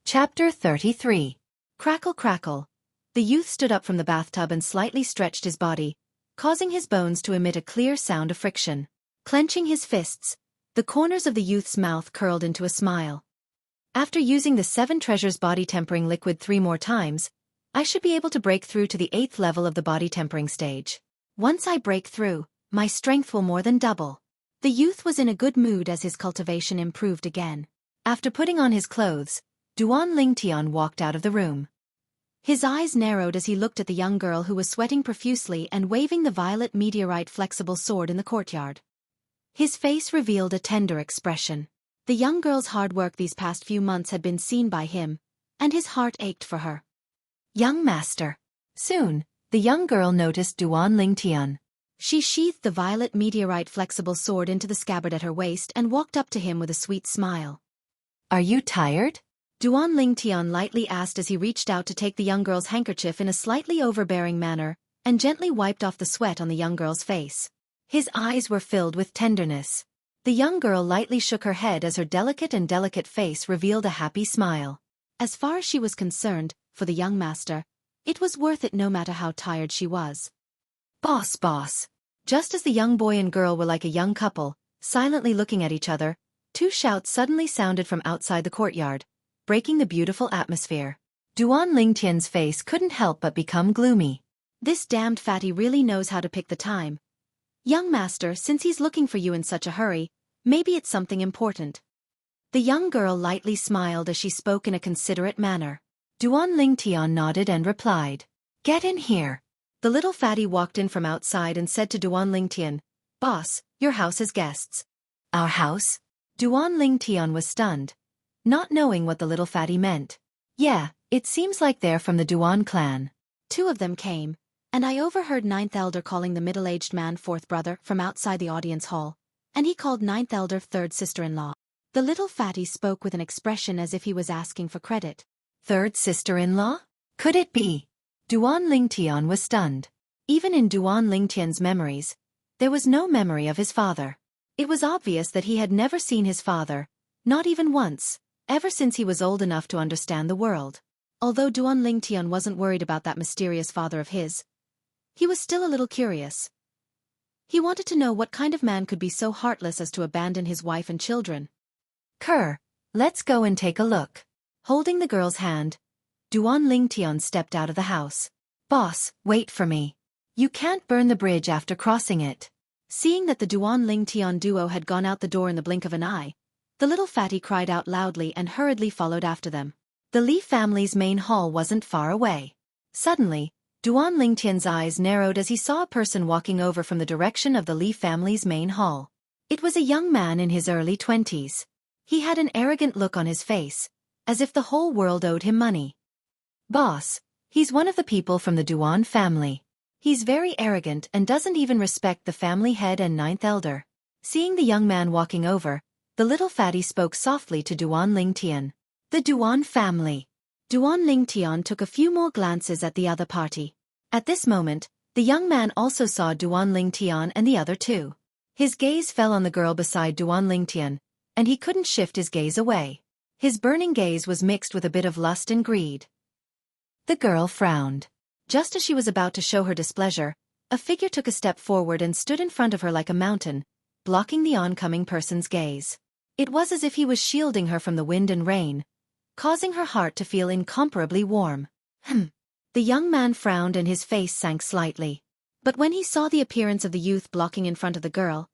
Chapter 33. Crackle crackle. The youth stood up from the bathtub and slightly stretched his body, causing his bones to emit a clear sound of friction. Clenching his fists, the corners of the youth's mouth curled into a smile. After using the 7 treasures body tempering liquid 3 more times, I should be able to break through to the 8th level of the body tempering stage. Once I break through, my strength will more than double. The youth was in a good mood as his cultivation improved again. After putting on his clothes, Duan Lingtian walked out of the room. His eyes narrowed as he looked at the young girl who was sweating profusely and waving the violet meteorite flexible sword in the courtyard. His face revealed a tender expression. The young girl's hard work these past few months had been seen by him, and his heart ached for her. Young master. Soon, the young girl noticed Duan Lingtian. She sheathed the violet meteorite flexible sword into the scabbard at her waist and walked up to him with a sweet smile. Are you tired? Duan Lingtian lightly asked as he reached out to take the young girl's handkerchief in a slightly overbearing manner and gently wiped off the sweat on the young girl's face. His eyes were filled with tenderness. The young girl lightly shook her head as her delicate face revealed a happy smile. As far as she was concerned, for the young master, it was worth it no matter how tired she was. Boss. Just as the young boy and girl were like a young couple, silently looking at each other, 2 shouts suddenly sounded from outside the courtyard, breaking the beautiful atmosphere. Duan Lingtian's face couldn't help but become gloomy. This damned fatty really knows how to pick the time. Young master, since he's looking for you in such a hurry, maybe it's something important. The young girl lightly smiled as she spoke in a considerate manner. Duan Lingtian nodded and replied, Get in here. The little fatty walked in from outside and said to Duan Lingtian, Boss, your house has guests. Our house? Duan Lingtian was stunned, not knowing what the little fatty meant. Yeah, it seems like they're from the Duan clan. 2 of them came, and I overheard 9th Elder calling the middle-aged man 4th brother from outside the audience hall, and he called 9th Elder 3rd sister-in-law. The little fatty spoke with an expression as if he was asking for credit. 3rd sister-in-law? Could it be? Duan Lingtian was stunned. Even in Duan Lingtian's memories, there was no memory of his father. It was obvious that he had never seen his father, not even once, ever since he was old enough to understand the world. Although Duan Lingtian wasn't worried about that mysterious father of his, he was still a little curious. He wanted to know what kind of man could be so heartless as to abandon his wife and children. Let's go and take a look. Holding the girl's hand, Duan Lingtian stepped out of the house. Boss, wait for me. You can't burn the bridge after crossing it. Seeing that the Duan Lingtian duo had gone out the door in the blink of an eye, the little fatty cried out loudly and hurriedly followed after them. The Li family's main hall wasn't far away. Suddenly, Duan Lingtian's eyes narrowed as he saw a person walking over from the direction of the Li family's main hall. It was a young man in his early 20s. He had an arrogant look on his face, as if the whole world owed him money. Boss, he's one of the people from the Duan family. He's very arrogant and doesn't even respect the family head and 9th elder. Seeing the young man walking over, the little fatty spoke softly to Duan Lingtian. The Duan family. Duan Lingtian took a few more glances at the other party. At this moment, the young man also saw Duan Lingtian and the other 2. His gaze fell on the girl beside Duan Lingtian, and he couldn't shift his gaze away. His burning gaze was mixed with a bit of lust and greed. The girl frowned. Just as she was about to show her displeasure, a figure took a step forward and stood in front of her like a mountain, blocking the oncoming person's gaze. It was as if he was shielding her from the wind and rain, causing her heart to feel incomparably warm. The young man frowned and his face sank slightly. But when he saw the appearance of the youth blocking in front of the girl,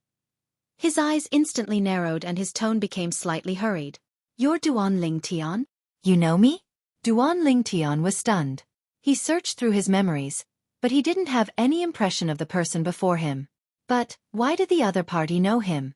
his eyes instantly narrowed and his tone became slightly hurried. You're Duan Lingtian? You know me? Duan Lingtian was stunned. He searched through his memories, but he didn't have any impression of the person before him. But why did the other party know him?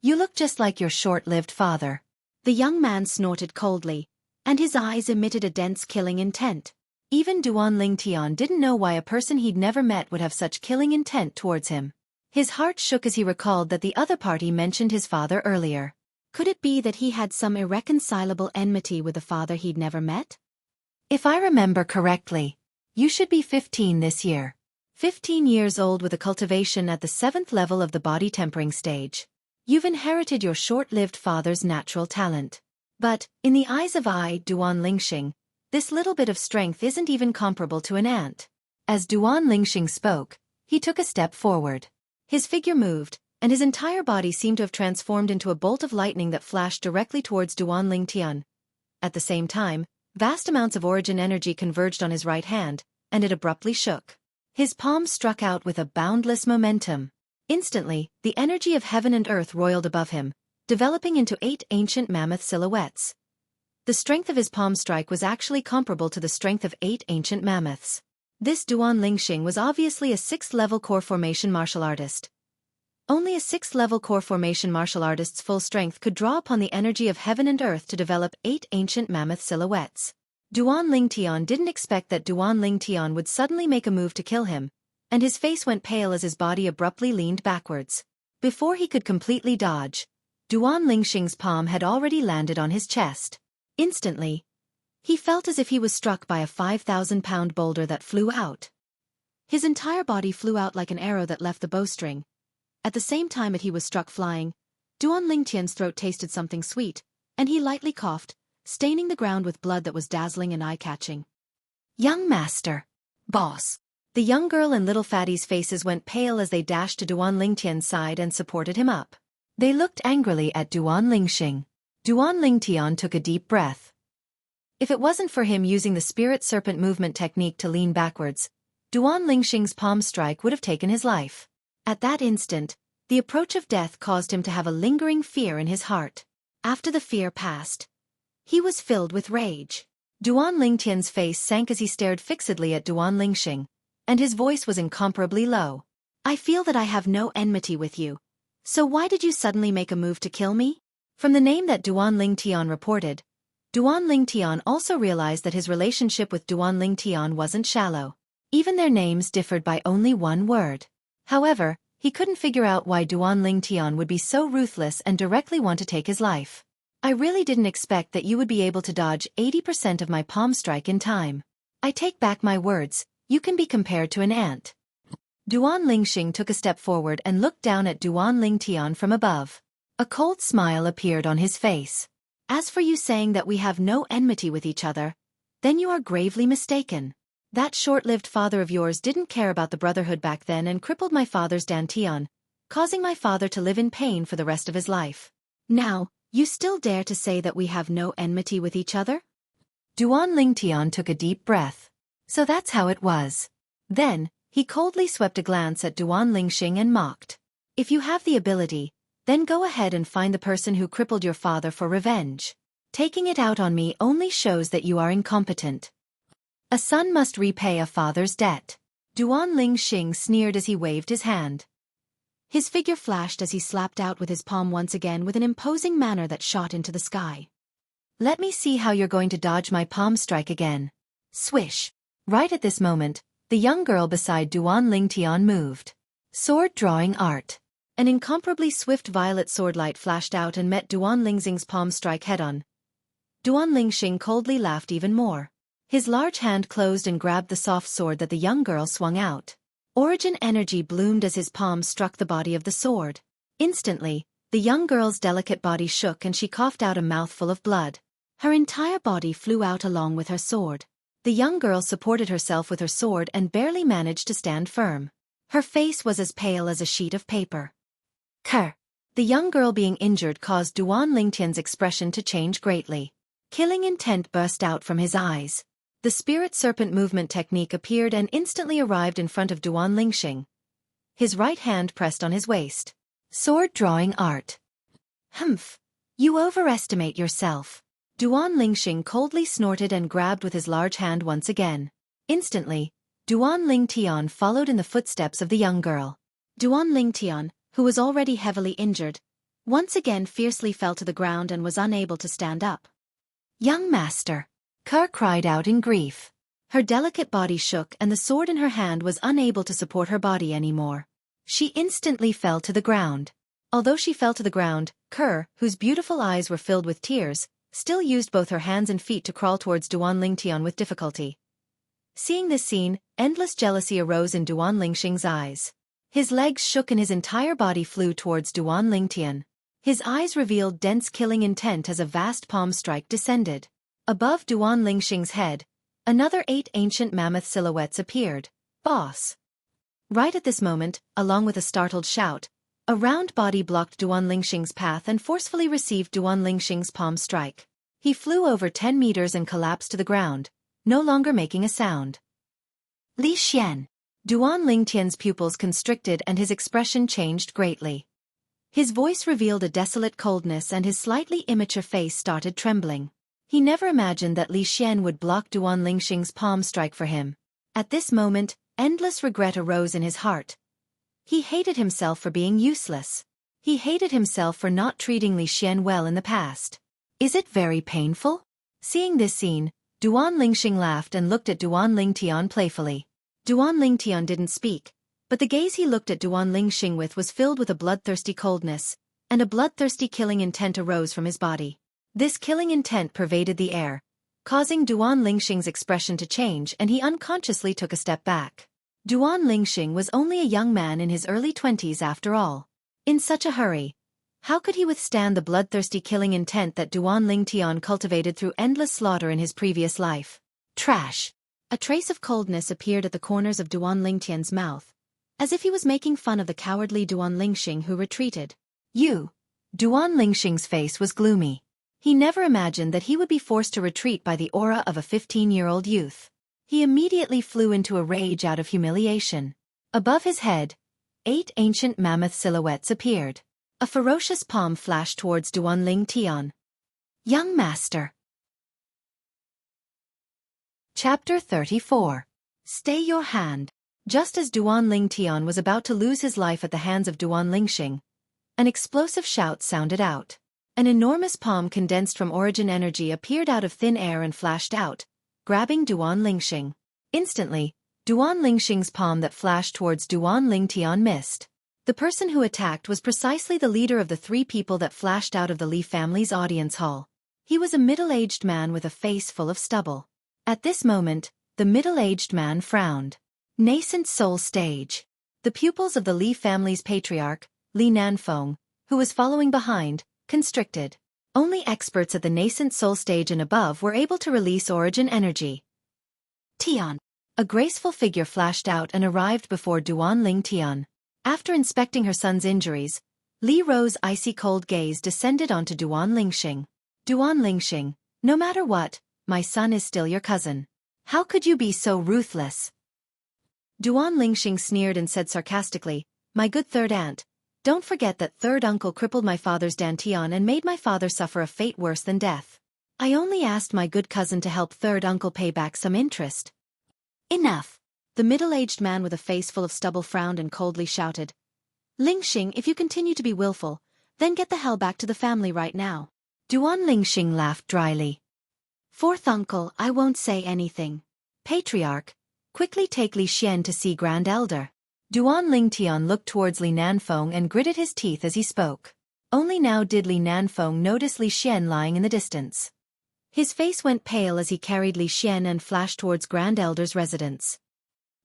You look just like your short-lived father. The young man snorted coldly, and his eyes emitted a dense killing intent. Even Duan Lingtian didn't know why a person he'd never met would have such killing intent towards him. His heart shook as he recalled that the other party mentioned his father earlier. Could it be that he had some irreconcilable enmity with a father he'd never met? If I remember correctly, you should be 15 this year. 15 years old with a cultivation at the 7th level of the body tempering stage. You've inherited your short-lived father's natural talent. But, in the eyes of Duan Lingxing, this little bit of strength isn't even comparable to an ant. As Duan Lingxing spoke, he took a step forward. His figure moved, and his entire body seemed to have transformed into a bolt of lightning that flashed directly towards Duan Lingtian. At the same time, vast amounts of origin energy converged on his right hand, and it abruptly shook. His palm struck out with a boundless momentum. Instantly, the energy of heaven and earth roiled above him, developing into 8 ancient mammoth silhouettes. The strength of his palm strike was actually comparable to the strength of 8 ancient mammoths. This Duan Lingxing was obviously a 6th-level core formation martial artist. Only a 6th-level core formation martial artist's full strength could draw upon the energy of heaven and earth to develop 8 ancient mammoth silhouettes. Duan Lingtian didn't expect that Duan Lingtian would suddenly make a move to kill him, and his face went pale as his body abruptly leaned backwards. Before he could completely dodge, Duan Lingxing's palm had already landed on his chest. Instantly, he felt as if he was struck by a 5,000-pound boulder that flew out. His entire body flew out like an arrow that left the bowstring. At the same time that he was struck flying, Duan Lingtian's throat tasted something sweet, and he lightly coughed, staining the ground with blood that was dazzling and eye-catching. "Young master! Boss!" The young girl and little fatty's faces went pale as they dashed to Duan Lingtian's side and supported him up. They looked angrily at Duan Lingxing. Duan Lingtian took a deep breath. If it wasn't for him using the spirit serpent movement technique to lean backwards, Duan Lingxing's palm strike would have taken his life. At that instant, the approach of death caused him to have a lingering fear in his heart. After the fear passed, he was filled with rage. Duan Lingtian's face sank as he stared fixedly at Duan Lingxing, and his voice was incomparably low. "I feel that I have no enmity with you. So why did you suddenly make a move to kill me?" From the name that Duan Lingtian reported, Duan Lingtian also realized that his relationship with Duan Lingtian wasn't shallow. Even their names differed by only one word. However, he couldn't figure out why Duan Lingtian would be so ruthless and directly want to take his life. "I really didn't expect that you would be able to dodge 80% of my palm strike in time. I take back my words, you can be compared to an ant." Duan Lingxing took a step forward and looked down at Duan Lingtian from above. A cold smile appeared on his face. "As for you saying that we have no enmity with each other, then you are gravely mistaken. That short-lived father of yours didn't care about the brotherhood back then and crippled my father's dantian, causing my father to live in pain for the rest of his life. Now, you still dare to say that we have no enmity with each other?" Duan Lingtian took a deep breath. So that's how it was. Then, he coldly swept a glance at Duan Lingxing and mocked. "If you have the ability, then go ahead and find the person who crippled your father for revenge. Taking it out on me only shows that you are incompetent. A son must repay a father's debt." Duan Lingxing sneered as he waved his hand. His figure flashed as he slapped out with his palm once again with an imposing manner that shot into the sky. "Let me see how you're going to dodge my palm strike again." Swish! Right at this moment, the young girl beside Duan Lingtian moved. Sword drawing art. An incomparably swift violet swordlight flashed out and met Duan Lingxing's palm strike head-on. Duan Lingxing coldly laughed even more. His large hand closed and grabbed the soft sword that the young girl swung out. Origin energy bloomed as his palm struck the body of the sword. Instantly, the young girl's delicate body shook and she coughed out a mouthful of blood. Her entire body flew out along with her sword. The young girl supported herself with her sword and barely managed to stand firm. Her face was as pale as a sheet of paper. "Kerr." The young girl being injured caused Duan Lingtian's expression to change greatly. Killing intent burst out from his eyes. The spirit serpent movement technique appeared and instantly arrived in front of Duan Lingxing. His right hand pressed on his waist. Sword drawing art. "Humph. You overestimate yourself." Duan Lingxing coldly snorted and grabbed with his large hand once again. Instantly, Duan Lingtian followed in the footsteps of the young girl. Duan Lingtian, who was already heavily injured, once again fiercely fell to the ground and was unable to stand up. "Young master!" Kerr cried out in grief. Her delicate body shook and the sword in her hand was unable to support her body anymore. She instantly fell to the ground. Although she fell to the ground, Kerr, whose beautiful eyes were filled with tears, still used both her hands and feet to crawl towards Duan Lingtian with difficulty. Seeing this scene, endless jealousy arose in Duan Lingxing's eyes. His legs shook and his entire body flew towards Duan Lingtian. His eyes revealed dense killing intent as a vast palm strike descended. Above Duan Lingxing's head, another 8 ancient mammoth silhouettes appeared. Boss! Right at this moment, along with a startled shout, a round body blocked Duan Lingxing's path and forcefully received Duan Lingxing's palm strike. He flew over 10 meters and collapsed to the ground, no longer making a sound. Li Xian. Duan Lingtian's pupils constricted and his expression changed greatly. His voice revealed a desolate coldness and his slightly immature face started trembling. He never imagined that Li Xian would block Duan Lingxing's palm strike for him. At this moment, endless regret arose in his heart. He hated himself for being useless. He hated himself for not treating Li Xian well in the past. Is it very painful? Seeing this scene, Duan Lingxing laughed and looked at Duan Lingtian playfully. Duan Lingtian didn't speak, but the gaze he looked at Duan Lingxing with was filled with a bloodthirsty coldness, and a bloodthirsty killing intent arose from his body. This killing intent pervaded the air, causing Duan Lingxing's expression to change, and he unconsciously took a step back. Duan Lingxing was only a young man in his early 20s after all. In such a hurry, how could he withstand the bloodthirsty killing intent that Duan Lingtian cultivated through endless slaughter in his previous life? Trash! A trace of coldness appeared at the corners of Duan Lingtian's mouth, as if he was making fun of the cowardly Duan Lingxing who retreated. You! Duan Lingxing's face was gloomy. He never imagined that he would be forced to retreat by the aura of a 15-year-old youth. He immediately flew into a rage out of humiliation. Above his head, 8 ancient mammoth silhouettes appeared. A ferocious palm flashed towards Duan Lingtian. Young Master. Chapter 34. Stay your hand. Just as Duan Lingtian was about to lose his life at the hands of Duan Lingxing, an explosive shout sounded out. An enormous palm condensed from origin energy appeared out of thin air and flashed out, grabbing Duan Lingxing. Instantly, Duan Lingxing's palm that flashed towards Duan Lingtian missed. The person who attacked was precisely the leader of the 3 people that flashed out of the Li family's audience hall. He was a middle-aged man with a face full of stubble. At this moment, the middle-aged man frowned. Nascent soul stage. The pupils of the Li family's patriarch, Li Nanfeng, who was following behind, constricted. Only experts at the nascent soul stage and above were able to release origin energy. Tian. A graceful figure flashed out and arrived before Duan Lingtian. After inspecting her son's injuries, Li Ro's icy cold gaze descended onto Duan Lingxing. Duan Lingxing, no matter what, my son is still your cousin. How could you be so ruthless? Duan Lingxing sneered and said sarcastically, my good third aunt, don't forget that third uncle crippled my father's dantian and made my father suffer a fate worse than death. I only asked my good cousin to help third uncle pay back some interest. Enough! The middle-aged man with a face full of stubble frowned and coldly shouted. Lingxing, if you continue to be willful, then get the hell back to the family right now. Duan Lingxing laughed dryly. Fourth uncle, I won't say anything. Patriarch, quickly take Li Xian to see Grand Elder. Duan Lingtian looked towards Li Nanfeng and gritted his teeth as he spoke. Only now did Li Nanfeng notice Li Xian lying in the distance. His face went pale as he carried Li Xian and flashed towards Grand Elder's residence.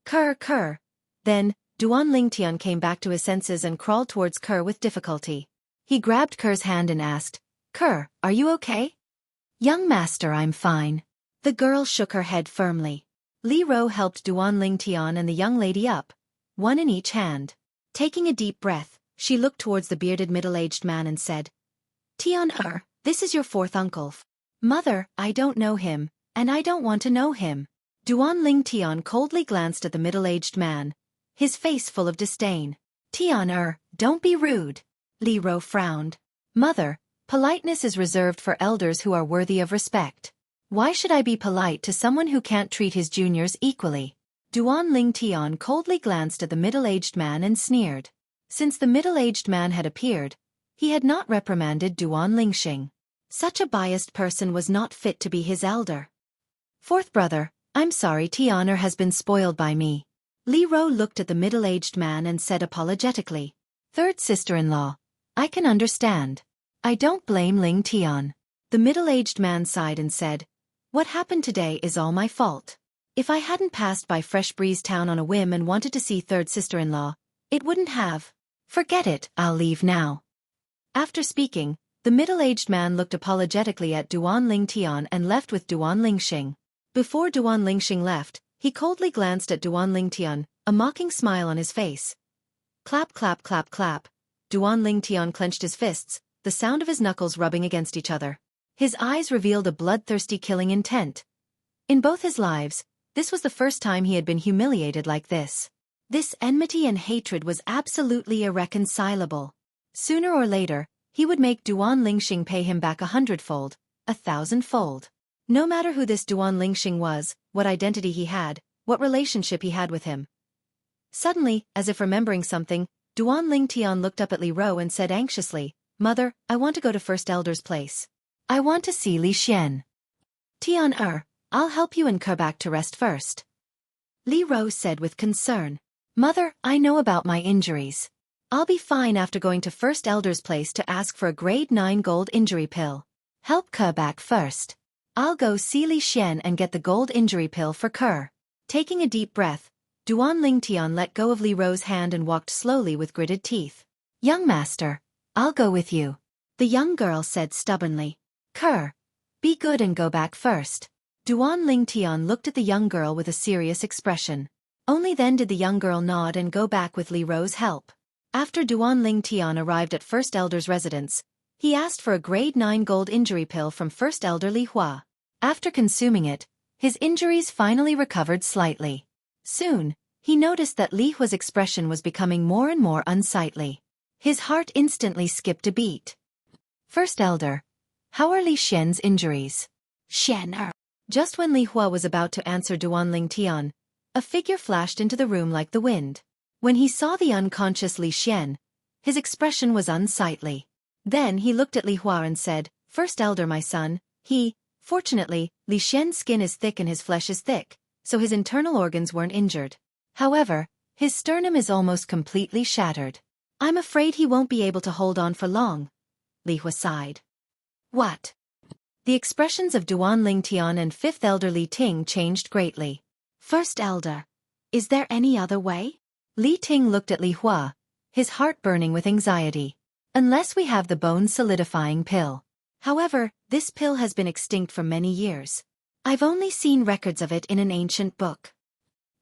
Kerr. Then, Duan Lingtian came back to his senses and crawled towards Kerr with difficulty. He grabbed Kerr's hand and asked, Kerr, are you okay? Young master, I'm fine. The girl shook her head firmly. Li Ro helped Duan Lingtian and the young lady up, one in each hand. Taking a deep breath, she looked towards the bearded middle-aged man and said, Tian, this is your fourth uncle. Mother, I don't know him, and I don't want to know him. Duan Lingtian coldly glanced at the middle-aged man, his face full of disdain. Tian, don't be rude. Li Ro frowned. Mother, politeness is reserved for elders who are worthy of respect. Why should I be polite to someone who can't treat his juniors equally? Duan Lingtian coldly glanced at the middle-aged man and sneered. Since the middle-aged man had appeared, he had not reprimanded Duan Lingxing. Such a biased person was not fit to be his elder. Fourth brother, I'm sorry Tianer has been spoiled by me. Li Ro looked at the middle-aged man and said apologetically. Third sister-in-law, I can understand. I don't blame Ling Tian. The middle-aged man sighed and said, what happened today is all my fault. If I hadn't passed by Fresh Breeze Town on a whim and wanted to see third sister-in-law, it wouldn't have. Forget it, I'll leave now. After speaking, the middle-aged man looked apologetically at Duan Lingtian and left with Duan Lingxing. Before Duan Lingxing left, he coldly glanced at Duan Lingtian, a mocking smile on his face. Clap clap clap clap. Duan Lingtian clenched his fists, the sound of his knuckles rubbing against each other. His eyes revealed a bloodthirsty killing intent. In both his lives, this was the first time he had been humiliated like this. This enmity and hatred was absolutely irreconcilable. Sooner or later, he would make Duan Lingxing pay him back 100-fold, 1,000-fold. No matter who this Duan Lingxing was, what identity he had, what relationship he had with him. Suddenly, as if remembering something, Duan Lingtian looked up at Li Ro and said anxiously, "Mother, I want to go to First Elder's place. I want to see Li Xian." "Tian I'll help you and Ke back to rest first," Li Ro said with concern. "Mother, I know about my injuries. I'll be fine after going to First Elder's place to ask for a grade 9 gold injury pill. Help Ke back first. I'll go see Li Xian and get the gold injury pill for Ke." Taking a deep breath, Duan Lingtian let go of Li Ro's hand and walked slowly with gritted teeth. "Young master, I'll go with you," the young girl said stubbornly. "Ke, be good and go back first." Duan Lingtian looked at the young girl with a serious expression. Only then did the young girl nod and go back with Li Ro's help. After Duan Lingtian arrived at First Elder's residence, he asked for a grade 9 gold injury pill from First Elder Li Hua. After consuming it, his injuries finally recovered slightly. Soon, he noticed that Li Hua's expression was becoming more and more unsightly. His heart instantly skipped a beat. "First Elder, how are Li Xian's injuries?" "Xian." Just when Li Hua was about to answer Duan Lingtian, a figure flashed into the room like the wind. When he saw the unconscious Li Xian, his expression was unsightly. Then he looked at Li Hua and said, "First Elder, my son, fortunately, Li Xian's skin is thick and his flesh is thick, so his internal organs weren't injured. However, his sternum is almost completely shattered. I'm afraid he won't be able to hold on for long." Li Hua sighed. "What?" The expressions of Duan Lingtian and Fifth Elder Li Ting changed greatly. "First Elder, is there any other way?" Li Ting looked at Li Hua, his heart burning with anxiety. "Unless we have the bone solidifying pill. However, this pill has been extinct for many years. I've only seen records of it in an ancient book."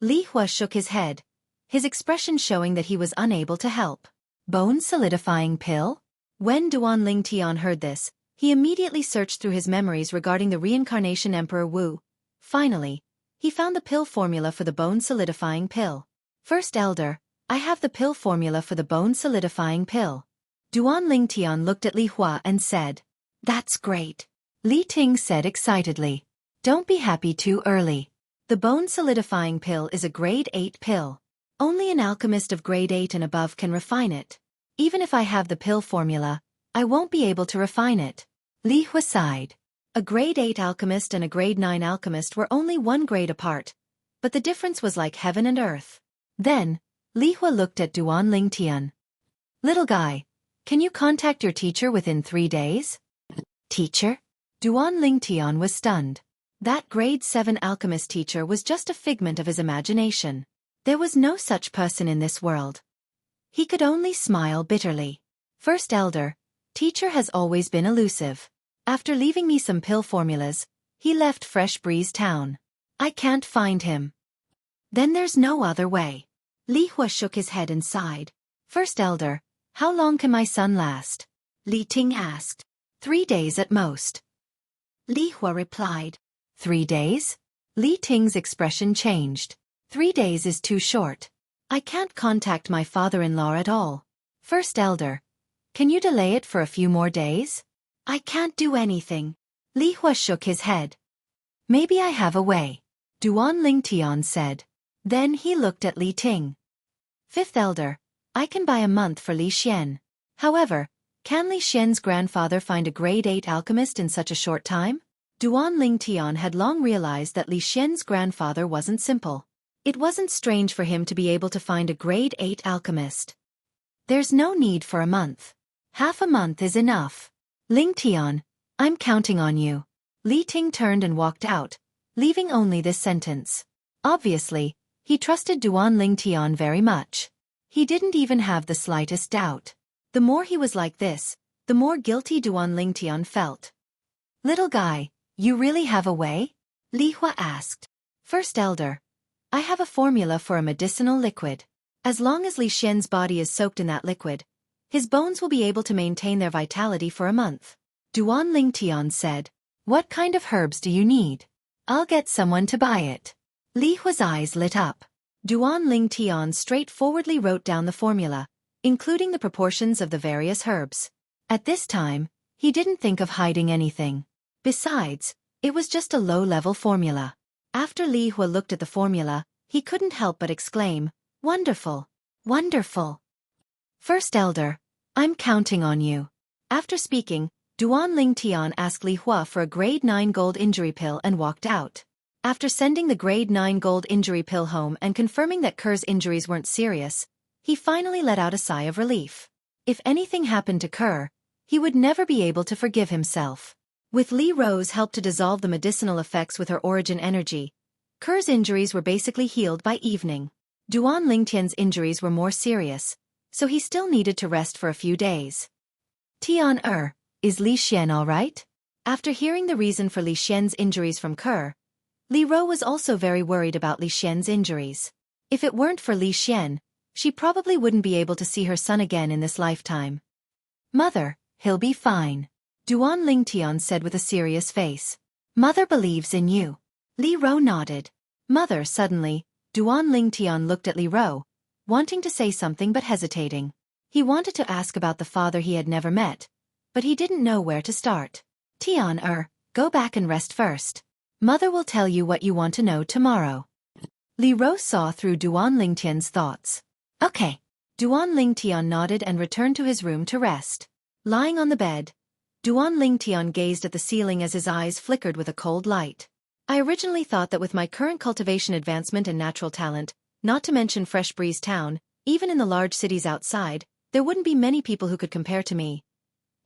Li Hua shook his head, his expression showing that he was unable to help. Bone solidifying pill? When Duan Lingtian heard this, he immediately searched through his memories regarding the reincarnation Emperor Wu. Finally, he found the pill formula for the bone solidifying pill. "First Elder, I have the pill formula for the bone solidifying pill." Duan Lingtian looked at Li Hua and said, "That's great," Li Ting said excitedly. "Don't be happy too early. The bone solidifying pill is a grade 8 pill. Only an alchemist of grade 8 and above can refine it. Even if I have the pill formula, I won't be able to refine it." Li Hua sighed. A grade 8 alchemist and a grade 9 alchemist were only one grade apart, but the difference was like heaven and earth. Then, Li Hua looked at Duan Lingtian. "Little guy, can you contact your teacher within 3 days?" "Teacher?" Duan Lingtian was stunned. That grade 7 alchemist teacher was just a figment of his imagination. There was no such person in this world. He could only smile bitterly. "First Elder, teacher has always been elusive. After leaving me some pill formulas, he left Fresh Breeze Town. I can't find him." "Then there's no other way." Li Hua shook his head and sighed. "First Elder, how long can my son last?" Li Ting asked. 3 days at most." Li Hua replied. 3 days? Li Ting's expression changed. 3 days is too short. I can't contact my father-in-law at all. First Elder, can you delay it for a few more days? I can't do anything. Li Hua shook his head. Maybe I have a way, Duan Lingtian said. Then he looked at Li Ting. Fifth Elder, I can buy a month for Li Xian. However, can Li Xian's grandfather find a grade 8 alchemist in such a short time? Duan Lingtian had long realized that Li Xian's grandfather wasn't simple. It wasn't strange for him to be able to find a grade 8 alchemist. There's no need for a month. Half a month is enough. Lingtian, I'm counting on you. Li Ting turned and walked out, leaving only this sentence. Obviously, he trusted Duan Lingtian very much. He didn't even have the slightest doubt. The more he was like this, the more guilty Duan Lingtian felt. Little guy, you really have a way? Li Hua asked. First elder, I have a formula for a medicinal liquid. As long as Li Xian's body is soaked in that liquid, his bones will be able to maintain their vitality for a month. Duan Lingtian said, What kind of herbs do you need? I'll get someone to buy it. Li Hua's eyes lit up. Duan Lingtian straightforwardly wrote down the formula, including the proportions of the various herbs. At this time, he didn't think of hiding anything. Besides, it was just a low-level formula. After Li Hua looked at the formula, he couldn't help but exclaim, Wonderful! Wonderful! First elder, I'm counting on you. After speaking, Duan Lingtian asked Li Hua for a grade 9 gold injury pill and walked out. After sending the grade 9 gold injury pill home and confirming that Kerr's injuries weren't serious, he finally let out a sigh of relief. If anything happened to Kerr, he would never be able to forgive himself. With Li Ro's help to dissolve the medicinal effects with her origin energy, Kerr's injuries were basically healed by evening. Duan Lingtian's injuries were more serious, so he still needed to rest for a few days. Tian is Li Xian all right? After hearing the reason for Li Xian's injuries from Kerr, Li Ro was also very worried about Li Xian's injuries. If it weren't for Li Xian, she probably wouldn't be able to see her son again in this lifetime. Mother, he'll be fine. Duan Lingtian said with a serious face. Mother believes in you. Li Ro nodded. Mother suddenly, Duan Lingtian looked at Li Ro, wanting to say something but hesitating. He wanted to ask about the father he had never met, but he didn't know where to start. Tian go back and rest first. Mother will tell you what you want to know tomorrow. Li Ro saw through Duan Lingtian's thoughts. Okay. Duan Lingtian nodded and returned to his room to rest. Lying on the bed, Duan Lingtian gazed at the ceiling as his eyes flickered with a cold light. I originally thought that with my current cultivation advancement and natural talent, not to mention Fresh Breeze Town, even in the large cities outside, there wouldn't be many people who could compare to me.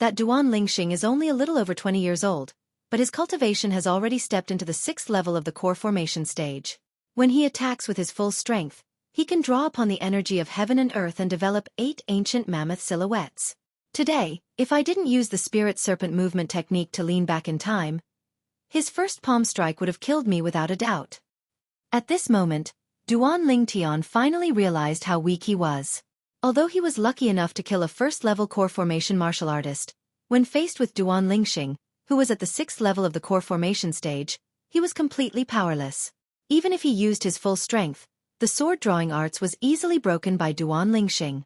That Duan Lingxing is only a little over 20 years old, but his cultivation has already stepped into the 6th level of the core formation stage. When he attacks with his full strength, he can draw upon the energy of heaven and earth and develop 8 ancient mammoth silhouettes. Today, if I didn't use the spirit serpent movement technique to lean back in time, his first palm strike would have killed me without a doubt. At this moment, Duan Lingtian finally realized how weak he was. Although he was lucky enough to kill a first-level core formation martial artist, when faced with Duan Lingxing, who was at the 6th level of the core formation stage, he was completely powerless. Even if he used his full strength, the sword-drawing arts was easily broken by Duan Lingxing.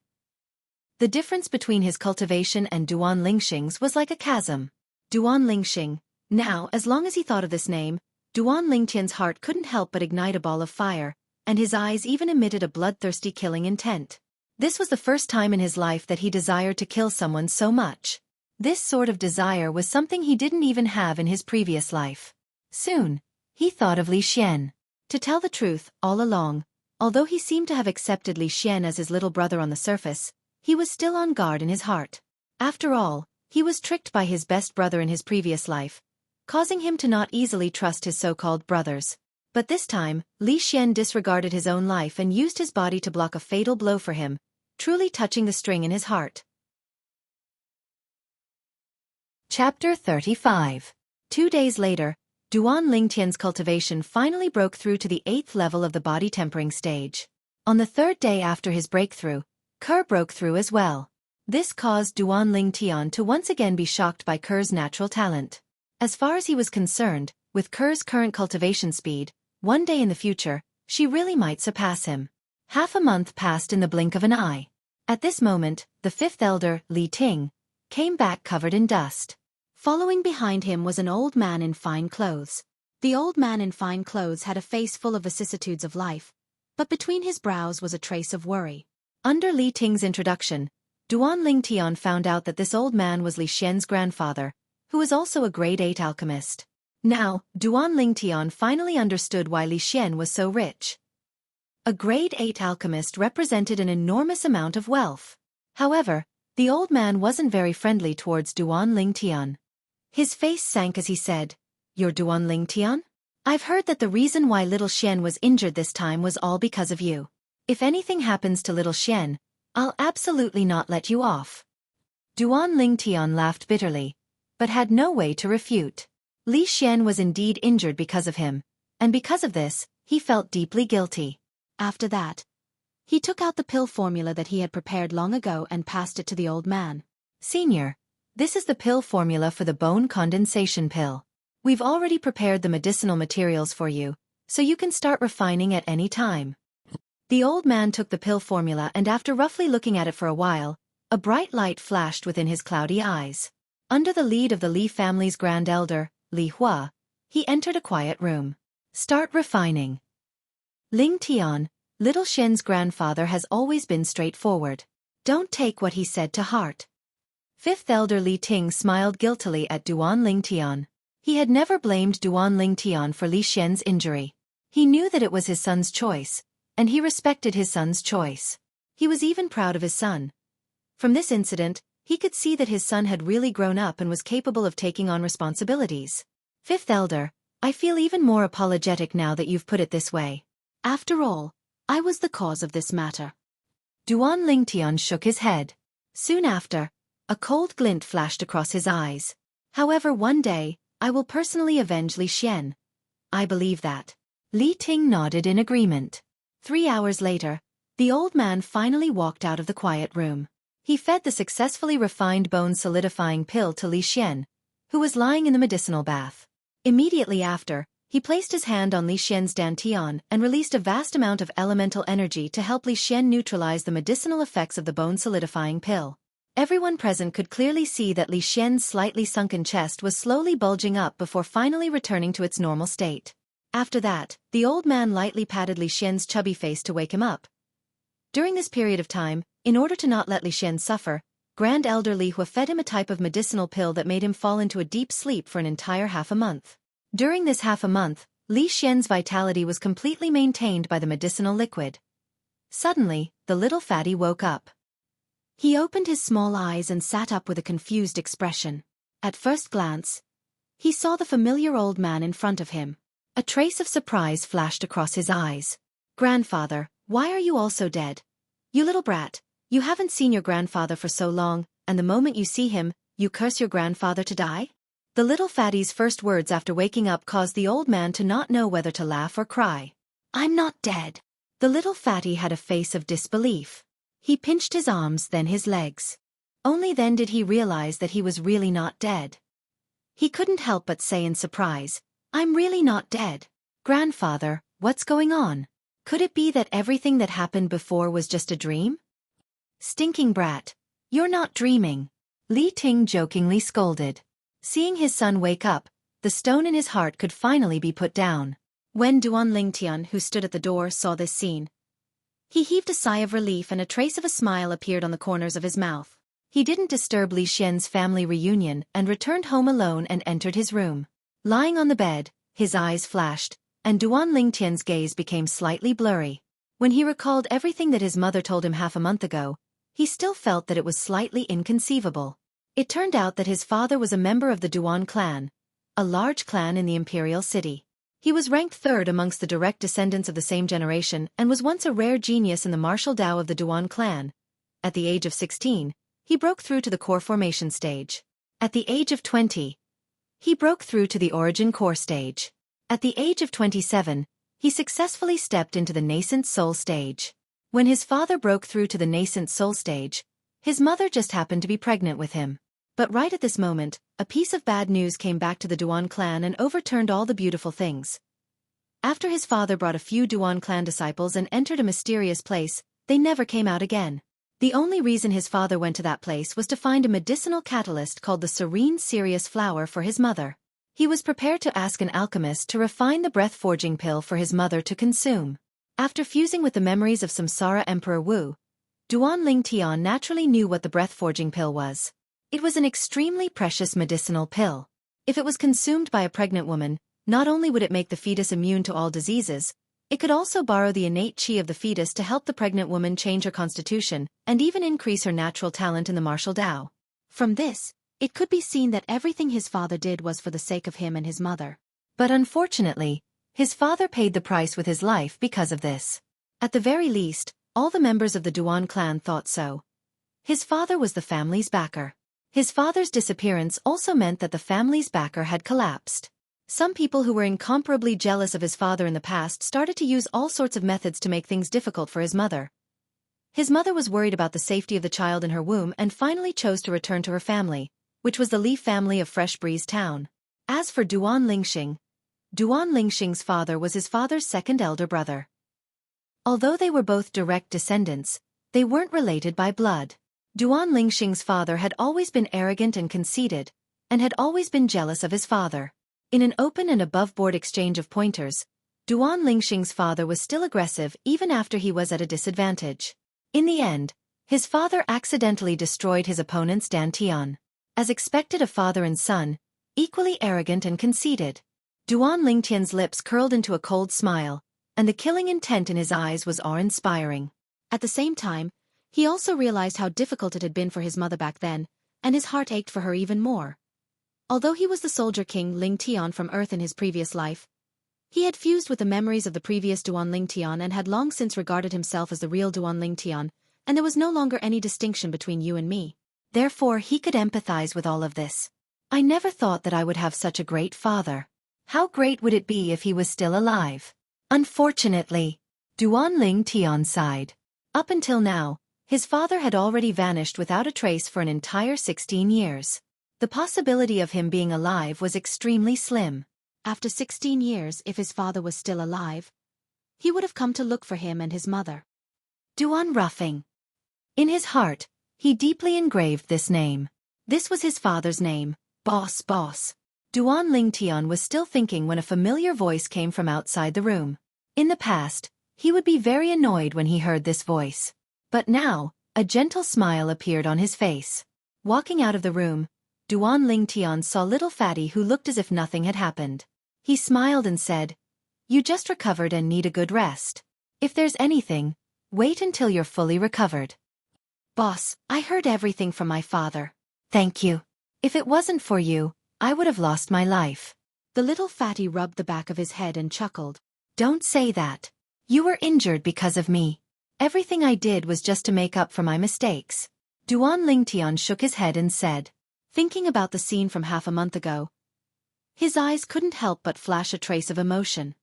The difference between his cultivation and Duan Lingxing's was like a chasm. Duan Lingxing. Now, as long as he thought of this name, Duan Lingtian's heart couldn't help but ignite a ball of fire, and his eyes even emitted a bloodthirsty killing intent. This was the first time in his life that he desired to kill someone so much. This sort of desire was something he didn't even have in his previous life. Soon, he thought of Li Xian. To tell the truth, all along, although he seemed to have accepted Li Xian as his little brother on the surface, he was still on guard in his heart. After all, he was tricked by his best brother in his previous life, causing him to not easily trust his so-called brothers. But this time, Li Xian disregarded his own life and used his body to block a fatal blow for him, truly touching the string in his heart. Chapter 35. 2 days later, Duan Lingtian's cultivation finally broke through to the 8th level of the body tempering stage. On the 3rd day after his breakthrough, Kerr broke through as well. This caused Duan Lingtian to once again be shocked by Kerr's natural talent. As far as he was concerned, with Kerr's current cultivation speed, one day in the future, she really might surpass him. Half a month passed in the blink of an eye. At this moment, the 5th elder, Li Ting, came back covered in dust. Following behind him was an old man in fine clothes. The old man in fine clothes had a face full of vicissitudes of life, but between his brows was a trace of worry. Under Li Ting's introduction, Duan Lingtian found out that this old man was Li Xian's grandfather, who was also a grade 8 alchemist. Now, Duan Lingtian finally understood why Li Xian was so rich. A grade 8 alchemist represented an enormous amount of wealth. However, the old man wasn't very friendly towards Duan Lingtian. His face sank as he said, "You're Duan Lingtian? I've heard that the reason why little Xian was injured this time was all because of you. If anything happens to little Xian, I'll absolutely not let you off." Duan Lingtian laughed bitterly, but had no way to refute. Li Xian was indeed injured because of him, and because of this, he felt deeply guilty. After that, he took out the pill formula that he had prepared long ago and passed it to the old man. Senior, this is the pill formula for the bone condensation pill. We've already prepared the medicinal materials for you, so you can start refining at any time. The old man took the pill formula and after roughly looking at it for a while, a bright light flashed within his cloudy eyes. Under the lead of the Li family's grand elder, Li Hua, he entered a quiet room. Start refining. Ling Tian, little Shen's grandfather, has always been straightforward. Don't take what he said to heart. Fifth elder Li Ting smiled guiltily at Duan Ling Tian. He had never blamed Duan Ling Tian for Li Xian's injury. He knew that it was his son's choice, and he respected his son's choice. He was even proud of his son. From this incident, he could see that his son had really grown up and was capable of taking on responsibilities. Fifth elder, I feel even more apologetic now that you've put it this way. After all, I was the cause of this matter. Duan Lingtian shook his head. Soon after, a cold glint flashed across his eyes. However, one day, I will personally avenge Li Xian. I believe that. Li Ting nodded in agreement. 3 hours later, the old man finally walked out of the quiet room. He fed the successfully refined bone-solidifying pill to Li Xian, who was lying in the medicinal bath. Immediately after, he placed his hand on Li Xian's dantian and released a vast amount of elemental energy to help Li Xian neutralize the medicinal effects of the bone-solidifying pill. Everyone present could clearly see that Li Xian's slightly sunken chest was slowly bulging up before finally returning to its normal state. After that, the old man lightly patted Li Xian's chubby face to wake him up. During this period of time, in order to not let Li Xian suffer, Grand Elder Li Hua fed him a type of medicinal pill that made him fall into a deep sleep for an entire half a month. During this half a month, Li Xian's vitality was completely maintained by the medicinal liquid. Suddenly, the little fatty woke up. He opened his small eyes and sat up with a confused expression. At first glance, he saw the familiar old man in front of him. A trace of surprise flashed across his eyes. Grandfather, why are you also dead? You little brat, you haven't seen your grandfather for so long, and the moment you see him, you curse your grandfather to die? The little fatty's first words after waking up caused the old man to not know whether to laugh or cry. I'm not dead. The little fatty had a face of disbelief. He pinched his arms, then his legs. Only then did he realize that he was really not dead. He couldn't help but say in surprise, I'm really not dead. Grandfather, what's going on? Could it be that everything that happened before was just a dream? Stinking brat. You're not dreaming. Li Ting jokingly scolded. Seeing his son wake up, the stone in his heart could finally be put down. When Duan Lingtian, who stood at the door, saw this scene, he heaved a sigh of relief and a trace of a smile appeared on the corners of his mouth. He didn't disturb Li Xian's family reunion and returned home alone and entered his room. Lying on the bed, his eyes flashed, and Duan Lingtian's gaze became slightly blurry. When he recalled everything that his mother told him half a month ago, he still felt that it was slightly inconceivable. It turned out that his father was a member of the Duan clan, a large clan in the imperial city. He was ranked third amongst the direct descendants of the same generation and was once a rare genius in the martial Dao of the Duan clan. At the age of 16, he broke through to the core formation stage. At the age of 20, he broke through to the origin core stage. At the age of 27, he successfully stepped into the nascent soul stage. When his father broke through to the nascent soul stage, his mother just happened to be pregnant with him. But right at this moment, a piece of bad news came back to the Duan clan and overturned all the beautiful things. After his father brought a few Duan clan disciples and entered a mysterious place, they never came out again. The only reason his father went to that place was to find a medicinal catalyst called the Serene Sirius flower for his mother. He was prepared to ask an alchemist to refine the breath-forging pill for his mother to consume. After fusing with the memories of Samsara Emperor Wu, Duan Lingtian naturally knew what the breath-forging pill was. It was an extremely precious medicinal pill. If it was consumed by a pregnant woman, not only would it make the fetus immune to all diseases, it could also borrow the innate chi of the fetus to help the pregnant woman change her constitution and even increase her natural talent in the martial Dao. From this, it could be seen that everything his father did was for the sake of him and his mother. But unfortunately, his father paid the price with his life because of this. At the very least, all the members of the Duan clan thought so. His father was the family's backer. His father's disappearance also meant that the family's backer had collapsed. Some people who were incomparably jealous of his father in the past started to use all sorts of methods to make things difficult for his mother. His mother was worried about the safety of the child in her womb and finally chose to return to her family, which was the Li family of Fresh Breeze Town. As for Duan Lingxing's father was his father's second elder brother. Although they were both direct descendants, they weren't related by blood. Duan Lingxing's father had always been arrogant and conceited, and had always been jealous of his father. In an open and above-board exchange of pointers, Duan Lingxing's father was still aggressive even after he was at a disadvantage. In the end, his father accidentally destroyed his opponent's Dan Tian. As expected of father and son, equally arrogant and conceited. Duan Lingtian's lips curled into a cold smile, and the killing intent in his eyes was awe-inspiring. At the same time, he also realized how difficult it had been for his mother back then, and his heart ached for her even more. Although he was the soldier king Ling Tian from Earth in his previous life, he had fused with the memories of the previous Duan Ling Tian and had long since regarded himself as the real Duan Ling Tian, and there was no longer any distinction between you and me. Therefore he could empathize with all of this. I never thought that I would have such a great father. How great would it be if he was still alive? Unfortunately, Duan Ling Tian sighed. Up until now, his father had already vanished without a trace for an entire 16 years. The possibility of him being alive was extremely slim. After 16 years, if his father was still alive, he would have come to look for him and his mother. Duan Ruffing. In his heart, he deeply engraved this name. This was his father's name, Boss. Duan Lingtian was still thinking when a familiar voice came from outside the room. In the past, he would be very annoyed when he heard this voice. But now, a gentle smile appeared on his face. Walking out of the room, Duan Lingtian saw little Fatty who looked as if nothing had happened. He smiled and said, "You just recovered and need a good rest. If there's anything, wait until you're fully recovered." "Boss, I heard everything from my father. Thank you. If it wasn't for you, I would have lost my life." The little Fatty rubbed the back of his head and chuckled. "Don't say that. You were injured because of me. Everything I did was just to make up for my mistakes." Duan Lingtian shook his head and said, thinking about the scene from half a month ago, his eyes couldn't help but flash a trace of emotion.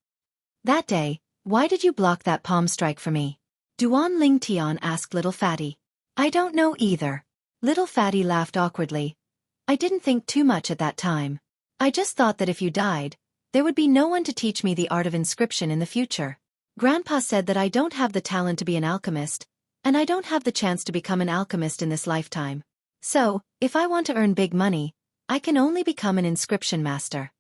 "That day, why did you block that palm strike for me?" Duan Lingtian asked little Fatty. "I don't know either." Little Fatty laughed awkwardly. "I didn't think too much at that time. I just thought that if you died, there would be no one to teach me the art of inscription in the future. Grandpa said that I don't have the talent to be an alchemist, and I don't have the chance to become an alchemist in this lifetime. So, if I want to earn big money, I can only become an inscription master."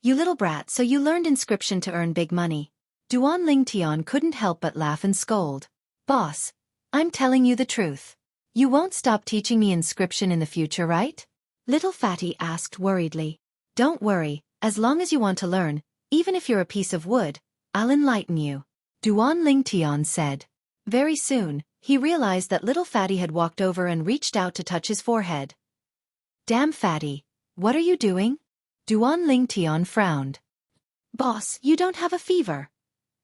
"You little brat, so you learned inscription to earn big money." Duan Lingtian couldn't help but laugh and scold. "Boss, I'm telling you the truth. You won't stop teaching me inscription in the future, right?" Little Fatty asked worriedly. "Don't worry, as long as you want to learn, even if you're a piece of wood, I'll enlighten you," Duan Lingtian said. Very soon, he realized that little Fatty had walked over and reached out to touch his forehead. "Damn Fatty, what are you doing?" Duan Lingtian frowned. "Boss, you don't have a fever."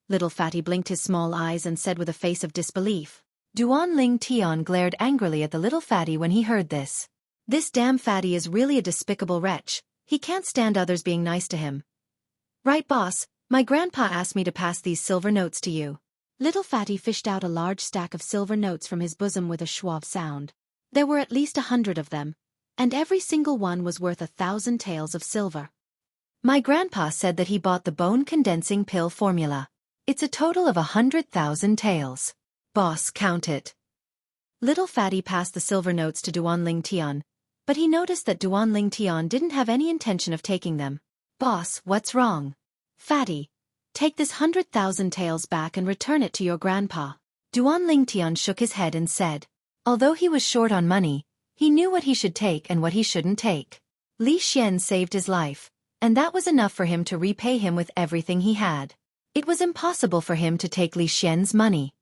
Little Fatty blinked his small eyes and said with a face of disbelief. Duan Lingtian glared angrily at the little Fatty when he heard this. This damn Fatty is really a despicable wretch. He can't stand others being nice to him. "Right, boss, my grandpa asked me to pass these silver notes to you." Little Fatty fished out a large stack of silver notes from his bosom with a suave sound. There were at least 100 of them, and every single one was worth 1,000 taels of silver. "My grandpa said that he bought the bone-condensing pill formula. It's a total of 100,000 taels. Boss, count it." Little Fatty passed the silver notes to Duan Lingtian, but he noticed that Duan Lingtian didn't have any intention of taking them. "Boss, what's wrong?" "Fatty, take this 100,000 taels back and return it to your grandpa." Duan Lingtian shook his head and said, although he was short on money, he knew what he should take and what he shouldn't take. Li Xian saved his life, and that was enough for him to repay him with everything he had. It was impossible for him to take Li Xian's money.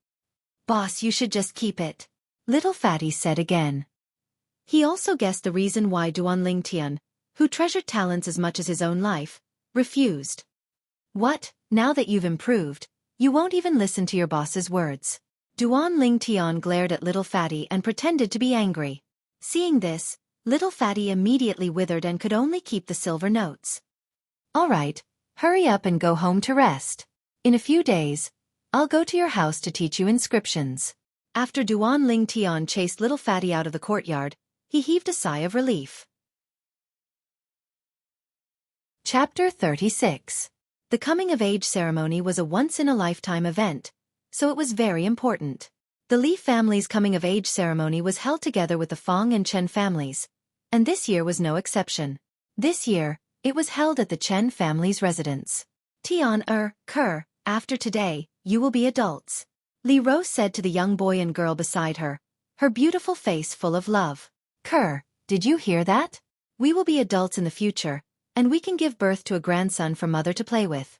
"Boss, you should just keep it," Little Fatty said again. He also guessed the reason why Duan Lingtian, who treasured talents as much as his own life, refused. "What, now that you've improved, you won't even listen to your boss's words?" Duan Lingtian glared at Little Fatty and pretended to be angry. Seeing this, Little Fatty immediately withered and could only keep the silver notes. All right, hurry up and go home to rest. In a few days, I'll go to your house to teach you inscriptions. After Duan Ling Tian chased Little Fatty out of the courtyard, he heaved a sigh of relief. Chapter 36. The coming-of-age ceremony was a once-in-a-lifetime event, so it was very important. The Li family's coming-of-age ceremony was held together with the Fong and Chen families, and this year was no exception. This year, it was held at the Chen family's residence. Tian Kerr, after today, you will be adults. Li Rose said to the young boy and girl beside her, her beautiful face full of love. Kerr, did you hear that? We will be adults in the future, and we can give birth to a grandson for mother to play with.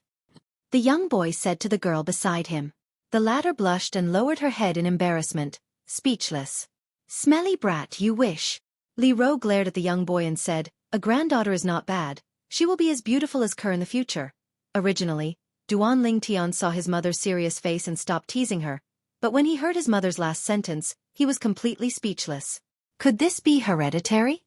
The young boy said to the girl beside him. The latter blushed and lowered her head in embarrassment, speechless. Smelly brat, you wish. Li Ro glared at the young boy and said, a granddaughter is not bad, she will be as beautiful as Kerr in the future. Originally, Duan Ling Tian saw his mother's serious face and stopped teasing her, but when he heard his mother's last sentence, he was completely speechless. Could this be hereditary?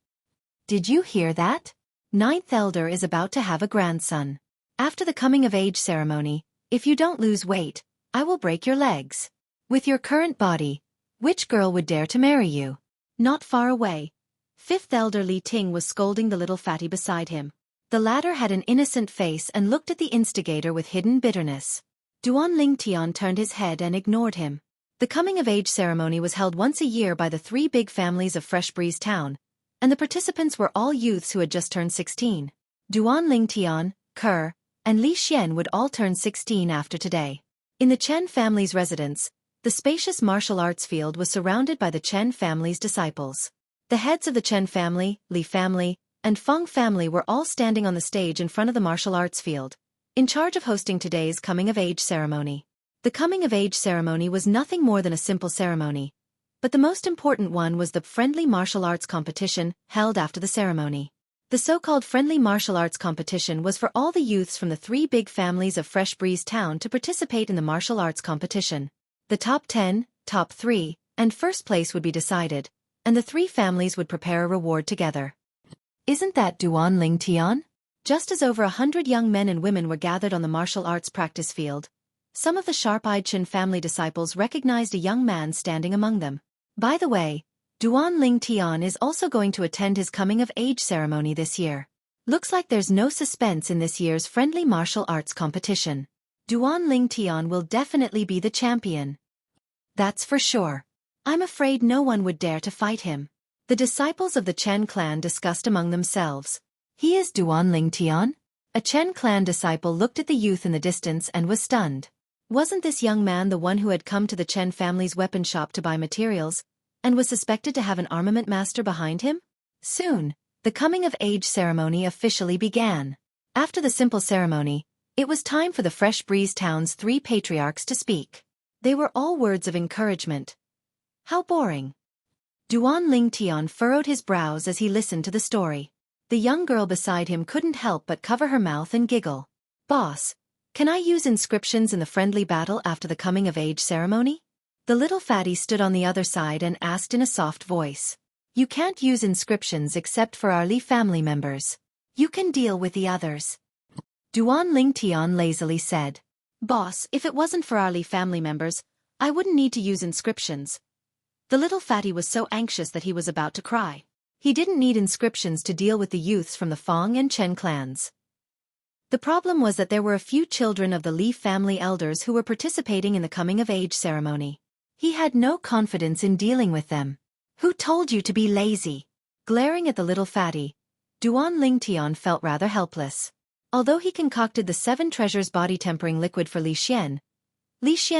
Did you hear that? Ninth elder is about to have a grandson. After the coming-of-age ceremony, if you don't lose weight, I will break your legs. With your current body, which girl would dare to marry you? Not far away, fifth elder Li Ting was scolding the little fatty beside him. The latter had an innocent face and looked at the instigator with hidden bitterness. Duan Ling Tian turned his head and ignored him. The coming-of-age ceremony was held once a year by the three big families of Fresh Breeze Town, and the participants were all youths who had just turned 16. Duan Ling Tian, Kerr, and Li Xian would all turn 16 after today. In the Chen family's residence, the spacious martial arts field was surrounded by the Chen family's disciples. The heads of the Chen family, Li family, and Feng family were all standing on the stage in front of the martial arts field, in charge of hosting today's coming-of-age ceremony. The coming-of-age ceremony was nothing more than a simple ceremony, but the most important one was the friendly martial arts competition held after the ceremony. The so-called friendly martial arts competition was for all the youths from the three big families of Fresh Breeze Town to participate in the martial arts competition. The top 10, top 3, and first place would be decided, and the three families would prepare a reward together. Isn't that Duan Ling Tian? Just as over 100 young men and women were gathered on the martial arts practice field, some of the sharp-eyed Chen family disciples recognized a young man standing among them. By the way, Duan Ling Tian is also going to attend his coming-of-age ceremony this year. Looks like there's no suspense in this year's friendly martial arts competition. Duan Ling Tian will definitely be the champion. That's for sure. I'm afraid no one would dare to fight him. The disciples of the Chen clan discussed among themselves. He is Duan Ling Tian? A Chen clan disciple looked at the youth in the distance and was stunned. Wasn't this young man the one who had come to the Chen family's weapon shop to buy materials, and was suspected to have an armament master behind him? Soon, the coming-of-age ceremony officially began. After the simple ceremony, it was time for the Fresh Breeze Town's three patriarchs to speak. They were all words of encouragement. How boring. Duan Ling Tian furrowed his brows as he listened to the story. The young girl beside him couldn't help but cover her mouth and giggle. Boss, can I use inscriptions in the friendly battle after the coming-of-age ceremony? The little fatty stood on the other side and asked in a soft voice. You can't use inscriptions except for our Li family members. You can deal with the others. Duan Ling Tian lazily said. Boss, if it wasn't for our Li family members, I wouldn't need to use inscriptions. The little fatty was so anxious that he was about to cry. He didn't need inscriptions to deal with the youths from the Fong and Chen clans. The problem was that there were a few children of the Li family elders who were participating in the coming-of-age ceremony. He had no confidence in dealing with them. Who told you to be lazy? Glaring at the little fatty, Duan Ling Tian felt rather helpless. Although he concocted the 7 treasures body-tempering liquid for Li Xian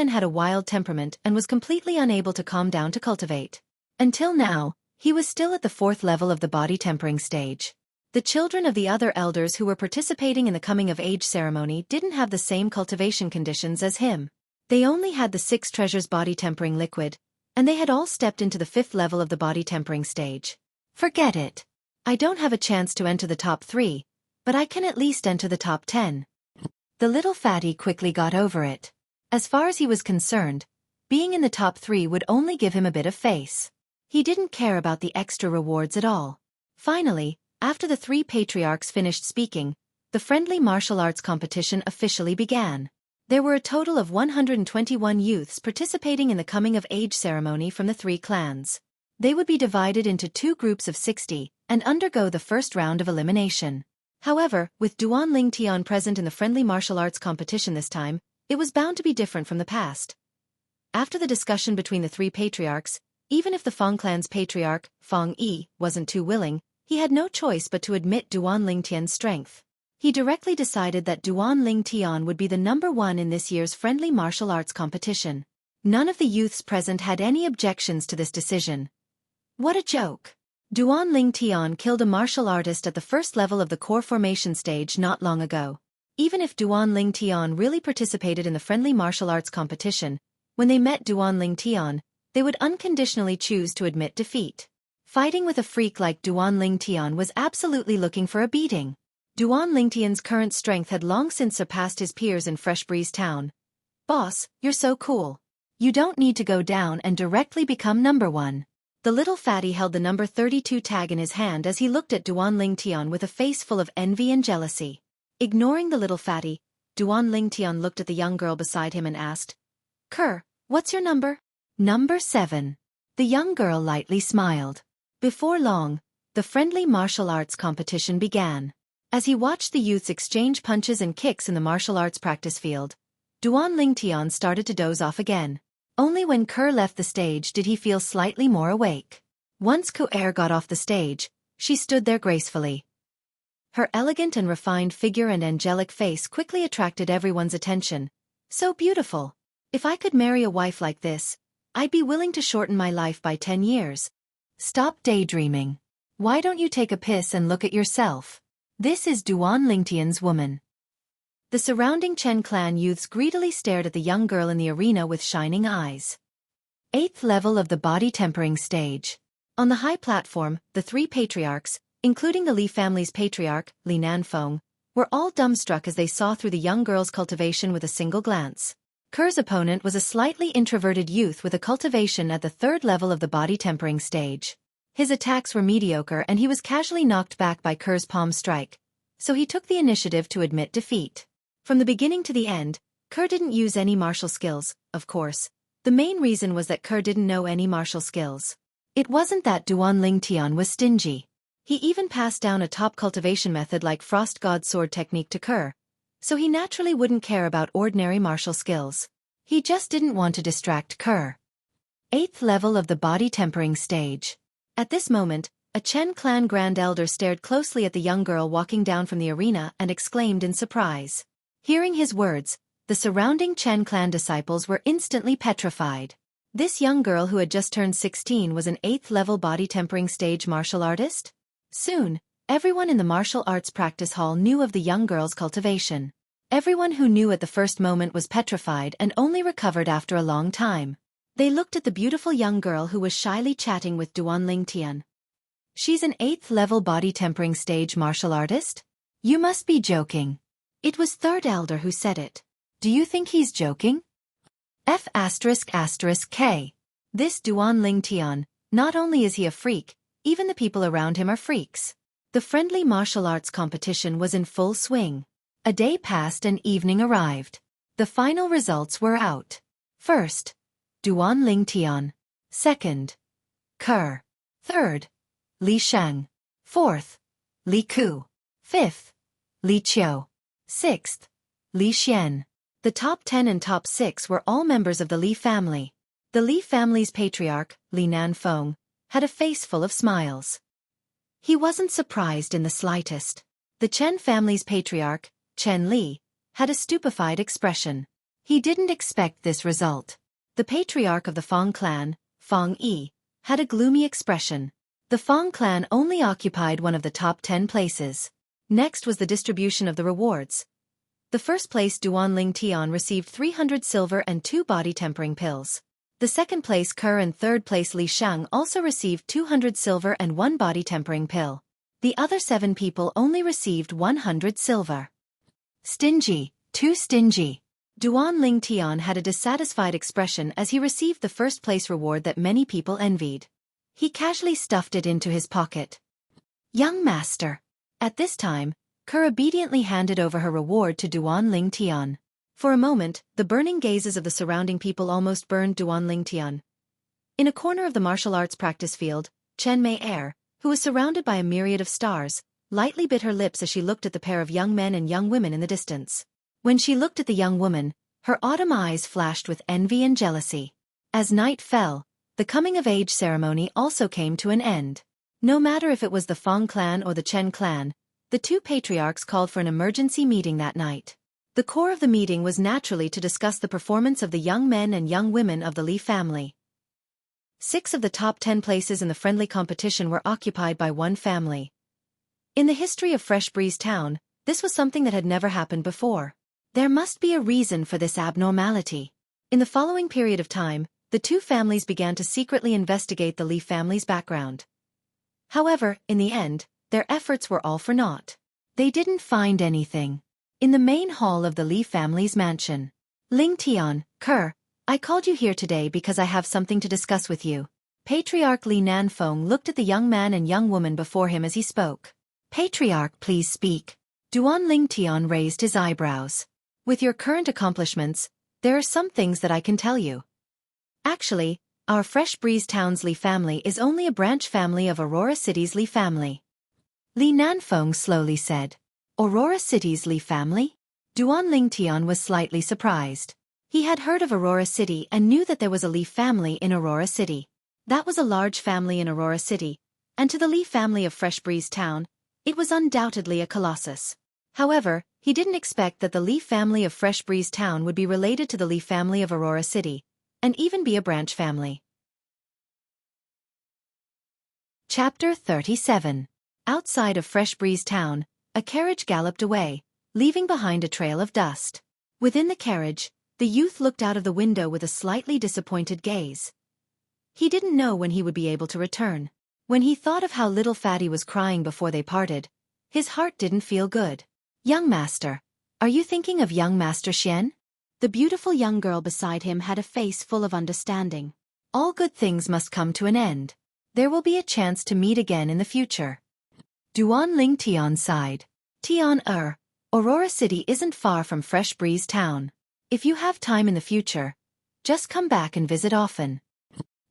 had a wild temperament and was completely unable to calm down to cultivate. Until now, he was still at the 4th level of the body-tempering stage. The children of the other elders who were participating in the coming-of-age ceremony didn't have the same cultivation conditions as him. They only had the 6 treasures body-tempering liquid, and they had all stepped into the 5th level of the body-tempering stage. Forget it. I don't have a chance to enter the top 3, but I can at least enter the top 10. The little fatty quickly got over it. As far as he was concerned, being in the top 3 would only give him a bit of face. He didn't care about the extra rewards at all. Finally, after the three patriarchs finished speaking, the friendly martial arts competition officially began. There were a total of 121 youths participating in the coming-of-age ceremony from the three clans. They would be divided into two groups of 60 and undergo the first round of elimination. However, with Duan Ling Tian present in the friendly martial arts competition this time, it was bound to be different from the past. After the discussion between the three patriarchs, even if the Fang clan's patriarch, Fang Yi, wasn't too willing, he had no choice but to admit Duan Ling Tian's strength. He directly decided that Duan Ling Tian would be the number one in this year's friendly martial arts competition. None of the youths present had any objections to this decision. What a joke! Duan Ling Tian killed a martial artist at the first level of the core formation stage not long ago. Even if Duan Ling Tian really participated in the friendly martial arts competition, when they met Duan Ling Tian, they would unconditionally choose to admit defeat. Fighting with a freak like Duan Ling Tian was absolutely looking for a beating. Duan Ling Tian's current strength had long since surpassed his peers in Fresh Breeze Town. Boss, you're so cool. You don't need to go down and directly become number one. The little fatty held the number 32 tag in his hand as he looked at Duan Ling Tian with a face full of envy and jealousy. Ignoring the little fatty, Duan Ling Tian looked at the young girl beside him and asked, "Kerr, what's your number?" "Number 7. The young girl lightly smiled. Before long, the friendly martial arts competition began. As he watched the youths exchange punches and kicks in the martial arts practice field, Duan Ling Tian started to doze off again. Only when Kerr left the stage did he feel slightly more awake. Once Xueqi got off the stage, she stood there gracefully. Her elegant and refined figure and angelic face quickly attracted everyone's attention. So beautiful. If I could marry a wife like this, I'd be willing to shorten my life by 10 years. Stop daydreaming. Why don't you take a piss and look at yourself? This is Duan Ling Tian's woman. The surrounding Chen clan youths greedily stared at the young girl in the arena with shining eyes. 8th level of the body tempering stage. On the high platform, the three patriarchs, including the Li family's patriarch, Li Nanfeng, were all dumbstruck as they saw through the young girl's cultivation with a single glance. Kerr's opponent was a slightly introverted youth with a cultivation at the 3rd level of the body tempering stage. His attacks were mediocre and he was casually knocked back by Kerr's palm strike, so he took the initiative to admit defeat. From the beginning to the end, Kerr didn't use any martial skills, of course. The main reason was that Kerr didn't know any martial skills. It wasn't that Duan Ling Tian was stingy. He even passed down a top cultivation method like Frost God Sword technique to Kerr, so he naturally wouldn't care about ordinary martial skills. He just didn't want to distract Kerr. 8th level of the body tempering stage. At this moment, a Chen clan grand elder stared closely at the young girl walking down from the arena and exclaimed in surprise. Hearing his words, the surrounding Chen clan disciples were instantly petrified. This young girl who had just turned 16 was an 8th level body tempering stage martial artist? Soon, everyone in the martial arts practice hall knew of the young girl's cultivation. Everyone who knew at the first moment was petrified and only recovered after a long time. They looked at the beautiful young girl who was shyly chatting with Duan Ling Tian. She's an 8th level body tempering stage martial artist? You must be joking. It was third elder who said it. Do you think he's joking? F***K. This Duan Ling Tian, not only is he a freak, even the people around him are freaks. The friendly martial arts competition was in full swing. A day passed and evening arrived. The final results were out. First, Duan Ling Tian. Second, Kerr. Third, Li Shang. Fourth, Li Ku. Fifth, Li Qiu. Sixth, Li Xian. The top 10 and top 6 were all members of the Li family. The Li family's patriarch, Li Nanfeng, had a face full of smiles. He wasn't surprised in the slightest. The Chen family's patriarch, Chen Li, had a stupefied expression. He didn't expect this result. The patriarch of the Fang clan, Fang Yi, had a gloomy expression. The Fang clan only occupied one of the top 10 places. Next was the distribution of the rewards. The first place Duan Ling Tian received 300 silver and 2 body tempering pills. The second place Kerr and third place Li Shang also received 200 silver and 1 body tempering pill. The other 7 people only received 100 silver. Stingy, too stingy. Duan Ling Tian had a dissatisfied expression as he received the first place reward that many people envied. He casually stuffed it into his pocket. Young master. At this time, Kerr obediently handed over her reward to Duan Ling Tian. For a moment, the burning gazes of the surrounding people almost burned Duan Ling Tian. In a corner of the martial arts practice field, Chen Mei Er, who was surrounded by a myriad of stars, lightly bit her lips as she looked at the pair of young men and young women in the distance. When she looked at the young woman, her autumn eyes flashed with envy and jealousy. As night fell, the coming-of-age ceremony also came to an end. No matter if it was the Fong clan or the Chen clan, the two patriarchs called for an emergency meeting that night. The core of the meeting was naturally to discuss the performance of the young men and young women of the Li family. 6 of the top 10 places in the friendly competition were occupied by one family. In the history of Fresh Breeze Town, this was something that had never happened before. There must be a reason for this abnormality. In the following period of time, the two families began to secretly investigate the Li family's background. However, in the end, their efforts were all for naught. They didn't find anything. In the main hall of the Li family's mansion. Ling Tian, Kerr, I called you here today because I have something to discuss with you. Patriarch Li Nanfeng looked at the young man and young woman before him as he spoke. Patriarch, please speak. Duan Ling Tian raised his eyebrows. With your current accomplishments, there are some things that I can tell you. Actually, our Fresh Breeze Town's Li family is only a branch family of Aurora City's Li family. Li Nanfeng slowly said. Aurora City's Li family? Duan Ling Tian was slightly surprised. He had heard of Aurora City and knew that there was a Li family in Aurora City. That was a large family in Aurora City, and to the Li family of Fresh Breeze Town, it was undoubtedly a colossus. However, he didn't expect that the Li family of Fresh Breeze Town would be related to the Li family of Aurora City, and even be a branch family. Chapter 37. Outside of Fresh Breeze Town, a carriage galloped away, leaving behind a trail of dust. Within the carriage, the youth looked out of the window with a slightly disappointed gaze. He didn't know when he would be able to return. When he thought of how little Fatty was crying before they parted, his heart didn't feel good. Young master, are you thinking of young Master Xian? The beautiful young girl beside him had a face full of understanding. All good things must come to an end. There will be a chance to meet again in the future. Duan Ling Tian sighed. Tian Aurora City isn't far from Fresh Breeze Town. If you have time in the future, just come back and visit often.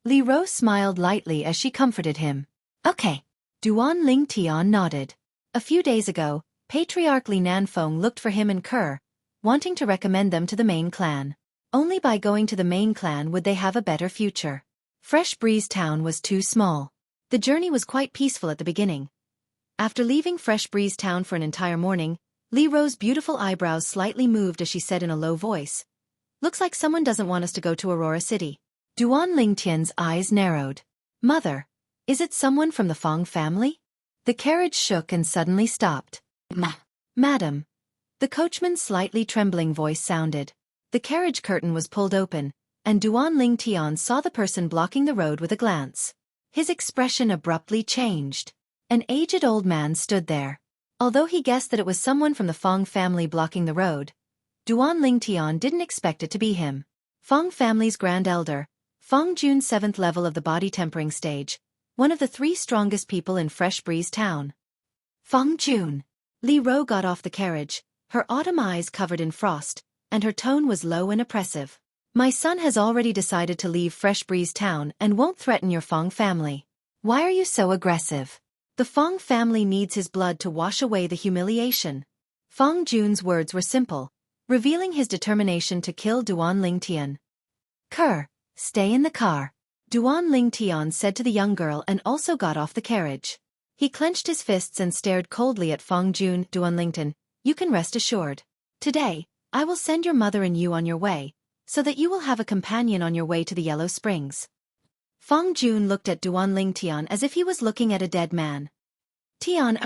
Li Rose smiled lightly as she comforted him. Okay. Duan Ling Tian nodded. A few days ago, Patriarch Li Nanfeng looked for him and Kerr, wanting to recommend them to the main clan. Only by going to the main clan would they have a better future. Fresh Breeze Town was too small. The journey was quite peaceful at the beginning. After leaving Fresh Breeze Town for an entire morning, Li Rose's beautiful eyebrows slightly moved as she said in a low voice. Looks like someone doesn't want us to go to Aurora City. Duan Ling Tian's eyes narrowed. Mother, is it someone from the Fong family? The carriage shook and suddenly stopped. Madam. The coachman's slightly trembling voice sounded. The carriage curtain was pulled open, and Duan Ling Tian saw the person blocking the road with a glance. His expression abruptly changed. An aged old man stood there. Although he guessed that it was someone from the Fong family blocking the road, Duan Ling Tian didn't expect it to be him. Fong family's grand elder, Fong Jun's 7th level of the body tempering stage, one of the 3 strongest people in Fresh Breeze Town. Fong Jun. Li Ro got off the carriage, her autumn eyes covered in frost, and her tone was low and oppressive. My son has already decided to leave Fresh Breeze Town and won't threaten your Fong family. Why are you so aggressive? The Fong family needs his blood to wash away the humiliation. Fong Jun's words were simple, revealing his determination to kill Duan Ling Tian. Kerr, stay in the car. Duan Ling Tian said to the young girl and also got off the carriage. He clenched his fists and stared coldly at Fong Jun. Duan Ling Tian, you can rest assured. Today, I will send your mother and you on your way, so that you will have a companion on your way to the Yellow Springs. Fong Jun looked at Duan Ling Tian as if he was looking at a dead man. Tian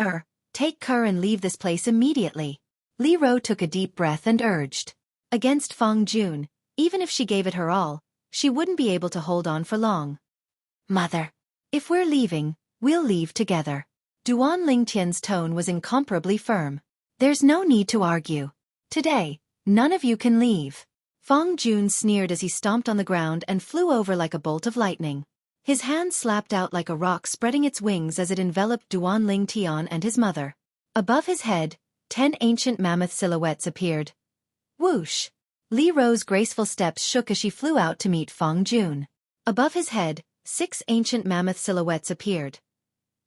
take Kerr and leave this place immediately. Li Ro took a deep breath and urged. Against Fong Jun, even if she gave it her all, she wouldn't be able to hold on for long. Mother, if we're leaving, we'll leave together. Duan Ling Tian's tone was incomparably firm. There's no need to argue. Today, none of you can leave. Fong Jun sneered as he stomped on the ground and flew over like a bolt of lightning. His hand slapped out like a rock, spreading its wings as it enveloped Duan Ling Tian and his mother. Above his head, 10 ancient mammoth silhouettes appeared. Whoosh! Li Ro's graceful steps shook as she flew out to meet Feng Jun. Above his head, 6 ancient mammoth silhouettes appeared.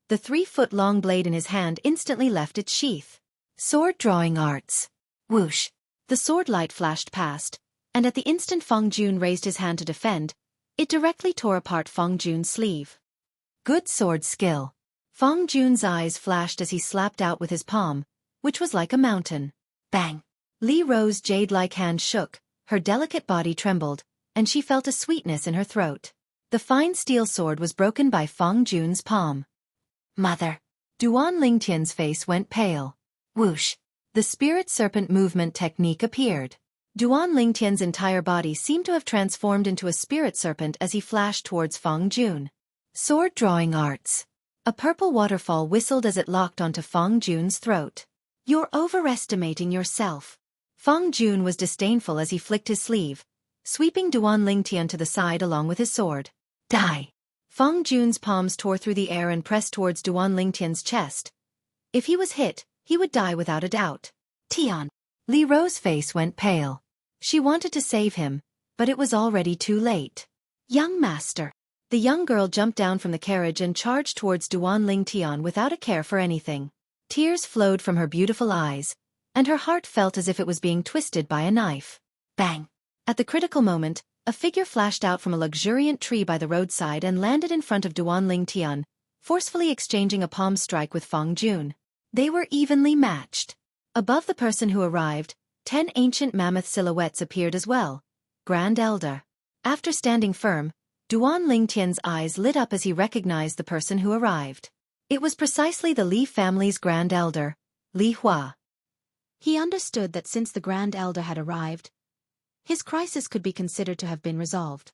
The 3-foot-long blade in his hand instantly left its sheath. Sword drawing arts. Whoosh! The sword light flashed past, and at the instant Feng Jun raised his hand to defend, it directly tore apart Feng Jun's sleeve. Good sword skill. Feng Jun's eyes flashed as he slapped out with his palm, which was like a mountain. Bang! Li Ro's jade-like hand shook, her delicate body trembled, and she felt a sweetness in her throat. The fine steel sword was broken by Feng Jun's palm. Mother! Duan Lingtian's face went pale. Whoosh! The spirit serpent movement technique appeared. Duan Lingtian's entire body seemed to have transformed into a spirit serpent as he flashed towards Feng Jun. Sword drawing arts. A purple waterfall whistled as it locked onto Feng Jun's throat. You're overestimating yourself. Feng Jun was disdainful as he flicked his sleeve, sweeping Duan Lingtian to the side along with his sword. Die! Feng Jun's palms tore through the air and pressed towards Duan Lingtian's chest. If he was hit, he would die without a doubt. Tian! Li Ro's face went pale. She wanted to save him, but it was already too late. Young master! The young girl jumped down from the carriage and charged towards Duan Lingtian without a care for anything. Tears flowed from her beautiful eyes, and her heart felt as if it was being twisted by a knife. Bang! At the critical moment, a figure flashed out from a luxuriant tree by the roadside and landed in front of Duan Lingtian, forcefully exchanging a palm strike with Feng Jun. They were evenly matched. Above the person who arrived, 10 ancient mammoth silhouettes appeared as well. Grand Elder. After standing firm, Duan Lingtian's eyes lit up as he recognized the person who arrived. It was precisely the Li family's Grand Elder, Li Hua. He understood that since the Grand Elder had arrived, his crisis could be considered to have been resolved.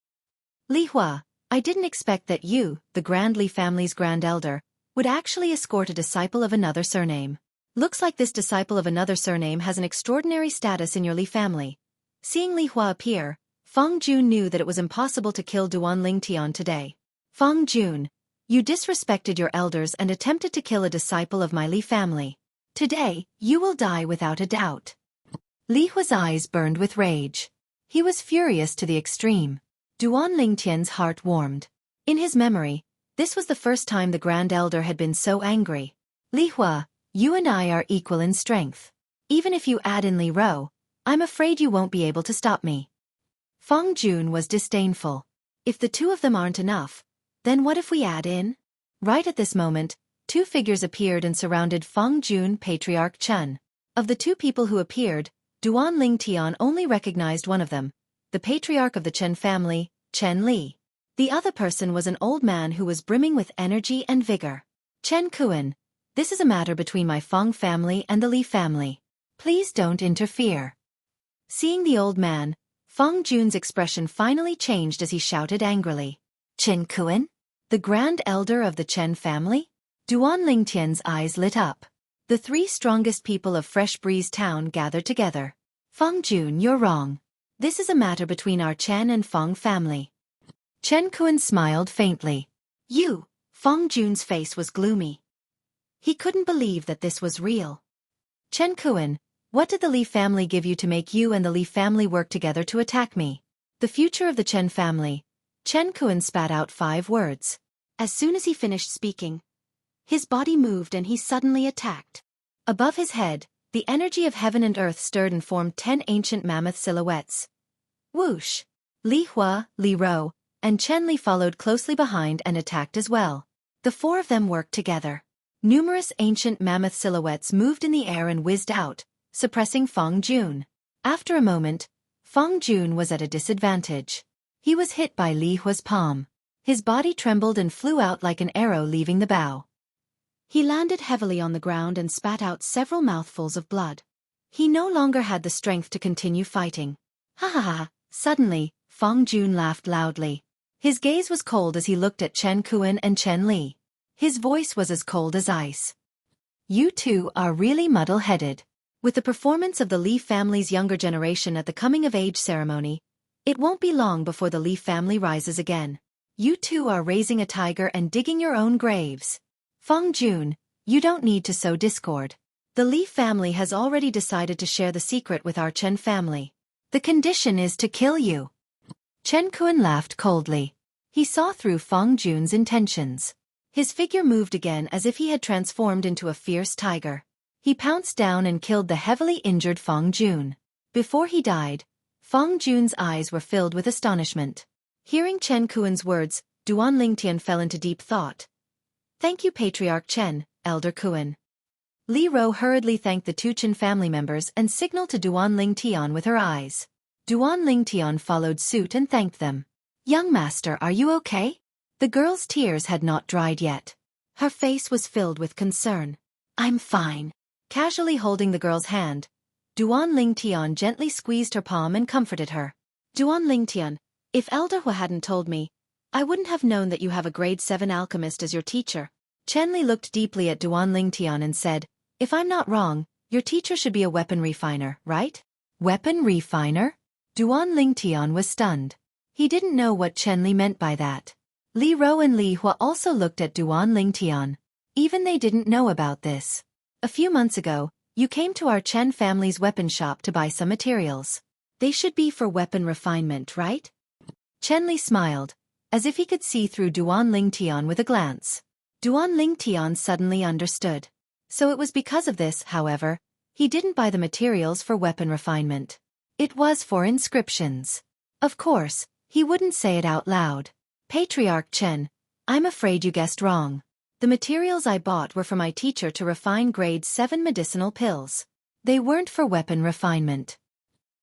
Li Hua, I didn't expect that you, the Grand Li family's Grand Elder, would actually escort a disciple of another surname. Looks like this disciple of another surname has an extraordinary status in your Li family. Seeing Li Hua appear, Feng Jun knew that it was impossible to kill Duan Lingtian today. Feng Jun, you disrespected your elders and attempted to kill a disciple of my Li family. Today, you will die without a doubt. Li Hua's eyes burned with rage. He was furious to the extreme. Duan Lingtian's heart warmed. In his memory, this was the first time the Grand Elder had been so angry. Li Hua, you and I are equal in strength. Even if you add in Li Ro, I'm afraid you won't be able to stop me. Feng Jun was disdainful. If the two of them aren't enough, then what if we add in? Right at this moment, 2 figures appeared and surrounded Feng Jun, Patriarch Chen. Of the 2 people who appeared, Duan Lingtian only recognized one of them, the Patriarch of the Chen family, Chen Li. The other person was an old man who was brimming with energy and vigor. Chen Kuan, this is a matter between my Feng family and the Li family. Please don't interfere. Seeing the old man, Feng Jun's expression finally changed as he shouted angrily. Chen Kuan? The Grand Elder of the Chen family? Duan Lingtian's eyes lit up. The 3 strongest people of Fresh Breeze Town gathered together. Feng Jun, you're wrong. This is a matter between our Chen and Feng family. Chen Kuan smiled faintly. You? Feng Jun's face was gloomy. He couldn't believe that this was real. Chen Kuan, what did the Li family give you to make you and the Li family work together to attack me? The future of the Chen family. Chen Kuan spat out 5 words. As soon as he finished speaking, his body moved and he suddenly attacked. Above his head, the energy of heaven and earth stirred and formed 10 ancient mammoth silhouettes. Whoosh! Li Hua, Li Ro, and Chen Li followed closely behind and attacked as well. The 4 of them worked together. Numerous ancient mammoth silhouettes moved in the air and whizzed out, suppressing Feng Jun. After a moment, Feng Jun was at a disadvantage. He was hit by Li Hua's palm. His body trembled and flew out like an arrow leaving the bow. He landed heavily on the ground and spat out several mouthfuls of blood. He no longer had the strength to continue fighting. Ha ha ha! Suddenly, Feng Jun laughed loudly. His gaze was cold as he looked at Chen Kuan and Chen Li. His voice was as cold as ice. You 2 are really muddle-headed. With the performance of the Li family's younger generation at the coming-of-age ceremony, it won't be long before the Li family rises again. You two are raising a tiger and digging your own graves. Feng Jun, you don't need to sow discord. The Li family has already decided to share the secret with our Chen family. The condition is to kill you. Chen Kun laughed coldly. He saw through Feng Jun's intentions. His figure moved again as if he had transformed into a fierce tiger. He pounced down and killed the heavily injured Feng Jun. Before he died, Feng Jun's eyes were filled with astonishment. Hearing Chen Kuan's words, Duan Lingtian fell into deep thought. Thank you, Patriarch Chen, Elder Kuan. Li Ro hurriedly thanked the two Chen family members and signaled to Duan Lingtian with her eyes. Duan Lingtian followed suit and thanked them. Young master, are you okay? The girl's tears had not dried yet. Her face was filled with concern. I'm fine. Casually holding the girl's hand, Duan Lingtian gently squeezed her palm and comforted her. Duan Lingtian, if Elder Hua hadn't told me, I wouldn't have known that you have a grade 7 alchemist as your teacher. Chen Li looked deeply at Duan Lingtian and said, if I'm not wrong, your teacher should be a weapon refiner, right? Weapon refiner? Duan Lingtian was stunned. He didn't know what Chen Li meant by that. Li Ro and Li Hua also looked at Duan Lingtian. Even they didn't know about this. A few months ago, you came to our Chen family's weapon shop to buy some materials. They should be for weapon refinement, right? Chen Li smiled, as if he could see through Duan Lingtian with a glance. Duan Lingtian suddenly understood. So it was because of this, however, he didn't buy the materials for weapon refinement. It was for inscriptions. Of course, he wouldn't say it out loud. Patriarch Chen, I'm afraid you guessed wrong. The materials I bought were for my teacher to refine grade 7 medicinal pills. They weren't for weapon refinement.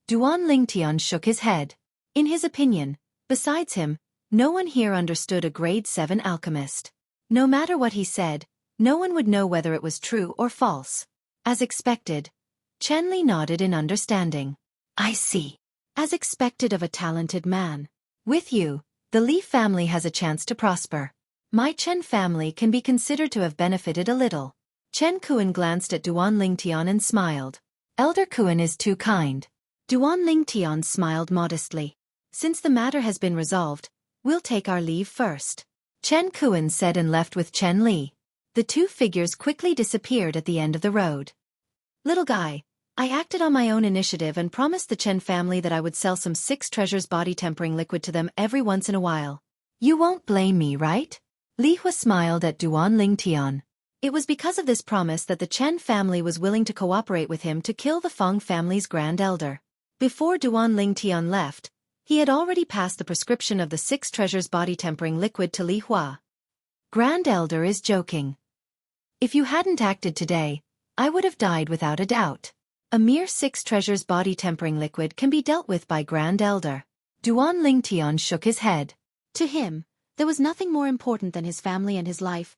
Duan Lingtian shook his head. In his opinion, besides him, no one here understood a grade 7 alchemist. No matter what he said, no one would know whether it was true or false. As expected, Chen Li nodded in understanding. I see. As expected of a talented man. With you, the Li family has a chance to prosper. My Chen family can be considered to have benefited a little. Chen Kuan glanced at Duan Lingtian and smiled. Elder Kuan is too kind. Duan Lingtian smiled modestly. Since the matter has been resolved, we'll take our leave first. Chen Kuan said and left with Chen Li. The two figures quickly disappeared at the end of the road. Little guy, I acted on my own initiative and promised the Chen family that I would sell some 6 treasures body tempering liquid to them every once in a while. You won't blame me, right? Li Hua smiled at Duan Lingtian. It was because of this promise that the Chen family was willing to cooperate with him to kill the Feng family's grand elder. Before Duan Lingtian left, he had already passed the prescription of the 6 treasures body tempering liquid to Li Hua. Grand elder is joking. If you hadn't acted today, I would have died without a doubt. A mere 6 treasures body tempering liquid can be dealt with by grand elder. Duan Lingtian shook his head. To him, there was nothing more important than his family and his life.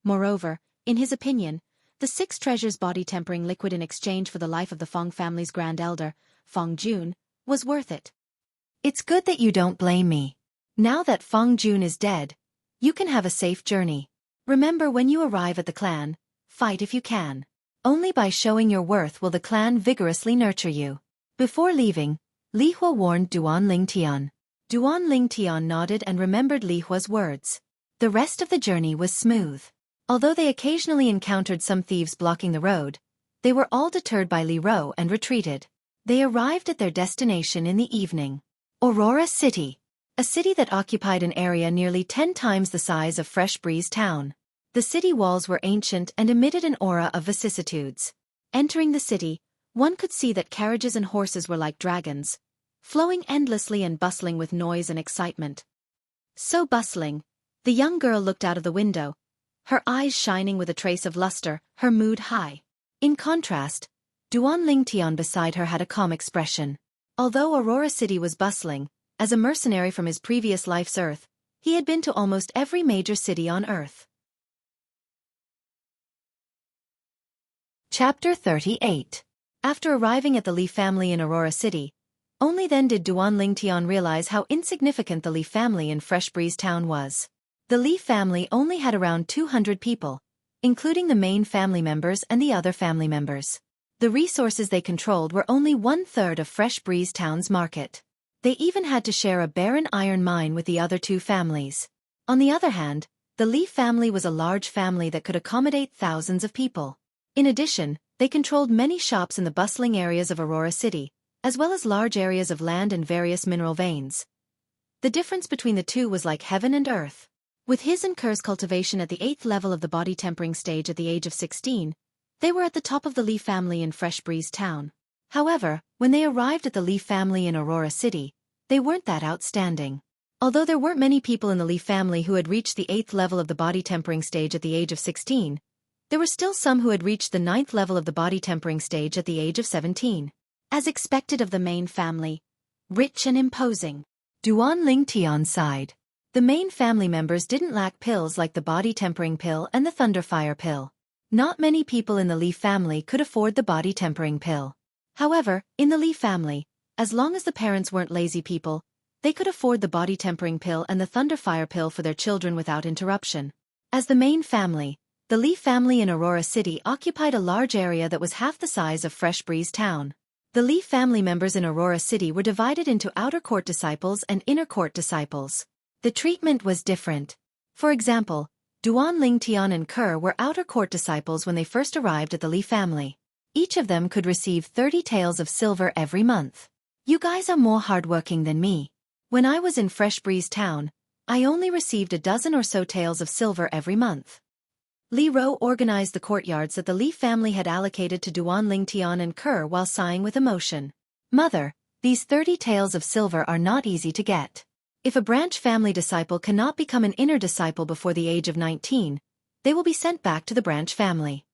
Moreover, in his opinion, the 6 treasures body tempering liquid in exchange for the life of the Feng family's grand elder, Feng Jun, was worth it. It's good that you don't blame me. Now that Feng Jun is dead, you can have a safe journey. Remember, when you arrive at the clan, fight if you can. Only by showing your worth will the clan vigorously nurture you. Before leaving, Li Hua warned Duan Lingtian. Duan Lingtian nodded and remembered Li Hua's words. The rest of the journey was smooth. Although they occasionally encountered some thieves blocking the road, they were all deterred by Li Ro and retreated. They arrived at their destination in the evening. Aurora City. A city that occupied an area nearly 10 times the size of Fresh Breeze Town. The city walls were ancient and emitted an aura of vicissitudes. Entering the city, one could see that carriages and horses were like dragons, flowing endlessly and bustling with noise and excitement. So bustling, the young girl looked out of the window, her eyes shining with a trace of luster, her mood high. In contrast, Duan Lingtian beside her had a calm expression. Although Aurora City was bustling, as a mercenary from his previous life's Earth, he had been to almost every major city on Earth. Chapter 38. After arriving at the Li family in Aurora City, only then did Duan Lingtian realize how insignificant the Li family in Fresh Breeze Town was. The Li family only had around 200 people, including the main family members and the other family members. The resources they controlled were only 1/3 of Fresh Breeze Town's market. They even had to share a barren iron mine with the other 2 families. On the other hand, the Li family was a large family that could accommodate thousands of people. In addition, they controlled many shops in the bustling areas of Aurora City, as well as large areas of land and various mineral veins. The difference between the two was like heaven and earth. With his and Kerr's cultivation at the 8th level of the body tempering stage at the age of 16, they were at the top of the Li family in Fresh Breeze Town. However, when they arrived at the Li family in Aurora City, they weren't that outstanding. Although there weren't many people in the Li family who had reached the 8th level of the body tempering stage at the age of 16, there were still some who had reached the 9th level of the body tempering stage at the age of 17. As expected of the main family, rich and imposing, Duan Ling Tian sighed. The main family members didn't lack pills like the body tempering pill and the Thunderfire pill. Not many people in the Li family could afford the body tempering pill. However, in the Li family, as long as the parents weren't lazy people, they could afford the body tempering pill and the Thunderfire pill for their children without interruption. As the main family, the Li family in Aurora City occupied a large area that was half the size of Fresh Breeze Town. The Li family members in Aurora City were divided into outer court disciples and inner court disciples. The treatment was different. For example, Duan Ling Tian and Kerr were outer court disciples when they first arrived at the Li family. Each of them could receive 30 taels of silver every month. You guys are more hardworking than me. When I was in Fresh Breeze Town, I only received a dozen or so taels of silver every month. Li Ro organized the courtyards that the Li family had allocated to Duan Ling Tian and Kerr while sighing with emotion. Mother, these 30 taels of silver are not easy to get. If a branch family disciple cannot become an inner disciple before the age of 19, they will be sent back to the branch family.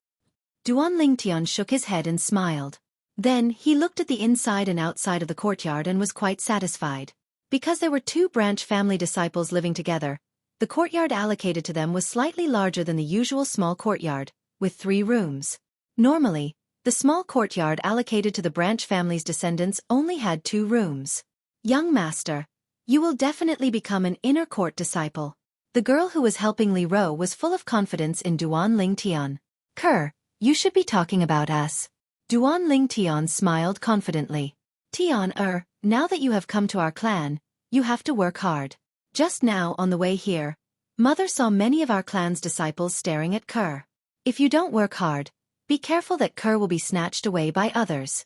Duan Ling Tian shook his head and smiled. Then he looked at the inside and outside of the courtyard and was quite satisfied. Because there were 2 branch family disciples living together, the courtyard allocated to them was slightly larger than the usual small courtyard, with 3 rooms. Normally, the small courtyard allocated to the branch family's descendants only had 2 rooms. Young master, you will definitely become an inner court disciple. The girl who was helping Li Ro was full of confidence in Duan Ling Tian. Kerr, you should be talking about us. Duan Ling Tian smiled confidently. Tian, now that you have come to our clan, you have to work hard. Just now on the way here, Mother saw many of our clan's disciples staring at Kerr. If you don't work hard, be careful that Kerr will be snatched away by others.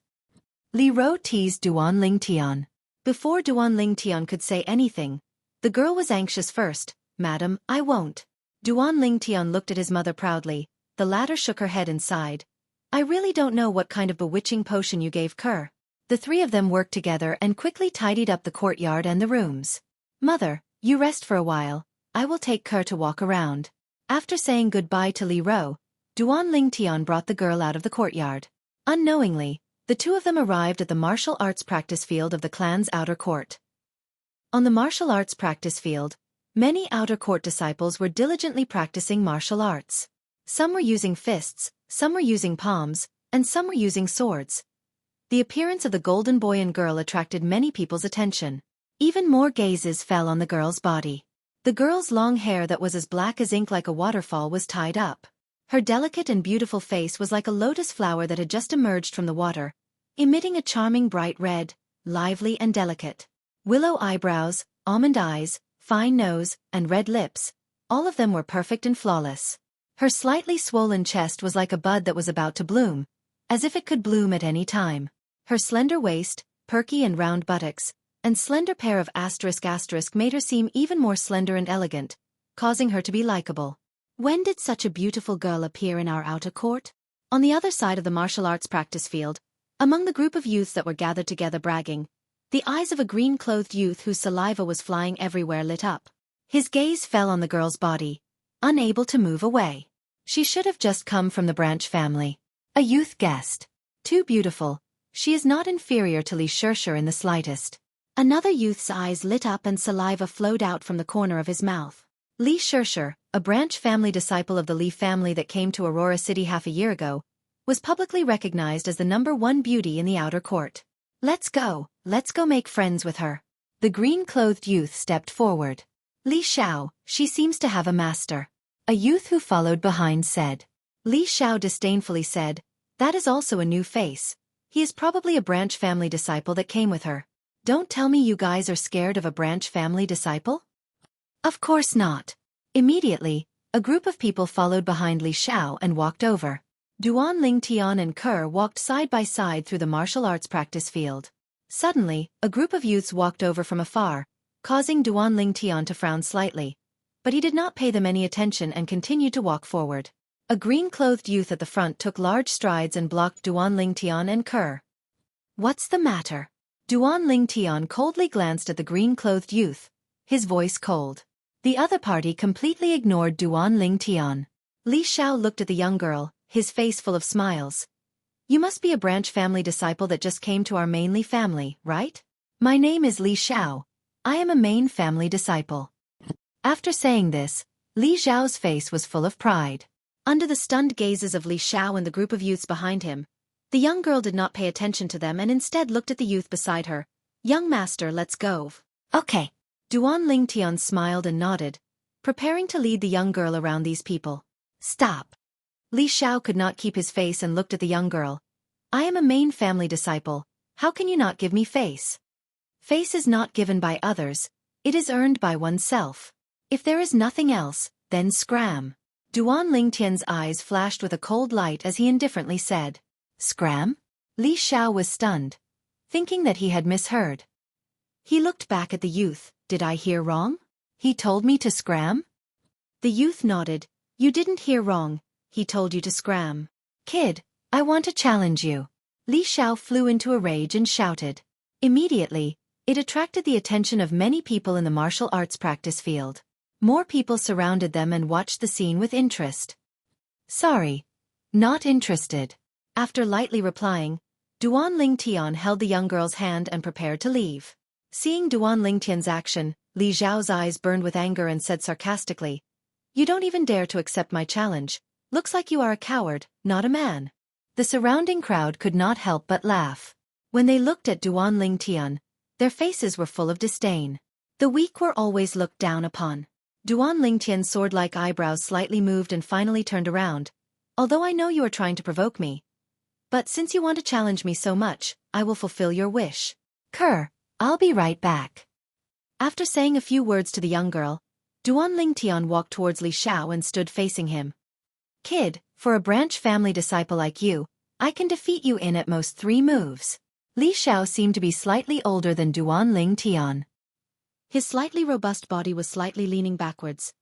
Li Ro teased Duan Ling Tian. Before Duan Ling Tian could say anything, the girl was anxious first. Madam, I won't. Duan Ling Tian looked at his mother proudly. The latter shook her head and sighed. I really don't know what kind of bewitching potion you gave Kerr. The 3 of them worked together and quickly tidied up the courtyard and the rooms. Mother, you rest for a while. I will take Kerr to walk around. After saying goodbye to Li Ro, Duan Ling Tian brought the girl out of the courtyard. Unknowingly, the 2 of them arrived at the martial arts practice field of the clan's outer court. On the martial arts practice field, many outer court disciples were diligently practicing martial arts. Some were using fists, some were using palms, and some were using swords. The appearance of the golden boy and girl attracted many people's attention. Even more gazes fell on the girl's body. The girl's long hair that was as black as ink like a waterfall was tied up. Her delicate and beautiful face was like a lotus flower that had just emerged from the water, emitting a charming bright red, lively and delicate. Willow eyebrows, almond eyes, fine nose, and red lips, all of them were perfect and flawless. Her slightly swollen chest was like a bud that was about to bloom, as if it could bloom at any time. Her slender waist, perky and round buttocks, and slender pair of *** made her seem even more slender and elegant, causing her to be likable. When did such a beautiful girl appear in our outer court? On the other side of the martial arts practice field, among the group of youths that were gathered together bragging, the eyes of a green-clothed youth whose saliva was flying everywhere lit up. His gaze fell on the girl's body, unable to move away. She should have just come from the branch family. A youth guessed. Too beautiful. She is not inferior to Li Xueqi in the slightest. Another youth's eyes lit up and saliva flowed out from the corner of his mouth. Li Xueqi, a branch family disciple of the Li family that came to Aurora City half a year ago, was publicly recognized as the #1 beauty in the outer court. Let's go make friends with her. The green-clothed youth stepped forward. Li Xiao, she seems to have a master. A youth who followed behind said. Li Xiao disdainfully said, that is also a new face. He is probably a branch family disciple that came with her. Don't tell me you guys are scared of a branch family disciple? Of course not. Immediately, a group of people followed behind Li Xiao and walked over. Duan Ling Tian and Kerr walked side by side through the martial arts practice field. Suddenly, a group of youths walked over from afar, causing Duan Ling Tian to frown slightly. But he did not pay them any attention and continued to walk forward. A green-clothed youth at the front took large strides and blocked Duan Ling Tian and Kerr. What's the matter? Duan Ling Tian coldly glanced at the green-clothed youth, his voice cold. The other party completely ignored Duan Ling Tian. Li Xiao looked at the young girl, his face full of smiles. You must be a branch family disciple that just came to our mainly family, right? My name is Li Xiao. I am a main family disciple. After saying this, Li Xiao's face was full of pride. Under the stunned gazes of Li Xiao and the group of youths behind him, the young girl did not pay attention to them and instead looked at the youth beside her. Young master, let's go. Okay. Duan Ling Tian smiled and nodded, preparing to lead the young girl around these people. Stop. Li Xiao could not keep his face and looked at the young girl. I am a main family disciple. How can you not give me face? Face is not given by others. It is earned by oneself. If there is nothing else, then scram. Duan Ling Tian's eyes flashed with a cold light as he indifferently said. Scram? Li Xiao was stunned, thinking that he had misheard. He looked back at the youth. Did I hear wrong? He told me to scram? The youth nodded. You didn't hear wrong. He told you to scram. Kid, I want to challenge you. Li Xiao flew into a rage and shouted. Immediately, it attracted the attention of many people in the martial arts practice field. More people surrounded them and watched the scene with interest. Sorry. Not interested. After lightly replying, Duan Ling Tian held the young girl's hand and prepared to leave. Seeing Duan Ling Tian's action, Li Xiao's eyes burned with anger and said sarcastically, You don't even dare to accept my challenge. Looks like you are a coward, not a man. The surrounding crowd could not help but laugh. When they looked at Duan Ling Tian, their faces were full of disdain. The weak were always looked down upon. Duan Ling Tian's sword-like eyebrows slightly moved and finally turned around. Although I know you are trying to provoke me, but since you want to challenge me so much, I will fulfill your wish. Kerr, I'll be right back. After saying a few words to the young girl, Duan Ling Tian walked towards Li Xiao and stood facing him. Kid, for a branch family disciple like you, I can defeat you in at most 3 moves. Li Xiao seemed to be slightly older than Duan Ling Tian. His slightly robust body was slightly leaning backwards.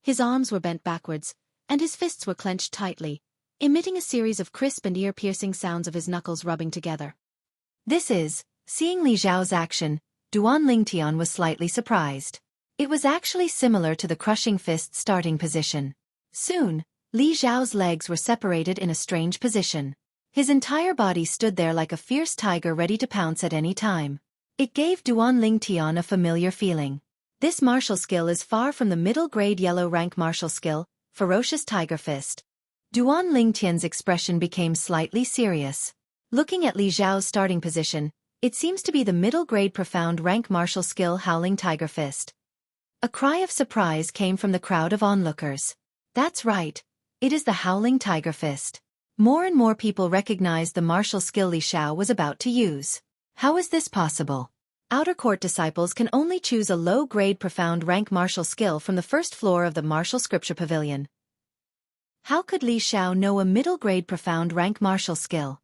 His arms were bent backwards, and his fists were clenched tightly, emitting a series of crisp and ear-piercing sounds of his knuckles rubbing together. Seeing Li Xiao's action, Duan Ling Tian was slightly surprised. It was actually similar to the crushing fist starting position. Soon, Li Xiao's legs were separated in a strange position. His entire body stood there like a fierce tiger ready to pounce at any time. It gave Duan Ling Tian a familiar feeling. This martial skill is far from the middle-grade yellow rank martial skill, Ferocious Tiger Fist. Duan Ling Tian's expression became slightly serious. Looking at Li Xiao's starting position, it seems to be the middle-grade profound rank martial skill Howling Tiger Fist. A cry of surprise came from the crowd of onlookers. That's right. It is the Howling Tiger Fist. More and more people recognized the martial skill Li Xiao was about to use. How is this possible? Outer court disciples can only choose a low-grade profound rank martial skill from the first floor of the Martial Scripture Pavilion. How could Li Xiao know a middle-grade profound rank martial skill?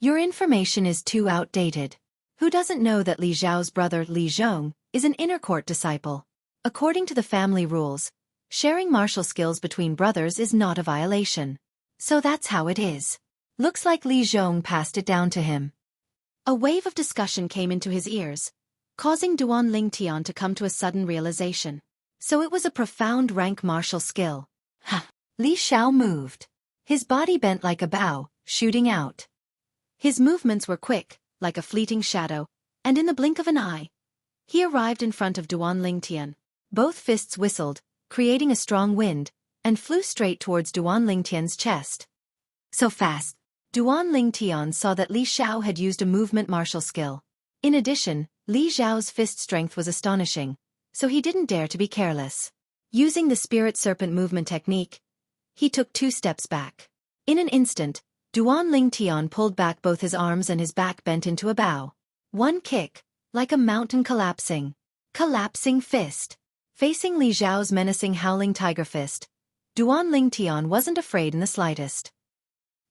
Your information is too outdated. Who doesn't know that Li Xiao's brother Li Zhong is an inner court disciple? According to the family rules, sharing martial skills between brothers is not a violation. So that's how it is. Looks like Li Zhong passed it down to him. A wave of discussion came into his ears, causing Duan Ling Tian to come to a sudden realization. So it was a profound rank martial skill. Li Xiao moved. His body bent like a bow, shooting out. His movements were quick, like a fleeting shadow, and in the blink of an eye, he arrived in front of Duan Ling Tian. Both fists whistled, creating a strong wind, and flew straight towards Duan Ling Tian's chest. So fast, Duan Ling Tian saw that Li Xiao had used a movement martial skill. In addition, Li Xiao's fist strength was astonishing, so he didn't dare to be careless. Using the Spirit Serpent movement technique, he took 2 steps back. In an instant, Duan Ling Tian pulled back both his arms and his back bent into a bow. One kick, like a mountain collapsing. Collapsing fist. Facing Li Zhao's menacing howling tiger fist, Duan Lingtian wasn't afraid in the slightest.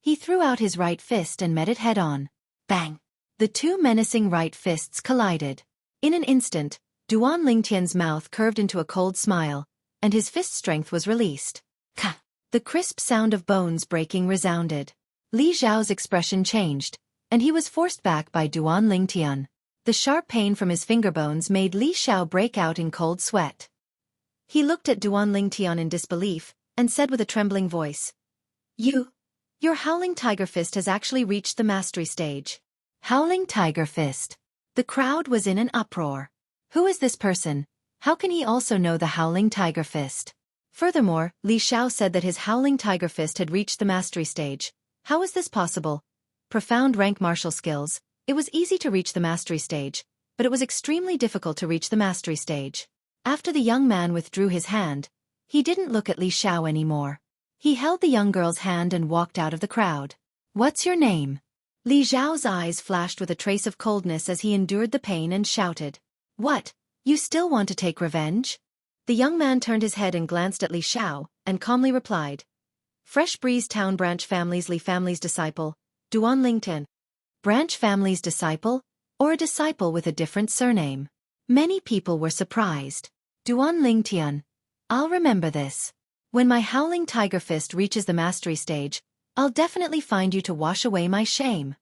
He threw out his right fist and met it head-on. Bang! The two menacing right fists collided. In an instant, Duan Lingtian's mouth curved into a cold smile, and his fist strength was released. Ka! The crisp sound of bones breaking resounded. Li Zhao's expression changed, and he was forced back by Duan Lingtian. The sharp pain from his finger bones made Li Xiao break out in cold sweat. He looked at Duan Lingtian in disbelief, and said with a trembling voice, Your Howling Tiger Fist has actually reached the mastery stage. Howling Tiger Fist. The crowd was in an uproar. Who is this person? How can he also know the Howling Tiger Fist? Furthermore, Li Xiao said that his Howling Tiger Fist had reached the mastery stage. How is this possible? Profound rank martial skills. It was easy to reach the mastery stage, but it was extremely difficult to reach the mastery stage. After the young man withdrew his hand, he didn't look at Li Xiao anymore. He held the young girl's hand and walked out of the crowd. What's your name? Li Zhao's eyes flashed with a trace of coldness as he endured the pain and shouted. What? You still want to take revenge? The young man turned his head and glanced at Li Xiao, and calmly replied. Fresh Breeze Town Branch Family's Li family's disciple, Duan Lingtian. Branch family's disciple? Or a disciple with a different surname? Many people were surprised. Duan Lingtian. I'll remember this. When my Howling Tiger Fist reaches the mastery stage, I'll definitely find you to wash away my shame.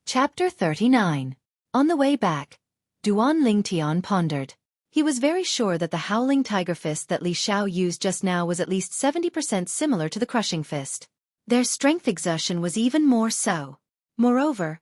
Chapter 39. On the way back, Duan Lingtian pondered. He was very sure that the Howling Tiger Fist that Li Xiao used just now was at least 70% similar to the Crushing Fist. Their strength exertion was even more so. Moreover,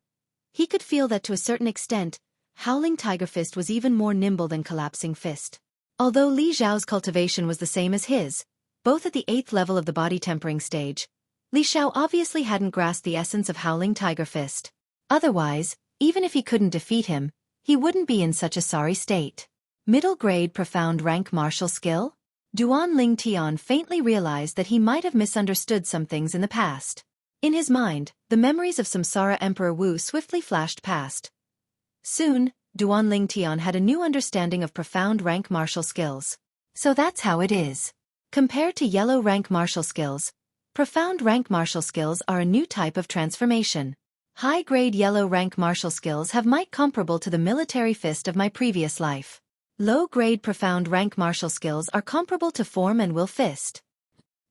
he could feel that to a certain extent, Howling Tiger Fist was even more nimble than Collapsing Fist. Although Li Zhao's cultivation was the same as his, both at the 8th level of the body tempering stage, Li Xiao obviously hadn't grasped the essence of Howling Tiger Fist. Otherwise, even if he couldn't defeat him, he wouldn't be in such a sorry state. Middle grade profound rank martial skill? Duan Lingtian faintly realized that he might have misunderstood some things in the past. In his mind, the memories of Samsara Emperor Wu swiftly flashed past. Soon, Duan Lingtian had a new understanding of profound rank martial skills. So that's how it is. Compared to yellow rank martial skills, profound rank martial skills are a new type of transformation. High-grade yellow rank martial skills have might comparable to the military fist of my previous life. Low-grade profound rank martial skills are comparable to form and will fist.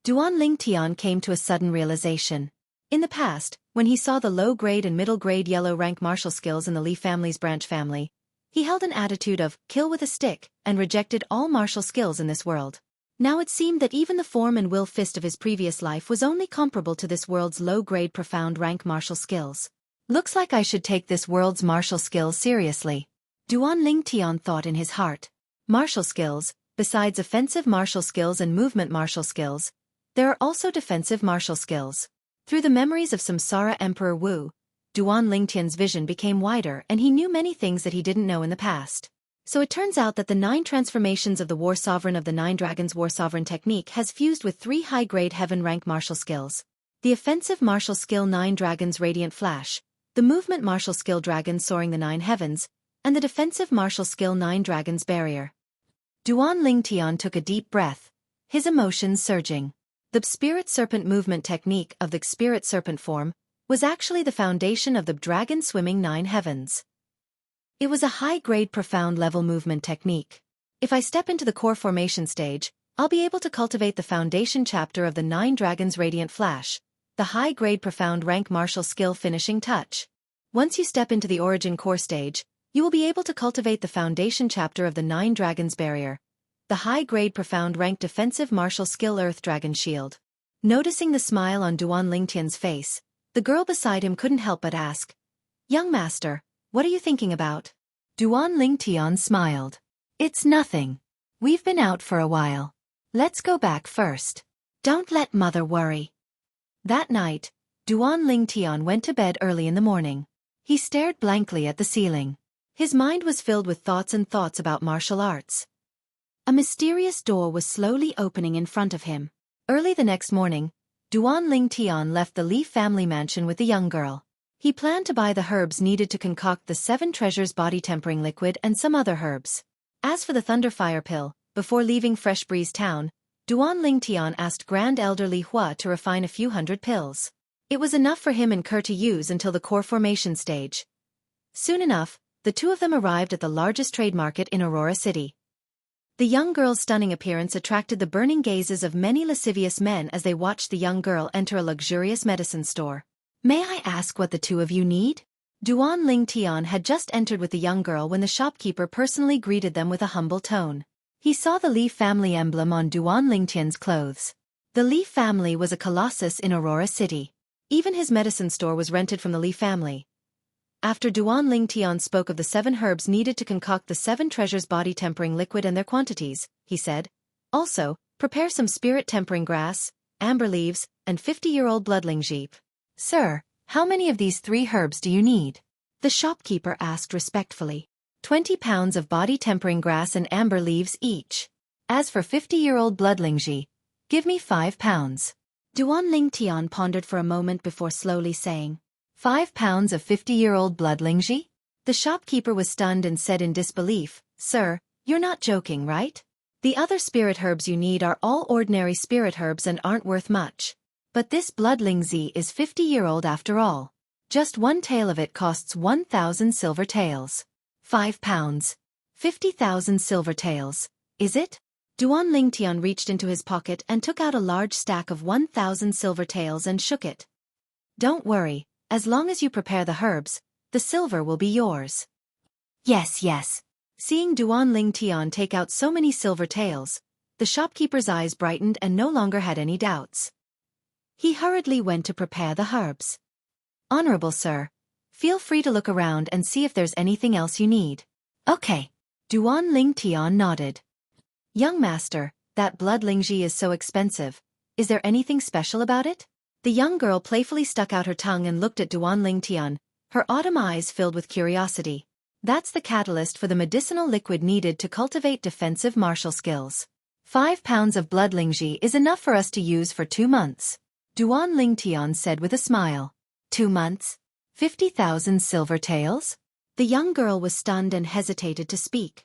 Duan Lingtian came to a sudden realization. In the past, when he saw the low-grade and middle-grade yellow rank martial skills in the Li family's branch family, he held an attitude of kill with a stick and rejected all martial skills in this world. Now it seemed that even the form and will fist of his previous life was only comparable to this world's low-grade profound rank martial skills. Looks like I should take this world's martial skills seriously. Duan Lingtian thought in his heart. Martial skills, besides offensive martial skills and movement martial skills, there are also defensive martial skills. Through the memories of Samsara Emperor Wu, Duan Lingtian's vision became wider and he knew many things that he didn't know in the past. So it turns out that the 9 transformations of the War Sovereign of the 9 Dragons War Sovereign technique has fused with 3 high-grade heaven rank martial skills. The offensive martial skill 9 Dragons Radiant Flash, the movement martial skill Dragon Soaring the 9 Heavens, and the defensive martial skill 9 Dragons Barrier. Duan Lingtian took a deep breath, his emotions surging. The Spirit Serpent movement technique of the Spirit Serpent form was actually the foundation of the Dragon Swimming 9 Heavens. It was a high-grade profound level movement technique. If I step into the core formation stage, I'll be able to cultivate the foundation chapter of the 9 Dragons Radiant Flash, the high-grade profound rank martial skill finishing touch. Once you step into the origin core stage, you will be able to cultivate the foundation chapter of the 9 Dragons Barrier, the high-grade profound rank defensive martial skill Earth Dragon Shield. Noticing the smile on Duan Lingtian's face, the girl beside him couldn't help but ask, "Young master, what are you thinking about?" Duan Lingtian smiled. "It's nothing. We've been out for a while. Let's go back first. Don't let mother worry." That night, Duan Lingtian went to bed early in the morning. He stared blankly at the ceiling. His mind was filled with thoughts about martial arts. A mysterious door was slowly opening in front of him. Early the next morning, Duan Lingtian left the Li family mansion with the young girl. He planned to buy the herbs needed to concoct the 7 treasures body-tempering liquid and some other herbs. As for the Thunderfire pill, before leaving Fresh Breeze Town, Duan Lingtian asked Grand Elder Li Hua to refine a few hundred pills. It was enough for him and Kerr to use until the core formation stage. Soon enough, the two of them arrived at the largest trade market in Aurora City. The young girl's stunning appearance attracted the burning gazes of many lascivious men as they watched the young girl enter a luxurious medicine store. "May I ask what the two of you need?" Duan Lingtian had just entered with the young girl when the shopkeeper personally greeted them with a humble tone. He saw the Li family emblem on Duan Lingtian's clothes. The Li family was a colossus in Aurora City. Even his medicine store was rented from the Li family. After Duan Lingtian spoke of the 7 herbs needed to concoct the 7 treasures body-tempering liquid and their quantities, he said, "Also, prepare some spirit-tempering grass, amber leaves, and 50-year-old bloodling jeep." "Sir, how many of these 3 herbs do you need?" the shopkeeper asked respectfully. 20 pounds of body-tempering grass and amber leaves each. As for 50-year-old bloodling jeep, give me 5 pounds. Duan Lingtian pondered for a moment before slowly saying, 5 pounds of 50-year-old bloodlingji? The shopkeeper was stunned and said in disbelief, "Sir, you're not joking, right? The other spirit herbs you need are all ordinary spirit herbs and aren't worth much. But this bloodlingzi is 50-year-old after all. Just one tail of it costs 1,000 silver taels. 5 pounds. 50,000 silver taels, is it?" Duan Lingtian reached into his pocket and took out a large stack of 1,000 silver taels and shook it. "Don't worry. As long as you prepare the herbs, the silver will be yours." "Yes, yes." Seeing Duan Lingtian take out so many silver taels, the shopkeeper's eyes brightened and no longer had any doubts. He hurriedly went to prepare the herbs. "Honorable sir, feel free to look around and see if there's anything else you need." "Okay." Duan Lingtian nodded. "Young master, that bloodlingji is so expensive. Is there anything special about it?" The young girl playfully stuck out her tongue and looked at Duan Lingtian, her autumn eyes filled with curiosity. "That's the catalyst for the medicinal liquid needed to cultivate defensive martial skills. 5 pounds of bloodlingji is enough for us to use for 2 months. Duan Lingtian said with a smile. 2 months? 50,000 silver taels? The young girl was stunned and hesitated to speak.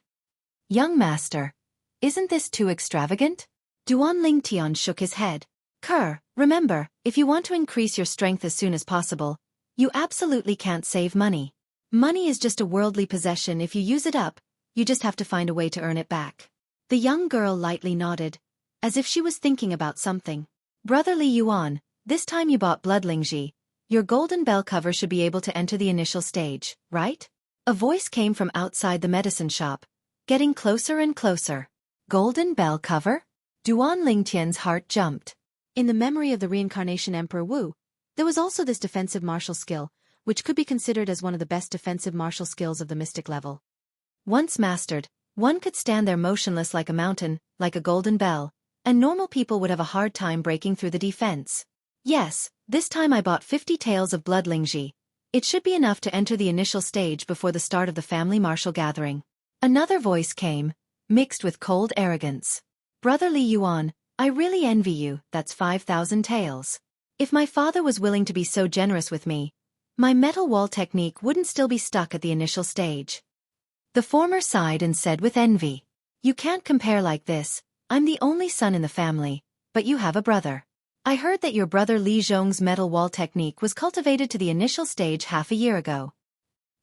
"Young master, isn't this too extravagant?" Duan Lingtian shook his head. "Kerr, remember, if you want to increase your strength as soon as possible, you absolutely can't save money. Money is just a worldly possession. If you use it up, you just have to find a way to earn it back." The young girl lightly nodded, as if she was thinking about something. "Brotherly Yuan, this time you bought bloodlingji. Your golden bell cover should be able to enter the initial stage, right?" A voice came from outside the medicine shop, getting closer and closer. "Golden bell cover?" Duan Lingtian's heart jumped. In the memory of the reincarnation Emperor Wu, there was also this defensive martial skill, which could be considered as one of the best defensive martial skills of the mystic level. Once mastered, one could stand there motionless like a mountain, like a golden bell, and normal people would have a hard time breaking through the defense. "Yes, this time I bought 50 taels of bloodlingji. It should be enough to enter the initial stage before the start of the family martial gathering." Another voice came, mixed with cold arrogance. "Brotherly Yuan, I really envy you. That's 5,000 taels. If my father was willing to be so generous with me, my metal wall technique wouldn't still be stuck at the initial stage." The former sighed and said with envy, "You can't compare like this. I'm the only son in the family, but you have a brother. I heard that your brother Li Zhong's metal wall technique was cultivated to the initial stage half a year ago."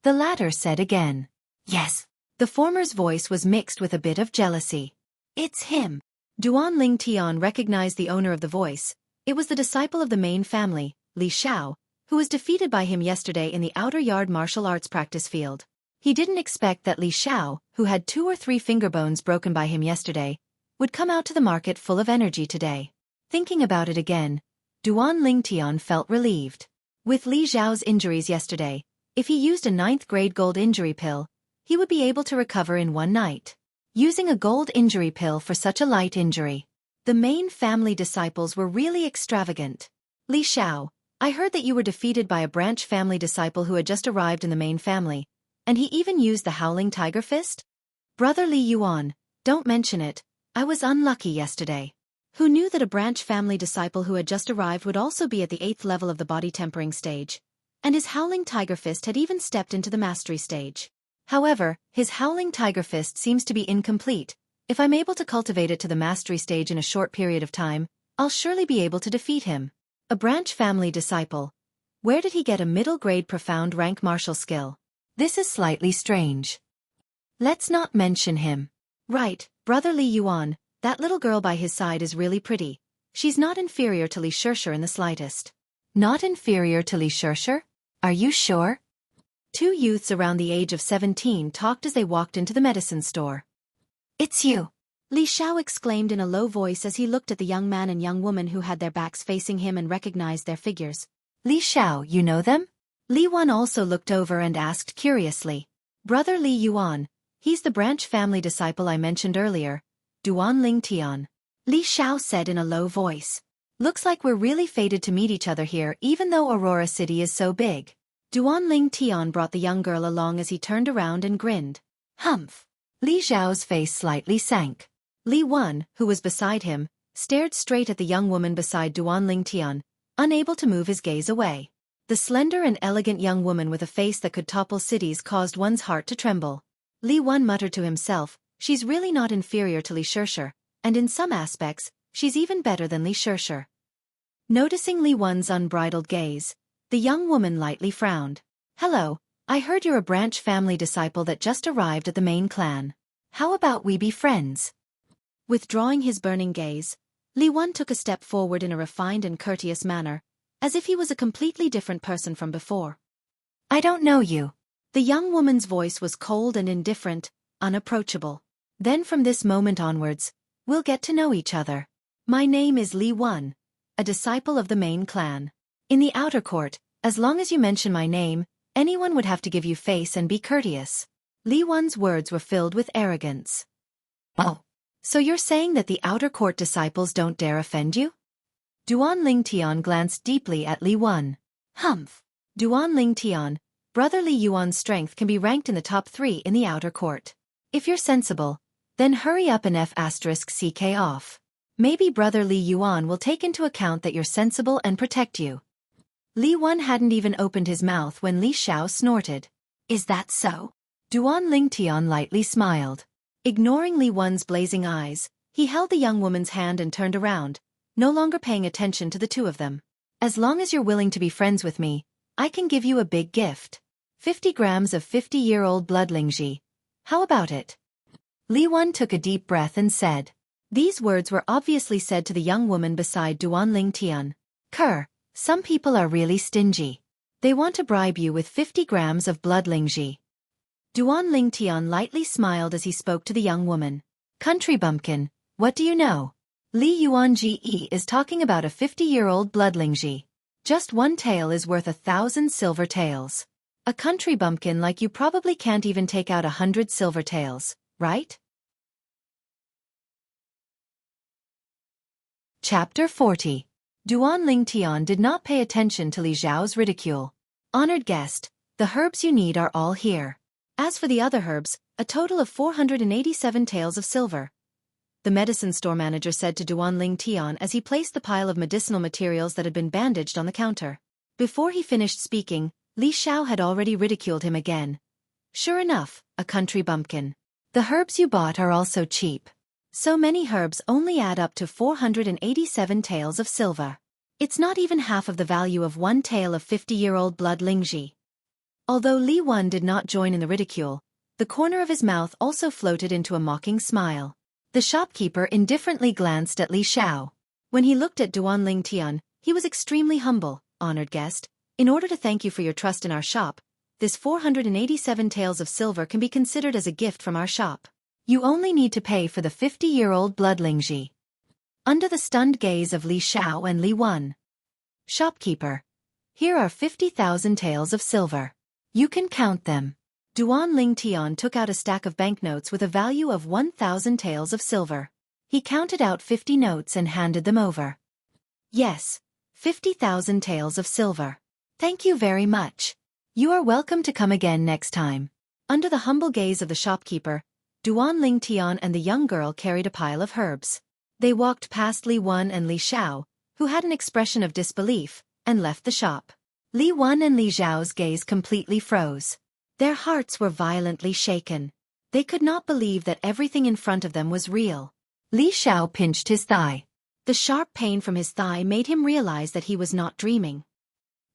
The latter said again, "Yes." The former's voice was mixed with a bit of jealousy. "It's him." Duan Lingtian recognized the owner of the voice. It was the disciple of the main family, Li Xiao, who was defeated by him yesterday in the outer yard martial arts practice field. He didn't expect that Li Xiao, who had 2 or 3 finger bones broken by him yesterday, would come out to the market full of energy today. Thinking about it again, Duan Lingtian felt relieved. With Li Xiao's injuries yesterday, if he used a 9th grade gold injury pill, he would be able to recover in 1 night. Using a gold injury pill for such a light injury. The main family disciples were really extravagant. "Li Xiao, I heard that you were defeated by a branch family disciple who had just arrived in the main family, and he even used the Howling Tiger Fist?" "Brotherly Yuan, don't mention it. I was unlucky yesterday." Who knew that a branch family disciple who had just arrived would also be at the 8th level of the body tempering stage? and his Howling Tiger Fist had even stepped into the mastery stage. However, his Howling Tiger Fist seems to be incomplete. If I'm able to cultivate it to the mastery stage in a short period of time, I'll surely be able to defeat him. A branch family disciple. Where did he get a middle-grade profound rank martial skill? This is slightly strange. Let's not mention him. Right, Brother Li Yuan, that little girl by his side is really pretty. She's not inferior to Li Xueqi in the slightest. Not inferior to Li Xueqi? Are you sure? Two youths around the age of 17 talked as they walked into the medicine store. It's you! Li Xiao exclaimed in a low voice as he looked at the young man and young woman who had their backs facing him and recognized their figures. Li Xiao, you know them? Li Wan also looked over and asked curiously. Brother Li Yuan, he's the branch family disciple I mentioned earlier, Duan Ling Tian. Li Xiao said in a low voice. Looks like we're really fated to meet each other here even though Aurora City is so big. Duan Ling Tian brought the young girl along as he turned around and grinned. Humph! Li Xiao's face slightly sank. Li Wan, who was beside him, stared straight at the young woman beside Duan Ling Tian, unable to move his gaze away. The slender and elegant young woman with a face that could topple cities caused one's heart to tremble. Li Wan muttered to himself, she's really not inferior to Li Xueqi, and in some aspects, she's even better than Li Xueqi. Noticing Li Wan's unbridled gaze, the young woman lightly frowned. Hello, I heard you're a branch family disciple that just arrived at the main clan. How about we be friends? Withdrawing his burning gaze, Li Wan took a step forward in a refined and courteous manner, as if he was a completely different person from before. I don't know you. The young woman's voice was cold and indifferent, unapproachable. Then from this moment onwards, we'll get to know each other. My name is Li Wan, a disciple of the main clan. In the outer court, as long as you mention my name, anyone would have to give you face and be courteous. Li Wan's words were filled with arrogance. Oh. So you're saying that the outer court disciples don't dare offend you? Duan Ling Tian glanced deeply at Li Wan. Humph. Duan Ling Tian, Brother Li Yuan's strength can be ranked in the top 3 in the outer court. If you're sensible, then hurry up and F***ck off. Maybe Brother Li Yuan will take into account that you're sensible and protect you. Li Wan hadn't even opened his mouth when Li Xiao snorted. Is that so? Duan Ling Tian lightly smiled. Ignoring Li Wan's blazing eyes, he held the young woman's hand and turned around, no longer paying attention to the two of them. As long as you're willing to be friends with me, I can give you a big gift. 50 grams of 50-year-old blood lingji. How about it? Li Wan took a deep breath and said. These words were obviously said to the young woman beside Duan Ling Tian. Some people are really stingy. They want to bribe you with 50 grams of blood lingji. Duan Ling Tian lightly smiled as he spoke to the young woman. Country bumpkin, what do you know? Li Yuan Ge is talking about a 50-year-old blood lingji. Just one tail is worth 1,000 silver taels. A country bumpkin like you probably can't even take out 100 silver taels, right? Chapter 40. Duan Ling Tian did not pay attention to Li Xiao's ridicule. Honored guest, the herbs you need are all here. As for the other herbs, a total of 487 taels of silver. The medicine store manager said to Duan Ling Tian as he placed the pile of medicinal materials that had been bandaged on the counter. Before he finished speaking, Li Xiao had already ridiculed him again. Sure enough, a country bumpkin. The herbs you bought are also cheap. So many herbs only add up to 487 taels of silver. It's not even half of the value of one tael of 50-year-old blood lingji. Although Li Wan did not join in the ridicule, the corner of his mouth also floated into a mocking smile. The shopkeeper indifferently glanced at Li Xiao. When he looked at Duan Ling Tian, he was extremely humble. Honored guest, in order to thank you for your trust in our shop, this 487 taels of silver can be considered as a gift from our shop. You only need to pay for the 50-year-old blood lingji. Under the stunned gaze of Li Xiao and Li Wan. Shopkeeper. Here are 50,000 taels of silver. You can count them. Duan Ling Tian took out a stack of banknotes with a value of 1,000 taels of silver. He counted out 50 notes and handed them over. Yes, 50,000 taels of silver. Thank you very much. You are welcome to come again next time. Under the humble gaze of the shopkeeper, Duan Ling Tian and the young girl carried a pile of herbs. They walked past Li Wan and Li Xiao, who had an expression of disbelief, and left the shop. Li Wan and Li Zhao's gaze completely froze. Their hearts were violently shaken. They could not believe that everything in front of them was real. Li Xiao pinched his thigh. The sharp pain from his thigh made him realize that he was not dreaming.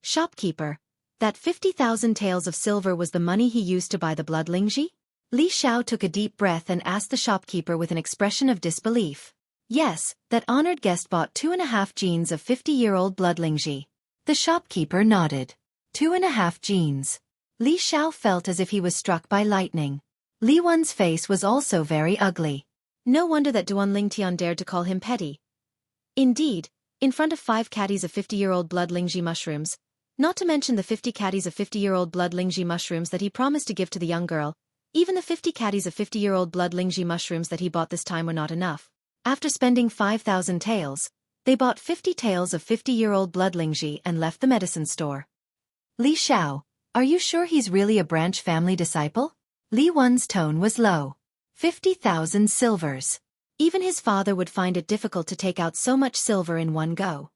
Shopkeeper, that 50,000 taels of silver was the money he used to buy the blood Lingji? Li Xiao took a deep breath and asked the shopkeeper with an expression of disbelief. Yes, that honored guest bought 2.5 jeans of 50-year-old blood Lingji. The shopkeeper nodded. 2.5 jeans. Li Xiao felt as if he was struck by lightning. Li Wan's face was also very ugly. No wonder that Duan Lingtian dared to call him petty. Indeed, in front of 5 caddies of 50-year-old blood Lingji mushrooms, not to mention the 50 caddies of 50-year-old blood Lingji mushrooms that he promised to give to the young girl, even the 50 caddies of 50-year-old blood Lingji mushrooms that he bought this time were not enough. After spending 5,000 taels, they bought 50 taels of 50-year-old blood Lingji and left the medicine store. Li Xiao, are you sure he's really a branch family disciple? Li Wan's tone was low. 50,000 silvers. Even his father would find it difficult to take out so much silver in one go.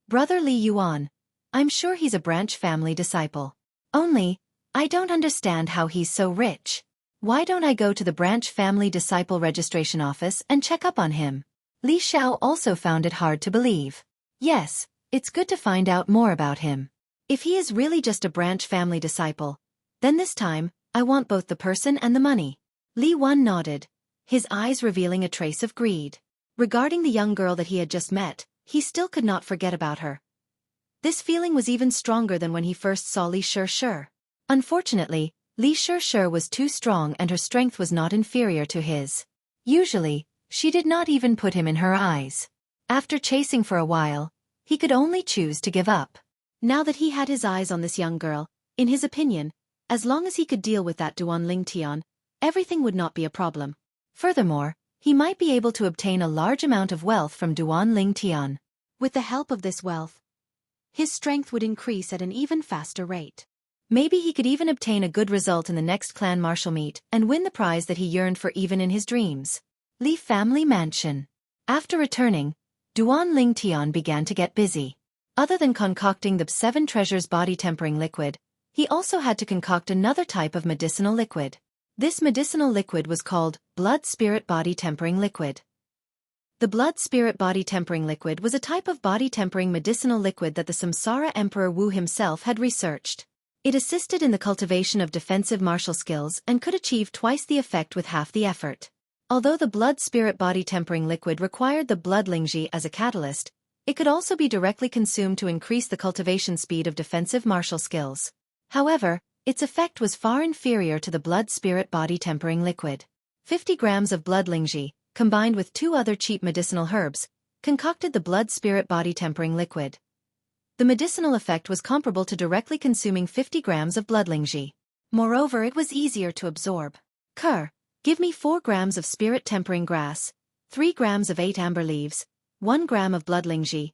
Brother Li Yuan, I'm sure he's a branch family disciple. Only, I don't understand how he's so rich. Why don't I go to the branch family disciple registration office and check up on him? Li Xiao also found it hard to believe. Yes, it's good to find out more about him. If he is really just a branch family disciple, then this time, I want both the person and the money. Li Wan nodded, his eyes revealing a trace of greed. Regarding the young girl that he had just met, he still could not forget about her. This feeling was even stronger than when he first saw Li Shi. Unfortunately, Li Shi was too strong and her strength was not inferior to his. Usually, she did not even put him in her eyes. After chasing for a while, he could only choose to give up. Now that he had his eyes on this young girl, in his opinion, as long as he could deal with that Duan Lingtian, everything would not be a problem. Furthermore, he might be able to obtain a large amount of wealth from Duan Lingtian. With the help of this wealth, his strength would increase at an even faster rate. Maybe he could even obtain a good result in the next clan martial meet and win the prize that he yearned for even in his dreams. Li Family Mansion. After returning, Duan Lingtian began to get busy. Other than concocting the 7 treasures body tempering liquid, he also had to concoct another type of medicinal liquid. This medicinal liquid was called Blood Spirit Body Tempering Liquid. The Blood Spirit Body Tempering Liquid was a type of body tempering medicinal liquid that the Samsara Emperor Wu himself had researched. It assisted in the cultivation of defensive martial skills and could achieve twice the effect with half the effort. Although the Blood Spirit Body Tempering Liquid required the blood Lingji as a catalyst, it could also be directly consumed to increase the cultivation speed of defensive martial skills. However, its effect was far inferior to the Blood Spirit Body Tempering Liquid. 50 grams of blood Lingji, combined with 2 other cheap medicinal herbs, concocted the Blood Spirit Body Tempering Liquid. The medicinal effect was comparable to directly consuming 50 grams of blood Lingji. Moreover, it was easier to absorb. Give me 4 grams of spirit tempering grass, 3 grams of 8 amber leaves, 1 gram of blood Lingji,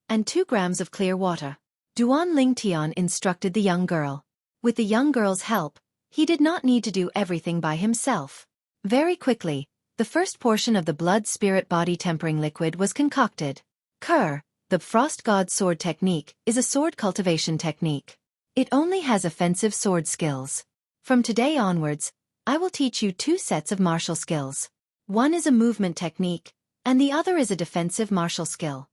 and 2 grams of clear water. Duan Lingtian instructed the young girl. With the young girl's help, he did not need to do everything by himself. Very quickly, the first portion of the blood spirit body tempering liquid was concocted. The Frost God Sword Technique is a sword cultivation technique. It only has offensive sword skills. From today onwards, I will teach you 2 sets of martial skills. One is a movement technique, and the other is a defensive martial skill.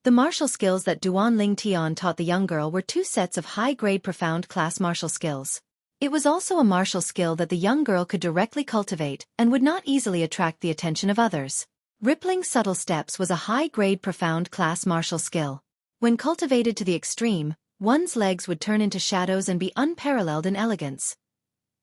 The martial skills that Duan Lingtian taught the young girl were 2 sets of high-grade profound class martial skills. It was also a martial skill that the young girl could directly cultivate and would not easily attract the attention of others. Rippling Subtle Steps was a high-grade profound class martial skill. When cultivated to the extreme, one's legs would turn into shadows and be unparalleled in elegance.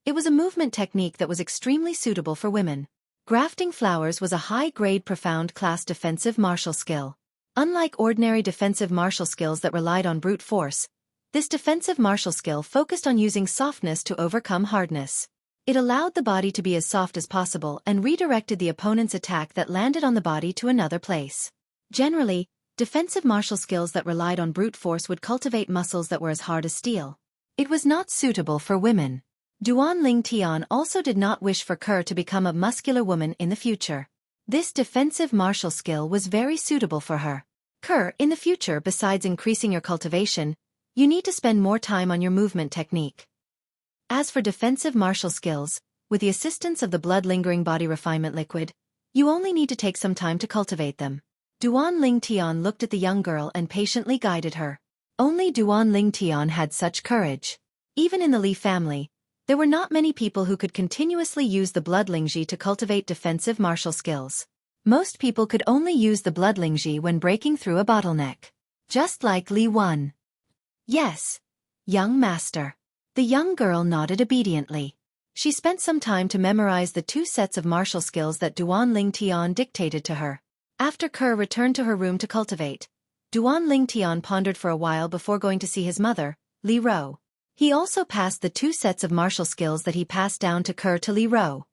It was a movement technique that was extremely suitable for women. Grafting Flowers was a high-grade profound class defensive martial skill. Unlike ordinary defensive martial skills that relied on brute force, this defensive martial skill focused on using softness to overcome hardness. It allowed the body to be as soft as possible and redirected the opponent's attack that landed on the body to another place. Generally, defensive martial skills that relied on brute force would cultivate muscles that were as hard as steel. It was not suitable for women. Duan Lingtian also did not wish for Kerr to become a muscular woman in the future. This defensive martial skill was very suitable for her. Kerr, in the future, besides increasing your cultivation, You need to spend more time on your movement technique. As for defensive martial skills, with the assistance of the blood-lingering body refinement liquid, you only need to take some time to cultivate them. Duan Ling Tian looked at the young girl and patiently guided her. Only Duan Ling Tian had such courage. Even in the Li family, there were not many people who could continuously use the blood lingji to cultivate defensive martial skills. Most people could only use the blood lingji when breaking through a bottleneck. Just like Li Wan. Yes, young master. The young girl nodded obediently. She spent some time to memorize the 2 sets of martial skills that Duan Ling Tian dictated to her. After Kerr returned to her room to cultivate, Duan Ling Tian pondered for a while before going to see his mother, Li Ro. He also passed the 2 sets of martial skills that he passed down to Kerr to Li Ro.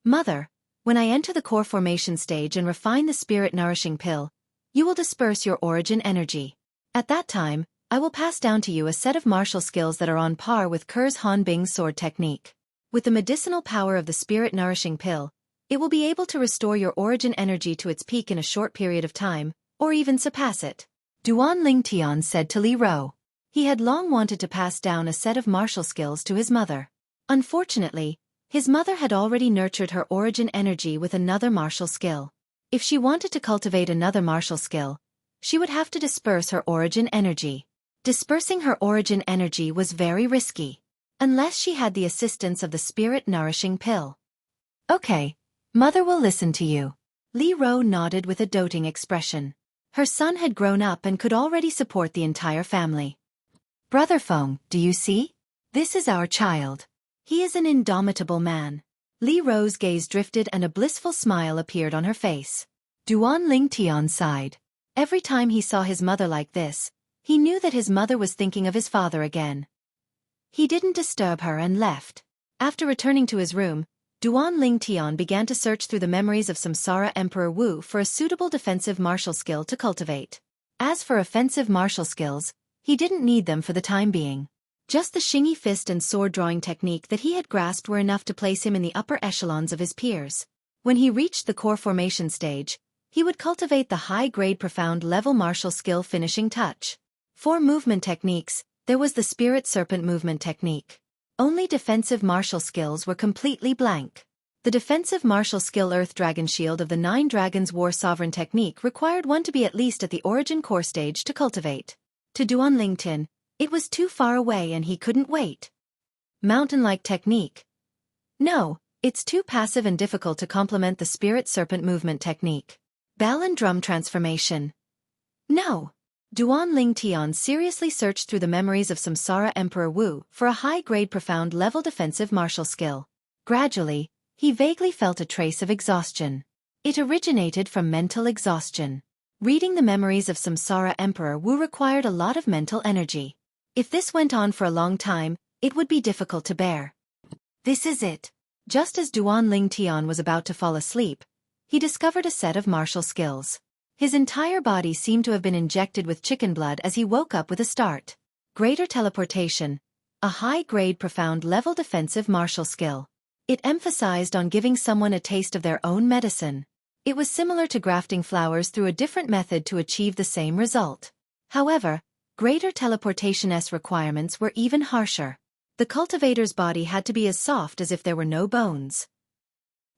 Mother, when I enter the core formation stage and refine the spirit-nourishing pill, you will disperse your origin energy. At that time, I will pass down to you a set of martial skills that are on par with Kerr's Han Bing sword technique. With the medicinal power of the spirit-nourishing pill, it will be able to restore your origin energy to its peak in a short period of time, or even surpass it. Duan Ling Tian said to Li Ro. He had long wanted to pass down a set of martial skills to his mother. Unfortunately, his mother had already nurtured her origin energy with another martial skill. If she wanted to cultivate another martial skill, she would have to disperse her origin energy. Dispersing her origin energy was very risky, unless she had the assistance of the spirit-nourishing pill. Okay, mother will listen to you. Li Ro nodded with a doting expression. Her son had grown up and could already support the entire family. Brother Feng, do you see? This is our child. He is an indomitable man. Li Ro's gaze drifted and a blissful smile appeared on her face. Duan Ling Tian sighed. Every time he saw his mother like this, he knew that his mother was thinking of his father again. He didn't disturb her and left. After returning to his room, Duan Ling Tian began to search through the memories of Samsara Emperor Wu for a suitable defensive martial skill to cultivate. As for offensive martial skills, he didn't need them for the time being. Just the Xueqi fist and sword drawing technique that he had grasped were enough to place him in the upper echelons of his peers. When he reached the core formation stage, he would cultivate the high-grade profound level martial skill finishing touch. For movement techniques, there was the Spirit Serpent movement technique. Only defensive martial skills were completely blank. The defensive martial skill Earth Dragon Shield of the 9 Dragons War Sovereign technique required one to be at least at the origin core stage to cultivate. To Duan Lingtin, it was too far away and he couldn't wait. Mountain-like technique. No, it's too passive and difficult to complement the Spirit Serpent movement technique. Bell and drum transformation. No. Duan Ling Tian seriously searched through the memories of Samsara Emperor Wu for a high-grade profound level defensive martial skill. Gradually, he vaguely felt a trace of exhaustion. It originated from mental exhaustion. Reading the memories of Samsara Emperor Wu required a lot of mental energy. If this went on for a long time, it would be difficult to bear. This is it. Just as Duan Ling Tian was about to fall asleep, he discovered a set of martial skills. His entire body seemed to have been injected with chicken blood as he woke up with a start. Greater teleportation. A high-grade profound level defensive martial skill. It emphasized on giving someone a taste of their own medicine. It was similar to grafting flowers through a different method to achieve the same result. However, greater teleportation's requirements were even harsher. The cultivator's body had to be as soft as if there were no bones.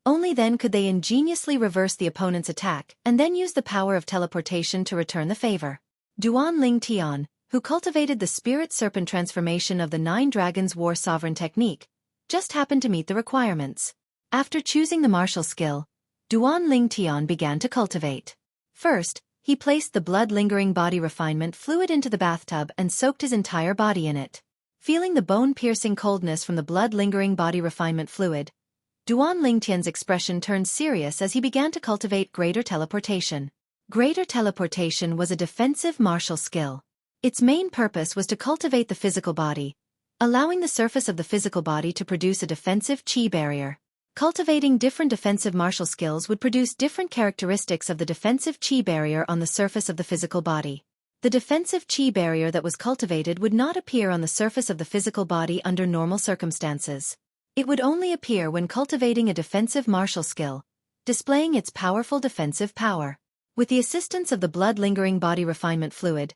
Only then could they ingeniously reverse the opponent's attack and then use the power of teleportation to return the favor. Duan Ling Tian, who cultivated the Spirit Serpent transformation of the 9 Dragons War Sovereign technique, just happened to meet the requirements. After choosing the martial skill, Duan Ling Tian began to cultivate. First, he placed the blood-lingering body refinement fluid into the bathtub and soaked his entire body in it. Feeling the bone-piercing coldness from the blood-lingering body refinement fluid, Duan Lingtian's expression turned serious as he began to cultivate greater teleportation. Greater teleportation was a defensive martial skill. Its main purpose was to cultivate the physical body, allowing the surface of the physical body to produce a defensive chi barrier. Cultivating different defensive martial skills would produce different characteristics of the defensive chi barrier on the surface of the physical body. The defensive chi barrier that was cultivated would not appear on the surface of the physical body under normal circumstances. It would only appear when cultivating a defensive martial skill, displaying its powerful defensive power. With the assistance of the blood-lingering body refinement fluid,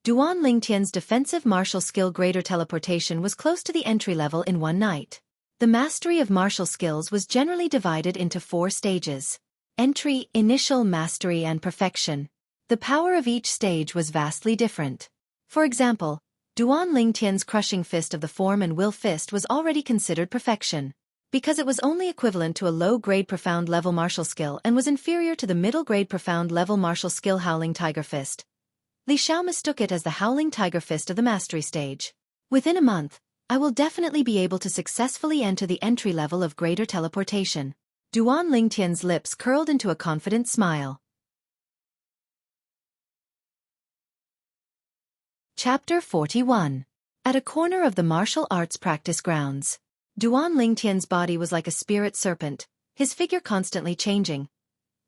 Duan Lingtian's defensive martial skill greater teleportation was close to the entry level in one night. The mastery of martial skills was generally divided into 4 stages. Entry, initial, mastery and perfection. The power of each stage was vastly different. For example, Duan Lingtian's crushing fist of the form and will fist was already considered perfection, because it was only equivalent to a low-grade profound level martial skill and was inferior to the middle-grade profound level martial skill Howling Tiger Fist. Li Xiao mistook it as the Howling Tiger Fist of the mastery stage. Within a month, I will definitely be able to successfully enter the entry level of greater teleportation. Duan Lingtian's lips curled into a confident smile. Chapter 41. At a corner of the martial arts practice grounds. Duan Lingtian's body was like a spirit serpent, his figure constantly changing.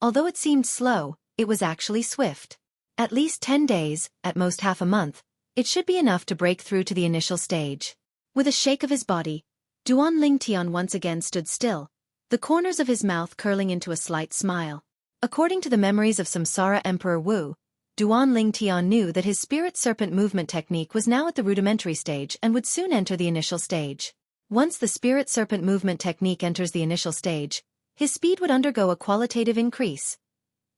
Although it seemed slow, it was actually swift. At least 10 days, at most half a month, it should be enough to break through to the initial stage. With a shake of his body, Duan Lingtian once again stood still, the corners of his mouth curling into a slight smile. According to the memories of Samsara Emperor Wu, Duan Lingtian knew that his spirit serpent movement technique was now at the rudimentary stage and would soon enter the initial stage. Once the spirit serpent movement technique enters the initial stage, his speed would undergo a qualitative increase.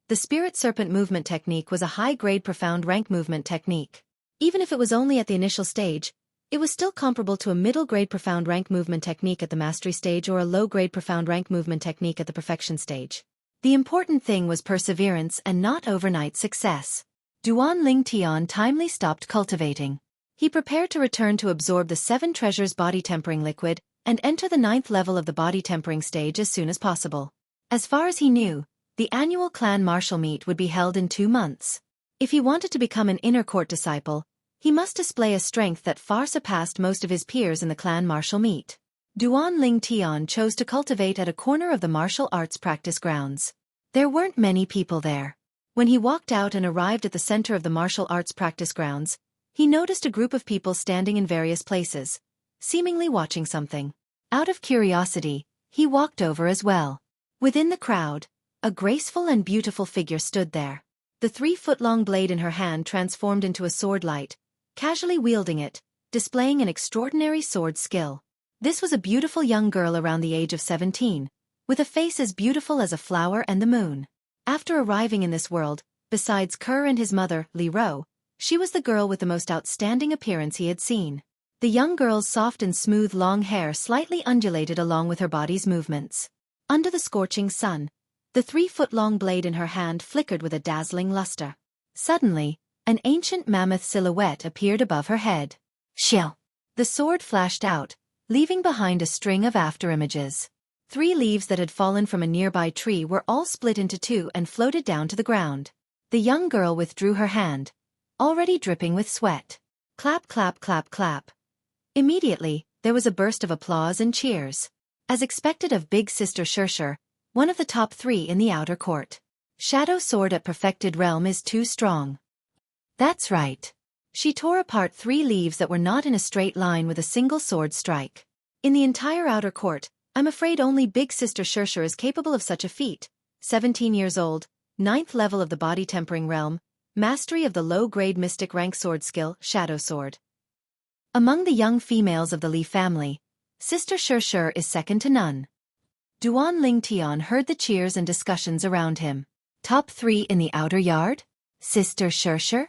The spirit serpent movement technique was a high-grade profound rank movement technique. Even if it was only at the initial stage, it was still comparable to a middle-grade profound rank movement technique at the mastery stage or a low-grade profound rank movement technique at the perfection stage. The important thing was perseverance and not overnight success. Duan Lingtian timely stopped cultivating. He prepared to return to absorb the 7 treasures body tempering liquid and enter the 9th level of the body tempering stage as soon as possible. As far as he knew, the annual clan martial meet would be held in 2 months. If he wanted to become an inner court disciple, he must display a strength that far surpassed most of his peers in the clan martial meet. Duan Lingtian chose to cultivate at a corner of the martial arts practice grounds. There weren't many people there. When he walked out and arrived at the center of the martial arts practice grounds, he noticed a group of people standing in various places, seemingly watching something. Out of curiosity, he walked over as well. Within the crowd, a graceful and beautiful figure stood there. The 3-foot-long blade in her hand transformed into a sword light, casually wielding it, displaying an extraordinary sword skill. This was a beautiful young girl around the age of 17, with a face as beautiful as a flower and the moon. After arriving in this world, besides Kerr and his mother, Li Ro, she was the girl with the most outstanding appearance he had seen. The young girl's soft and smooth long hair slightly undulated along with her body's movements. Under the scorching sun, the 3-foot-long blade in her hand flickered with a dazzling luster. Suddenly, an ancient mammoth silhouette appeared above her head. Xiao! The sword flashed out, leaving behind a string of afterimages. 3 leaves that had fallen from a nearby tree were all split into 2 and floated down to the ground. The young girl withdrew her hand, already dripping with sweat. Clap, clap, clap, clap. Immediately, there was a burst of applause and cheers. As expected of Big Sister Xueqi, one of the top 3 in the outer court. Shadow sword at perfected realm is too strong. That's right. She tore apart 3 leaves that were not in a straight line with a single sword strike. In the entire outer court, I'm afraid only Big Sister Xueqi is capable of such a feat. 17 years old, 9th level of the body tempering realm, mastery of the low-grade mystic rank sword skill, Shadow Sword. Among the young females of the Li family, Sister Xueqi is second to none. Duan Lingtian heard the cheers and discussions around him. Top 3 in the outer yard? Sister Xueqi?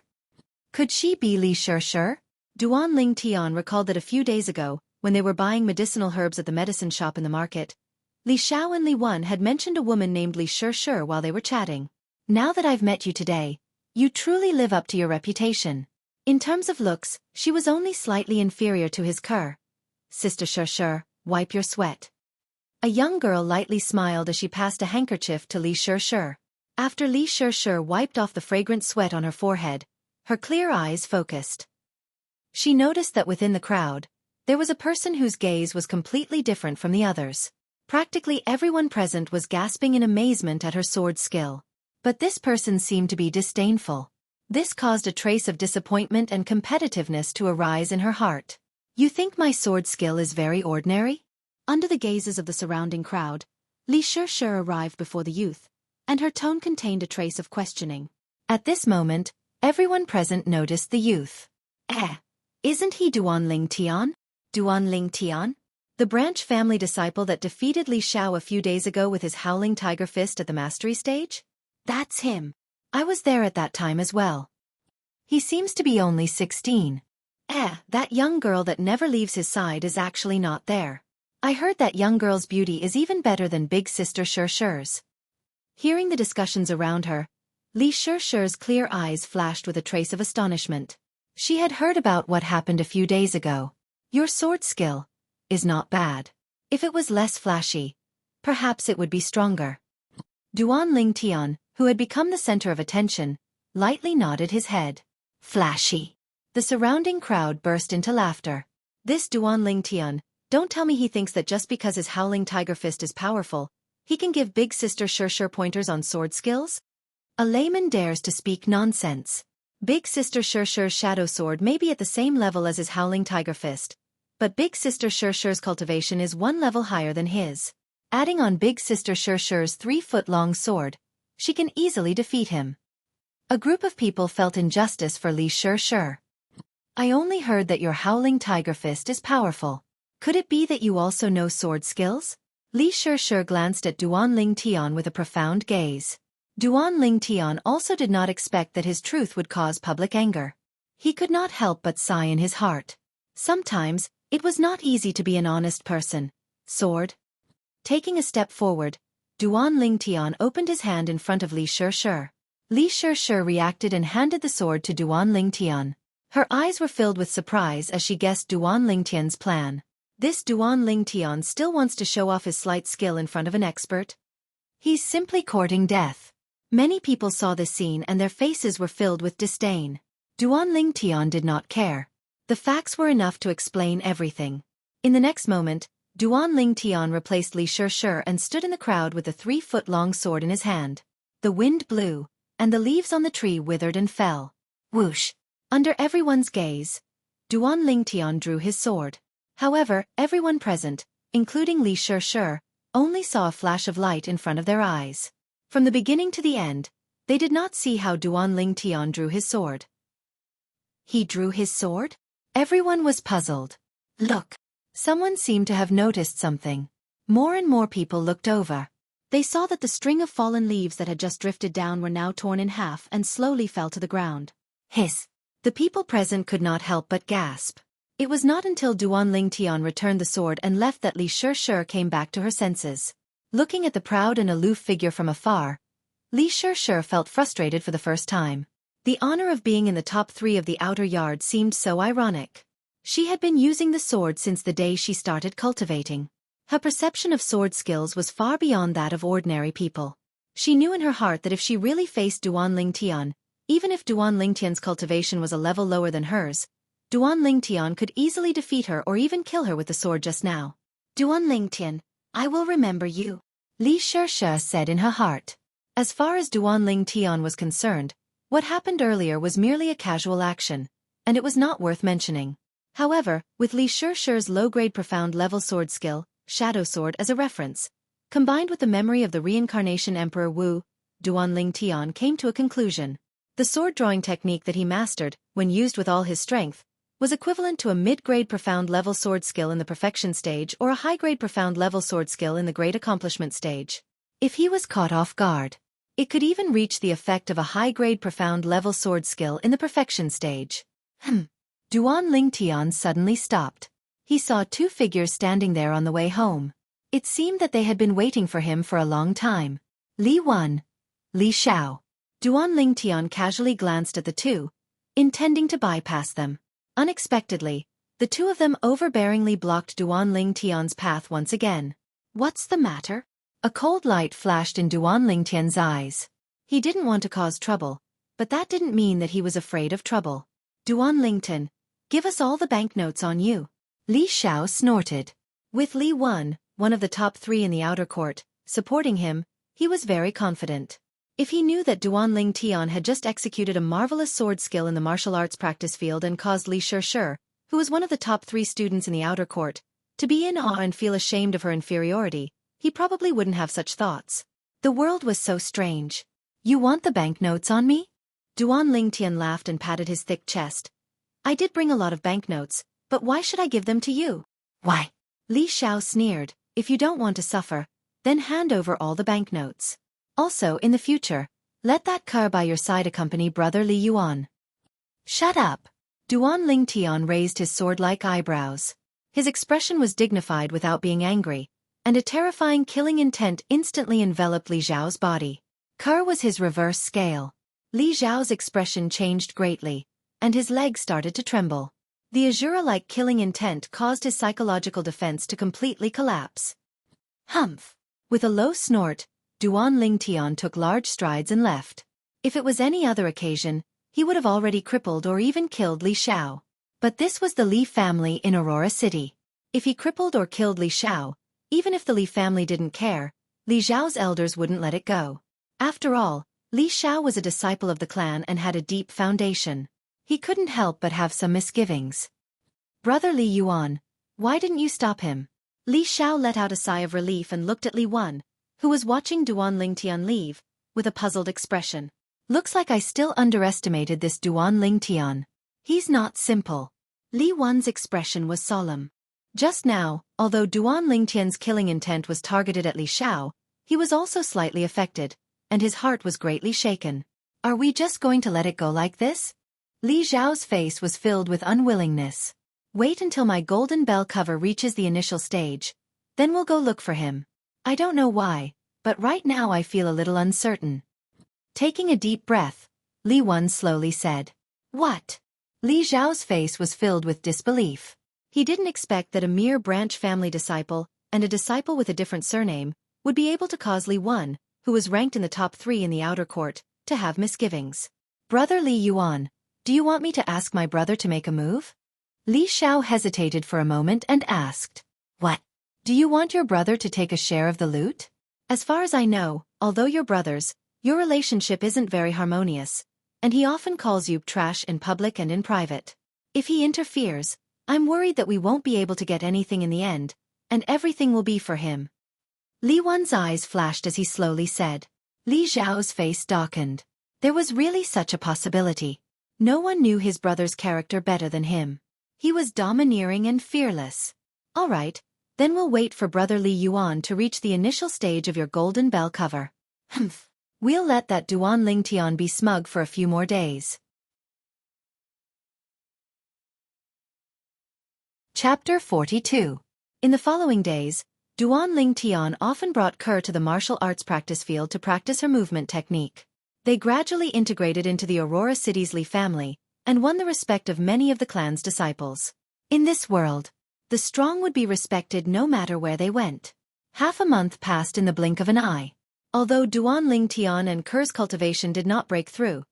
Could she be Li Xueqi? Duan Lingtian recalled that a few days ago, when they were buying medicinal herbs at the medicine shop in the market, Li Xiao and Li Wen had mentioned a woman named Li Xueqi while they were chatting. Now that I've met you today, you truly live up to your reputation. In terms of looks, she was only slightly inferior to his Kerr. Sister Xueqi, wipe your sweat. A young girl lightly smiled as she passed a handkerchief to Li Xueqi. After Li Xueqi wiped off the fragrant sweat on her forehead, her clear eyes focused. She noticed that within the crowd, there was a person whose gaze was completely different from the others. Practically everyone present was gasping in amazement at her sword skill. But this person seemed to be disdainful. This caused a trace of disappointment and competitiveness to arise in her heart. You think my sword skill is very ordinary? Under the gazes of the surrounding crowd, Li Xueqi arrived before the youth, and her tone contained a trace of questioning. At this moment, Everyone present noticed the youth. Isn't he Duanling Tian? Duanling Tian? The branch family disciple that defeated Li Xiao a few days ago with his howling tiger fist at the mastery stage? That's him. I was there at that time as well. He seems to be only 16. That young girl that never leaves his side is actually not there. I heard that young girl's beauty is even better than big sister Xueqi's. Hearing the discussions around her, Li Xueqi's clear eyes flashed with a trace of astonishment. She had heard about what happened a few days ago. Your sword skill is not bad. If it was less flashy, perhaps it would be stronger. Duanling Tian, who had become the center of attention, lightly nodded his head. Flashy. The surrounding crowd burst into laughter. This Duanling Tian, don't tell me he thinks that just because his howling tiger fist is powerful, he can give big sister Xueqi pointers on sword skills? A layman dares to speak nonsense. Big sister Xueqi's shadow sword may be at the same level as his howling tiger fist, but big sister Xueqi's cultivation is one level higher than his. Adding on big sister Xueqi's 3-foot-long sword, she can easily defeat him. A group of people felt injustice for Li Xueqi. I only heard that your howling tiger fist is powerful. Could it be that you also know sword skills? Li Xueqi glanced at Duanling Tian with a profound gaze. Duanling Tian also did not expect that his truth would cause public anger. He could not help but sigh in his heart. Sometimes, it was not easy to be an honest person. Sword. Taking a step forward, Duanling Tian opened his hand in front of Li Xueqi. Li Xueqi reacted and handed the sword to Duanling Tian. Her eyes were filled with surprise as she guessed Duanling Tian's plan. This Duanling Tian still wants to show off his slight skill in front of an expert? He's simply courting death. Many people saw this scene and their faces were filled with disdain. Duanling Tian did not care. The facts were enough to explain everything. In the next moment, Duanling Tian replaced Li Xueqi and stood in the crowd with a 3-foot-long sword in his hand. The wind blew, and the leaves on the tree withered and fell. Whoosh! Under everyone's gaze, Duanling Tian drew his sword. However, everyone present, including Li Xueqi, only saw a flash of light in front of their eyes. From the beginning to the end, they did not see how Duanling Tian drew his sword. He drew his sword? Everyone was puzzled. Look! Someone seemed to have noticed something. More and more people looked over. They saw that the string of fallen leaves that had just drifted down were now torn in half and slowly fell to the ground. Hiss! The people present could not help but gasp. It was not until Duanling Tian returned the sword and left that Li Xueqi came back to her senses. Looking at the proud and aloof figure from afar, Li Xueqi felt frustrated for the first time. The honor of being in the top 3 of the outer yard seemed so ironic. She had been using the sword since the day she started cultivating. Her perception of sword skills was far beyond that of ordinary people. She knew in her heart that if she really faced Duanling Tian, even if Duanling Tian's cultivation was a level lower than hers, Duanling Tian could easily defeat her or even kill her with the sword just now. Duanling Tian, I will remember you, Li Xueqi said in her heart. As far as Duanling Tian was concerned, what happened earlier was merely a casual action, and it was not worth mentioning. However, with Li Xueqi's low-grade profound level sword skill, Shadow Sword as a reference, combined with the memory of the reincarnation Emperor Wu, Duanling Tian came to a conclusion. The sword-drawing technique that he mastered, when used with all his strength, was equivalent to a mid-grade profound level sword skill in the perfection stage or a high-grade profound level sword skill in the great accomplishment stage. If he was caught off guard, it could even reach the effect of a high-grade profound level sword skill in the perfection stage. Duanling Tian suddenly stopped. He saw 2 figures standing there on the way home. It seemed that they had been waiting for him for a long time. Li Wan, Li Xiao. Duanling Tian casually glanced at the two, intending to bypass them. Unexpectedly, the 2 of them overbearingly blocked Duanling Tian's path once again. What's the matter? A cold light flashed in Duanling Tian's eyes. He didn't want to cause trouble, but that didn't mean that he was afraid of trouble. Duanling Tian, give us all the banknotes on you. Li Xiao snorted. With Li Wan, one of the top 3 in the outer court, supporting him, he was very confident. If he knew that Duanling Tian had just executed a marvelous sword skill in the martial arts practice field and caused Li Xueqi, who was one of the top 3 students in the outer court, to be in awe and feel ashamed of her inferiority, he probably wouldn't have such thoughts. The world was so strange. You want the banknotes on me? Duan Lingtian laughed and patted his thick chest. I did bring a lot of banknotes, but why should I give them to you? Why? Li Xiao sneered, if you don't want to suffer, then hand over all the banknotes. Also, in the future, let that car by your side accompany Brother Li Yuan. Shut up. Duan Lingtian raised his sword-like eyebrows. His expression was dignified without being angry, and a terrifying killing intent instantly enveloped Li Xiao's body. Ker was his reverse scale. Li Xiao's expression changed greatly, and his legs started to tremble. The Azura-like killing intent caused his psychological defense to completely collapse. Humph! With a low snort, Duan Lingtian took large strides and left. If it was any other occasion, he would have already crippled or even killed Li Xiao. But this was the Li family in Aurora City. If he crippled or killed Li Xiao, even if the Li family didn't care, Li Xiao's elders wouldn't let it go. After all, Li Xiao was a disciple of the clan and had a deep foundation. He couldn't help but have some misgivings. Brother Li Yuan, why didn't you stop him? Li Xiao let out a sigh of relief and looked at Li Wan, who was watching Duan Lingtian leave, with a puzzled expression. Looks like I still underestimated this Duan Lingtian. He's not simple. Li Wan's expression was solemn. Just now, although Duan Lingtian's killing intent was targeted at Li Xiao, he was also slightly affected, and his heart was greatly shaken. Are we just going to let it go like this? Li Xiao's face was filled with unwillingness. Wait until my golden bell cover reaches the initial stage. Then we'll go look for him. I don't know why, but right now I feel a little uncertain. Taking a deep breath, Li Wan slowly said. What? Li Xiao's face was filled with disbelief. He didn't expect that a mere branch family disciple, and a disciple with a different surname, would be able to cause Li Wan, who was ranked in the top 3 in the outer court, to have misgivings. Brother Li Yuan, do you want me to ask my brother to make a move? Li Xiao hesitated for a moment and asked. What? Do you want your brother to take a share of the loot? As far as I know, although you're brothers, your relationship isn't very harmonious, and he often calls you trash in public and in private. If he interferes, I'm worried that we won't be able to get anything in the end, and everything will be for him. Li Wan's eyes flashed as he slowly said. Li Xiao's face darkened. There was really such a possibility. No one knew his brother's character better than him. He was domineering and fearless. All right, then we'll wait for Brother Li Yuan to reach the initial stage of your golden bell cover. Humph. We'll let that Duan Lingtian be smug for a few more days. Chapter 42. In the following days, Duan Lingtian often brought Ker to the martial arts practice field to practice her movement technique. They gradually integrated into the Aurora City's Li family, and won the respect of many of the clan's disciples. In this world, the strong would be respected no matter where they went. Half a month passed in the blink of an eye. Although Duan Lingtian and Ker's cultivation did not break through,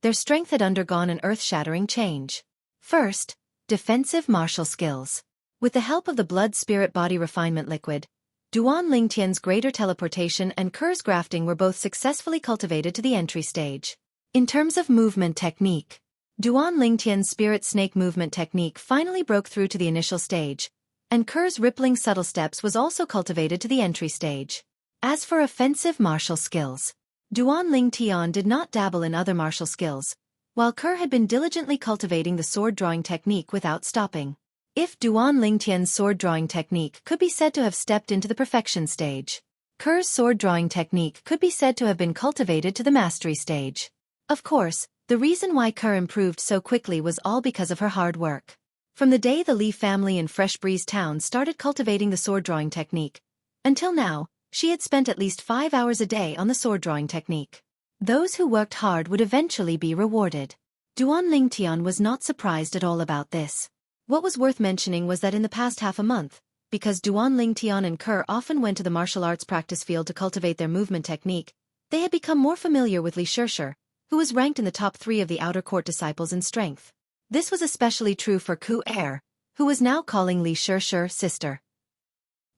their strength had undergone an earth-shattering change. First, defensive martial skills. With the help of the blood-spirit-body refinement liquid, Duan Lingtian's greater teleportation and Ker's grafting were both successfully cultivated to the entry stage. In terms of movement technique, Duan Lingtian's spirit snake movement technique finally broke through to the initial stage, and Ker's rippling subtle steps was also cultivated to the entry stage. As for offensive martial skills, Duan Lingtian did not dabble in other martial skills, while Ker had been diligently cultivating the sword-drawing technique without stopping. If Duan Lingtian's sword-drawing technique could be said to have stepped into the perfection stage, Ker's sword-drawing technique could be said to have been cultivated to the mastery stage. Of course, the reason why Ker improved so quickly was all because of her hard work. From the day the Li family in Fresh Breeze Town started cultivating the sword-drawing technique, until now, she had spent at least 5 hours a day on the sword-drawing technique. Those who worked hard would eventually be rewarded. Duan Lingtian was not surprised at all about this. What was worth mentioning was that in the past half a month, because Duan Lingtian and Ker often went to the martial arts practice field to cultivate their movement technique, they had become more familiar with Li Xueqi, who was ranked in the top 3 of the outer court disciples in strength. This was especially true for Ku Er, who was now calling Li Xueqi sister.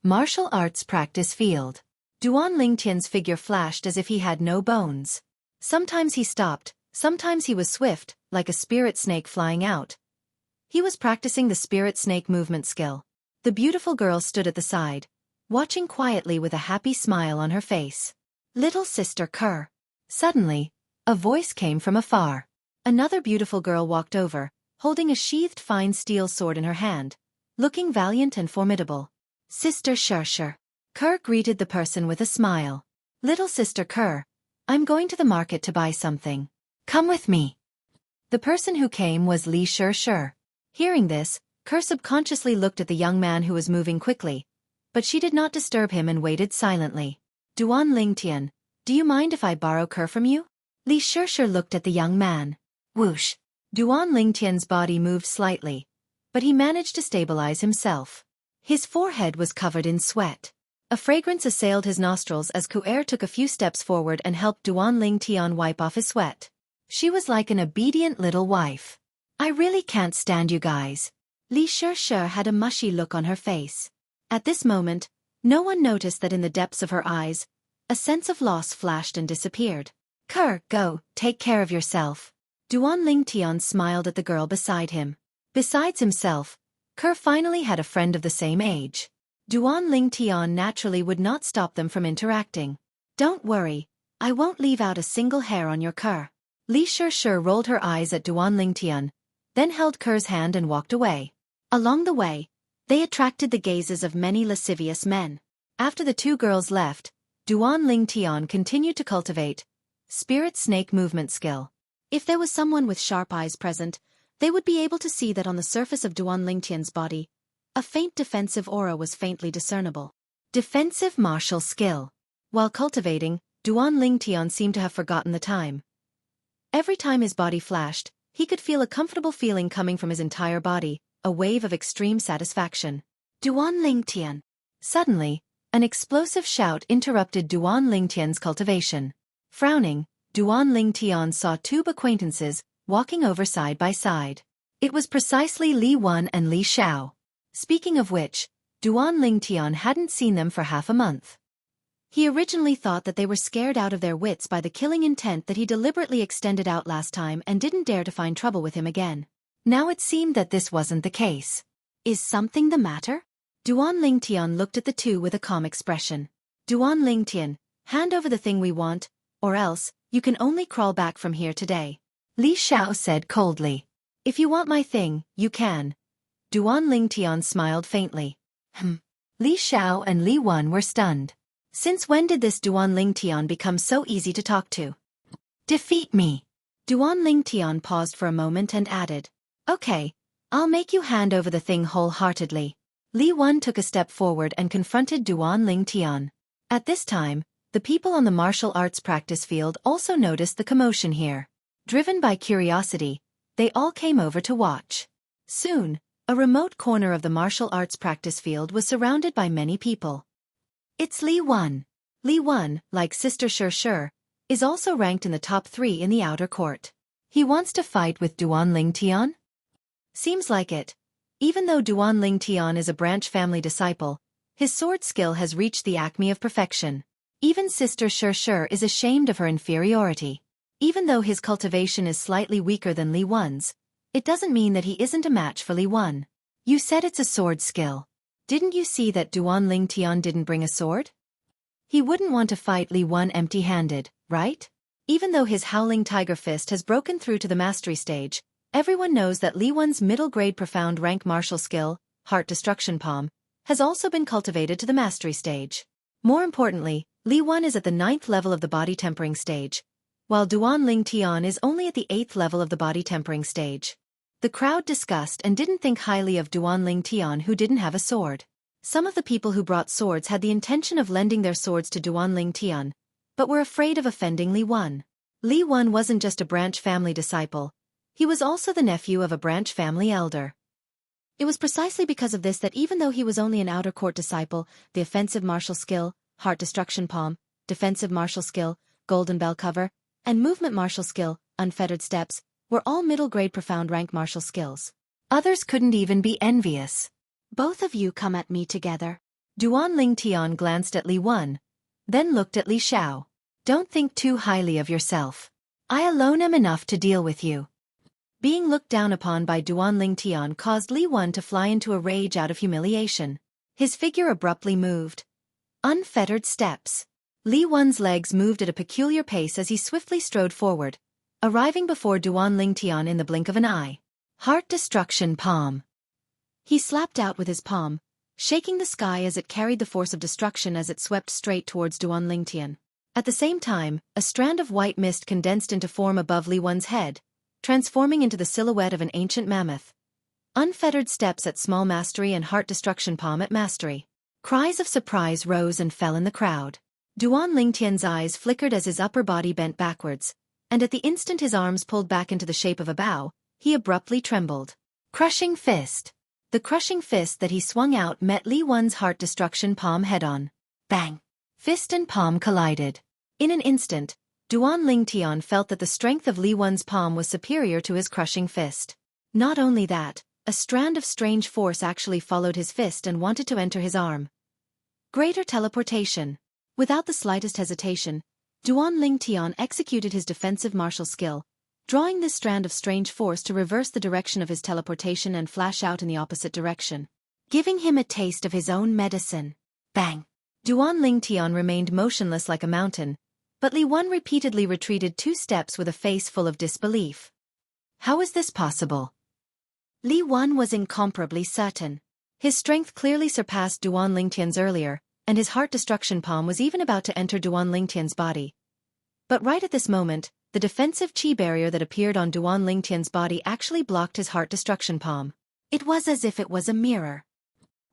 Martial arts practice field. Duan Lingtian's figure flashed as if he had no bones. Sometimes he stopped, sometimes he was swift, like a spirit snake flying out. He was practicing the spirit snake movement skill. The beautiful girl stood at the side, watching quietly with a happy smile on her face. Little sister Ker. Suddenly, a voice came from afar. Another beautiful girl walked over, holding a sheathed fine steel sword in her hand, looking valiant and formidable. Sister Xueqi. Kerr greeted the person with a smile. Little Sister Kerr, I'm going to the market to buy something. Come with me. The person who came was Li Xueqi. Hearing this, Kerr subconsciously looked at the young man who was moving quickly, but she did not disturb him and waited silently. Duan Lingtian, do you mind if I borrow Kerr from you? Li Xueqi looked at the young man. Whoosh. Duan Lingtian's body moved slightly, but he managed to stabilize himself. His forehead was covered in sweat. A fragrance assailed his nostrils as Xueqi took a few steps forward and helped Duan Lingtian wipe off his sweat. She was like an obedient little wife. I really can't stand you guys. Li Xueqi had a mushy look on her face. At this moment, no one noticed that in the depths of her eyes, a sense of loss flashed and disappeared. Kerr, go, take care of yourself. Duan Lingtian smiled at the girl beside him. Besides himself, Kerr finally had a friend of the same age. Duan Lingtian naturally would not stop them from interacting. Don't worry, I won't leave out a single hair on your Kerr. Li Xueqi rolled her eyes at Duan Lingtian, then held Kerr's hand and walked away. Along the way, they attracted the gazes of many lascivious men. After the two girls left, Duan Lingtian continued to cultivate spirit snake movement skill. If there was someone with sharp eyes present, they would be able to see that on the surface of Duan Lingtian's body, a faint defensive aura was faintly discernible. Defensive martial skill. While cultivating, Duan Lingtian seemed to have forgotten the time. Every time his body flashed, he could feel a comfortable feeling coming from his entire body, a wave of extreme satisfaction. Duan Lingtian. Suddenly, an explosive shout interrupted Duan Lingtian's cultivation. Frowning, Duan Lingtian saw two acquaintances, walking over side by side. It was precisely Li Wan and Li Xiao. Speaking of which, Duan Lingtian hadn't seen them for half a month. He originally thought that they were scared out of their wits by the killing intent that he deliberately extended out last time and didn't dare to find trouble with him again. Now it seemed that this wasn't the case. Is something the matter? Duan Lingtian looked at the two with a calm expression. Duan Lingtian, hand over the thing we want, or else, you can only crawl back from here today. Li Xiao said coldly. If you want my thing, you can. Duan Lingtian smiled faintly. Li Xiao and Li Wan were stunned. Since when did this Duan Lingtian become so easy to talk to? Defeat me. Duan Lingtian paused for a moment and added. Okay, I'll make you hand over the thing wholeheartedly. Li Wan took a step forward and confronted Duan Lingtian. At this time, the people on the martial arts practice field also noticed the commotion here. Driven by curiosity, they all came over to watch. Soon, a remote corner of the martial arts practice field was surrounded by many people. It's Li Wan. Li Wan, like Sister Xueqi, is also ranked in the top 3 in the outer court. He wants to fight with Duan Lingtian? Seems like it. Even though Duan Lingtian is a branch family disciple, his sword skill has reached the acme of perfection. Even Sister Xueqi is ashamed of her inferiority. Even though his cultivation is slightly weaker than Li Wan's, it doesn't mean that he isn't a match for Li Wan. You said it's a sword skill. Didn't you see that Duan Lingtian didn't bring a sword? He wouldn't want to fight Li Wan empty-handed, right? Even though his Howling Tiger Fist has broken through to the mastery stage, everyone knows that Li Wan's middle-grade profound rank martial skill, Heart Destruction Palm, has also been cultivated to the mastery stage. More importantly, Li Wan is at the 9th level of the body tempering stage, while Duan Lingtian is only at the 8th level of the body tempering stage. The crowd discussed and didn't think highly of Duan Lingtian who didn't have a sword. Some of the people who brought swords had the intention of lending their swords to Duan Lingtian, but were afraid of offending Li Wan. Li Wan wasn't just a branch family disciple, he was also the nephew of a branch family elder. It was precisely because of this that even though he was only an outer court disciple, the offensive martial skill, Heart Destruction Palm, defensive martial skill, Golden Bell Cover, and movement martial skill, Unfettered Steps, were all middle-grade profound rank martial skills. Others couldn't even be envious. Both of you come at me together. Duan Lingtian glanced at Li Wan, then looked at Li Xiao. Don't think too highly of yourself. I alone am enough to deal with you. Being looked down upon by Duan Lingtian caused Li Wan to fly into a rage out of humiliation. His figure abruptly moved. Unfettered steps. Li Wan's legs moved at a peculiar pace as he swiftly strode forward, arriving before Duan Lingtian in the blink of an eye. Heart Destruction Palm. He slapped out with his palm, shaking the sky as it carried the force of destruction as it swept straight towards Duan Lingtian. At the same time, a strand of white mist condensed into form above Li Wen's head, transforming into the silhouette of an ancient mammoth. Unfettered steps at small mastery and heart destruction palm at mastery. Cries of surprise rose and fell in the crowd. Duan Lingtian's eyes flickered as his upper body bent backwards, and at the instant his arms pulled back into the shape of a bow, he abruptly trembled. Crushing Fist. The crushing fist that he swung out met Li Wen's heart destruction palm head-on. Bang! Fist and palm collided. In an instant, Duan Lingtian felt that the strength of Li Wen's palm was superior to his crushing fist. Not only that, a strand of strange force actually followed his fist and wanted to enter his arm. Greater teleportation. Without the slightest hesitation, Duan Lingtian executed his defensive martial skill, drawing this strand of strange force to reverse the direction of his teleportation and flash out in the opposite direction, giving him a taste of his own medicine. Bang! Duan Lingtian remained motionless like a mountain, but Li Wen repeatedly retreated 2 steps with a face full of disbelief. How is this possible? Li Wen was incomparably certain. His strength clearly surpassed Duan Lingtian's earlier, and his heart destruction palm was even about to enter Duan Lingtian's body. But right at this moment, the defensive chi barrier that appeared on Duan Lingtian's body actually blocked his heart destruction palm. It was as if it was a mirror.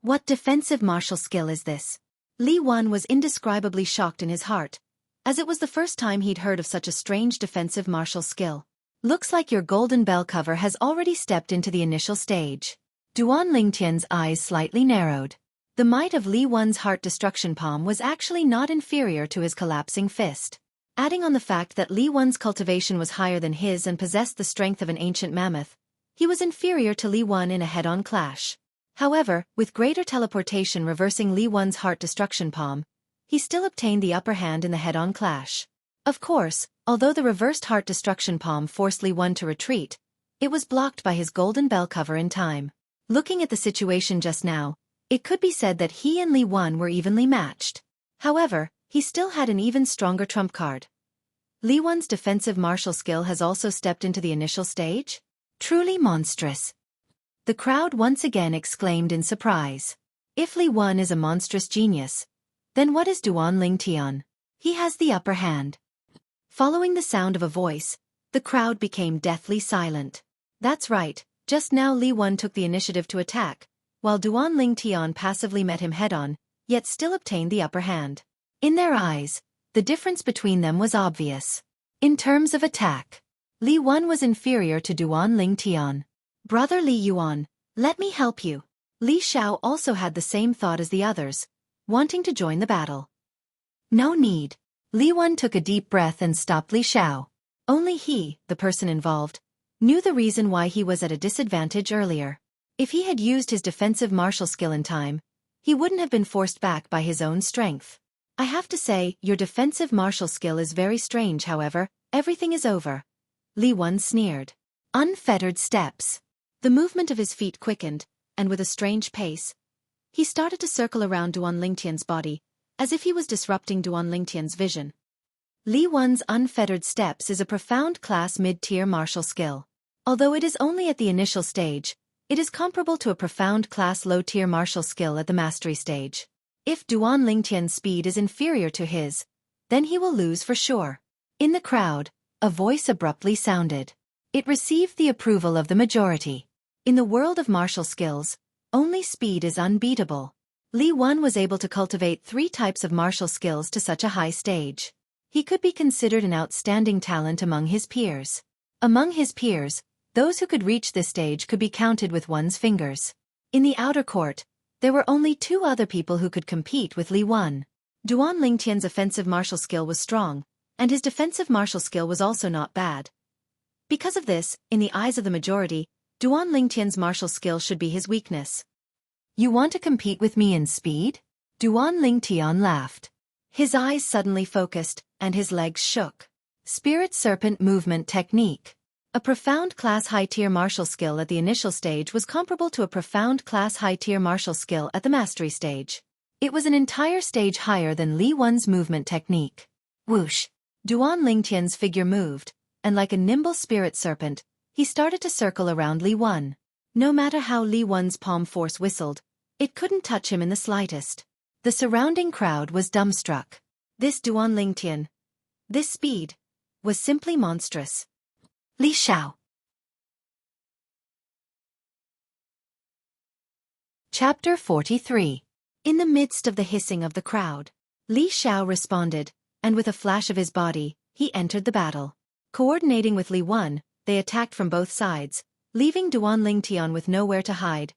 What defensive martial skill is this? Li Wen was indescribably shocked in his heart, as it was the first time he'd heard of such a strange defensive martial skill. Looks like your golden bell cover has already stepped into the initial stage. Duan Lingtian's eyes slightly narrowed. The might of Li Wen's heart destruction palm was actually not inferior to his collapsing fist. Adding on the fact that Li Wen's cultivation was higher than his and possessed the strength of an ancient mammoth, he was inferior to Li Wen in a head-on clash. However, with greater teleportation reversing Li Wen's heart destruction palm, he still obtained the upper hand in the head-on clash. Of course, although the reversed heart destruction palm forced Li Wen to retreat, it was blocked by his golden bell cover in time. Looking at the situation just now, it could be said that he and Li Wen were evenly matched. However, he still had an even stronger trump card. Li Wen's defensive martial skill has also stepped into the initial stage? Truly monstrous. The crowd once again exclaimed in surprise. If Li Wen is a monstrous genius, then what is Duan Lingtian? He has the upper hand. Following the sound of a voice, the crowd became deathly silent. That's right, just now Li Wen took the initiative to attack, while Duan Lingtian passively met him head-on, yet still obtained the upper hand. In their eyes, the difference between them was obvious. In terms of attack, Li Wen was inferior to Duan Lingtian. Brother Li Yuan, let me help you. Li Xiao also had the same thought as the others, wanting to join the battle. No need. Li Wen took a deep breath and stopped Li Xiao. Only he, the person involved, knew the reason why he was at a disadvantage earlier. If he had used his defensive martial skill in time, he wouldn't have been forced back by his own strength. I have to say, your defensive martial skill is very strange. However, everything is over. Li Wen sneered. Unfettered steps. The movement of his feet quickened, and with a strange pace, he started to circle around Duan Lingtian's body, as if he was disrupting Duan Lingtian's vision. Li Wen's unfettered steps is a profound class mid-tier martial skill. Although it is only at the initial stage, it is comparable to a profound class low-tier martial skill at the mastery stage. If Duan Lingtian's speed is inferior to his, then he will lose for sure. In the crowd, a voice abruptly sounded. It received the approval of the majority. In the world of martial skills, only speed is unbeatable. Li Wen was able to cultivate 3 types of martial skills to such a high stage. He could be considered an outstanding talent among his peers. Among his peers, those who could reach this stage could be counted with one's fingers. In the outer court, there were only 2 other people who could compete with Li Wen. Duan Lingtian's offensive martial skill was strong, and his defensive martial skill was also not bad. Because of this, in the eyes of the majority, Duan Lingtian's martial skill should be his weakness. You want to compete with me in speed? Duan Lingtian laughed. His eyes suddenly focused, and his legs shook. Spirit Serpent Movement Technique. A profound class high-tier martial skill at the initial stage was comparable to a profound class high-tier martial skill at the mastery stage. It was an entire stage higher than Li Wen's movement technique. Whoosh! Duan Lingtian's figure moved, and like a nimble spirit serpent, he started to circle around Li Wan. No matter how Li Wan's palm force whistled, it couldn't touch him in the slightest. The surrounding crowd was dumbstruck. This Duanlingtian, this speed, was simply monstrous. Li Xiao. Chapter 43. In the midst of the hissing of the crowd, Li Xiao responded, and with a flash of his body, he entered the battle. Coordinating with Li Wan, they attacked from both sides, leaving Duanlingtian with nowhere to hide.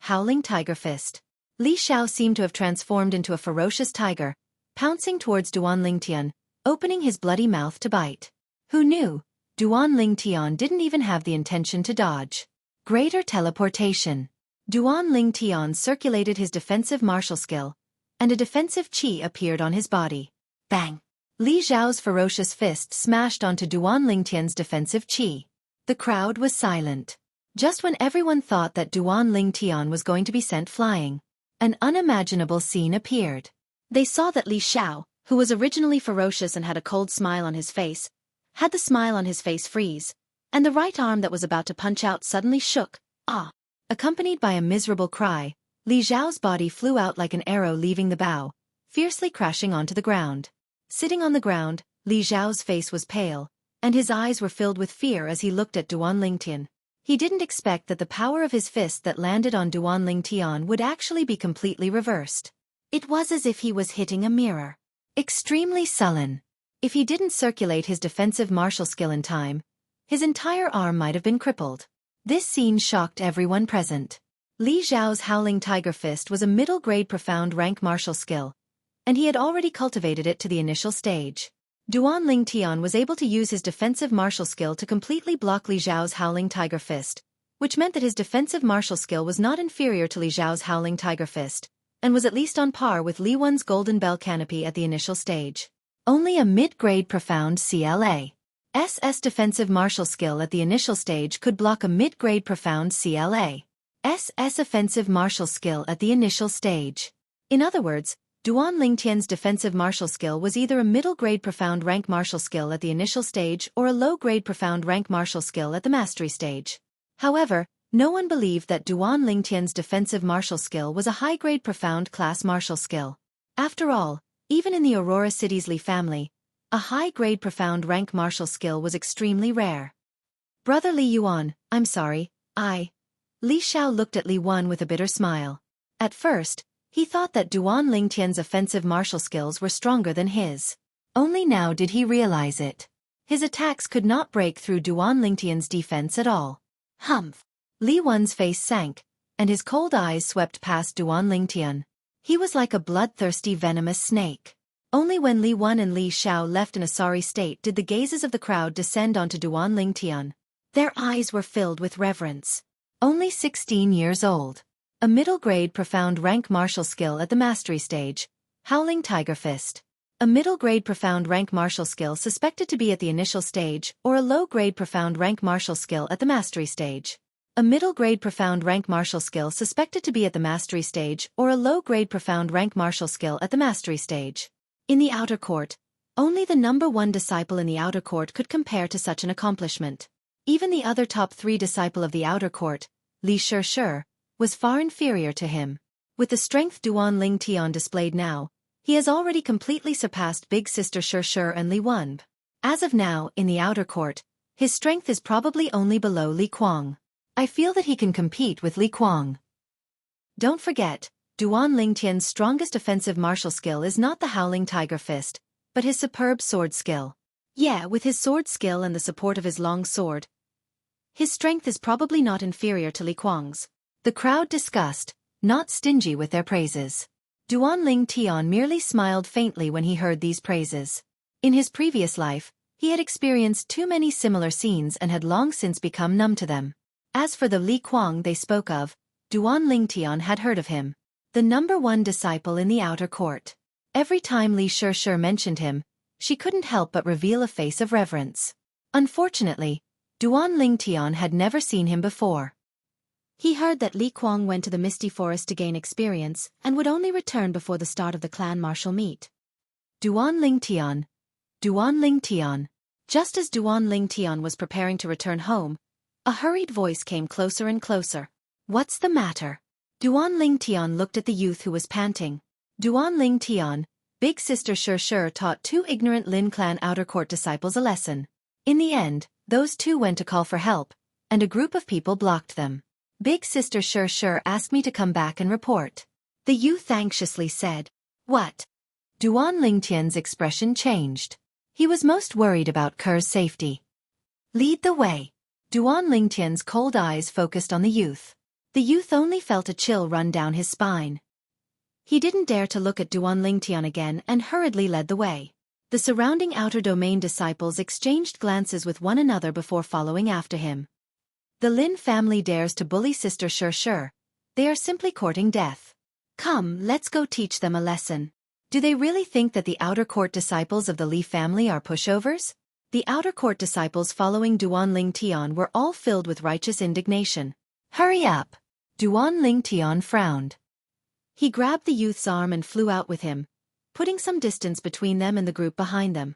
Howling Tiger Fist. Li Xiao seemed to have transformed into a ferocious tiger, pouncing towards Duanlingtian, opening his bloody mouth to bite. Who knew? Duanlingtian didn't even have the intention to dodge. Greater teleportation. Duanlingtian circulated his defensive martial skill, and a defensive qi appeared on his body. Bang! Li Xiao's ferocious fist smashed onto Duanlingtian's defensive qi. The crowd was silent. Just when everyone thought that Duanlingtian was going to be sent flying, an unimaginable scene appeared. They saw that Li Xiao, who was originally ferocious and had a cold smile on his face, had the smile on his face freeze, and the right arm that was about to punch out suddenly shook. Ah! Accompanied by a miserable cry, Li Xiao's body flew out like an arrow leaving the bow, fiercely crashing onto the ground. Sitting on the ground, Li Xiao's face was pale, and his eyes were filled with fear as he looked at Duanlingtian. He didn't expect that the power of his fist that landed on Duanlingtian would actually be completely reversed. It was as if he was hitting a mirror. Extremely sullen. If he didn't circulate his defensive martial skill in time, his entire arm might have been crippled. This scene shocked everyone present. Li Xiao's Howling Tiger Fist was a middle-grade profound rank martial skill, and he had already cultivated it to the initial stage. Duanlingtian was able to use his defensive martial skill to completely block Li Xiao's Howling Tiger Fist, which meant that his defensive martial skill was not inferior to Li Xiao's Howling Tiger Fist, and was at least on par with Li Wan's Golden Bell Canopy at the initial stage. Only a mid-grade profound CLA's defensive martial skill at the initial stage could block a mid-grade profound CLA's offensive martial skill at the initial stage. In other words, Duanlingtian's defensive martial skill was either a middle-grade profound rank martial skill at the initial stage or a low-grade profound rank martial skill at the mastery stage. However, no one believed that Duanlingtian's defensive martial skill was a high-grade profound class martial skill. After all, even in the Aurora City's Li family, a high-grade profound rank martial skill was extremely rare. Brother Li Yuan, I'm sorry, Li Xiao looked at Li Wan with a bitter smile. At first, he thought that Duanlingtian's offensive martial skills were stronger than his. Only now did he realize it. His attacks could not break through Duanlingtian's defense at all. Humph! Li Wan's face sank, and his cold eyes swept past Duanlingtian. He was like a bloodthirsty venomous snake. Only when Li Wan and Li Xiao left in a sorry state did the gazes of the crowd descend onto Duanlingtian. Their eyes were filled with reverence. Only 16 years old. A middle-grade profound rank martial skill at the mastery stage. Howling Tiger Fist. A middle-grade profound rank martial skill suspected to be at the initial stage or a low-grade profound rank martial skill at the mastery stage. A middle-grade profound rank martial skill suspected to be at the mastery stage or a low-grade profound rank martial skill at the mastery stage. In the outer court, only the number one disciple in the outer court could compare to such an accomplishment. Even the other top 3 disciple of the outer court, Li Shi, was far inferior to him. With the strength Duanlingtian displayed now, he has already completely surpassed Big Sister Shi and Li Wan. As of now, in the outer court, his strength is probably only below Li Kuang. I feel that he can compete with Li Kuang. Don't forget, Duanlingtian's strongest offensive martial skill is not the Howling Tiger Fist, but his superb sword skill. Yeah, with his sword skill and the support of his long sword, his strength is probably not inferior to Li Kuang's. The crowd discussed, not stingy with their praises. Duanlingtian merely smiled faintly when he heard these praises. In his previous life, he had experienced too many similar scenes and had long since become numb to them. As for the Li Kuang they spoke of, Duanlingtian had heard of him. The number one disciple in the outer court. Every time Li Shi mentioned him, she couldn't help but reveal a face of reverence. Unfortunately, Duanlingtian had never seen him before. He heard that Li Kuang went to the Misty Forest to gain experience and would only return before the start of the clan martial meet. Duanlingtian. Just as Duan Lingtian was preparing to return home, a hurried voice came closer and closer. What's the matter? Duan Lingtian looked at the youth who was panting. Duan Lingtian, big sister Xueqi taught two ignorant Lin clan outer court disciples a lesson. In the end, those two went to call for help, and a group of people blocked them. Big sister Xueqi asked me to come back and report. The youth anxiously said. What? Duan Lingtian's expression changed. He was most worried about Ker's safety. Lead the way. Duan Lingtian's cold eyes focused on the youth. The youth only felt a chill run down his spine. He didn't dare to look at Duan Lingtian again and hurriedly led the way. The surrounding outer domain disciples exchanged glances with one another before following after him. The Lin family dares to bully sister Xueqi. They are simply courting death. Come, let's go teach them a lesson. Do they really think that the outer court disciples of the Li family are pushovers? The outer court disciples following Duan Lingtian were all filled with righteous indignation. Hurry up! Duan Lingtian frowned. He grabbed the youth's arm and flew out with him, putting some distance between them and the group behind them.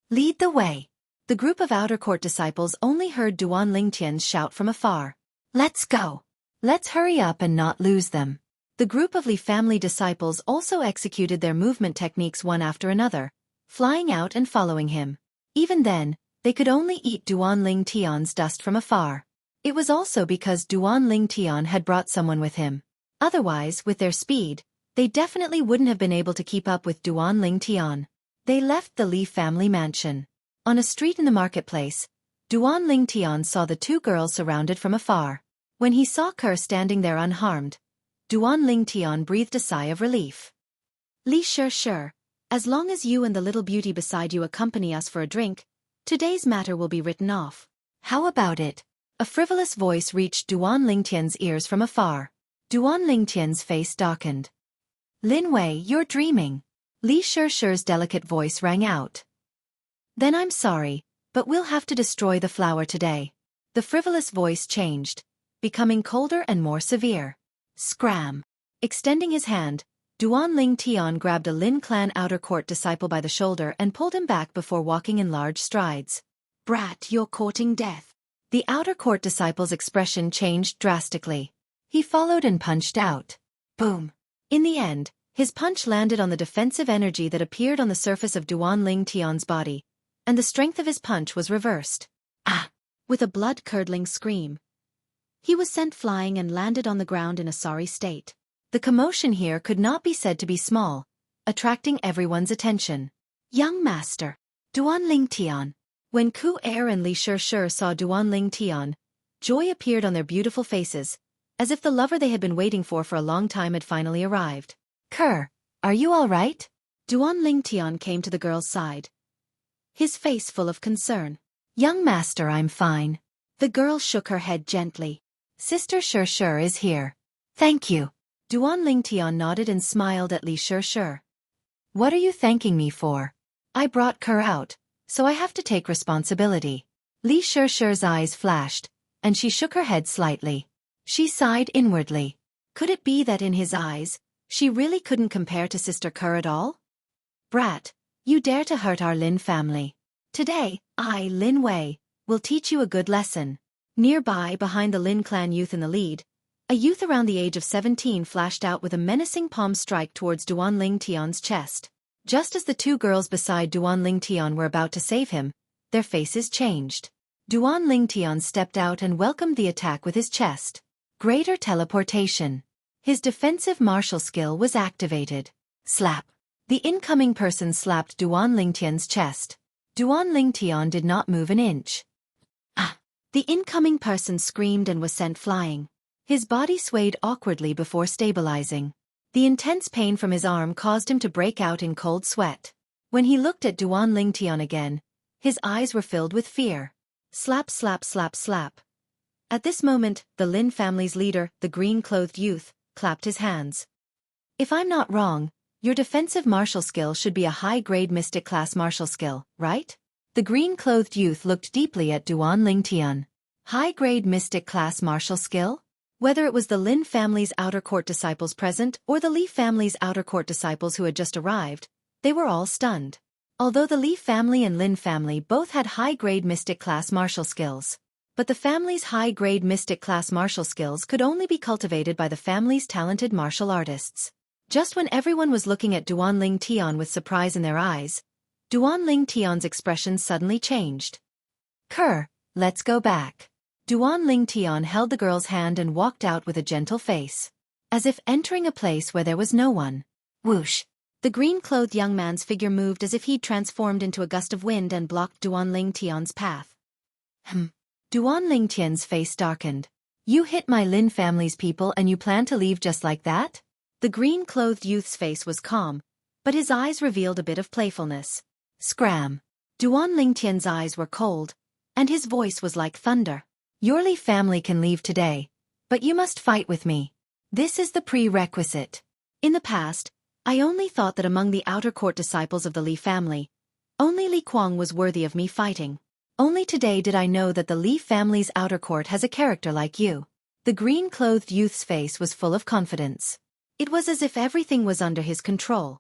Lead the way. The group of outer court disciples only heard Duan Lingtian's shout from afar. Let's go. Let's hurry up and not lose them. The group of Li family disciples also executed their movement techniques one after another, flying out and following him. Even then, they could only eat Duan Lingtian's dust from afar. It was also because Duan Lingtian had brought someone with him. Otherwise, with their speed, they definitely wouldn't have been able to keep up with Duan Lingtian. They left the Li family mansion. On a street in the marketplace, Duan Lingtian saw the two girls surrounded from afar. When he saw Ker standing there unharmed, Duan Lingtian breathed a sigh of relief. Li Xueqi, as long as you and the little beauty beside you accompany us for a drink, today's matter will be written off. How about it? A frivolous voice reached Duan Lingtian's ears from afar. Duan Lingtian's face darkened. Lin Wei, you're dreaming. Li Xueqi's delicate voice rang out. Then I'm sorry, but we'll have to destroy the flower today. The frivolous voice changed, becoming colder and more severe. Scram. Extending his hand, Duan Lingtian grabbed a Lin clan outer court disciple by the shoulder and pulled him back before walking in large strides. Brat, you're courting death. The outer court disciple's expression changed drastically. He followed and punched out. Boom. In the end, his punch landed on the defensive energy that appeared on the surface of Duan Lingtian's body, and the strength of his punch was reversed. Ah! With a blood-curdling scream, he was sent flying and landed on the ground in a sorry state. The commotion here could not be said to be small, attracting everyone's attention. Young master, Duan Lingtian. When Ku Er and Li Xueqi saw Duan Lingtian, joy appeared on their beautiful faces, as if the lover they had been waiting for a long time had finally arrived. Ker, are you all right? Duan Lingtian came to the girl's side, his face full of concern. Young master, I'm fine. The girl shook her head gently. Sister Xueqi is here. Thank you. Duan Lingtian nodded and smiled at Li Xueqi. What are you thanking me for? I brought Ker out, so I have to take responsibility. Li Xueqi's eyes flashed, and she shook her head slightly. She sighed inwardly. Could it be that in his eyes, she really couldn't compare to Sister Ker at all? Brat, you dare to hurt our Lin family. Today, I, Lin Wei, will teach you a good lesson. Nearby, behind the Lin clan youth in the lead, a youth around the age of 17 flashed out with a menacing palm strike towards Duan Lingtian's chest. Just as the two girls beside Duan Lingtian were about to save him, their faces changed. Duan Lingtian stepped out and welcomed the attack with his chest. Greater teleportation. His defensive martial skill was activated. Slap. The incoming person slapped Duan Lingtian's chest. Duan Lingtian did not move an inch. Ah! The incoming person screamed and was sent flying. His body swayed awkwardly before stabilizing. The intense pain from his arm caused him to break out in cold sweat. When he looked at Duan Lingtian again, his eyes were filled with fear. Slap, slap, slap, slap. At this moment, the Lin family's leader, the green-clothed youth, clapped his hands. If I'm not wrong, your defensive martial skill should be a high-grade mystic class martial skill, right? The green-clothed youth looked deeply at Duan Lingtian. High-grade mystic class martial skill? Whether it was the Lin family's outer court disciples present or the Li family's outer court disciples who had just arrived, they were all stunned. Although the Li family and Lin family both had high-grade mystic class martial skills. But the family's high-grade mystic class martial skills could only be cultivated by the family's talented martial artists. Just when everyone was looking at Duan Ling Tian with surprise in their eyes, Duan Ling Tian's expression suddenly changed. "Kerr, let's go back." Duan Ling Tian held the girl's hand and walked out with a gentle face, as if entering a place where there was no one. Whoosh! The green-clothed young man's figure moved as if he'd transformed into a gust of wind and blocked Duan Ling Tian's path. Duan Ling Tian's face darkened. "You hit my Lin family's people and you plan to leave just like that?" The green-clothed youth's face was calm, but his eyes revealed a bit of playfulness. Scram! Duan Ling Tian's eyes were cold, and his voice was like thunder. "Your Li family can leave today, but you must fight with me. This is the prerequisite. In the past, I only thought that among the outer court disciples of the Li family, only Li Kuang was worthy of me fighting. Only today did I know that the Li family's outer court has a character like you." The green-clothed youth's face was full of confidence. It was as if everything was under his control.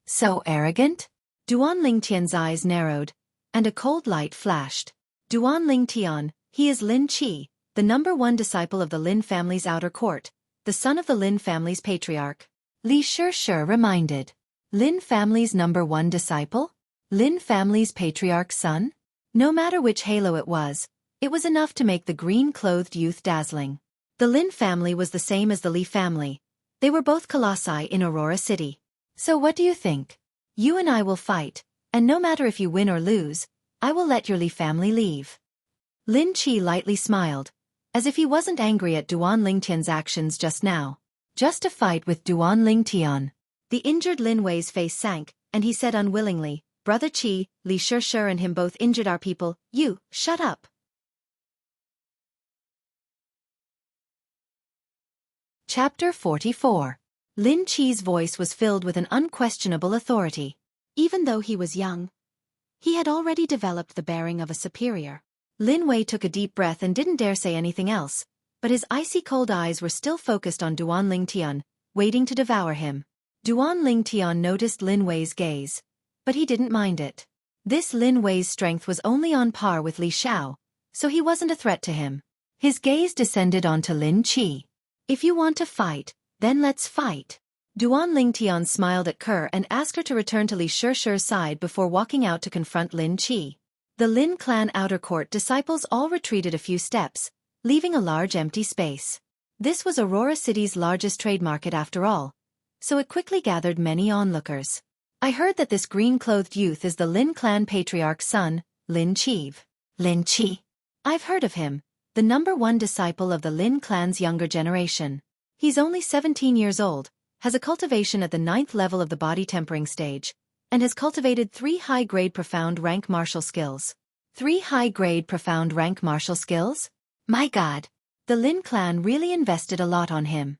"So arrogant?" Duan Ling Tian's eyes narrowed, and a cold light flashed. "Duan Ling Tian, he is Lin Qi, the #1 disciple of the Lin family's outer court, the son of the Lin family's patriarch." Li Shi reminded. "Lin family's #1 disciple? Lin family's patriarch's son?" No matter which halo it was enough to make the green-clothed youth dazzling. The Lin family was the same as the Li family. They were both colossi in Aurora City. "So what do you think? You and I will fight, and no matter if you win or lose, I will let your Li family leave." Lin Qi lightly smiled, as if he wasn't angry at Duan Ling Tian's actions just now. "Just a fight with Duan Ling Tian." The injured Lin Wei's face sank, and he said unwillingly, "Brother Qi, Li Shi and him both injured our people. You, shut up." Chapter 44. Lin Qi's voice was filled with an unquestionable authority. Even though he was young, he had already developed the bearing of a superior. Lin Wei took a deep breath and didn't dare say anything else, but his icy cold eyes were still focused on Duan Ling Tian, waiting to devour him. Duan Ling Tian noticed Lin Wei's gaze, but he didn't mind it. This Lin Wei's strength was only on par with Li Xiao, so he wasn't a threat to him. His gaze descended onto Lin Qi. "If you want to fight, then let's fight." Duan Ling Tian smiled at Kerr and asked her to return to Li Shi's side before walking out to confront Lin Qi. The Lin clan outer court disciples all retreated a few steps, leaving a large empty space. This was Aurora City's largest trade market after all, so it quickly gathered many onlookers. "I heard that this green-clothed youth is the Lin clan patriarch's son, Lin Qi." "Lin Qi? I've heard of him, the #1 disciple of the Lin clan's younger generation. He's only 17 years old, has a cultivation at the 9th level of the body tempering stage, and has cultivated 3 high-grade profound rank martial skills." 3 high-grade profound rank martial skills? My God! The Lin clan really invested a lot on him.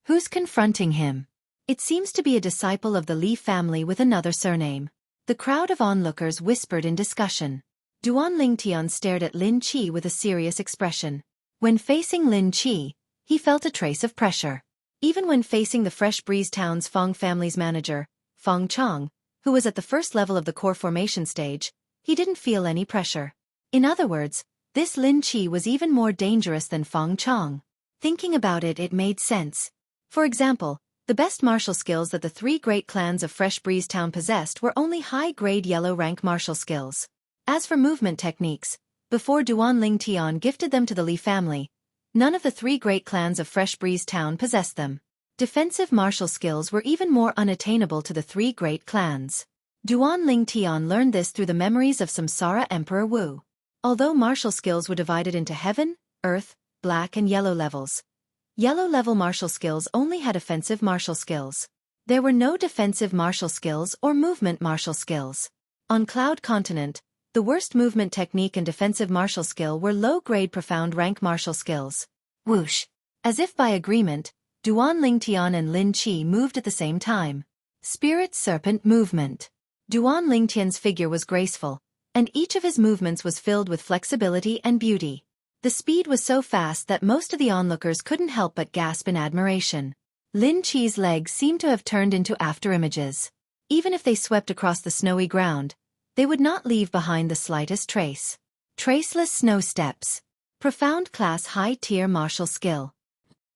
Who's confronting him? It seems to be a disciple of the Li family with another surname. The crowd of onlookers whispered in discussion. Duan Ling Tian stared at Lin Qi with a serious expression. When facing Lin Qi, he felt a trace of pressure. Even when facing the Fresh Breeze Town's Fong family's manager, Fong Chong, who was at the first level of the core formation stage, he didn't feel any pressure. In other words, this Lin Qi was even more dangerous than Fong Chong. Thinking about it, it made sense. For example, the best martial skills that the 3 great clans of Fresh Breeze Town possessed were only high-grade yellow rank martial skills. As for movement techniques, before Duan Ling Tian gifted them to the Li family, none of the 3 great clans of Fresh Breeze Town possessed them. Defensive martial skills were even more unattainable to the 3 great clans. Duan Ling Tian learned this through the memories of Samsara Emperor Wu. Although martial skills were divided into heaven, earth, black and yellow levels, yellow-level martial skills only had offensive martial skills. There were no defensive martial skills or movement martial skills. On Cloud Continent, the worst movement technique and defensive martial skill were low-grade profound rank martial skills. Whoosh! As if by agreement, Duan Ling Tian and Lin Qi moved at the same time. Spirit Serpent Movement. Duan Ling Tian's figure was graceful, and each of his movements was filled with flexibility and beauty. The speed was so fast that most of the onlookers couldn't help but gasp in admiration. Lin Qi's legs seemed to have turned into afterimages. Even if they swept across the snowy ground, they would not leave behind the slightest trace. Traceless snow steps. Profound class high-tier martial skill.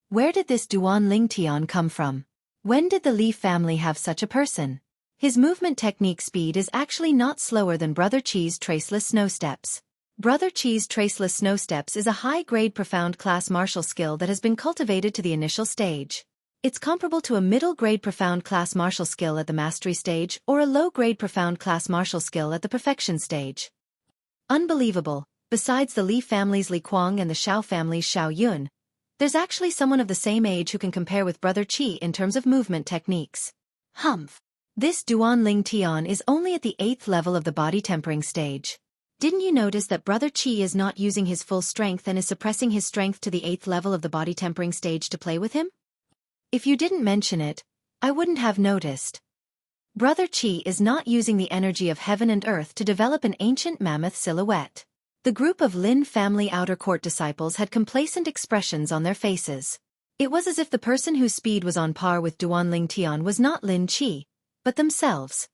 Where did this Duan Lingtian come from? When did the Li family have such a person? His movement technique speed is actually not slower than Brother Qi's traceless snow steps. Brother Qi's traceless snow steps is a high-grade profound class martial skill that has been cultivated to the initial stage. It's comparable to a middle-grade profound class martial skill at the mastery stage or a low-grade profound class martial skill at the perfection stage. Unbelievable, besides the Li family's Li Kuang and the Shao family's Shao Yun, there's actually someone of the same age who can compare with Brother Qi in terms of movement techniques. Humph. This Duan Lingtian is only at the 8th level of the body tempering stage. Didn't you notice that Brother Qi is not using his full strength and is suppressing his strength to the 8th level of the body tempering stage to play with him? If you didn't mention it, I wouldn't have noticed. Brother Qi is not using the energy of heaven and earth to develop an ancient mammoth silhouette. The group of Lin family outer court disciples had complacent expressions on their faces. It was as if the person whose speed was on par with Duan Lingtian was not Lin Qi, but themselves.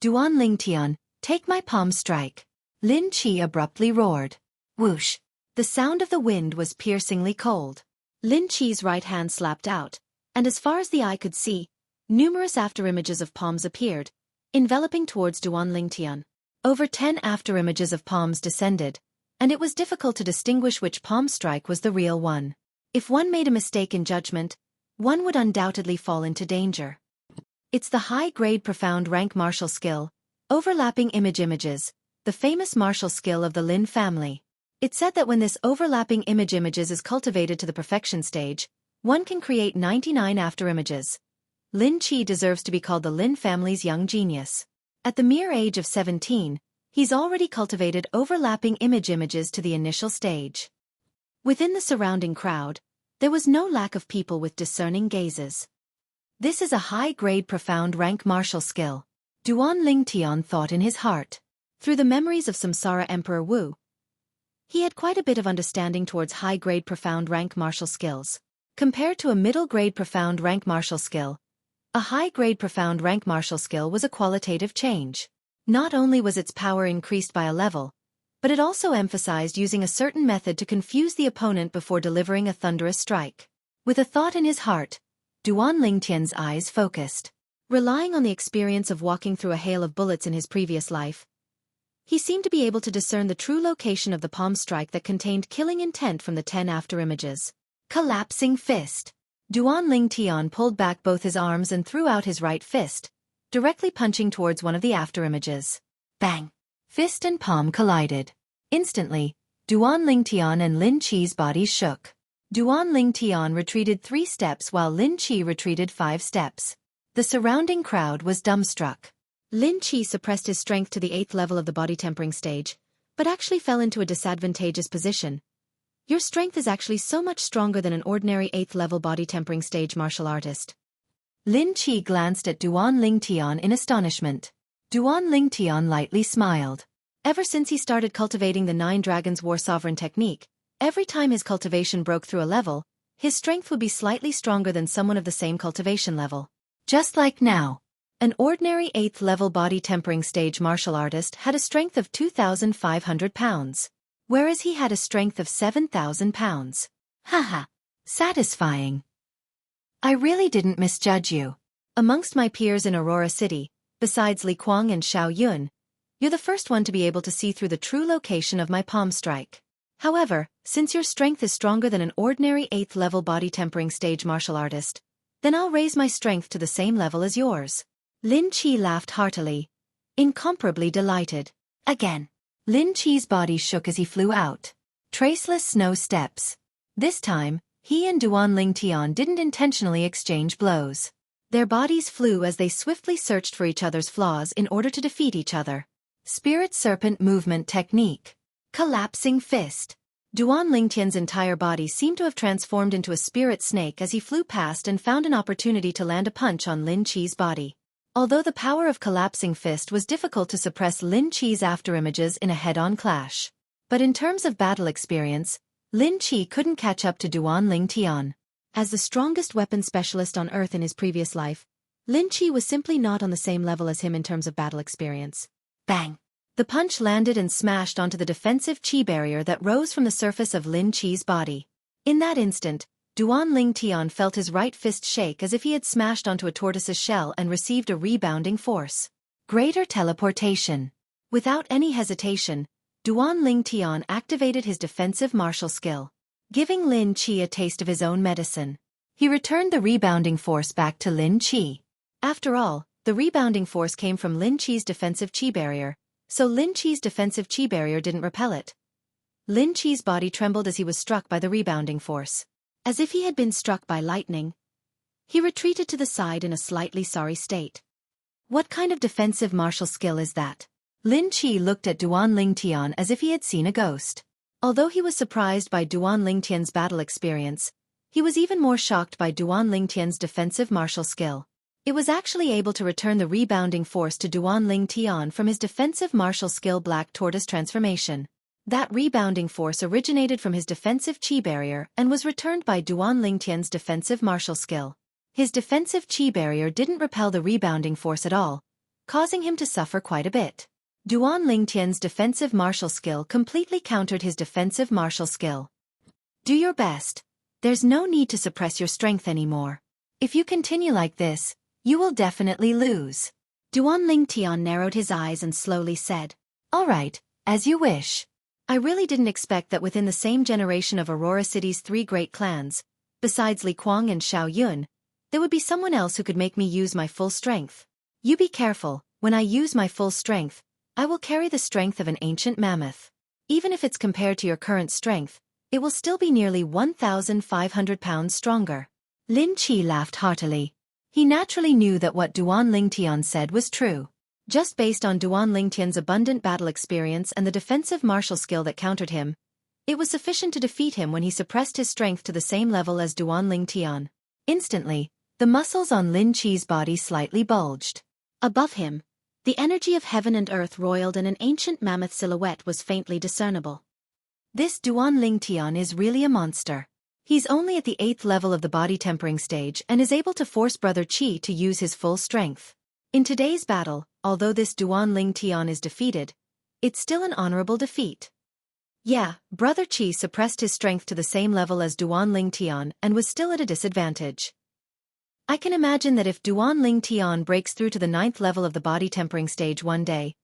Duan Lingtian, take my palm strike. Lin Qi abruptly roared. Whoosh! The sound of the wind was piercingly cold. Lin Qi's right hand slapped out, and as far as the eye could see, numerous afterimages of palms appeared, enveloping towards Duan Lingtian. Over 10 afterimages of palms descended, and it was difficult to distinguish which palm strike was the real one. If one made a mistake in judgment, one would undoubtedly fall into danger. It's the high-grade profound rank martial skill, overlapping images, the famous martial skill of the Lin family. It's said that when this overlapping images is cultivated to the perfection stage, one can create 99 afterimages. Lin Qi deserves to be called the Lin family's young genius. At the mere age of 17, he's already cultivated overlapping images to the initial stage. Within the surrounding crowd, there was no lack of people with discerning gazes. This is a high-grade profound rank martial skill, Duan Lingtian thought in his heart. Through the memories of Samsara Emperor Wu, he had quite a bit of understanding towards high-grade profound rank martial skills. Compared to a middle-grade profound rank martial skill, a high-grade profound rank martial skill was a qualitative change. Not only was its power increased by a level, but it also emphasized using a certain method to confuse the opponent before delivering a thunderous strike. With a thought in his heart, Duan Lingtian's eyes focused. Relying on the experience of walking through a hail of bullets in his previous life, he seemed to be able to discern the true location of the palm strike that contained killing intent from the 10 afterimages. Collapsing fist. Duan Lingtian pulled back both his arms and threw out his right fist, directly punching towards one of the afterimages. Bang! Fist and palm collided. Instantly, Duan Lingtian and Lin Qi's bodies shook. Duan Lingtian retreated 3 steps while Lin Qi retreated 5 steps. The surrounding crowd was dumbstruck. Lin Qi suppressed his strength to the 8th level of the body tempering stage, but actually fell into a disadvantageous position. Your strength is actually so much stronger than an ordinary 8th level body tempering stage martial artist. Lin Qi glanced at Duan Lingtian in astonishment. Duan Lingtian lightly smiled. Ever since he started cultivating the 9 Dragons War Sovereign technique, every time his cultivation broke through a level, his strength would be slightly stronger than someone of the same cultivation level. Just like now. An ordinary 8th level body tempering stage martial artist had a strength of 2,500 pounds. Whereas he had a strength of 7,000 pounds. Haha. Satisfying. I really didn't misjudge you. Amongst my peers in Aurora City, besides Li Kuang and Shao Yun, you're the first one to be able to see through the true location of my palm strike. However, since your strength is stronger than an ordinary 8th level body tempering stage martial artist, then I'll raise my strength to the same level as yours. Lin Qi laughed heartily, incomparably delighted. Again. Lin Qi's body shook as he flew out. Traceless snow steps. This time, he and Duan Lingtian didn't intentionally exchange blows. Their bodies flew as they swiftly searched for each other's flaws in order to defeat each other. Spirit Serpent Movement Technique. Collapsing Fist. Duan Lingtian's entire body seemed to have transformed into a spirit snake as he flew past and found an opportunity to land a punch on Lin Qi's body. Although the power of Collapsing Fist was difficult to suppress Lin Qi's afterimages in a head-on clash. But in terms of battle experience, Lin Qi couldn't catch up to Duan Lingtian. As the strongest weapon specialist on Earth in his previous life, Lin Qi was simply not on the same level as him in terms of battle experience. Bang! The punch landed and smashed onto the defensive qi barrier that rose from the surface of Lin Qi's body. In that instant, Duan Ling Tian felt his right fist shake as if he had smashed onto a tortoise's shell and received a rebounding force. Greater teleportation. Without any hesitation, Duan Ling Tian activated his defensive martial skill, giving Lin Qi a taste of his own medicine. He returned the rebounding force back to Lin Qi. After all, the rebounding force came from Lin Qi's defensive qi barrier, so Lin Qi's defensive qi barrier didn't repel it. Lin Qi's body trembled as he was struck by the rebounding force. As if he had been struck by lightning, he retreated to the side in a slightly sorry state. What kind of defensive martial skill is that? Lin Qi looked at Duan Ling Tian as if he had seen a ghost. Although he was surprised by Duan Ling Tian's battle experience, he was even more shocked by Duan Ling Tian's defensive martial skill. It was actually able to return the rebounding force to Duan Ling Tian from his defensive martial skill Black Tortoise Transformation. That rebounding force originated from his defensive qi barrier and was returned by Duan Ling Tian's defensive martial skill. His defensive qi barrier didn't repel the rebounding force at all, causing him to suffer quite a bit. Duan Ling Tian's defensive martial skill completely countered his defensive martial skill. Do your best. There's no need to suppress your strength anymore. If you continue like this, you will definitely lose. Duan Ling Tian narrowed his eyes and slowly said, "All right, as you wish. I really didn't expect that within the same generation of Aurora City's three great clans, besides Li Kuang and Xiao Yun, there would be someone else who could make me use my full strength. You be careful, when I use my full strength, I will carry the strength of an ancient mammoth. Even if it's compared to your current strength, it will still be nearly 1,500 pounds stronger." Lin Qi laughed heartily. He naturally knew that what Duan Ling Tian said was true. Just based on Duan Ling Tian's abundant battle experience and the defensive martial skill that countered him, it was sufficient to defeat him when he suppressed his strength to the same level as Duan Ling Tian. Instantly, the muscles on Lin Qi's body slightly bulged. Above him, the energy of heaven and earth roiled and an ancient mammoth silhouette was faintly discernible. This Duan Ling Tian is really a monster. He's only at the 8th level of the body tempering stage and is able to force Brother Qi to use his full strength. In today's battle, although this Duan Ling Tian is defeated, it's still an honorable defeat. Yeah, Brother Qi suppressed his strength to the same level as Duan Ling Tian and was still at a disadvantage. I can imagine that if Duan Ling Tian breaks through to the 9th level of the body tempering stage one day,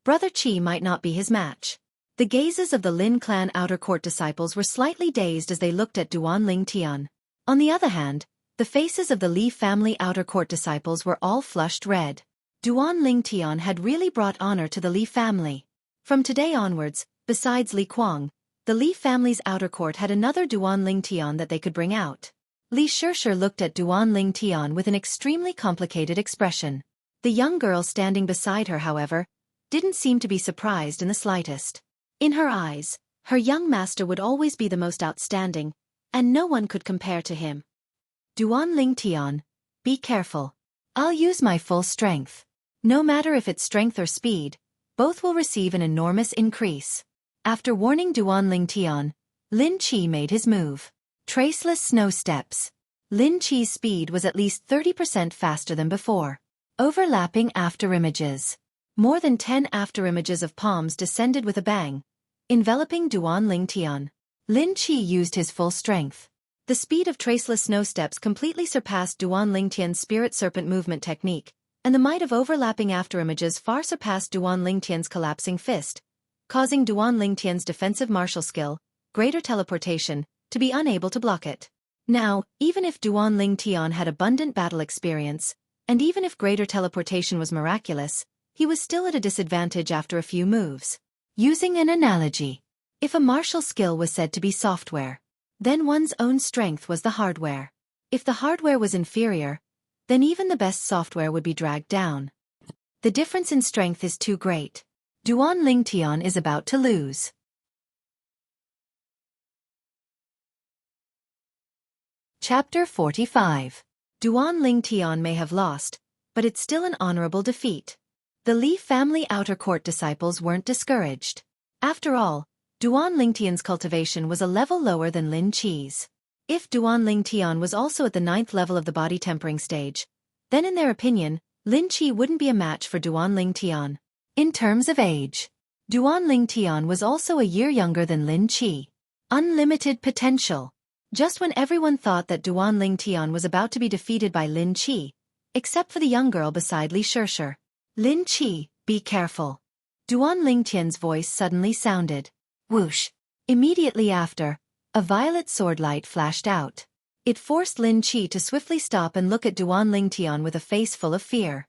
Brother Qi might not be his match. The gazes of the Lin clan outer court disciples were slightly dazed as they looked at Duan Ling Tian. On the other hand, the faces of the Li family outer court disciples were all flushed red. Duan Ling Tian had really brought honor to the Li family. From today onwards, besides Li Kuang, the Li family's outer court had another Duan Ling Tian that they could bring out. Li Shishir looked at Duan Ling Tian with an extremely complicated expression. The young girl standing beside her, however, didn't seem to be surprised in the slightest. In her eyes, her young master would always be the most outstanding, and no one could compare to him. Duan Ling Tian, be careful. I'll use my full strength. No matter if it's strength or speed, both will receive an enormous increase. After warning Duan Ling Tian, Lin Qi made his move. Traceless snow steps. Lin Qi's speed was at least 30% faster than before. Overlapping afterimages. More than 10 afterimages of palms descended with a bang, enveloping Duan Ling Tian. Lin Qi used his full strength. The speed of traceless snow steps completely surpassed Duan Ling Tian's spirit serpent movement technique, and the might of overlapping afterimages far surpassed Duan Ling Tian's collapsing fist, causing Duan Ling Tian's defensive martial skill, greater teleportation, to be unable to block it. Now, even if Duan Ling Tian had abundant battle experience, and even if greater teleportation was miraculous, he was still at a disadvantage after a few moves. Using an analogy, if a martial skill was said to be software, then one's own strength was the hardware. If the hardware was inferior, then even the best software would be dragged down. The difference in strength is too great. Duan Ling Tian is about to lose. Chapter 45. Duan Ling Tian may have lost, but it's still an honorable defeat. The Li family outer court disciples weren't discouraged. After all, Duan Ling Tian's cultivation was a level lower than Lin Qi's. If Duan Ling Tian was also at the 9th level of the body tempering stage, then in their opinion, Lin Qi wouldn't be a match for Duan Ling Tian. In terms of age, Duan Ling Tian was also a year younger than Lin Qi. Unlimited potential. Just when everyone thought that Duan Ling Tian was about to be defeated by Lin Qi, except for the young girl beside Li Shirshir. Lin Qi, be careful. Duan Ling Tian's voice suddenly sounded. Whoosh. Immediately after, a violet sword light flashed out. It forced Lin Qi to swiftly stop and look at Duan Ling Tian with a face full of fear.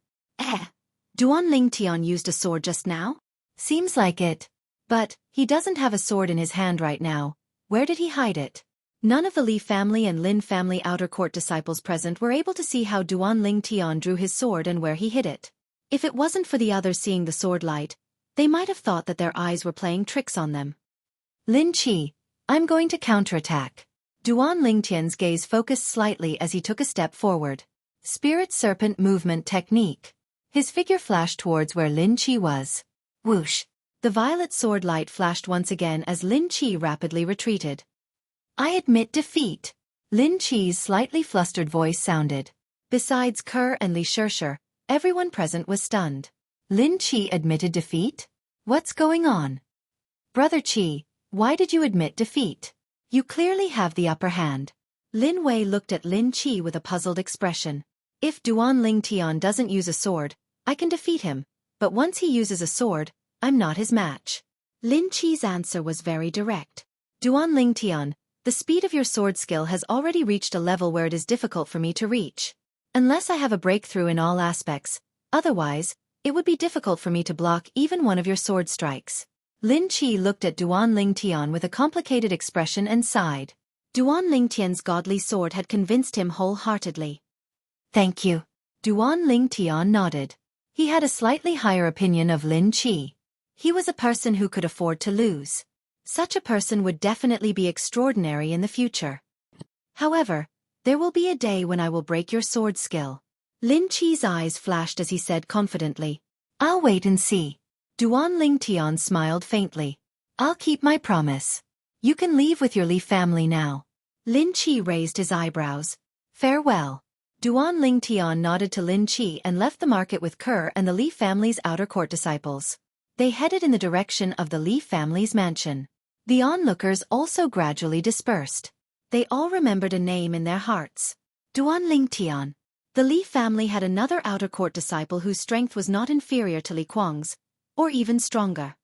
Duan Ling Tian used a sword just now? Seems like it. But, he doesn't have a sword in his hand right now. Where did he hide it? None of the Li family and Lin family outer court disciples present were able to see how Duan Ling Tian drew his sword and where he hid it. If it wasn't for the others seeing the sword light, they might have thought that their eyes were playing tricks on them. Lin Qi, I'm going to counterattack. Duan Ling Tian's gaze focused slightly as he took a step forward. Spirit Serpent Movement Technique. His figure flashed towards where Lin Qi was. Whoosh. The violet sword light flashed once again as Lin Qi rapidly retreated. I admit defeat. Lin Qi's slightly flustered voice sounded. Besides Kerr and Li Shirshir, everyone present was stunned. Lin Qi admitted defeat? What's going on? Brother Qi, why did you admit defeat? You clearly have the upper hand. Lin Wei looked at Lin Qi with a puzzled expression. If Duan Ling Tian doesn't use a sword, I can defeat him, but once he uses a sword, I'm not his match. Lin Qi's answer was very direct. Duan Ling Tian, the speed of your sword skill has already reached a level where it is difficult for me to reach. Unless I have a breakthrough in all aspects, otherwise, it would be difficult for me to block even one of your sword strikes. Lin Qi looked at Duan Ling Tian with a complicated expression and sighed. Duan Ling Tian's godly sword had convinced him wholeheartedly. Thank you. Duan Ling Tian nodded. He had a slightly higher opinion of Lin Qi. He was a person who could afford to lose. Such a person would definitely be extraordinary in the future. However, there will be a day when I will break your sword skill. Lin Qi's eyes flashed as he said confidently. I'll wait and see. Duan Ling Tian smiled faintly. I'll keep my promise. You can leave with your Li family now. Lin Qi raised his eyebrows. Farewell. Duan Ling Tian nodded to Lin Qi and left the market with Kerr and the Li family's outer court disciples. They headed in the direction of the Li family's mansion. The onlookers also gradually dispersed. They all remembered a name in their hearts. Duan Ling Tian. The Li family had another outer court disciple whose strength was not inferior to Li Kuang's, or even stronger.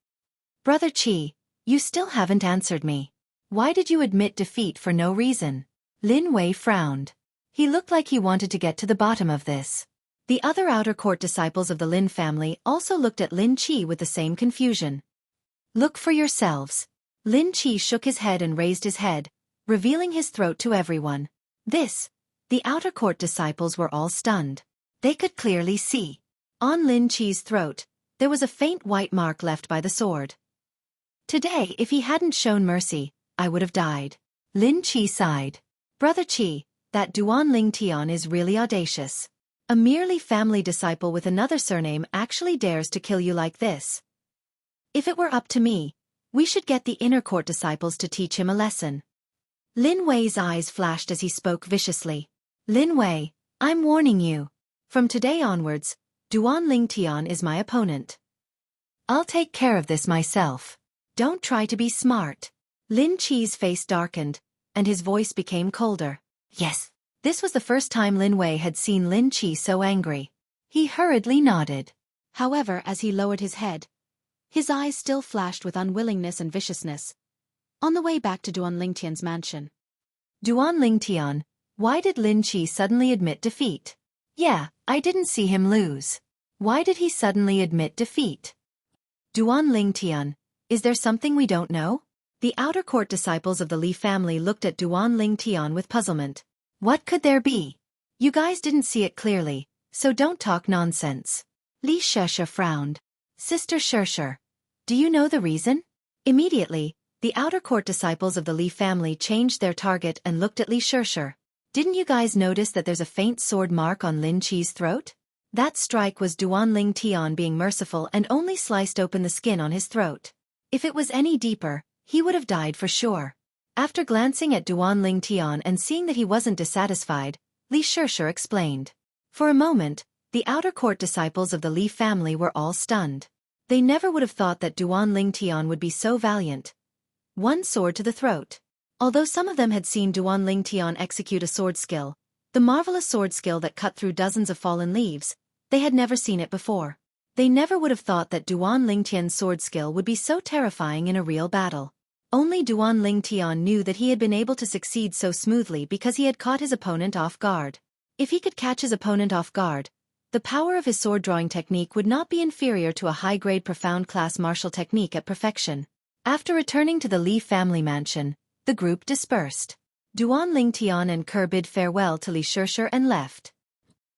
Brother Qi, you still haven't answered me. Why did you admit defeat for no reason? Lin Wei frowned. He looked like he wanted to get to the bottom of this. The other outer court disciples of the Lin family also looked at Lin Qi with the same confusion. Look for yourselves. Lin Qi shook his head and raised his head, revealing his throat to everyone. The outer court disciples were all stunned. They could clearly see. On Lin Qi's throat, there was a faint white mark left by the sword. Today, if he hadn't shown mercy, I would have died. Lin Qi sighed. Brother Qi, that Duan Ling Tian is really audacious. A merely family disciple with another surname actually dares to kill you like this. If it were up to me, we should get the inner court disciples to teach him a lesson. Lin Wei's eyes flashed as he spoke viciously. Lin Wei, I'm warning you. From today onwards, Duan Ling Tian is my opponent. I'll take care of this myself. Don't try to be smart. Lin Qi's face darkened, and his voice became colder. Yes. This was the first time Lin Wei had seen Lin Qi so angry. He hurriedly nodded. However, as he lowered his head, his eyes still flashed with unwillingness and viciousness. On the way back to Duan Ling Tian's mansion. Duan Ling Tian, why did Lin Qi suddenly admit defeat? Yeah, I didn't see him lose. Why did he suddenly admit defeat? Duan Ling Tian, is there something we don't know? The outer court disciples of the Li family looked at Duan Ling Tian with puzzlement. What could there be? You guys didn't see it clearly, so don't talk nonsense. Li Shirshir frowned. Sister Shirshir, do you know the reason? Immediately, the outer court disciples of the Li family changed their target and looked at Li Shirshir. Didn't you guys notice that there's a faint sword mark on Lin Qi's throat? That strike was Duan Ling Tian being merciful and only sliced open the skin on his throat. If it was any deeper, he would have died for sure. After glancing at Duan Ling Tian and seeing that he wasn't dissatisfied, Li Shirshir explained. For a moment, the outer court disciples of the Li family were all stunned. They never would have thought that Duan Lingtian would be so valiant. One sword to the throat. Although some of them had seen Duan Lingtian execute a sword skill, the marvelous sword skill that cut through dozens of fallen leaves, they had never seen it before. They never would have thought that Duan Lingtian's sword skill would be so terrifying in a real battle. Only Duan Lingtian knew that he had been able to succeed so smoothly because he had caught his opponent off guard. If he could catch his opponent off guard, the power of his sword-drawing technique would not be inferior to a high-grade profound-class martial technique at perfection. After returning to the Li family mansion, the group dispersed. Duan Lingtian and Ke bid farewell to Li Shirshir and left.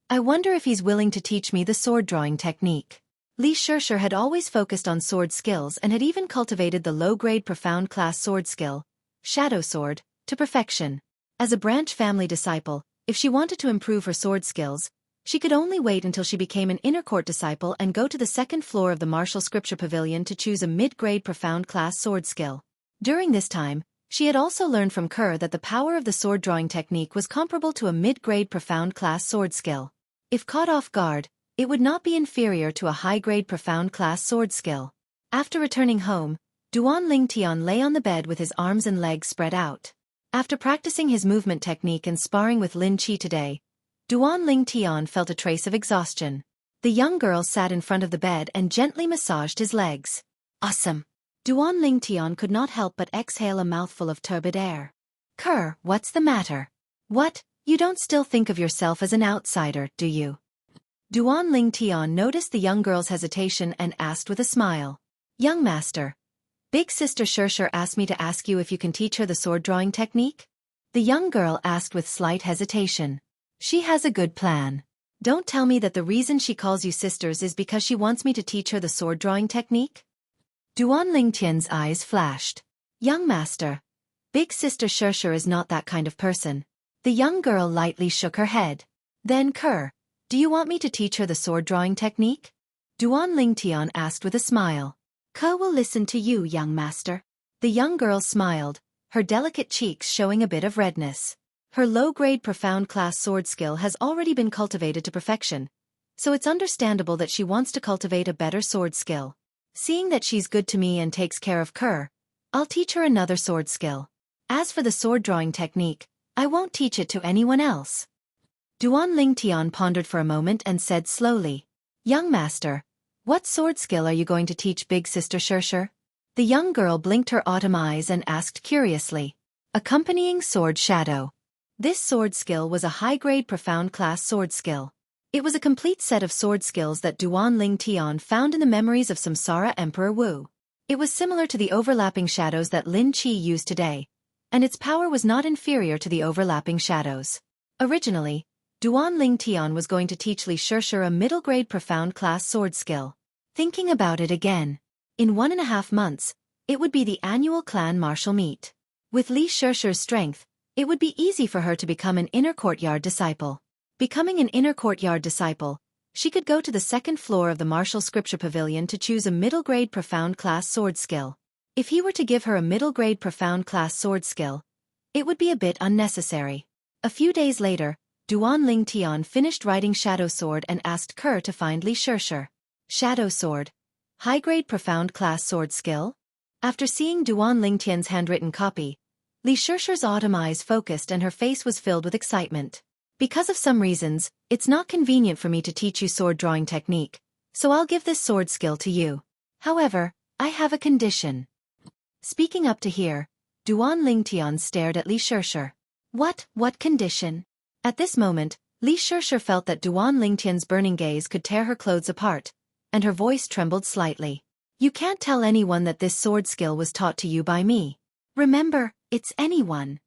I wonder if he's willing to teach me the sword-drawing technique. Li Shirshir had always focused on sword skills and had even cultivated the low-grade profound-class sword skill, Shadow Sword, to perfection. As a branch family disciple, if she wanted to improve her sword skills, she could only wait until she became an inner court disciple and go to the second floor of the martial scripture pavilion to choose a mid-grade profound-class sword skill. During this time, she had also learned from Ke that the power of the sword-drawing technique was comparable to a mid-grade profound-class sword skill. If caught off guard, it would not be inferior to a high-grade profound-class sword skill. After returning home, Duan Lingtian lay on the bed with his arms and legs spread out. After practicing his movement technique and sparring with Lin Qi today, Duan Lingtian felt a trace of exhaustion. The young girl sat in front of the bed and gently massaged his legs. Awesome! Duan Lingtian could not help but exhale a mouthful of turbid air. Ke, what's the matter? What, you don't still think of yourself as an outsider, do you? Duan Lingtian noticed the young girl's hesitation and asked with a smile. Young master, Big Sister Shirshir asked me to ask you if you can teach her the sword-drawing technique? The young girl asked with slight hesitation. She has a good plan. Don't tell me that the reason she calls you sisters is because she wants me to teach her the sword-drawing technique? Duan Lingtian's eyes flashed. Young master, Big Sister Shirshir is not that kind of person. The young girl lightly shook her head. Then Ke, do you want me to teach her the sword-drawing technique? Duan Lingtian asked with a smile. Ke will listen to you, young master. The young girl smiled, her delicate cheeks showing a bit of redness. Her low-grade profound-class sword skill has already been cultivated to perfection, so it's understandable that she wants to cultivate a better sword skill. Seeing that she's good to me and takes care of Ke, I'll teach her another sword skill. As for the sword-drawing technique, I won't teach it to anyone else. Duan Lingtian pondered for a moment and said slowly, Young master, what sword skill are you going to teach Big Sister Shirshir? The young girl blinked her autumn eyes and asked curiously. Accompanying sword shadow. This sword skill was a high-grade profound-class sword skill. It was a complete set of sword skills that Duan Lingtian found in the memories of Samsara Emperor Wu. It was similar to the overlapping shadows that Lin Qi used today, and its power was not inferior to the overlapping shadows. Originally, Duan Lingtian was going to teach Li Shirshir a middle-grade profound-class sword skill. Thinking about it again, in 1.5 months, it would be the annual clan martial meet. With Li Shirshir's strength, it would be easy for her to become an inner courtyard disciple. Becoming an inner courtyard disciple, she could go to the second floor of the martial scripture pavilion to choose a middle-grade profound-class sword skill. If he were to give her a middle-grade profound-class sword skill, it would be a bit unnecessary. A few days later, Duan Lingtian finished writing Shadow Sword and asked Ke to find Li Shirshir. Shadow Sword. High-grade profound-class sword skill? After seeing Duan Lingtian's handwritten copy, Li Shirshir's autumn eyes focused and her face was filled with excitement. Because of some reasons, it's not convenient for me to teach you sword-drawing technique, so I'll give this sword skill to you. However, I have a condition. Speaking up to here, Duan Lingtian stared at Li Shirshir. What condition? At this moment, Li Shirshir felt that Duan Lingtian's burning gaze could tear her clothes apart, and her voice trembled slightly. You can't tell anyone that this sword skill was taught to you by me. Remember, it's anyone.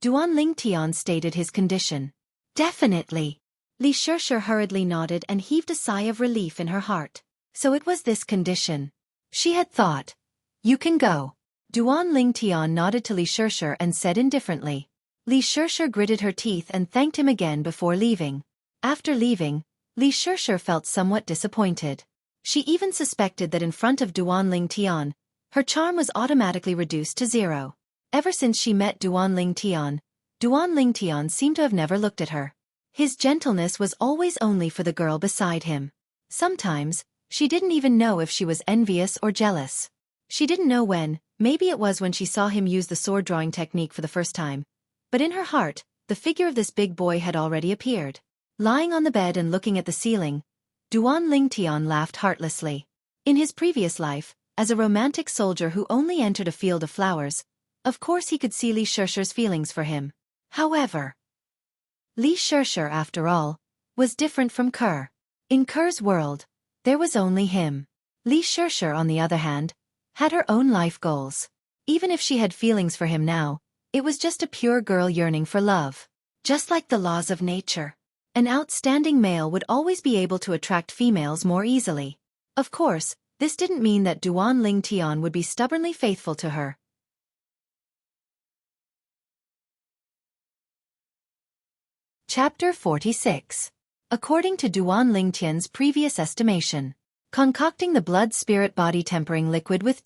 Duan Lingtian stated his condition. Definitely. Li Shirshir hurriedly nodded and heaved a sigh of relief in her heart. So it was this condition. She had thought. You can go. Duan Lingtian nodded to Li Shirshir and said indifferently. Li Shirshir gritted her teeth and thanked him again before leaving. After leaving, Li Shirshir felt somewhat disappointed. She even suspected that in front of Duan Lingtian, her charm was automatically reduced to 0. Ever since she met Duan Lingtian seemed to have never looked at her. His gentleness was always only for the girl beside him. Sometimes, she didn't even know if she was envious or jealous. She didn't know when, maybe it was when she saw him use the sword drawing technique for the first time. But in her heart, the figure of this big boy had already appeared. Lying on the bed and looking at the ceiling, Duan Lingtian laughed heartlessly. In his previous life, as a romantic soldier who only entered a field of flowers, of course he could see Li Shirshir's feelings for him. However, Li Shirshir, after all, was different from Kerr. In Kerr's world, there was only him. Li Shirshir, on the other hand, had her own life goals. Even if she had feelings for him now, it was just a pure girl yearning for love. Just like the laws of nature, an outstanding male would always be able to attract females more easily. Of course, this didn't mean that Duan Lingtian would be stubbornly faithful to her. Chapter 46. According to Duan Lingtian's previous estimation, concocting the blood-spirit body tempering liquid with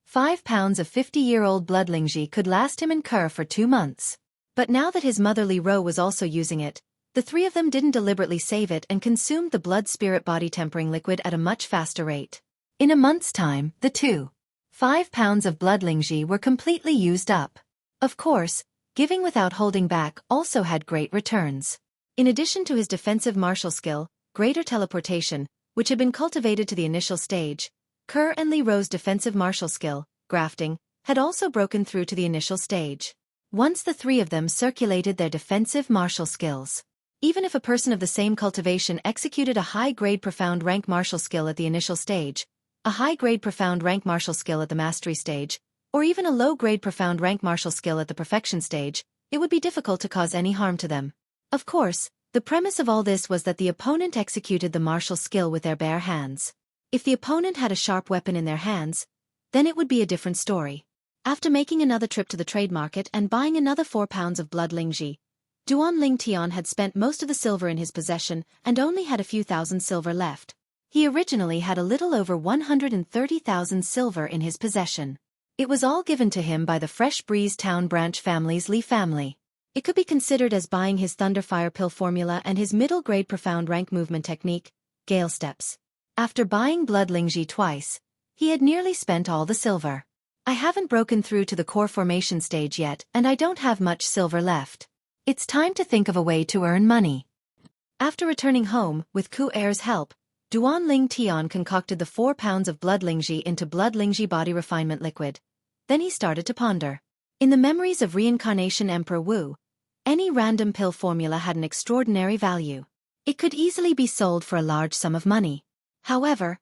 5 pounds of 50-year-old blood Lingji could last him and Kerr for 2 months. But now that his mother Li Ro was also using it, the three of them didn't deliberately save it and consumed the blood-spirit body tempering liquid at a much faster rate. In a month's time, the 5 pounds of blood Lingji were completely used up. Of course, giving without holding back also had great returns. In addition to his defensive martial skill, greater teleportation, which had been cultivated to the initial stage, Kerr and Li Ro's defensive martial skill, grafting, had also broken through to the initial stage. Once the three of them circulated their defensive martial skills. Even if a person of the same cultivation executed a high-grade profound rank martial skill at the initial stage, a high-grade profound rank martial skill at the mastery stage, or even a low-grade profound rank martial skill at the perfection stage, it would be difficult to cause any harm to them. Of course, the premise of all this was that the opponent executed the martial skill with their bare hands. If the opponent had a sharp weapon in their hands, then it would be a different story. After making another trip to the trade market and buying another 4 pounds of blood Lingji, Duan Lingtian had spent most of the silver in his possession and only had a few thousand silver left. He originally had a little over 130,000 silver in his possession. It was all given to him by the Fresh Breeze Town branch family's Li family. It could be considered as buying his Thunderfire pill formula and his middle-grade profound rank movement technique, Gale Steps. After buying blood Lingji twice, he had nearly spent all the silver. I haven't broken through to the core formation stage yet and I don't have much silver left. It's time to think of a way to earn money. After returning home, with Ku Er's help, Duan Lingtian concocted the 4 pounds of blood Lingji into blood Lingji body refinement liquid. Then he started to ponder. In the memories of reincarnation Emperor Wu, any random pill formula had an extraordinary value. It could easily be sold for a large sum of money. However,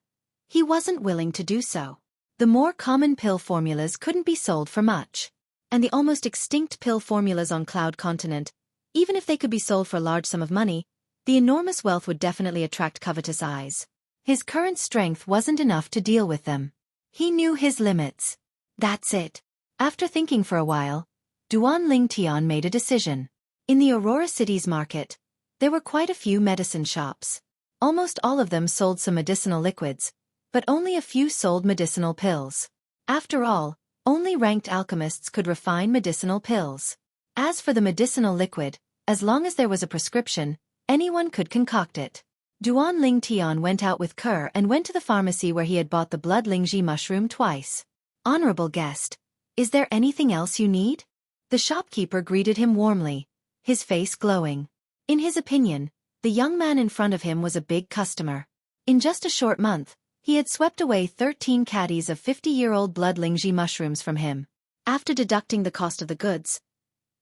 he wasn't willing to do so. The more common pill formulas couldn't be sold for much. And the almost extinct pill formulas on Cloud Continent, even if they could be sold for a large sum of money, the enormous wealth would definitely attract covetous eyes. His current strength wasn't enough to deal with them. He knew his limits. That's it. After thinking for a while, Duan Lingtian made a decision. In the Aurora City's market, there were quite a few medicine shops. Almost all of them sold some medicinal liquids, but only a few sold medicinal pills. After all, only ranked alchemists could refine medicinal pills. As for the medicinal liquid, as long as there was a prescription, anyone could concoct it. Duan Lingtian went out with Kerr and went to the pharmacy where he had bought the blood Lingji mushroom twice. "Honorable guest, is there anything else you need?" The shopkeeper greeted him warmly, his face glowing. In his opinion, the young man in front of him was a big customer. In just a short month, he had swept away 13 caddies of 50-year-old blood Lingji mushrooms from him. After deducting the cost of the goods,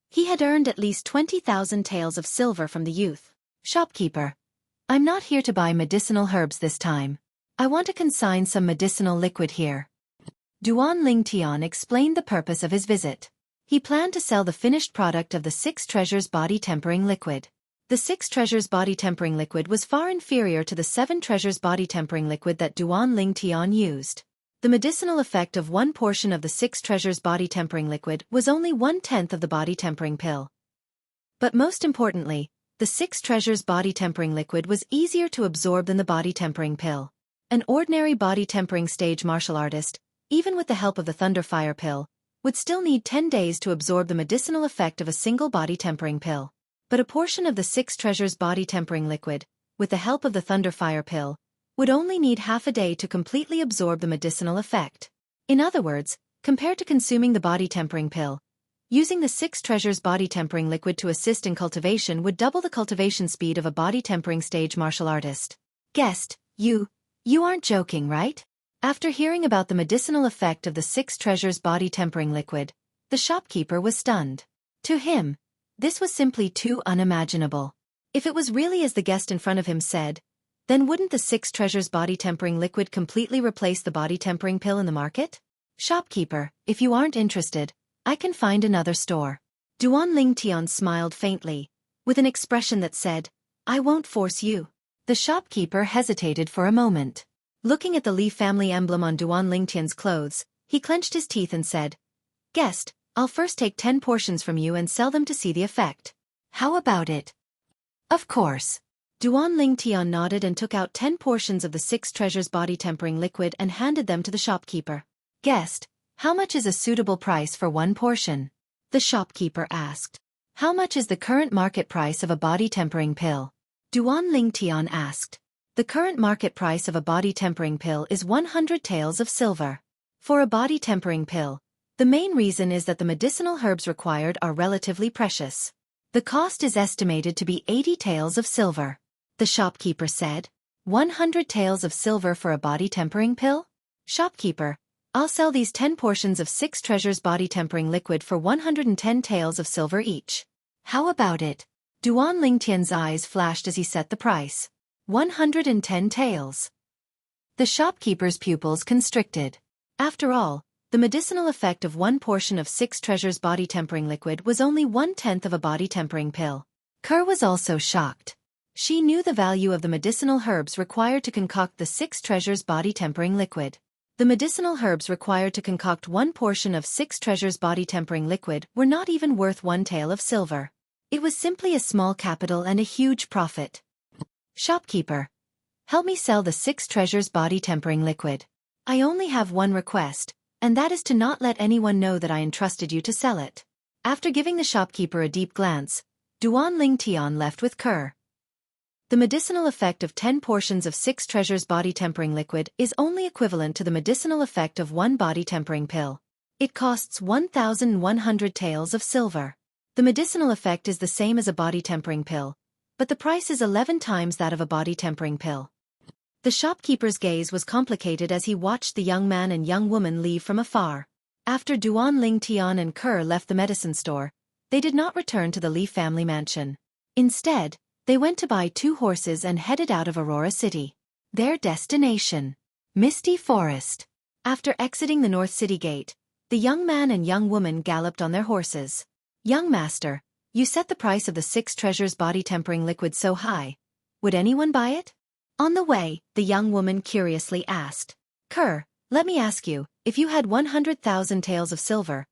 he had earned at least 20,000 taels of silver from the youth. "Shopkeeper, I'm not here to buy medicinal herbs this time. I want to consign some medicinal liquid here." Duan Lingtian explained the purpose of his visit. He planned to sell the finished product of the 6 Treasures body tempering liquid. The 6 Treasures body tempering liquid was far inferior to the 7 Treasures body tempering liquid that Duan Lingtian used. The medicinal effect of one portion of the 6 Treasures body tempering liquid was only 1/10 of the body tempering pill. But most importantly, the 6 Treasures body tempering liquid was easier to absorb than the body tempering pill. An ordinary body tempering stage martial artist, even with the help of the Thunderfire pill, would still need 10 days to absorb the medicinal effect of a single body tempering pill. but a portion of the 6 treasures body tempering liquid, with the help of the Thunderfire pill, would only need half a day to completely absorb the medicinal effect. In other words, compared to consuming the body tempering pill, using the 6 treasures body tempering liquid to assist in cultivation would double the cultivation speed of a body tempering stage martial artist. Guest, you aren't joking, right? After hearing about the medicinal effect of the 6 treasures body tempering liquid, the shopkeeper was stunned. To him, this was simply too unimaginable. If it was really as the guest in front of him said, then wouldn't the 6 treasures body tempering liquid completely replace the body tempering pill in the market? Shopkeeper, if you aren't interested, I can find another store. Duan Ling Tian smiled faintly, with an expression that said, I won't force you. The shopkeeper hesitated for a moment. Looking at the Li family emblem on Duan Ling Tian's clothes, he clenched his teeth and said, Guest, I'll first take 10 portions from you and sell them to see the effect. How about it? Of course. Duan Ling Tian nodded and took out 10 portions of the 6 treasures body tempering liquid and handed them to the shopkeeper. Guest, how much is a suitable price for 1 portion? The shopkeeper asked. How much is the current market price of a body tempering pill? Duan Ling Tian asked. The current market price of a body tempering pill is 100 taels of silver. For a body tempering pill, the main reason is that the medicinal herbs required are relatively precious. The cost is estimated to be 80 taels of silver. The shopkeeper said. 100 taels of silver for a body tempering pill? Shopkeeper, I'll sell these 10 portions of 6 treasures body tempering liquid for 110 taels of silver each. How about it? Duan Ling Tian's eyes flashed as he set the price. 110 taels. The shopkeeper's pupils constricted. After all, the medicinal effect of 1 portion of 6 treasures body tempering liquid was only 1/10 of a body tempering pill. Kerr was also shocked. She knew the value of the medicinal herbs required to concoct the 6 treasures body tempering liquid. The medicinal herbs required to concoct 1 portion of 6 treasures body tempering liquid were not even worth 1 tael of silver. It was simply a small capital and a huge profit. Shopkeeper, help me sell the 6 treasures body tempering liquid. I only have one request, and that is to not let anyone know that I entrusted you to sell it. After giving the shopkeeper a deep glance, Duan Ling Tian left with Kerr. The medicinal effect of 10 portions of 6 treasures body tempering liquid is only equivalent to the medicinal effect of 1 body tempering pill. It costs 1,100 taels of silver. The medicinal effect is the same as a body tempering pill, but the price is 11 times that of a body tempering pill. The shopkeeper's gaze was complicated as he watched the young man and young woman leave from afar. After Duan Ling Tian and Kerr left the medicine store, they did not return to the Li family mansion. Instead, they went to buy 2 horses and headed out of Aurora City. Their destination: Misty Forest. After exiting the North City Gate, the young man and young woman galloped on their horses. Young master, you set the price of the 6 treasures body tempering liquid so high. Would anyone buy it? On the way, the young woman curiously asked. Kerr, let me ask you, if you had 100,000 taels of silver,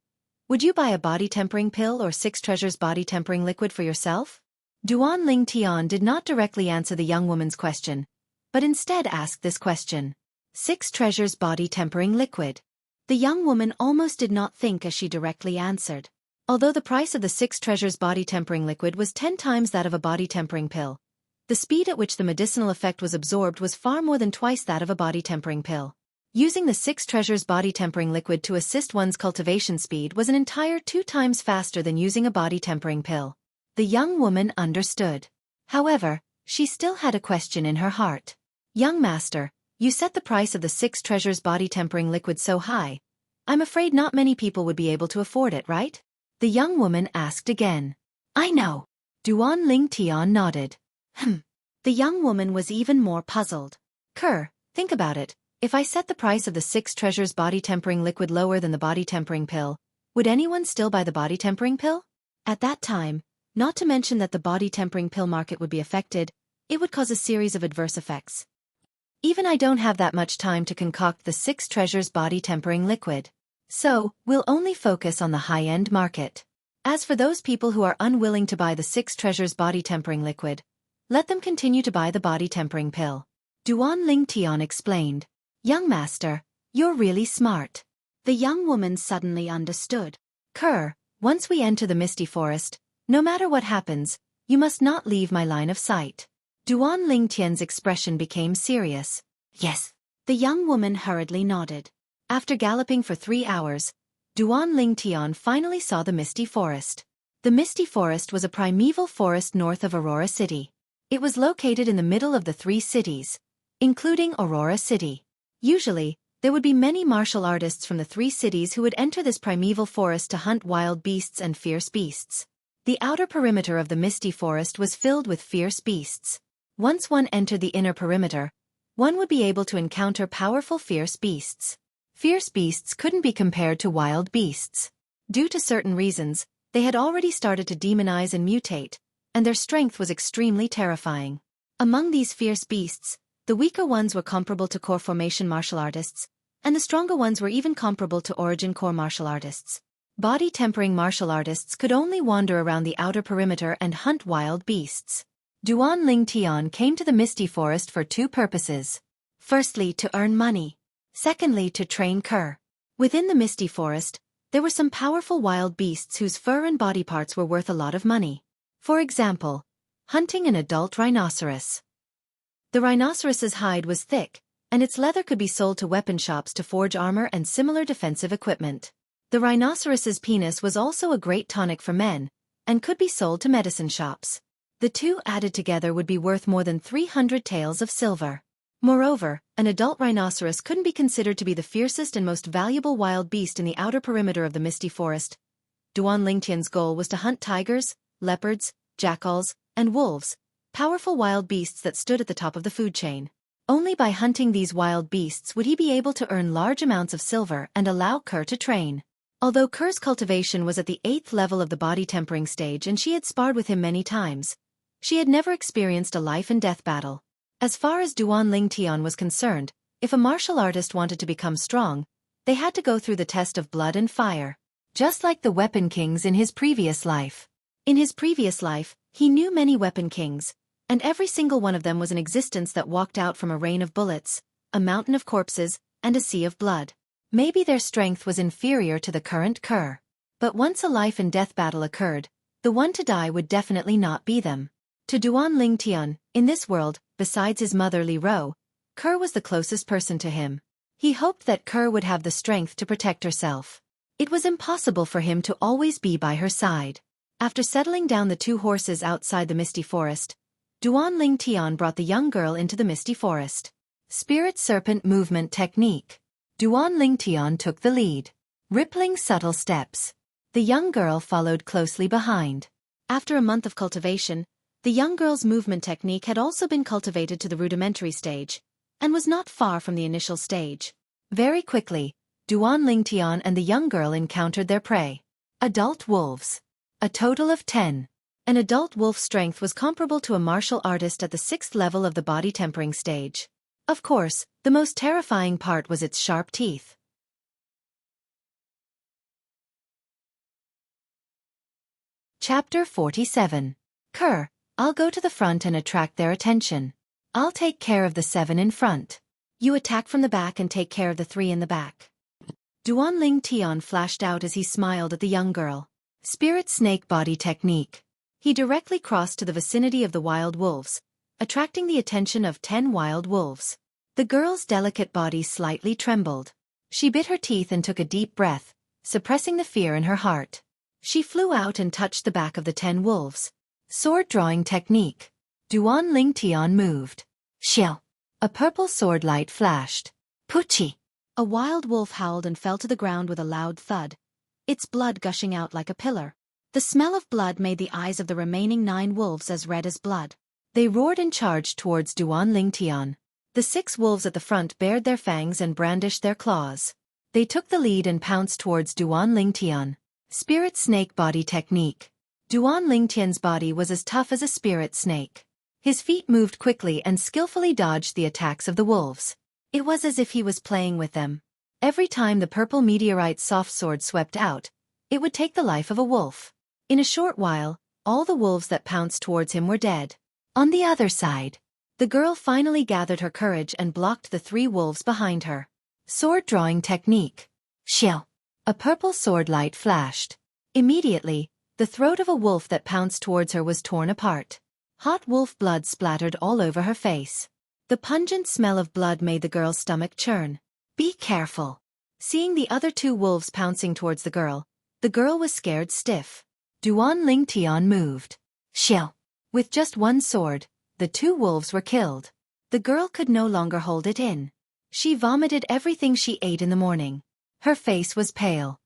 would you buy a body tempering pill or 6 treasures body tempering liquid for yourself? Duan Ling Tian did not directly answer the young woman's question, but instead asked this question. 6 treasures body tempering liquid. The young woman almost did not think as she directly answered. Although the price of the 6 treasures body tempering liquid was 10 times that of a body tempering pill, the speed at which the medicinal effect was absorbed was far more than twice that of a body tempering pill. Using the 6 treasures body tempering liquid to assist one's cultivation speed was an entire 2 times faster than using a body tempering pill. The young woman understood. However, she still had a question in her heart. Young master, you set the price of the 6 treasures body tempering liquid so high. I'm afraid not many people would be able to afford it, right? The young woman asked again. I know. Duan Ling Tian nodded. The young woman was even more puzzled. Kerr, think about it. If I set the price of the 6 treasures body tempering liquid lower than the body tempering pill, would anyone still buy the body tempering pill? At that time, not to mention that the body tempering pill market would be affected, it would cause a series of adverse effects. Even I don't have that much time to concoct the 6 treasures body tempering liquid. So, we'll only focus on the high-end market. As for those people who are unwilling to buy the 6 treasures body tempering liquid, let them continue to buy the body tempering pill. Duan Ling Tian explained. Young master, you're really smart. The young woman suddenly understood. Kerr, once we enter the Misty Forest, no matter what happens, You must not leave my line of sight. Duan Lingtian's expression became serious. Yes. The young woman hurriedly nodded. After galloping for 3 hours, Duan Lingtian finally saw the Misty Forest. The Misty Forest was a primeval forest north of Aurora City. It was located in the middle of the 3 cities, including Aurora City. Usually, there would be many martial artists from the 3 cities who would enter this primeval forest to hunt wild beasts and fierce beasts. The outer perimeter of the Misty Forest was filled with fierce beasts. Once one entered the inner perimeter, one would be able to encounter powerful fierce beasts. Fierce beasts couldn't be compared to wild beasts. Due to certain reasons, they had already started to demonize and mutate, and their strength was extremely terrifying. Among these fierce beasts, the weaker ones were comparable to core formation martial artists, and the stronger ones were even comparable to origin core martial artists. Body tempering martial artists could only wander around the outer perimeter and hunt wild beasts. Duan Lingtian came to the Misty Forest for 2 purposes. Firstly, to earn money. Secondly, to train Kerr. Within the Misty Forest, there were some powerful wild beasts whose fur and body parts were worth a lot of money. For example, hunting an adult rhinoceros. The rhinoceros's hide was thick, and its leather could be sold to weapon shops to forge armor and similar defensive equipment. The rhinoceros's penis was also a great tonic for men, and could be sold to medicine shops. The 2 added together would be worth more than 300 taels of silver. Moreover, an adult rhinoceros couldn't be considered to be the fiercest and most valuable wild beast in the outer perimeter of the Misty Forest. Duan Lingtian's goal was to hunt tigers, leopards, jackals, and wolves, powerful wild beasts that stood at the top of the food chain. Only by hunting these wild beasts would he be able to earn large amounts of silver and allow Kerr to train. Although Kerr's cultivation was at the 8th level of the body tempering stage and she had sparred with him many times, she had never experienced a life-and-death battle. As far as Duan Lingtian was concerned, if a martial artist wanted to become strong, they had to go through the test of blood and fire. Just like the Weapon Kings in his previous life. In his previous life, he knew many Weapon Kings, and every single one of them was an existence that walked out from a rain of bullets, a mountain of corpses, and a sea of blood. Maybe their strength was inferior to the current Kerr. But once a life-and-death battle occurred, the one to die would definitely not be them. To Duan Lingtian, in this world, besides his mother Li Ro, Kerr was the closest person to him. He hoped that Kerr would have the strength to protect herself. It was impossible for him to always be by her side. After settling down the 2 horses outside the Misty Forest, Duan Lingtian brought the young girl into the Misty Forest. Spirit Serpent Movement Technique. Duan Lingtian took the lead. Rippling subtle steps. The young girl followed closely behind. After a month of cultivation, the young girl's movement technique had also been cultivated to the rudimentary stage, and was not far from the initial stage. Very quickly, Duan Lingtian and the young girl encountered their prey. Adult wolves. A total of 10. An adult wolf's strength was comparable to a martial artist at the 6th level of the body tempering stage. Of course, the most terrifying part was its sharp teeth. Chapter 47. Kerr. I'll go to the front and attract their attention. I'll take care of the 7 in front. You attack from the back and take care of the 3 in the back. Duan Lingtian flashed out as he smiled at the young girl. Spirit Snake Body Technique. He directly crossed to the vicinity of the wild wolves, attracting the attention of 10 wild wolves. The girl's delicate body slightly trembled. She bit her teeth and took a deep breath, suppressing the fear in her heart. She flew out and touched the back of the 10 wolves. Sword Drawing Technique. Duan Lingtian moved. Shill. A purple sword light flashed. Puchi. A wild wolf howled and fell to the ground with a loud thud, its blood gushing out like a pillar. The smell of blood made the eyes of the remaining 9 wolves as red as blood. They roared and charged towards Duan Lingtian. The 6 wolves at the front bared their fangs and brandished their claws. They took the lead and pounced towards Duan Lingtian. Spirit Snake Body Technique. Duan Lingtian's body was as tough as a spirit snake. His feet moved quickly and skillfully dodged the attacks of the wolves. It was as if he was playing with them. Every time the purple meteorite soft sword swept out, it would take the life of a wolf. In a short while, all the wolves that pounced towards him were dead. On the other side, the girl finally gathered her courage and blocked the 3 wolves behind her. Sword Drawing Technique. Shill. A purple sword light flashed. Immediately, The throat of a wolf that pounced towards her was torn apart. Hot wolf blood splattered all over her face. The pungent smell of blood made the girl's stomach churn. Be careful. Seeing the other two wolves pouncing towards the girl was scared stiff. Duan Ling Tian moved. Shill. With just one sword, the two wolves were killed. The girl could no longer hold it in. She vomited everything she ate in the morning. Her face was pale.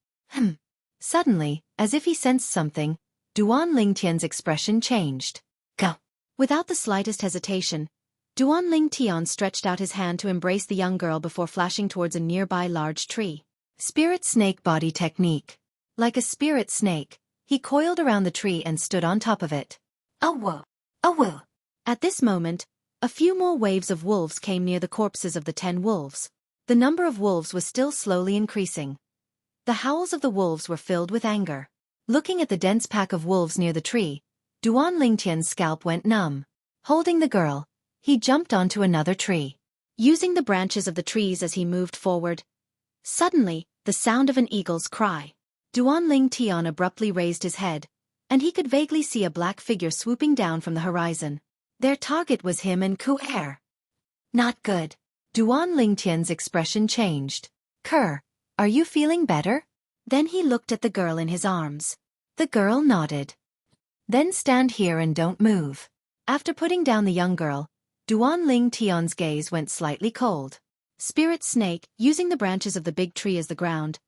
Suddenly, as if he sensed something, Duan Ling Tian's expression changed. Go. Without the slightest hesitation, Duan Ling Tian stretched out his hand to embrace the young girl before flashing towards a nearby large tree. Spirit snake body technique. Like a spirit snake, he coiled around the tree and stood on top of it. Oh whoa. At this moment, a few more waves of wolves came near the corpses of the 10 wolves. The number of wolves was still slowly increasing. The howls of the wolves were filled with anger. Looking at the dense pack of wolves near the tree, Duan Lingtian's scalp went numb. Holding the girl, he jumped onto another tree. Using the branches of the trees as he moved forward, suddenly, the sound of an eagle's cry. Duan Ling Tian abruptly raised his head, and he could vaguely see a black figure swooping down from the horizon. Their target was him and Xueqi. Not good. Duan Lingtian's expression changed. Kerr, are you feeling better? Then he looked at the girl in his arms. The girl nodded. Then stand here and don't move. After putting down the young girl, Duan Ling Tian's gaze went slightly cold. Spirit snake, using the branches of the big tree as the ground,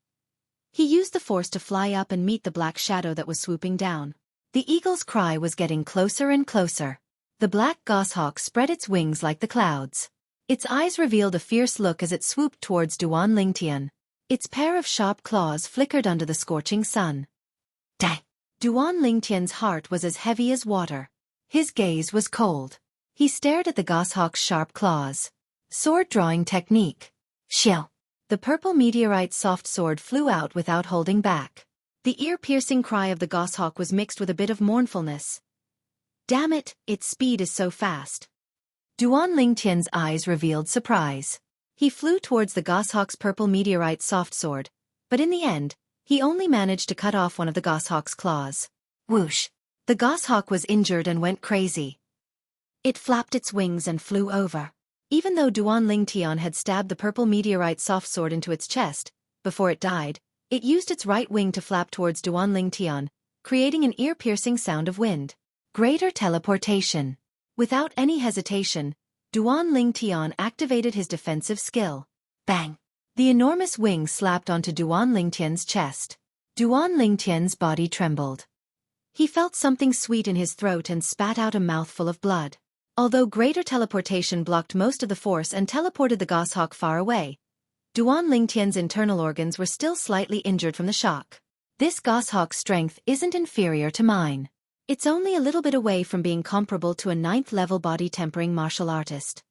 he used the force to fly up and meet the black shadow that was swooping down. The eagle's cry was getting closer and closer. The black goshawk spread its wings like the clouds. Its eyes revealed a fierce look as it swooped towards Duan Lingtian. Its pair of sharp claws flickered under the scorching sun. Dang! Duan Lingtian's heart was as heavy as water. His gaze was cold. He stared at the goshawk's sharp claws. Sword drawing technique. Shill. The purple meteorite soft sword flew out without holding back. The ear-piercing cry of the goshawk was mixed with a bit of mournfulness. Damn it, its speed is so fast. Duan Lingtian's eyes revealed surprise. He flew towards the goshawk's purple meteorite soft sword, but in the end, he only managed to cut off one of the goshawk's claws. Whoosh! The goshawk was injured and went crazy. It flapped its wings and flew over. Even though Duan Lingtian had stabbed the purple meteorite soft sword into its chest, before it died, it used its right wing to flap towards Duan Lingtian, creating an ear-piercing sound of wind. Greater teleportation. Without any hesitation, Duan Lingtian activated his defensive skill. Bang! The enormous wing slapped onto Duan Lingtian's chest. Duan Lingtian's body trembled. He felt something sweet in his throat and spat out a mouthful of blood. Although greater teleportation blocked most of the force and teleported the goshawk far away, Duan Lingtian's internal organs were still slightly injured from the shock. This goshawk's strength isn't inferior to mine. It's only a little bit away from being comparable to a 9th-level body-tempering martial artist.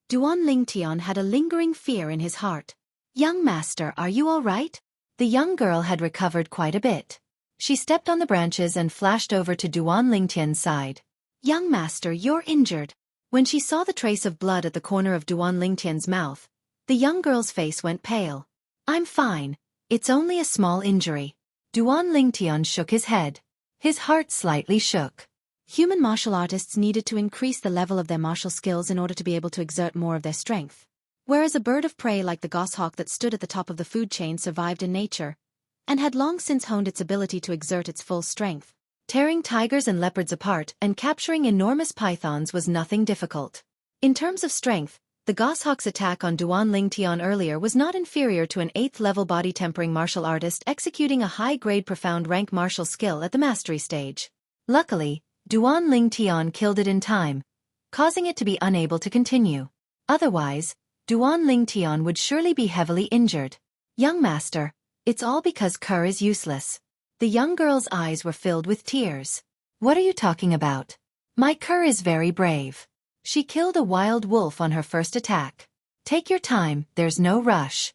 Duan Lingtian had a lingering fear in his heart. Young master, are you all right? The young girl had recovered quite a bit. She stepped on the branches and flashed over to Duan Lingtian's side. Young master, you're injured. When she saw the trace of blood at the corner of Duan Lingtian's mouth, the young girl's face went pale. I'm fine. It's only a small injury. Duan Lingtian shook his head. His heart slightly shook. Human martial artists needed to increase the level of their martial skills in order to be able to exert more of their strength. Whereas a bird of prey like the goshawk that stood at the top of the food chain survived in nature, and had long since honed its ability to exert its full strength. Tearing tigers and leopards apart and capturing enormous pythons was nothing difficult. In terms of strength, the goshawk's attack on Duan Lingtian earlier was not inferior to an 8th-level body-tempering martial artist executing a high-grade profound rank martial skill at the mastery stage. Luckily, Duan Lingtian killed it in time, causing it to be unable to continue. Otherwise, Duan Lingtian would surely be heavily injured. Young master, it's all because Kerr is useless. The young girl's eyes were filled with tears. What are you talking about? My Kerr is very brave. She killed a wild wolf on her first attack. Take your time, there's no rush.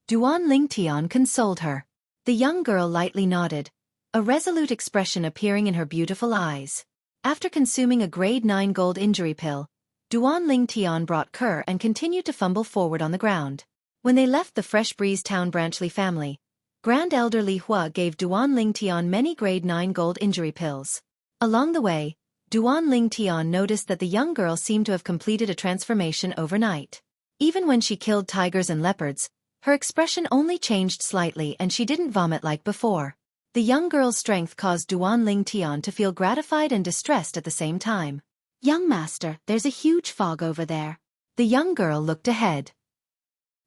Duan Lingtian consoled her. The young girl lightly nodded, a resolute expression appearing in her beautiful eyes. After consuming a grade 9 gold injury pill, Duan Lingtian brought Kerr and continued to fumble forward on the ground. When they left the Fresh Breeze Town Branchley family, Grand Elder Li Hua gave Duan Ling Tian many grade 9 gold injury pills. Along the way, Duan Ling Tian noticed that the young girl seemed to have completed a transformation overnight. Even when she killed tigers and leopards, her expression only changed slightly and she didn't vomit like before. The young girl's strength caused Duan Ling Tian to feel gratified and distressed at the same time. Young master, there's a huge fog over there. The young girl looked ahead.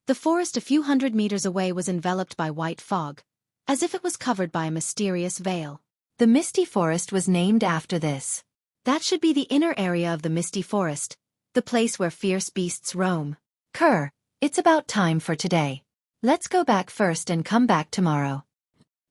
The forest a few hundred meters away was enveloped by white fog, as if it was covered by a mysterious veil. The Misty Forest was named after this. That should be the inner area of the Misty Forest, the place where fierce beasts roam. Kerr, it's about time for today. Let's go back first and come back tomorrow.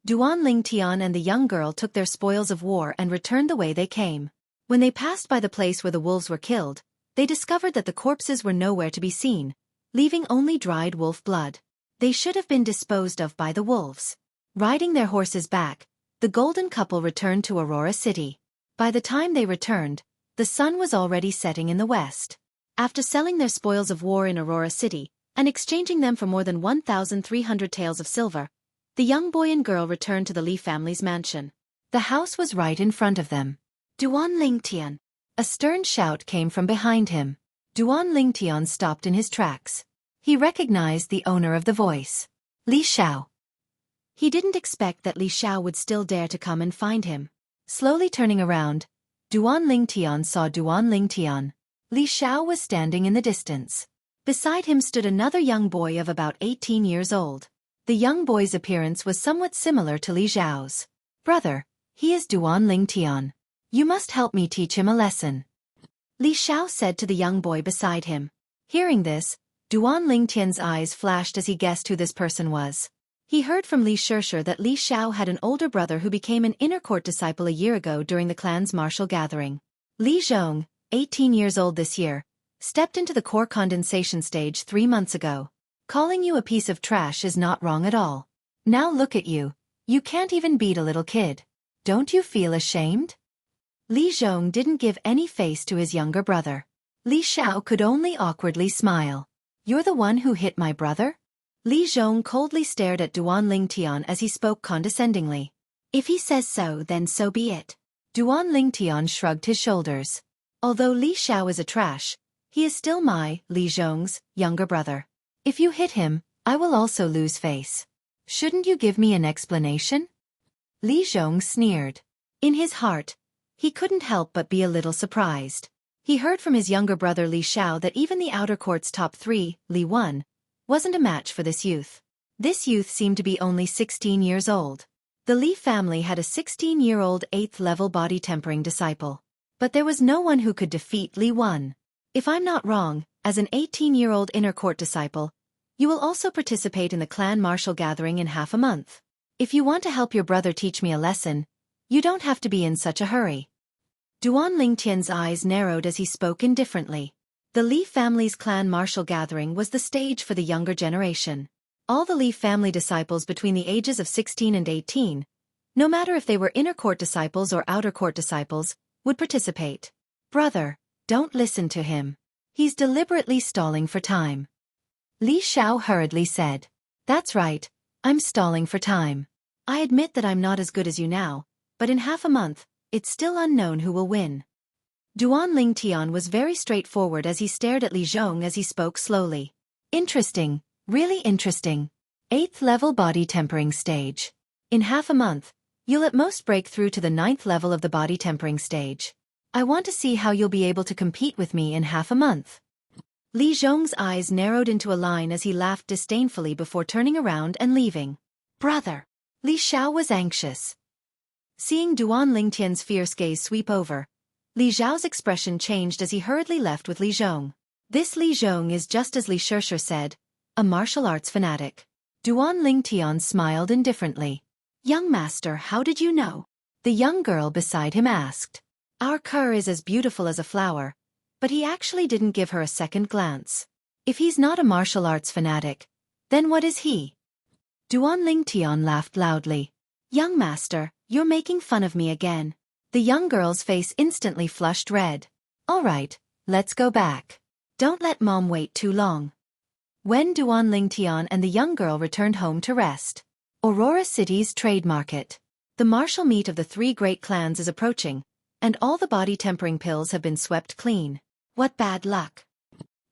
Duan Ling Tian and the young girl took their spoils of war and returned the way they came. When they passed by the place where the wolves were killed, they discovered that the corpses were nowhere to be seen, leaving only dried wolf blood. They should have been disposed of by the wolves. Riding their horses back, the golden couple returned to Aurora City. By the time they returned, the sun was already setting in the west. After selling their spoils of war in Aurora City, and exchanging them for more than 1,300 taels of silver, the young boy and girl returned to the Li family's mansion. The house was right in front of them. Duan Ling Tian. A stern shout came from behind him. Duan Ling Tian stopped in his tracks. He recognized the owner of the voice. Li Xiao. He didn't expect that Li Xiao would still dare to come and find him. Slowly turning around, Duan Ling Tian saw Duan Ling Tian. Li Xiao was standing in the distance. Beside him stood another young boy of about 18 years old. The young boy's appearance was somewhat similar to Li Xiao's. Brother, he is Duan Ling Tian. You must help me teach him a lesson. Li Xiao said to the young boy beside him. Hearing this, Duan Ling Tian's eyes flashed as he guessed who this person was. He heard from Li Xueqi that Li Xiao had an older brother who became an inner court disciple a year ago during the clan's martial gathering. Li Zhong, 18 years old this year, stepped into the core condensation stage 3 months ago. Calling you a piece of trash is not wrong at all. Now look at you. You can't even beat a little kid. Don't you feel ashamed? Li Zhong didn't give any face to his younger brother. Li Xiao could only awkwardly smile. You're the one who hit my brother? Li Zhong coldly stared at Duan Ling Tian as he spoke condescendingly. If he says so, then so be it. Duan Ling Tian shrugged his shoulders. Although Li Xiao is a trash, he is still my, Li Zhong's, younger brother. If you hit him, I will also lose face. Shouldn't you give me an explanation? Li Zhong sneered. In his heart, he couldn't help but be a little surprised. He heard from his younger brother Li Xiao that even the outer court's top 3, Li Wan, wasn't a match for this youth. This youth seemed to be only 16 years old. The Li family had a 16-year-old 8th-level body tempering disciple. But there was no one who could defeat Li Wan. If I'm not wrong, as an 18-year-old inner court disciple, you will also participate in the clan martial gathering in half a month. If you want to help your brother teach me a lesson, you don't have to be in such a hurry. Duan Ling Tian's eyes narrowed as he spoke indifferently. The Li family's clan martial gathering was the stage for the younger generation. All the Li family disciples between the ages of 16 and 18, no matter if they were inner court disciples or outer court disciples, would participate. Brother, don't listen to him. He's deliberately stalling for time. Li Xiao hurriedly said. That's right, I'm stalling for time. I admit that I'm not as good as you now, but in half a month, it's still unknown who will win. Duan Ling Tian was very straightforward as he stared at Li Zhong as he spoke slowly. Interesting, really interesting. 8th level body tempering stage. In half a month, you'll at most break through to the 9th level of the body tempering stage. I want to see how you'll be able to compete with me in half a month. Li Zhong's eyes narrowed into a line as he laughed disdainfully before turning around and leaving. Brother! Li Xiao was anxious. Seeing Duan Ling Tian's fierce gaze sweep over, Li Xiao's expression changed as he hurriedly left with Li Zhong. This Li Zhong is just as Li Xueqi said, a martial arts fanatic. Duan Ling Tian smiled indifferently. Young master, how did you know? The young girl beside him asked. Our Kerr is as beautiful as a flower, but he actually didn't give her a second glance. If he's not a martial arts fanatic, then what is he? Duan Ling Tian laughed loudly. Young master, you're making fun of me again. The young girl's face instantly flushed red. All right, let's go back. Don't let mom wait too long. When Duan Ling Tian and the young girl returned home to rest. Aurora City's trade market. The martial meet of the three great clans is approaching, and all the body-tempering pills have been swept clean. What bad luck.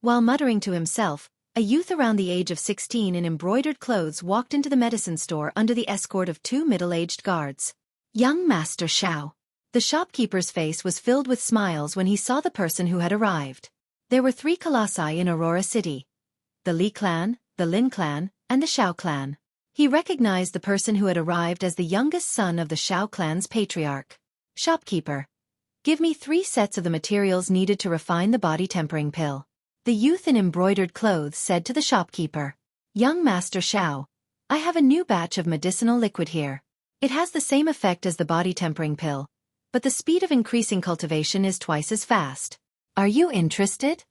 While muttering to himself, a youth around the age of 16 in embroidered clothes walked into the medicine store under the escort of two middle-aged guards. Young Master Xiao. The shopkeeper's face was filled with smiles when he saw the person who had arrived. There were three colossi in Aurora City: the Li clan, the Lin clan, and the Xiao clan. He recognized the person who had arrived as the youngest son of the Xiao clan's patriarch. Shopkeeper, give me 3 sets of the materials needed to refine the body-tempering pill. The youth in embroidered clothes said to the shopkeeper. Young Master Xiao, I have a new batch of medicinal liquid here. It has the same effect as the body-tempering pill, but the speed of increasing cultivation is twice as fast. Are you interested?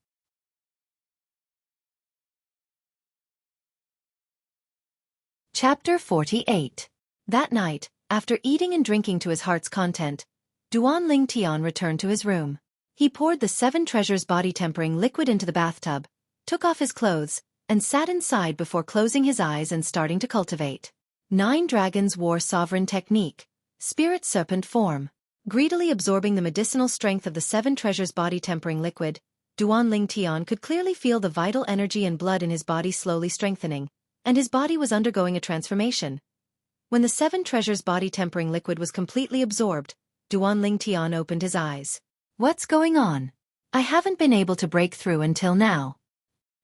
Chapter 48. That night, after eating and drinking to his heart's content, Duan Ling Tian returned to his room. He poured the 7 treasures body-tempering liquid into the bathtub, took off his clothes, and sat inside before closing his eyes and starting to cultivate. 9 Dragons War Sovereign Technique. Spirit Serpent Form. Greedily absorbing the medicinal strength of the 7 treasures body-tempering liquid, Duan Ling Tian could clearly feel the vital energy and blood in his body slowly strengthening, and his body was undergoing a transformation. When the 7 treasures body-tempering liquid was completely absorbed, Duan Ling Tian opened his eyes. What's going on? I haven't been able to break through until now.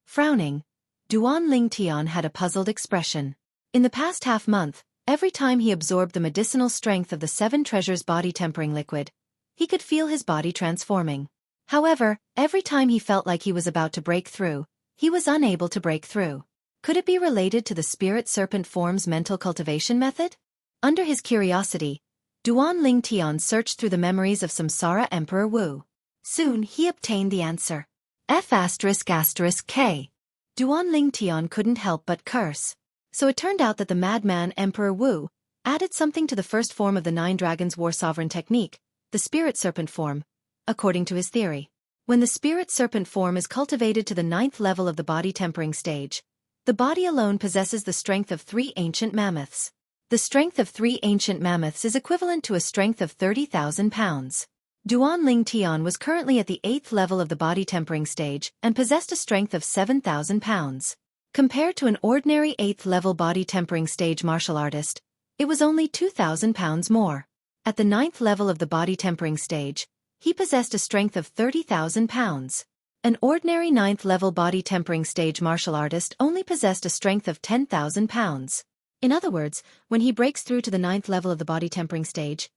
Frowning, Duan Ling Tian had a puzzled expression. In the past half-month, every time he absorbed the medicinal strength of the 7 treasures body-tempering liquid, he could feel his body transforming. However, every time he felt like he was about to break through, he was unable to break through. Could it be related to the spirit serpent form's mental cultivation method? Under his curiosity, Duan Ling Tian searched through the memories of Samsara Emperor Wu. Soon he obtained the answer. F***K. Duan Ling Tian couldn't help but curse. So it turned out that the madman Emperor Wu added something to the first form of the 9 Dragons War Sovereign Technique, the spirit serpent form, according to his theory. When the spirit serpent form is cultivated to the 9th level of the body-tempering stage, the body alone possesses the strength of 3 ancient mammoths. The strength of 3 ancient mammoths is equivalent to a strength of 30,000 pounds. Duan Ling Tian was currently at the 8th level of the body-tempering stage and possessed a strength of 7,000 pounds. Compared to an ordinary 8th level body-tempering stage martial artist, it was only 2,000 pounds more. At the 9th level of the body-tempering stage, he possessed a strength of 30,000 pounds. An ordinary 9th level body-tempering stage martial artist only possessed a strength of 10,000 pounds. In other words, when he breaks through to the 9th level of the body-tempering stage,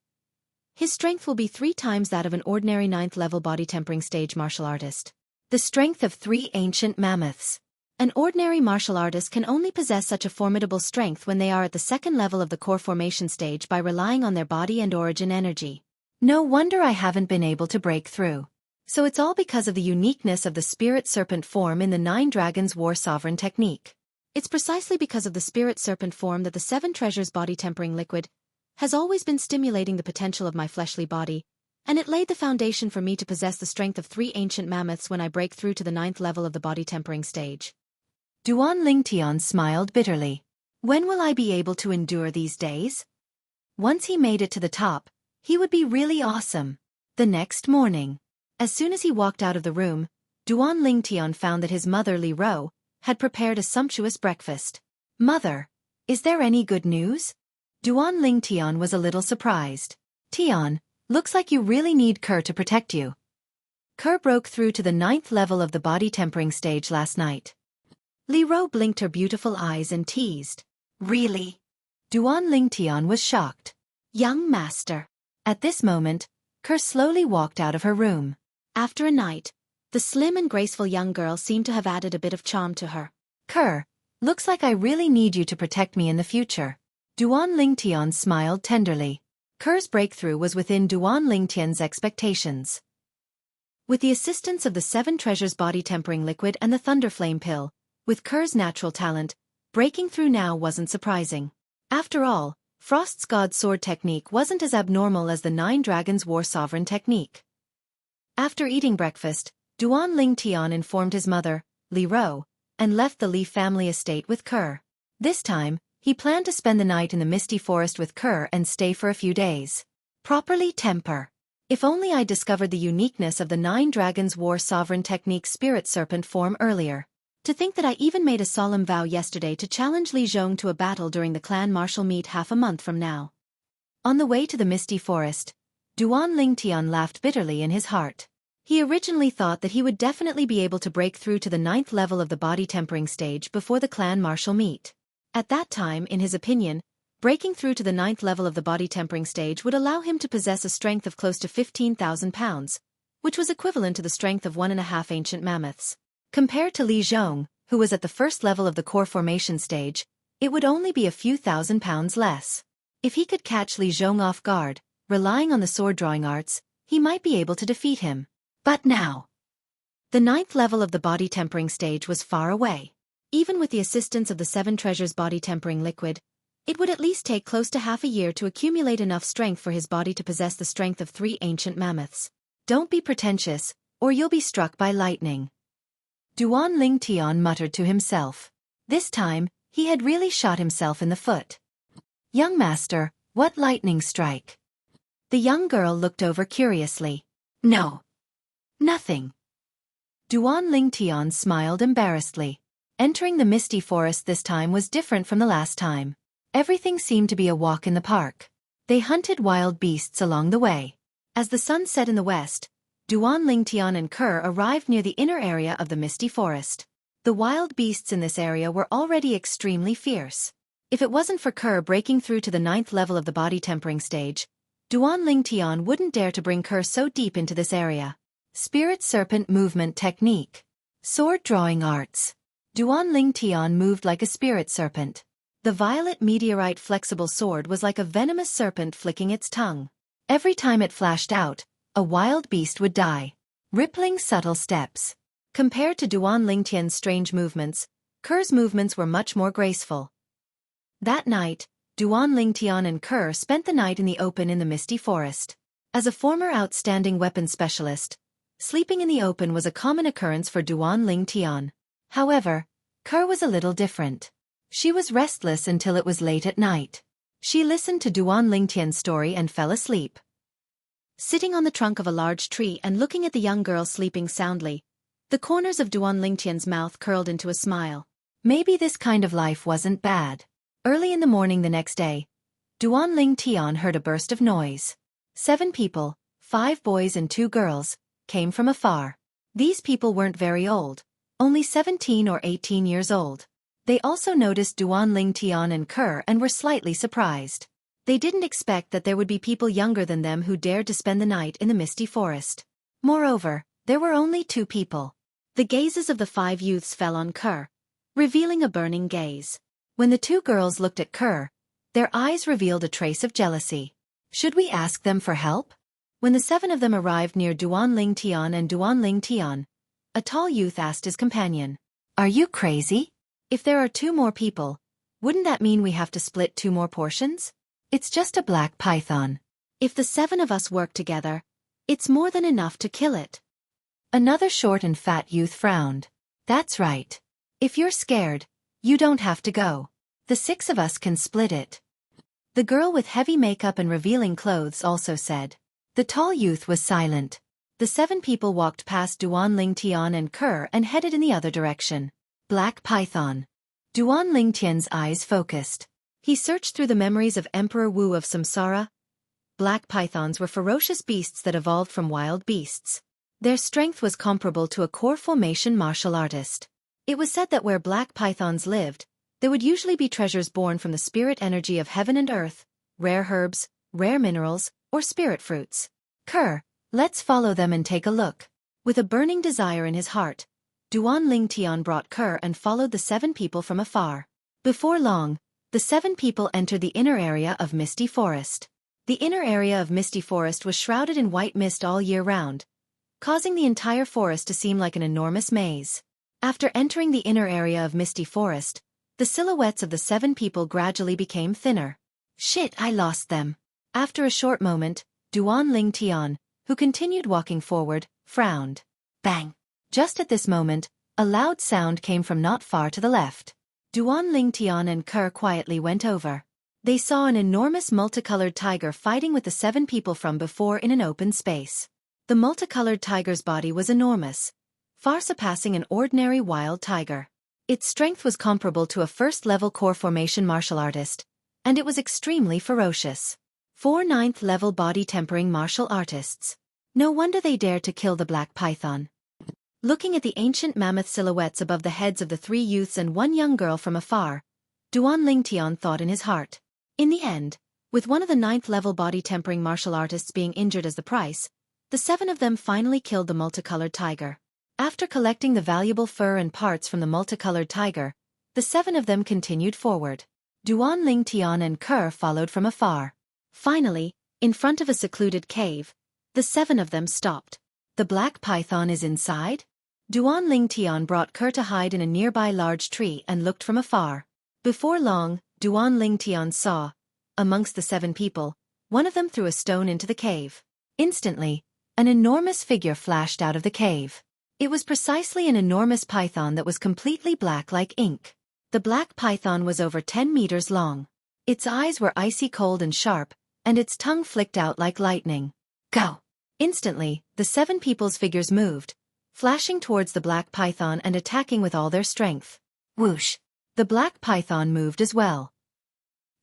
his strength will be 3 times that of an ordinary 9th level body-tempering stage martial artist. The strength of 3 ancient mammoths. An ordinary martial artist can only possess such a formidable strength when they are at the 2nd level of the core formation stage by relying on their body and origin energy. No wonder I haven't been able to break through. So it's all because of the uniqueness of the spirit serpent form in the 9 Dragons War Sovereign Technique. It's precisely because of the spirit serpent form that the 7 treasures body-tempering liquid has always been stimulating the potential of my fleshly body, and it laid the foundation for me to possess the strength of 3 ancient mammoths when I break through to the 9th level of the body-tempering stage. Duan Ling Tian smiled bitterly. When will I be able to endure these days? Once he made it to the top, he would be really awesome. The next morning, as soon as he walked out of the room, Duan Ling Tian found that his mother Li Ro had prepared a sumptuous breakfast. Mother, is there any good news? Duan Ling Tian was a little surprised. Tian, looks like you really need Kerr to protect you. Kerr broke through to the 9th level of the body-tempering stage last night. Li Ro blinked her beautiful eyes and teased. Really? Duan Ling Tian was shocked. Young master. At this moment, Kerr slowly walked out of her room. After a night, the slim and graceful young girl seemed to have added a bit of charm to her. Kerr, looks like I really need you to protect me in the future. Duan Ling Tian smiled tenderly. Kerr's breakthrough was within Duan Ling Tian's expectations. With the assistance of the 7 treasures body-tempering liquid and the thunderflame pill, with Kerr's natural talent, breaking through now wasn't surprising. After all, Frost's God Sword technique wasn't as abnormal as the 9 Dragons War Sovereign technique. After eating breakfast, Duan Ling Tian informed his mother, Li Ro, and left the Li family estate with Kerr. This time, He planned to spend the night in the misty forest with Kerr and stay for a few days. Properly temper. If only I discovered the uniqueness of the 9 Dragons War Sovereign Technique Spirit Serpent form earlier. To think that I even made a solemn vow yesterday to challenge Li Zhong to a battle during the clan martial meet half a month from now. On the way to the misty forest, Duan Lingtian laughed bitterly in his heart. He originally thought that he would definitely be able to break through to the 9th level of the body tempering stage before the clan martial meet. At that time, in his opinion, breaking through to the 9th level of the body tempering stage would allow him to possess a strength of close to 15,000 pounds, which was equivalent to the strength of 1.5 ancient mammoths. Compared to Li Zhong, who was at the first level of the core formation stage, it would only be a few thousand pounds less. If he could catch Li Zhong off guard, relying on the sword-drawing arts, he might be able to defeat him. But now, the 9th level of the body tempering stage was far away. Even with the assistance of the 7 treasures body tempering liquid, it would at least take close to half a year to accumulate enough strength for his body to possess the strength of 3 ancient mammoths. Don't be pretentious, or you'll be struck by lightning. Duan Lingtian muttered to himself. This time, he had really shot himself in the foot. Young master, what lightning strike? The young girl looked over curiously. No. Nothing. Duan Lingtian smiled embarrassedly. Entering the misty forest this time was different from the last time. Everything seemed to be a walk in the park. They hunted wild beasts along the way. As the sun set in the west, Duan Lingtian and Kerr arrived near the inner area of the misty forest. The wild beasts in this area were already extremely fierce. If it wasn't for Kerr breaking through to the 9th level of the body tempering stage, Duan Lingtian wouldn't dare to bring Kerr so deep into this area. Spirit Serpent Movement Technique. Sword Drawing Arts. Duan Lingtian moved like a spirit serpent. The violet meteorite flexible sword was like a venomous serpent flicking its tongue. Every time it flashed out, a wild beast would die. Rippling subtle steps. Compared to Duan Lingtian's strange movements, Kerr's movements were much more graceful. That night, Duan Lingtian and Kerr spent the night in the open in the misty forest. As a former outstanding weapons specialist, sleeping in the open was a common occurrence for Duan Lingtian. However, Kerr was a little different. She was restless until it was late at night. She listened to Duan Lingtian's story and fell asleep. Sitting on the trunk of a large tree and looking at the young girl sleeping soundly, the corners of Duan Lingtian's mouth curled into a smile. Maybe this kind of life wasn't bad. Early in the morning the next day, Duan Lingtian heard a burst of noise. 7 people, 5 boys and 2 girls, came from afar. These people weren't very old, only 17 or 18 years old. They also noticed Duan Lingtian and Kerr and were slightly surprised. They didn't expect that there would be people younger than them who dared to spend the night in the misty forest. Moreover, there were only 2 people. The gazes of the 5 youths fell on Kerr, revealing a burning gaze. When the 2 girls looked at Kerr, their eyes revealed a trace of jealousy. Should we ask them for help? When the 7 of them arrived near Duan Lingtian and Duan Lingtian, a tall youth asked his companion, "Are you crazy? If there are 2 more people, wouldn't that mean we have to split 2 more portions? It's just a black python. If the 7 of us work together, it's more than enough to kill it." Another short and fat youth frowned. "That's right. If you're scared, you don't have to go. The 6 of us can split it." The girl with heavy makeup and revealing clothes also said. The tall youth was silent. The 7 people walked past Duan Lingtian and Kerr and headed in the other direction. Black python. Duan Lingtian's eyes focused. He searched through the memories of Emperor Wu of Samsara. Black pythons were ferocious beasts that evolved from wild beasts. Their strength was comparable to a core formation martial artist. It was said that where black pythons lived, there would usually be treasures born from the spirit energy of heaven and earth, rare herbs, rare minerals, or spirit fruits. Kerr, let's follow them and take a look. With a burning desire in his heart, Duan Lingtian brought Kerr and followed the 7 people from afar. Before long, the 7 people entered the inner area of Misty Forest. The inner area of Misty Forest was shrouded in white mist all year round, causing the entire forest to seem like an enormous maze. After entering the inner area of Misty Forest, the silhouettes of the 7 people gradually became thinner. Shit, I lost them. After a short moment, Duan Lingtian, who continued walking forward, frowned. Bang! Just at this moment, a loud sound came from not far to the left. Duan Lingtian and Kerr quietly went over. They saw an enormous multicolored tiger fighting with the 7 people from before in an open space. The multicolored tiger's body was enormous, far surpassing an ordinary wild tiger. Its strength was comparable to a first-level core formation martial artist, and it was extremely ferocious. 4 9th-level body-tempering martial artists. No wonder they dared to kill the black python. Looking at the ancient mammoth silhouettes above the heads of the 3 youths and 1 young girl from afar, Duan Lingtian thought in his heart. In the end, with one of the 9th-level body-tempering martial artists being injured as the price, the 7 of them finally killed the multicolored tiger. After collecting the valuable fur and parts from the multicolored tiger, the 7 of them continued forward. Duan Lingtian and Kerr followed from afar. Finally, in front of a secluded cave, the 7 of them stopped. The black python is inside? Duan Lingtian brought Kerr to hide in a nearby large tree and looked from afar. Before long, Duan Lingtian saw, amongst the 7 people, one of them threw a stone into the cave. Instantly, an enormous figure flashed out of the cave. It was precisely an enormous python that was completely black like ink. The black python was over 10 meters long. Its eyes were icy cold and sharp, and its tongue flicked out like lightning. Go! Instantly, the 7 people's figures moved, flashing towards the black python and attacking with all their strength. Whoosh! The black python moved as well.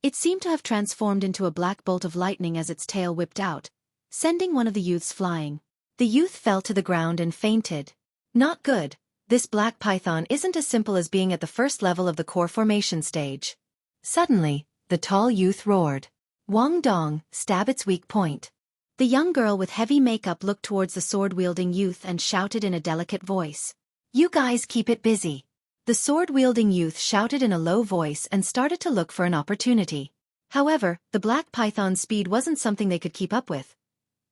It seemed to have transformed into a black bolt of lightning as its tail whipped out, sending one of the youths flying. The youth fell to the ground and fainted. Not good. This black python isn't as simple as being at the first level of the core formation stage. Suddenly, the tall youth roared. Wang Dong, stab its weak point. The young girl with heavy makeup looked towards the sword-wielding youth and shouted in a delicate voice. You guys keep it busy. The sword-wielding youth shouted in a low voice and started to look for an opportunity. However, the black python's speed wasn't something they could keep up with.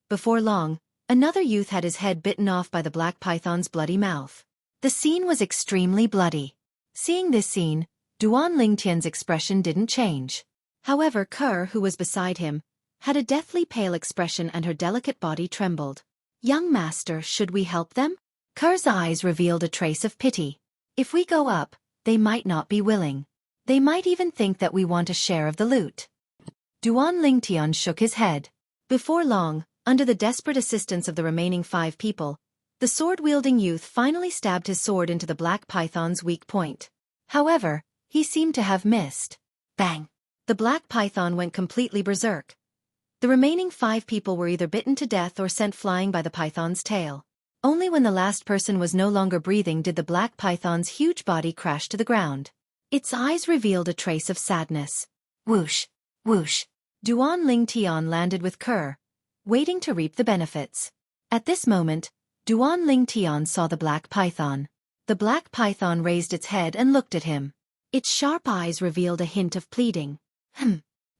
Before long, another youth had his head bitten off by the black python's bloody mouth. The scene was extremely bloody. Seeing this scene, Duan Lingtian's expression didn't change. However, Kerr, who was beside him, had a deathly pale expression and her delicate body trembled. Young master, should we help them? Kerr's eyes revealed a trace of pity. If we go up, they might not be willing. They might even think that we want a share of the loot. Duan Lingtian shook his head. Before long, under the desperate assistance of the remaining 5 people, the sword-wielding youth finally stabbed his sword into the black python's weak point. However, he seemed to have missed. Bang! The black python went completely berserk. The remaining 5 people were either bitten to death or sent flying by the python's tail. Only when the last person was no longer breathing did the black python's huge body crash to the ground. Its eyes revealed a trace of sadness. Whoosh! Whoosh! Duan Lingtian landed with Kerr, waiting to reap the benefits. At this moment, Duan Lingtian saw the black python. The black python raised its head and looked at him. Its sharp eyes revealed a hint of pleading.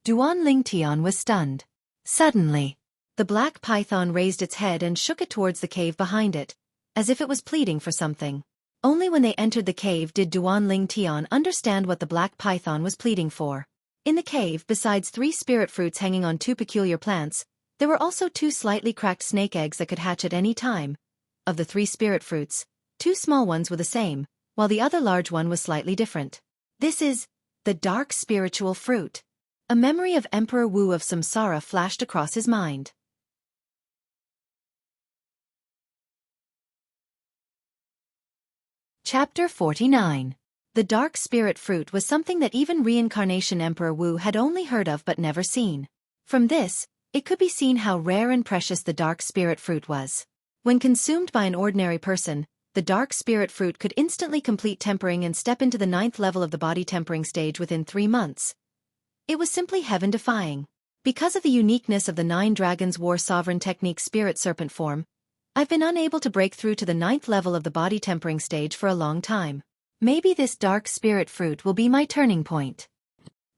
Duan Lingtian was stunned. Suddenly, the black python raised its head and shook it towards the cave behind it, as if it was pleading for something. Only when they entered the cave did Duan Lingtian understand what the black python was pleading for. In the cave, besides 3 spirit fruits hanging on 2 peculiar plants, there were also 2 slightly cracked snake eggs that could hatch at any time. Of the 3 spirit fruits, 2 small ones were the same, while the other large one was slightly different. This is the dark spiritual fruit. A memory of Emperor Wu of Samsara flashed across his mind. Chapter 49. The dark spirit fruit was something that even reincarnation Emperor Wu had only heard of but never seen. From this, it could be seen how rare and precious the dark spirit fruit was. When consumed by an ordinary person, the dark spirit fruit could instantly complete tempering and step into the 9th level of the body tempering stage within 3 months. It was simply heaven-defying. Because of the uniqueness of the 9 Dragons War Sovereign Technique Spirit Serpent form, I've been unable to break through to the 9th level of the body tempering stage for a long time. Maybe this dark spirit fruit will be my turning point.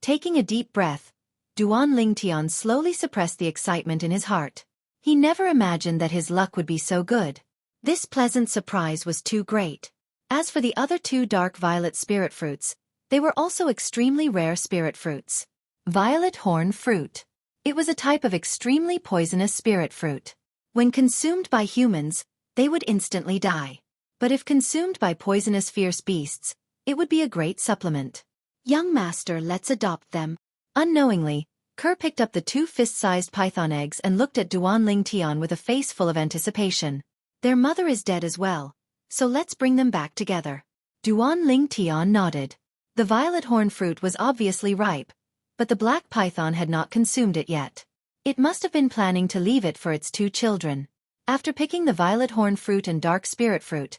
Taking a deep breath, Duan Lingtian slowly suppressed the excitement in his heart. He never imagined that his luck would be so good. This pleasant surprise was too great. As for the other 2 dark violet spirit fruits, they were also extremely rare spirit fruits. Violet horn fruit. It was a type of extremely poisonous spirit fruit. When consumed by humans, they would instantly die. But if consumed by poisonous fierce beasts, It would be a great supplement. Young master, let's adopt them. Unknowingly, Kerr picked up the 2 fist-sized python eggs and looked at Duan Ling Tian with a face full of anticipation. Their mother is dead as well, so let's bring them back together. Duan Ling Tian nodded. The violet horn fruit was obviously ripe, but the black python had not consumed it yet. It must have been planning to leave it for its 2 children. After picking the violet horn fruit and dark spirit fruit,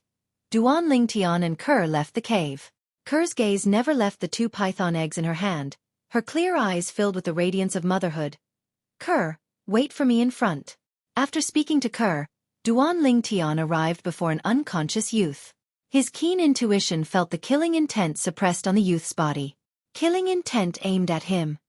Duan Ling Tian and Kerr left the cave. Kerr's gaze never left the 2 python eggs in her hand, her clear eyes filled with the radiance of motherhood. Kerr, wait for me in front. After speaking to Kerr, Duan Ling Tian arrived before an unconscious youth. His keen intuition felt the killing intent suppressed on the youth's body. Killing intent aimed at him.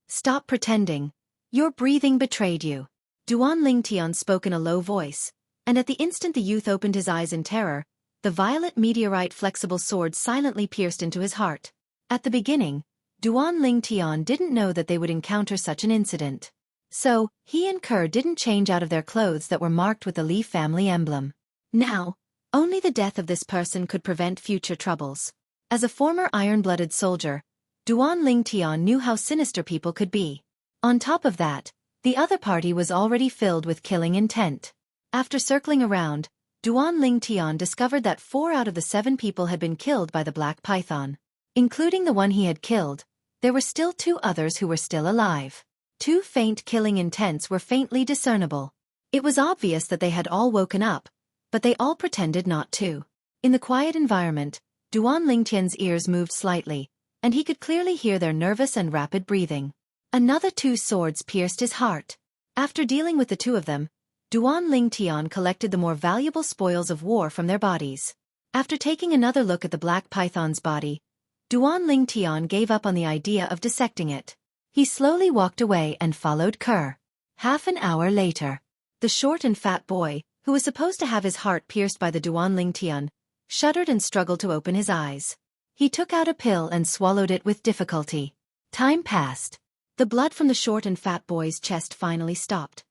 Stop pretending. Your breathing betrayed you. Duan Ling Tian spoke in a low voice, and at the instant the youth opened his eyes in terror, the violet meteorite flexible sword silently pierced into his heart. At the beginning, Duan Ling Tian didn't know that they would encounter such an incident. So, he and Kerr didn't change out of their clothes that were marked with the Li family emblem. Now, only the death of this person could prevent future troubles. As a former iron-blooded soldier, Duan Ling Tian knew how sinister people could be. On top of that, the other party was already filled with killing intent. After circling around, Duan Ling Tian discovered that 4 out of the 7 people had been killed by the black python. Including the one he had killed, there were still 2 others who were still alive. 2 faint killing intents were faintly discernible. It was obvious that they had all woken up, but they all pretended not to. In the quiet environment, Duan Ling Tian's ears moved slightly, and he could clearly hear their nervous and rapid breathing. Another 2 swords pierced his heart. After dealing with the 2 of them, Duan Ling Tian collected the more valuable spoils of war from their bodies. After taking another look at the black python's body, Duan Ling Tian gave up on the idea of dissecting it. He slowly walked away and followed Kerr. Half an hour later, the short and fat boy, who was supposed to have his heart pierced by the Duan Ling Tian, shuddered and struggled to open his eyes. He took out a pill and swallowed it with difficulty. Time passed. The blood from the short and fat boy's chest finally stopped.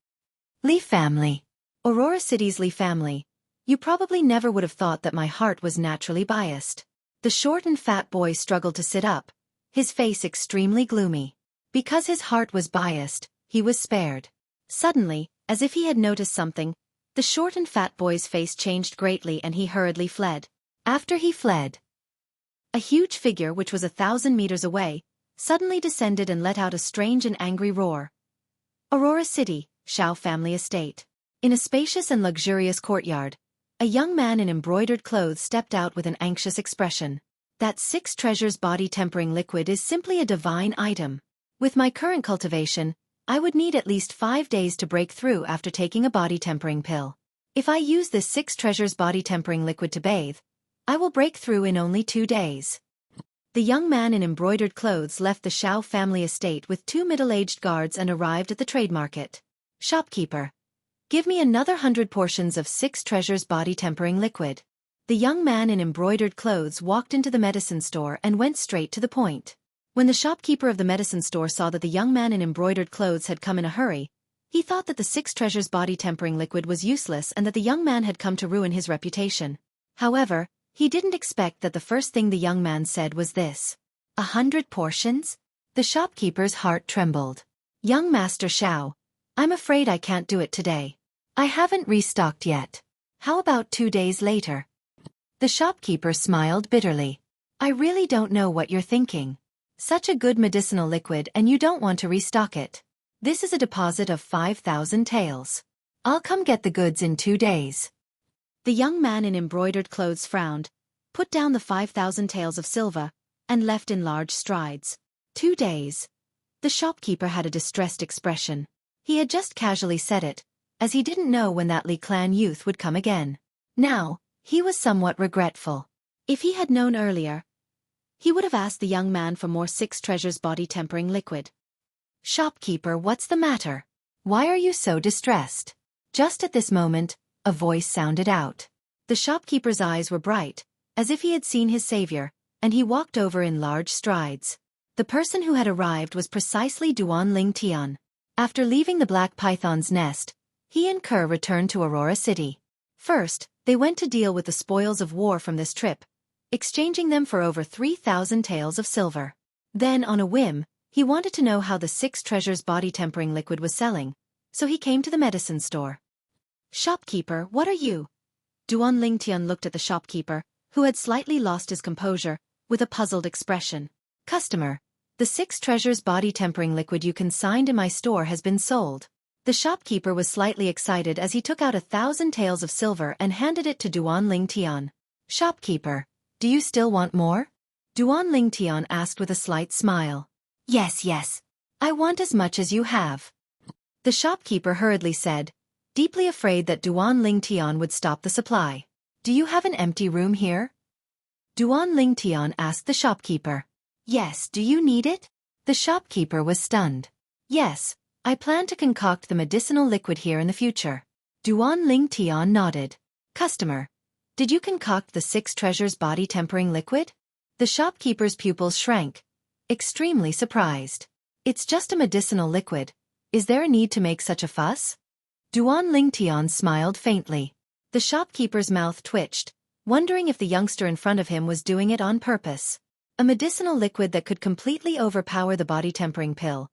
Li family. Aurora City's Li family. You probably never would have thought that my heart was naturally biased. The short and fat boy struggled to sit up, his face extremely gloomy. Because his heart was biased, he was spared. Suddenly, as if he had noticed something, the short and fat boy's face changed greatly and he hurriedly fled. After he fled, a huge figure which was 1,000 meters away, suddenly descended and let out a strange and angry roar. Aurora City, Xiao family estate. In a spacious and luxurious courtyard, a young man in embroidered clothes stepped out with an anxious expression. That 6 treasures body tempering liquid is simply a divine item. With my current cultivation, I would need at least 5 days to break through after taking a body tempering pill. If I use this 6 treasures body tempering liquid to bathe, I will break through in only 2 days. The young man in embroidered clothes left the Xiao family estate with 2 middle-aged guards and arrived at the trade market. Shopkeeper, give me another 100 portions of 6 treasures body tempering liquid. The young man in embroidered clothes walked into the medicine store and went straight to the point. When the shopkeeper of the medicine store saw that the young man in embroidered clothes had come in a hurry, he thought that the 6 treasures body tempering liquid was useless and that the young man had come to ruin his reputation. However, he didn't expect that the first thing the young man said was this. 100 portions? The shopkeeper's heart trembled. Young Master Xiao, I'm afraid I can't do it today. I haven't restocked yet. How about 2 days later? The shopkeeper smiled bitterly. I really don't know what you're thinking. Such a good medicinal liquid and you don't want to restock it. This is a deposit of 5,000 taels. I'll come get the goods in 2 days. The young man in embroidered clothes frowned, put down the 5,000 taels of silver, and left in large strides. 2 days. The shopkeeper had a distressed expression. He had just casually said it, as he didn't know when that Li clan youth would come again. Now, he was somewhat regretful. If he had known earlier, he would have asked the young man for more 6 treasures body tempering liquid. Shopkeeper, what's the matter? Why are you so distressed? Just at this moment, a voice sounded out. The shopkeeper's eyes were bright, as if he had seen his savior, and he walked over in large strides. The person who had arrived was precisely Duan Ling Tian. After leaving the black python's nest, he and Kerr returned to Aurora City. First, they went to deal with the spoils of war from this trip, exchanging them for over 3,000 taels of silver. Then, on a whim, he wanted to know how the 6 treasures body tempering liquid was selling, so he came to the medicine store. "Shopkeeper, what are you?" Duan Lingtian looked at the shopkeeper, who had slightly lost his composure, with a puzzled expression. "Customer, the 6 treasures body tempering liquid you consigned in my store has been sold." The shopkeeper was slightly excited as he took out 1,000 taels of silver and handed it to Duan Lingtian. "Shopkeeper, do you still want more?" Duan Lingtian asked with a slight smile. Yes. I want as much as you have." The shopkeeper hurriedly said, deeply afraid that Duan Lingtian would stop the supply. "Do you have an empty room here?" Duan Lingtian asked the shopkeeper. "Yes, do you need it?" The shopkeeper was stunned. "Yes, I plan to concoct the medicinal liquid here in the future." Duan Lingtian nodded. "Customer, did you concoct the 6 treasures body tempering liquid?" The shopkeeper's pupils shrank, extremely surprised. "It's just a medicinal liquid. Is there a need to make such a fuss?" Duan Lingtian smiled faintly. The shopkeeper's mouth twitched, wondering if the youngster in front of him was doing it on purpose. A medicinal liquid that could completely overpower the body tempering pill.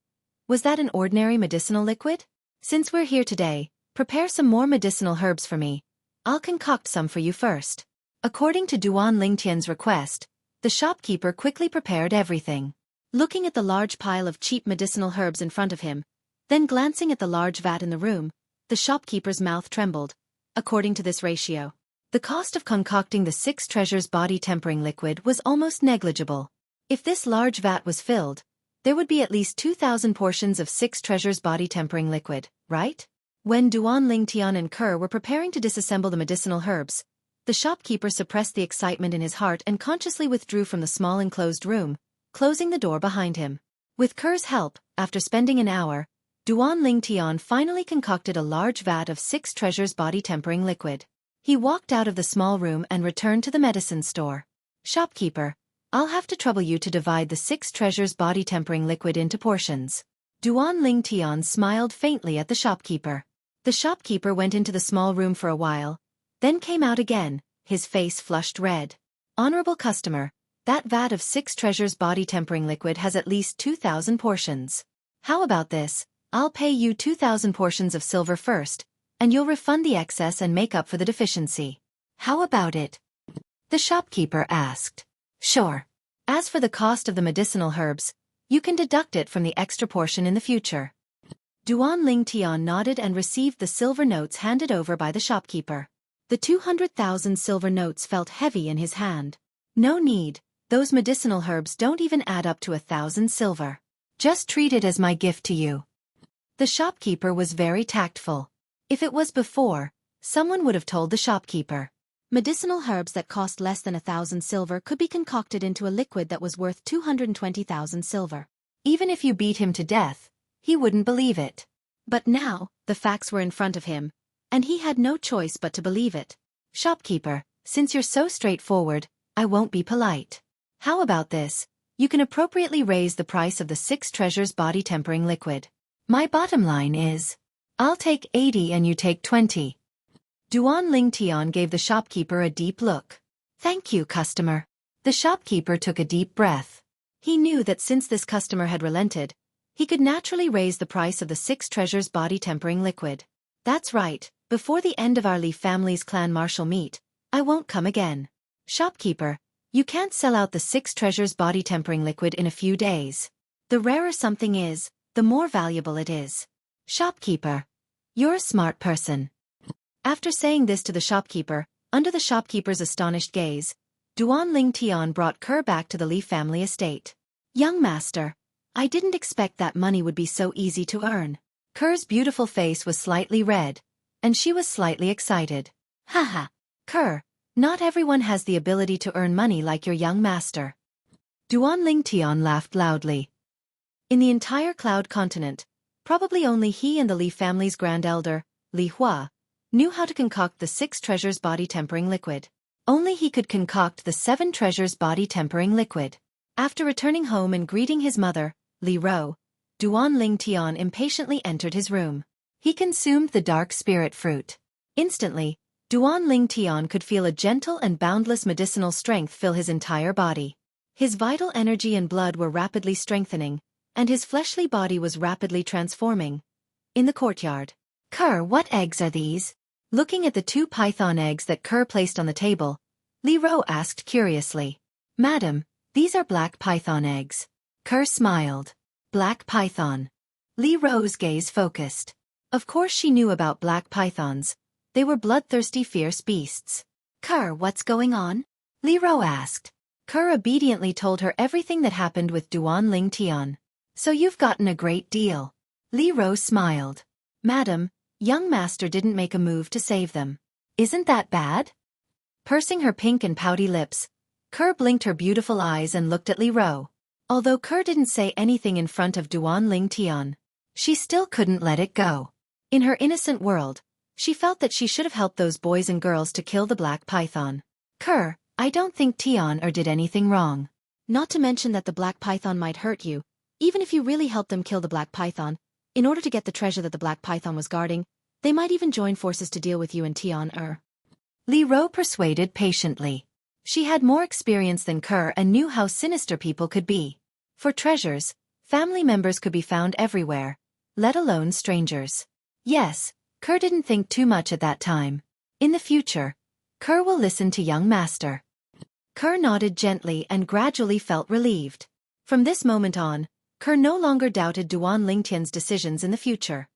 Was that an ordinary medicinal liquid? "Since we're here today, prepare some more medicinal herbs for me. I'll concoct some for you first." According to Duan Lingtian's request, the shopkeeper quickly prepared everything. Looking at the large pile of cheap medicinal herbs in front of him, then glancing at the large vat in the room, the shopkeeper's mouth trembled. According to this ratio, the cost of concocting the 6 treasures body tempering liquid was almost negligible. If this large vat was filled, there would be at least 2,000 portions of 6 treasures body tempering liquid, right? When Duan Lingtian and Kerr were preparing to disassemble the medicinal herbs, the shopkeeper suppressed the excitement in his heart and consciously withdrew from the small enclosed room, closing the door behind him. With Kerr's help, after spending an hour, Duan Lingtian finally concocted a large vat of 6 treasures body tempering liquid. He walked out of the small room and returned to the medicine store. "Shopkeeper, I'll have to trouble you to divide the 6 treasures body tempering liquid into portions." Duan Lingtian smiled faintly at the shopkeeper. The shopkeeper went into the small room for a while, then came out again, his face flushed red. "Honorable customer, that vat of 6 treasures body tempering liquid has at least 2,000 portions. How about this? I'll pay you 2,000 portions of silver first, and you'll refund the excess and make up for the deficiency. How about it?" the shopkeeper asked. "Sure. As for the cost of the medicinal herbs, you can deduct it from the extra portion in the future." Duan Lingtian nodded and received the silver notes handed over by the shopkeeper. The 200,000 silver notes felt heavy in his hand. "No need, those medicinal herbs don't even add up to 1,000 silver. Just treat it as my gift to you." The shopkeeper was very tactful. If it was before, someone would have told the shopkeeper. Medicinal herbs that cost less than 1,000 silver could be concocted into a liquid that was worth 220,000 silver. Even if you beat him to death, he wouldn't believe it. But now, the facts were in front of him, and he had no choice but to believe it. "Shopkeeper, since you're so straightforward, I won't be polite. How about this? You can appropriately raise the price of the 6 treasures body tempering liquid. My bottom line is, I'll take 80 and you take 20. Duan Lingtian gave the shopkeeper a deep look. "Thank you, customer." The shopkeeper took a deep breath. He knew that since this customer had relented, he could naturally raise the price of the 6 treasures body tempering liquid. "That's right, before the end of our Li family's clan martial meet, I won't come again. Shopkeeper, you can't sell out the 6 treasures body tempering liquid in a few days. The rarer something is, the more valuable it is. Shopkeeper, you're a smart person." After saying this to the shopkeeper, under the shopkeeper's astonished gaze, Duan Lingtian brought Kerr back to the Li family estate. "Young master, I didn't expect that money would be so easy to earn." Kerr's beautiful face was slightly red, and she was slightly excited. "Haha, Kerr, not everyone has the ability to earn money like your young master." Duan Lingtian laughed loudly. In the entire Cloud Continent, probably only he and the Li family's grand elder, Li Hua, knew how to concoct the 6 treasures body tempering liquid. Only he could concoct the 7 treasures body tempering liquid. After returning home and greeting his mother, Li Ro, Duan Lingtian impatiently entered his room. He consumed the dark spirit fruit. Instantly, Duan Ling Tian could feel a gentle and boundless medicinal strength fill his entire body. His vital energy and blood were rapidly strengthening, and his fleshly body was rapidly transforming. In the courtyard. Kerr, what eggs are these? Looking at the 2 python eggs that Kerr placed on the table, Li Ro asked curiously. Madam, these are black python eggs. Kerr smiled. Black python. Li Ro's gaze focused. Of course she knew about black pythons. They were bloodthirsty fierce beasts. Kerr, what's going on? Li Ro asked. Kerr obediently told her everything that happened with Duan Ling Tian. So you've gotten a great deal. Li Ro smiled. Madam, young master didn't make a move to save them. Isn't that bad? Pursing her pink and pouty lips, Kerr blinked her beautiful eyes and looked at Li Ro. Although Kerr didn't say anything in front of Duan Ling Tian, she still couldn't let it go. In her innocent world, she felt that she should have helped those boys and girls to kill the black python. Kerr, I don't think Tian did anything wrong. Not to mention that the black python might hurt you, even if you really helped them kill the black python. In order to get the treasure that the black python was guarding, they might even join forces to deal with you and Tian. Li Ro persuaded patiently. She had more experience than Kerr and knew how sinister people could be. For treasures, family members could be found everywhere, let alone strangers. Yes, Kerr didn't think too much at that time. In the future, Kerr will listen to young master. Kerr nodded gently and gradually felt relieved. From this moment on, Kerr no longer doubted Duan Lingtian's decisions in the future.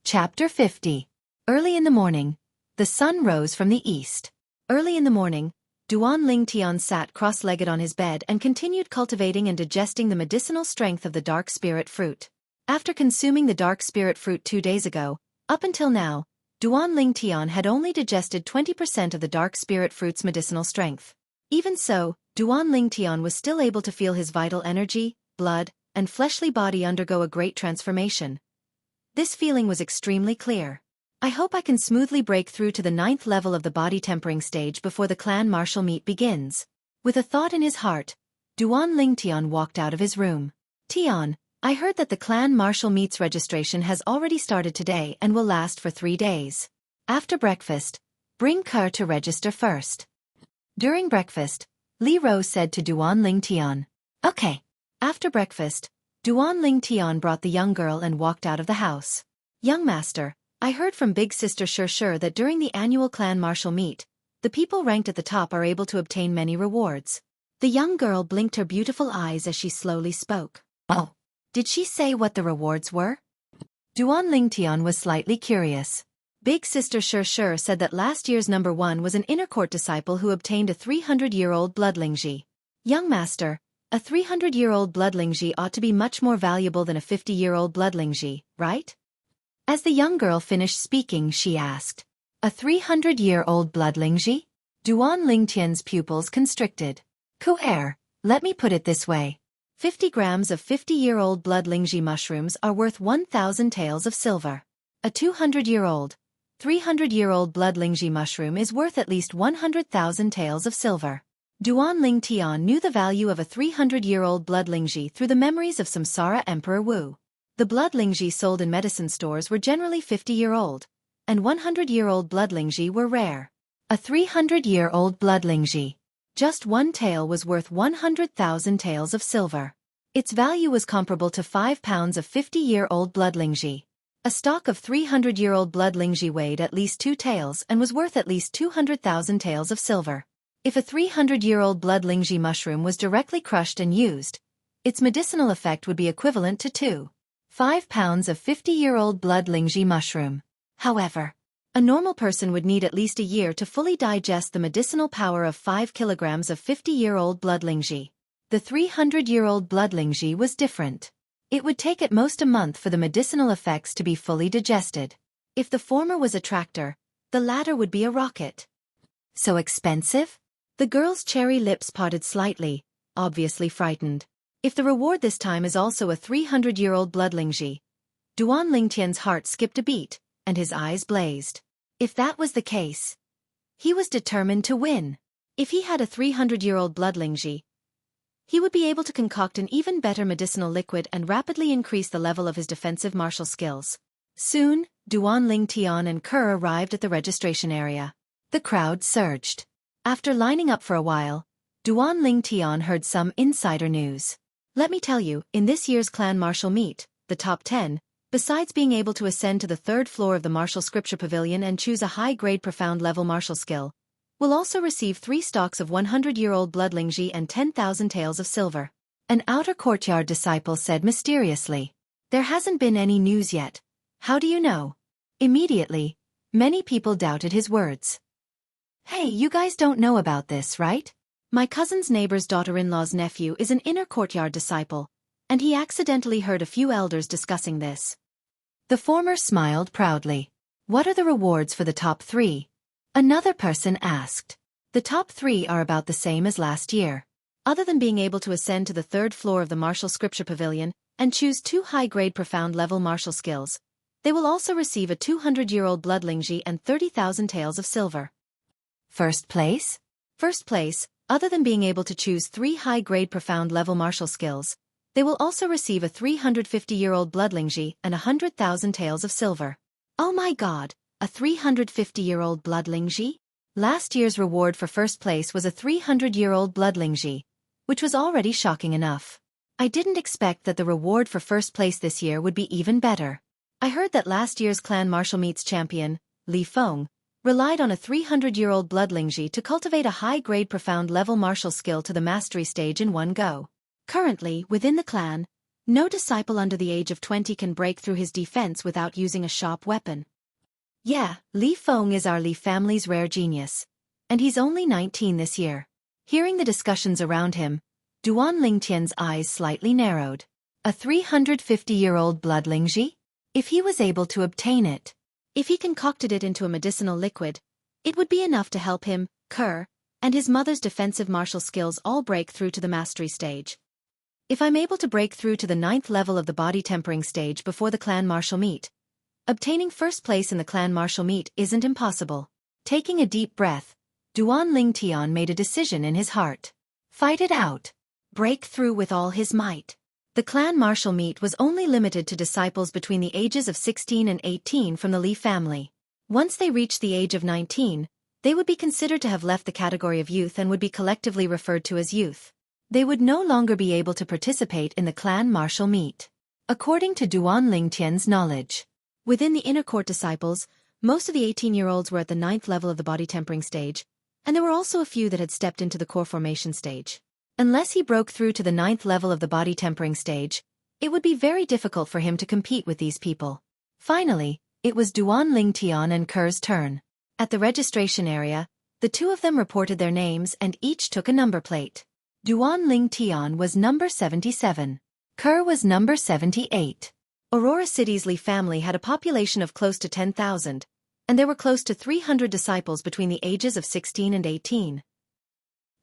Chapter 50. Early in the morning, the sun rose from the east. Early in the morning, Duan Lingtian sat cross-legged on his bed and continued cultivating and digesting the medicinal strength of the dark spirit fruit. After consuming the dark spirit fruit 2 days ago, up until now, Duan Lingtian had only digested 20% of the dark spirit fruit's medicinal strength. Even so, Duan Lingtian was still able to feel his vital energy, blood, and fleshly body undergo a great transformation. This feeling was extremely clear. I hope I can smoothly break through to the 9th level of the body tempering stage before the clan martial meet begins. With a thought in his heart, Duan Lingtian walked out of his room. Tian, I heard that the clan martial meet's registration has already started today and will last for 3 days. After breakfast, bring Kerr to register first. During breakfast, Li Ro said to Duan Lingtian. Okay. After breakfast, Duan Lingtian brought the young girl and walked out of the house. Young master, I heard from big sister Xueqi that during the annual clan martial meet, the people ranked at the top are able to obtain many rewards. The young girl blinked her beautiful eyes as she slowly spoke. Oh. Did she say what the rewards were? Duan Lingtian was slightly curious. Big sister Xueqi said that last year's number 1 was an inner court disciple who obtained a 300-year-old bloodlingji. Young master, a 300-year-old bloodlingji ought to be much more valuable than a 50-year-old bloodlingji, right? As the young girl finished speaking, she asked. A 300-year-old bloodlingji? Duan Lingtian's pupils constricted. Kuer, let me put it this way. 50 grams of 50-year-old bloodlingji mushrooms are worth 1,000 taels of silver. A 200-year-old, 300-year-old bloodlingji mushroom is worth at least 100,000 taels of silver. Duan Lingtian knew the value of a 300-year-old bloodlingji through the memories of Samsara Emperor Wu. The bloodlingji sold in medicine stores were generally 50-year-old, and 100-year-old bloodlingji were rare. A 300-year-old bloodlingji. Just 1 tael was worth 100,000 taels of silver. Its value was comparable to 5 pounds of 50-year-old bloodlingji. A stock of 300-year-old bloodlingji weighed at least 2 taels and was worth at least 200,000 taels of silver. If a 300-year-old bloodlingji mushroom was directly crushed and used, its medicinal effect would be equivalent to 5 pounds of 50-year-old bloodlingji mushroom. However, a normal person would need at least a year to fully digest the medicinal power of 5 kilograms of 50-year-old bloodlingji. The 300-year-old bloodlingji was different. It would take at most a month for the medicinal effects to be fully digested. If the former was a tractor, the latter would be a rocket. So expensive? The girl's cherry lips parted slightly, obviously frightened. If the reward this time is also a 300-year-old bloodlingji, Duan Lingtian's heart skipped a beat, and his eyes blazed. If that was the case, he was determined to win. If he had a 300-year-old bloodlingji, he would be able to concoct an even better medicinal liquid and rapidly increase the level of his defensive martial skills. Soon, Duan Ling Tian and Kerr arrived at the registration area. The crowd surged. After lining up for a while, Duan Ling Tian heard some insider news. Let me tell you, in this year's clan martial meet, the top 10, besides being able to ascend to the 3rd floor of the martial scripture pavilion and choose a high-grade profound level martial skill, will also receive 3 stalks of 100-year-old blood lingji and 10,000 taels of silver. An outer courtyard disciple said mysteriously. There hasn't been any news yet. How do you know? Immediately, many people doubted his words. Hey, you guys don't know about this, right? My cousin's neighbor's daughter-in-law's nephew is an inner courtyard disciple, and he accidentally heard a few elders discussing this. The former smiled proudly. What are the rewards for the top 3? Another person asked. The top 3 are about the same as last year. Other than being able to ascend to the 3rd floor of the martial scripture pavilion and choose 2 high-grade profound level martial skills, they will also receive a 200-year-old blood lingji and 30,000 taels of silver. First place? First place, other than being able to choose 3 high-grade profound level martial skills, they will also receive a 350-year-old blood lingji and 100,000 taels of silver. Oh my god, a 350-year-old blood lingji? Last year's reward for first place was a 300-year-old blood lingji, which was already shocking enough. I didn't expect that the reward for first place this year would be even better. I heard that last year's clan martial meets champion, Li Feng, relied on a 300-year-old blood lingji to cultivate a high-grade profound level martial skill to the mastery stage in one go. Currently, within the clan, no disciple under the age of 20 can break through his defense without using a sharp weapon. Yeah, Li Feng is our Li family's rare genius, and he's only 19 this year. Hearing the discussions around him, Duan Lingtian's eyes slightly narrowed. A 350-year-old blood lingji? If he was able to obtain it, if he concocted it into a medicinal liquid, it would be enough to help him, Kerr, and his mother's defensive martial skills all break through to the mastery stage. If I'm able to break through to the 9th level of the body tempering stage before the clan martial meet, obtaining first place in the clan martial meet isn't impossible. Taking a deep breath, Duan Lingtian made a decision in his heart. Fight it out. Break through with all his might. The clan martial meet was only limited to disciples between the ages of 16 and 18 from the Li family. Once they reached the age of 19, they would be considered to have left the category of youth and would be collectively referred to as youth. They would no longer be able to participate in the clan martial meet. According to Duan Lingtian's knowledge, within the inner court disciples, most of the 18-year-olds were at the 9th level of the body tempering stage, and there were also a few that had stepped into the core formation stage. Unless he broke through to the 9th level of the body tempering stage, it would be very difficult for him to compete with these people. Finally, it was Duan Lingtian and Kerr's turn. At the registration area, the two of them reported their names and each took a number plate. Duan Lingtian was number 77. Kerr was number 78. Aurora City's Li family had a population of close to 10,000, and there were close to 300 disciples between the ages of 16 and 18.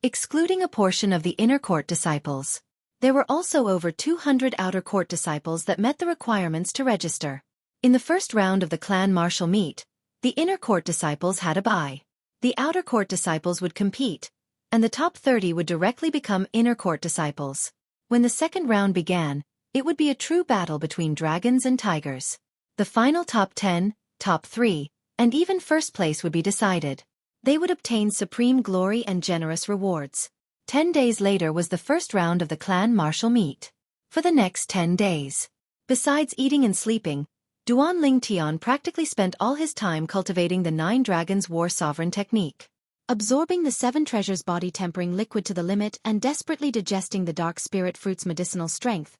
Excluding a portion of the inner court disciples, there were also over 200 outer court disciples that met the requirements to register. In the first round of the clan martial meet, the inner court disciples had a bye. The outer court disciples would compete, and the top 30 would directly become inner court disciples. When the second round began, it would be a true battle between dragons and tigers. The final top 10, top 3, and even first place would be decided. They would obtain supreme glory and generous rewards. 10 days later was the first round of the clan martial meet. For the next 10 days, besides eating and sleeping, Duan Lingtian practically spent all his time cultivating the 9 Dragons War Sovereign technique. Absorbing the 7 treasures body tempering liquid to the limit and desperately digesting the dark spirit fruit's medicinal strength.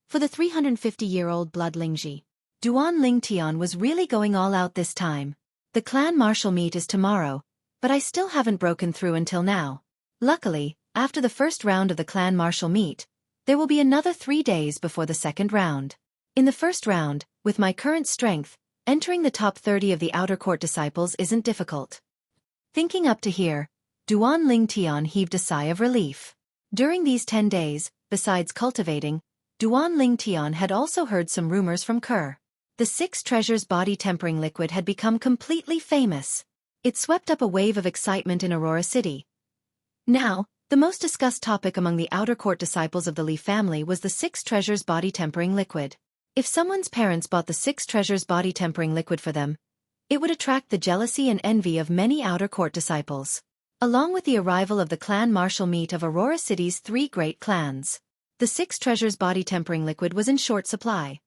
For the 350-year-old blood lingji, Duan Lingtian was really going all out this time. The clan martial meet is tomorrow, but I still haven't broken through until now. Luckily, after the first round of the clan martial meet, there will be another 3 days before the second round. In the first round, with my current strength, entering the top 30 of the outer court disciples isn't difficult. Thinking up to here, Duan Lingtian heaved a sigh of relief. During these 10 days, besides cultivating, Duan Lingtian had also heard some rumors from Kerr. The 6 treasures body tempering liquid had become completely famous. It swept up a wave of excitement in Aurora City. Now, The most discussed topic among the outer court disciples of the Li family was the Six Treasures body tempering liquid. If someone's parents bought the Six Treasures body tempering liquid for them, it would attract the jealousy and envy of many outer court disciples. Along with the arrival of the clan martial meet of Aurora City's 3 great clans, the Six Treasures body tempering liquid was in short supply.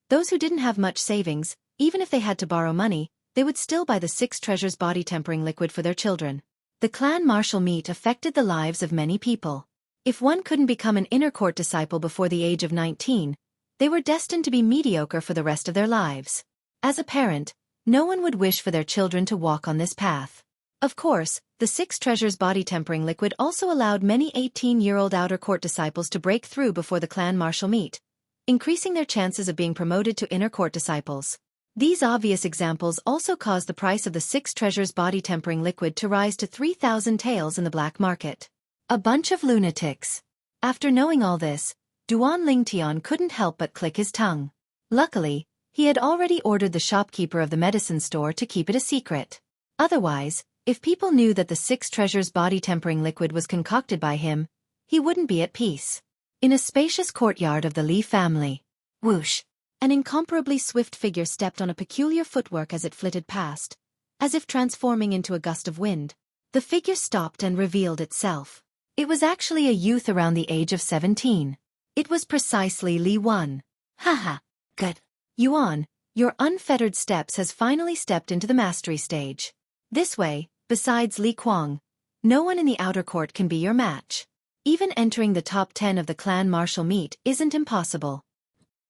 Those who didn't have much savings, even if they had to borrow money, they would still buy the Six Treasures body tempering liquid for their children. The clan martial meet affected the lives of many people. If one couldn't become an inner court disciple before the age of 19, they were destined to be mediocre for the rest of their lives. As a parent, no one would wish for their children to walk on this path. Of course, the Six Treasures body tempering liquid also allowed many 18-year-old outer court disciples to break through before the clan martial meet, increasing their chances of being promoted to inner court disciples. These obvious examples also caused the price of the Six Treasures body tempering liquid to rise to 3,000 taels in the black market. A bunch of lunatics. After knowing all this, Duan Lingtian couldn't help but click his tongue. Luckily, he had already ordered the shopkeeper of the medicine store to keep it a secret. Otherwise, if people knew that the Six Treasures body tempering liquid was concocted by him, he wouldn't be at peace. In a spacious courtyard of the Li family, whoosh! An incomparably swift figure stepped on a peculiar footwork as it flitted past, as if transforming into a gust of wind. The figure stopped and revealed itself. It was actually a youth around the age of 17. It was precisely Li Wan. Haha, good. Yuan, your unfettered steps has finally stepped into the mastery stage. This way, besides Li Kuang, no one in the outer court can be your match. Even entering the top 10 of the clan martial meet isn't impossible.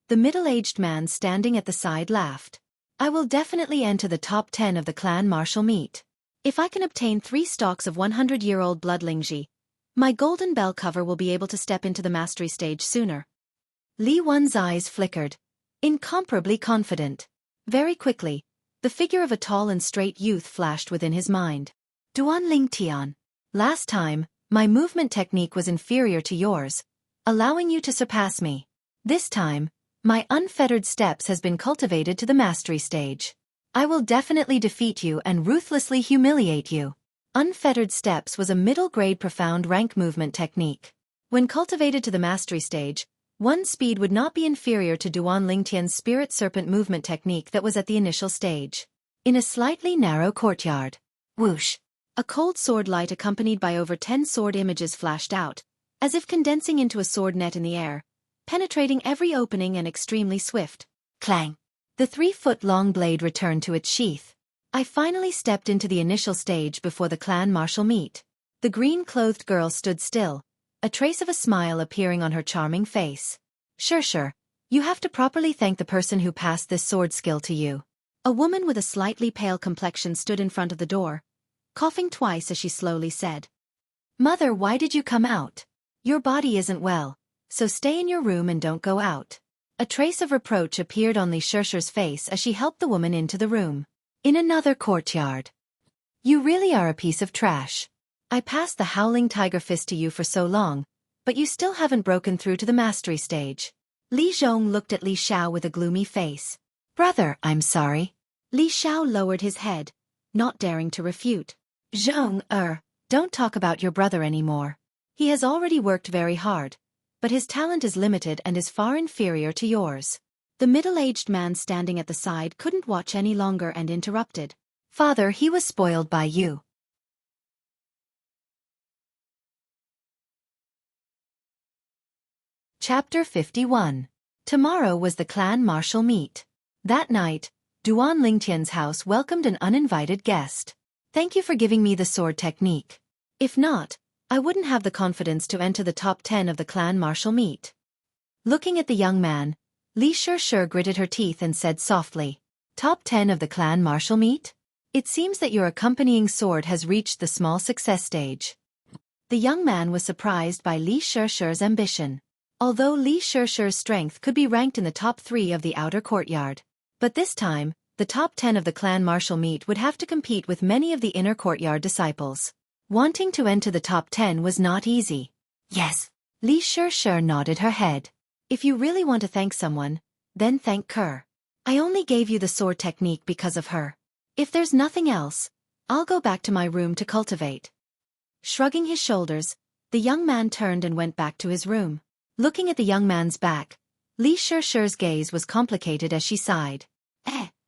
The middle-aged man standing at the side laughed. I will definitely enter the top 10 of the clan martial meet. If I can obtain 3 stalks of 100-year-old blood Lingji, my golden bell cover will be able to step into the mastery stage sooner. Li Wan's eyes flickered, incomparably confident. Very quickly, the figure of a tall and straight youth flashed within his mind. Duan Lingtian. Last time, my movement technique was inferior to yours, allowing you to surpass me. This time, my unfettered steps has been cultivated to the mastery stage. I will definitely defeat you and ruthlessly humiliate you. Unfettered steps was a middle-grade profound rank movement technique. When cultivated to the mastery stage, one's speed would not be inferior to Duan Lingtian's spirit serpent movement technique that was at the initial stage. In a slightly narrow courtyard, whoosh! A cold sword light accompanied by over 10 sword images flashed out, as if condensing into a sword net in the air, penetrating every opening and extremely swift. Clang! The 3-foot-long blade returned to its sheath. I finally stepped into the initial stage before the clan martial meet. The green-clothed girl stood still, a trace of a smile appearing on her charming face. Sure, you have to properly thank the person who passed this sword skill to you. A woman with a slightly pale complexion stood in front of the door, coughing twice as she slowly said, Mother, why did you come out? Your body isn't well, so stay in your room and don't go out. A trace of reproach appeared on Li Shirshir's face as she helped the woman into the room. In another courtyard. You really are a piece of trash. I passed the Howling Tiger Fist to you for so long, but you still haven't broken through to the mastery stage. Li Zhong looked at Li Xiao with a gloomy face. Brother, I'm sorry. Li Xiao lowered his head, not daring to refute. Zhong, don't talk about your brother anymore. He has already worked very hard, but his talent is limited and is far inferior to yours. The middle-aged man standing at the side couldn't watch any longer and interrupted. Father, he was spoiled by you. Chapter 51. Tomorrow was the clan martial meet. That night, Duan Lingtian's house welcomed an uninvited guest. Thank you for giving me the sword technique. If not, I wouldn't have the confidence to enter the top 10 of the clan martial meet. Looking at the young man, Li Shirshir gritted her teeth and said softly, Top 10 of the clan martial meet? It seems that your accompanying sword has reached the small success stage. The young man was surprised by Li Shirshir's ambition. Although Li Shirshir's strength could be ranked in the top 3 of the outer courtyard. But this time, the top 10 of the clan martial meet would have to compete with many of the inner courtyard disciples. Wanting to enter the top 10 was not easy. Yes. Li Shirshir nodded her head. If you really want to thank someone, then thank Kerr. I only gave you the sword technique because of her. If there's nothing else, I'll go back to my room to cultivate. Shrugging his shoulders, The young man turned and went back to his room. Looking at the young man's back, Li Shishi's gaze was complicated as she sighed.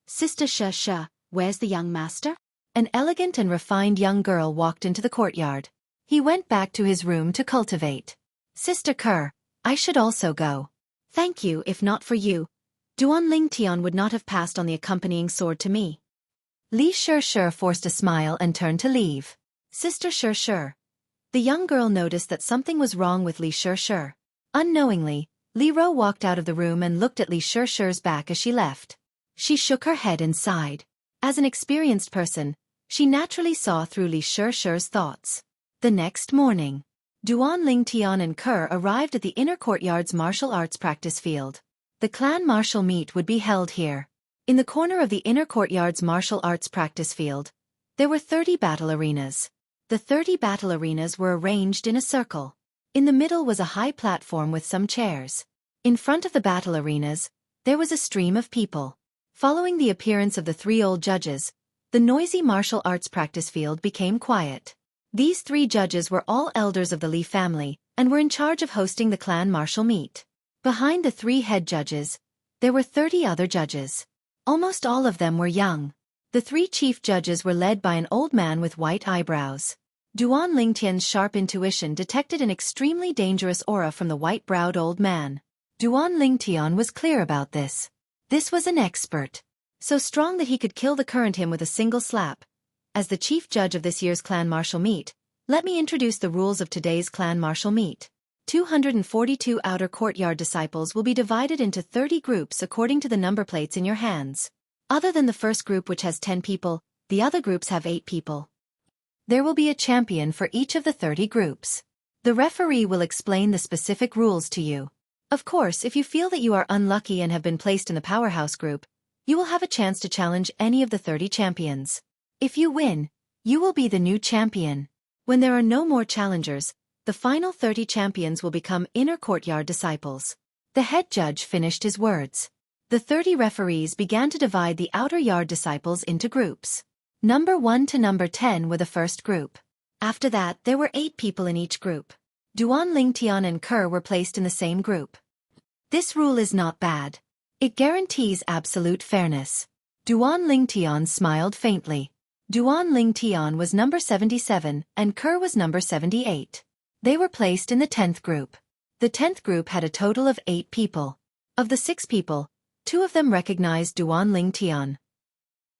Sister Shishi, where's the young master? An elegant and refined young girl walked into the courtyard. He went back to his room to cultivate. Sister Kerr, I should also go. Thank you. If not for you, Duan Lingtian would not have passed on the accompanying sword to me. Li Shishi forced a smile and turned to leave. Sister Shishi. The young girl noticed that something was wrong with Li Shishi. Unknowingly, Li Ro walked out of the room and looked at Li Shishi's back as she left. She shook her head and sighed. As an experienced person, she naturally saw through Li Shishi's thoughts. The next morning, Duan Lingtian and Kerr arrived at the inner courtyard's martial arts practice field. The clan martial meet would be held here. In the corner of the inner courtyard's martial arts practice field, there were 30 battle arenas. The 30 battle arenas were arranged in a circle. In the middle was a high platform with some chairs. In front of the battle arenas, there was a stream of people. Following the appearance of the 3 old judges, the noisy martial arts practice field became quiet. These 3 judges were all elders of the Li family and were in charge of hosting the clan martial meet. Behind the 3 head judges, there were 30 other judges. Almost all of them were young. The 3 chief judges were led by an old man with white eyebrows. Duan Lingtian's sharp intuition detected an extremely dangerous aura from the white-browed old man. Duan Lingtian was clear about this. This was an expert. So strong that he could kill the current him with a single slap. As the chief judge of this year's clan martial meet, let me introduce the rules of today's clan martial meet. 242 outer courtyard disciples will be divided into 30 groups according to the number plates in your hands. Other than the first group, which has 10 people, the other groups have 8 people. There will be a champion for each of the 30 groups. The referee will explain the specific rules to you. Of course, if you feel that you are unlucky and have been placed in the powerhouse group, you will have a chance to challenge any of the 30 champions. If you win, you will be the new champion. When there are no more challengers, the final 30 champions will become inner courtyard disciples. The head judge finished his words. The 30 referees began to divide the outer yard disciples into groups. Number 1 to number 10 were the first group. After that, there were 8 people in each group. Duan Lingtian and Kerr were placed in the same group. This rule is not bad. It guarantees absolute fairness. Duan Lingtian smiled faintly. Duan Lingtian was number 77 and Kerr was number 78. They were placed in the 10th group. The 10th group had a total of 8 people. Of the 6 people, 2 of them recognized Duan Lingtian.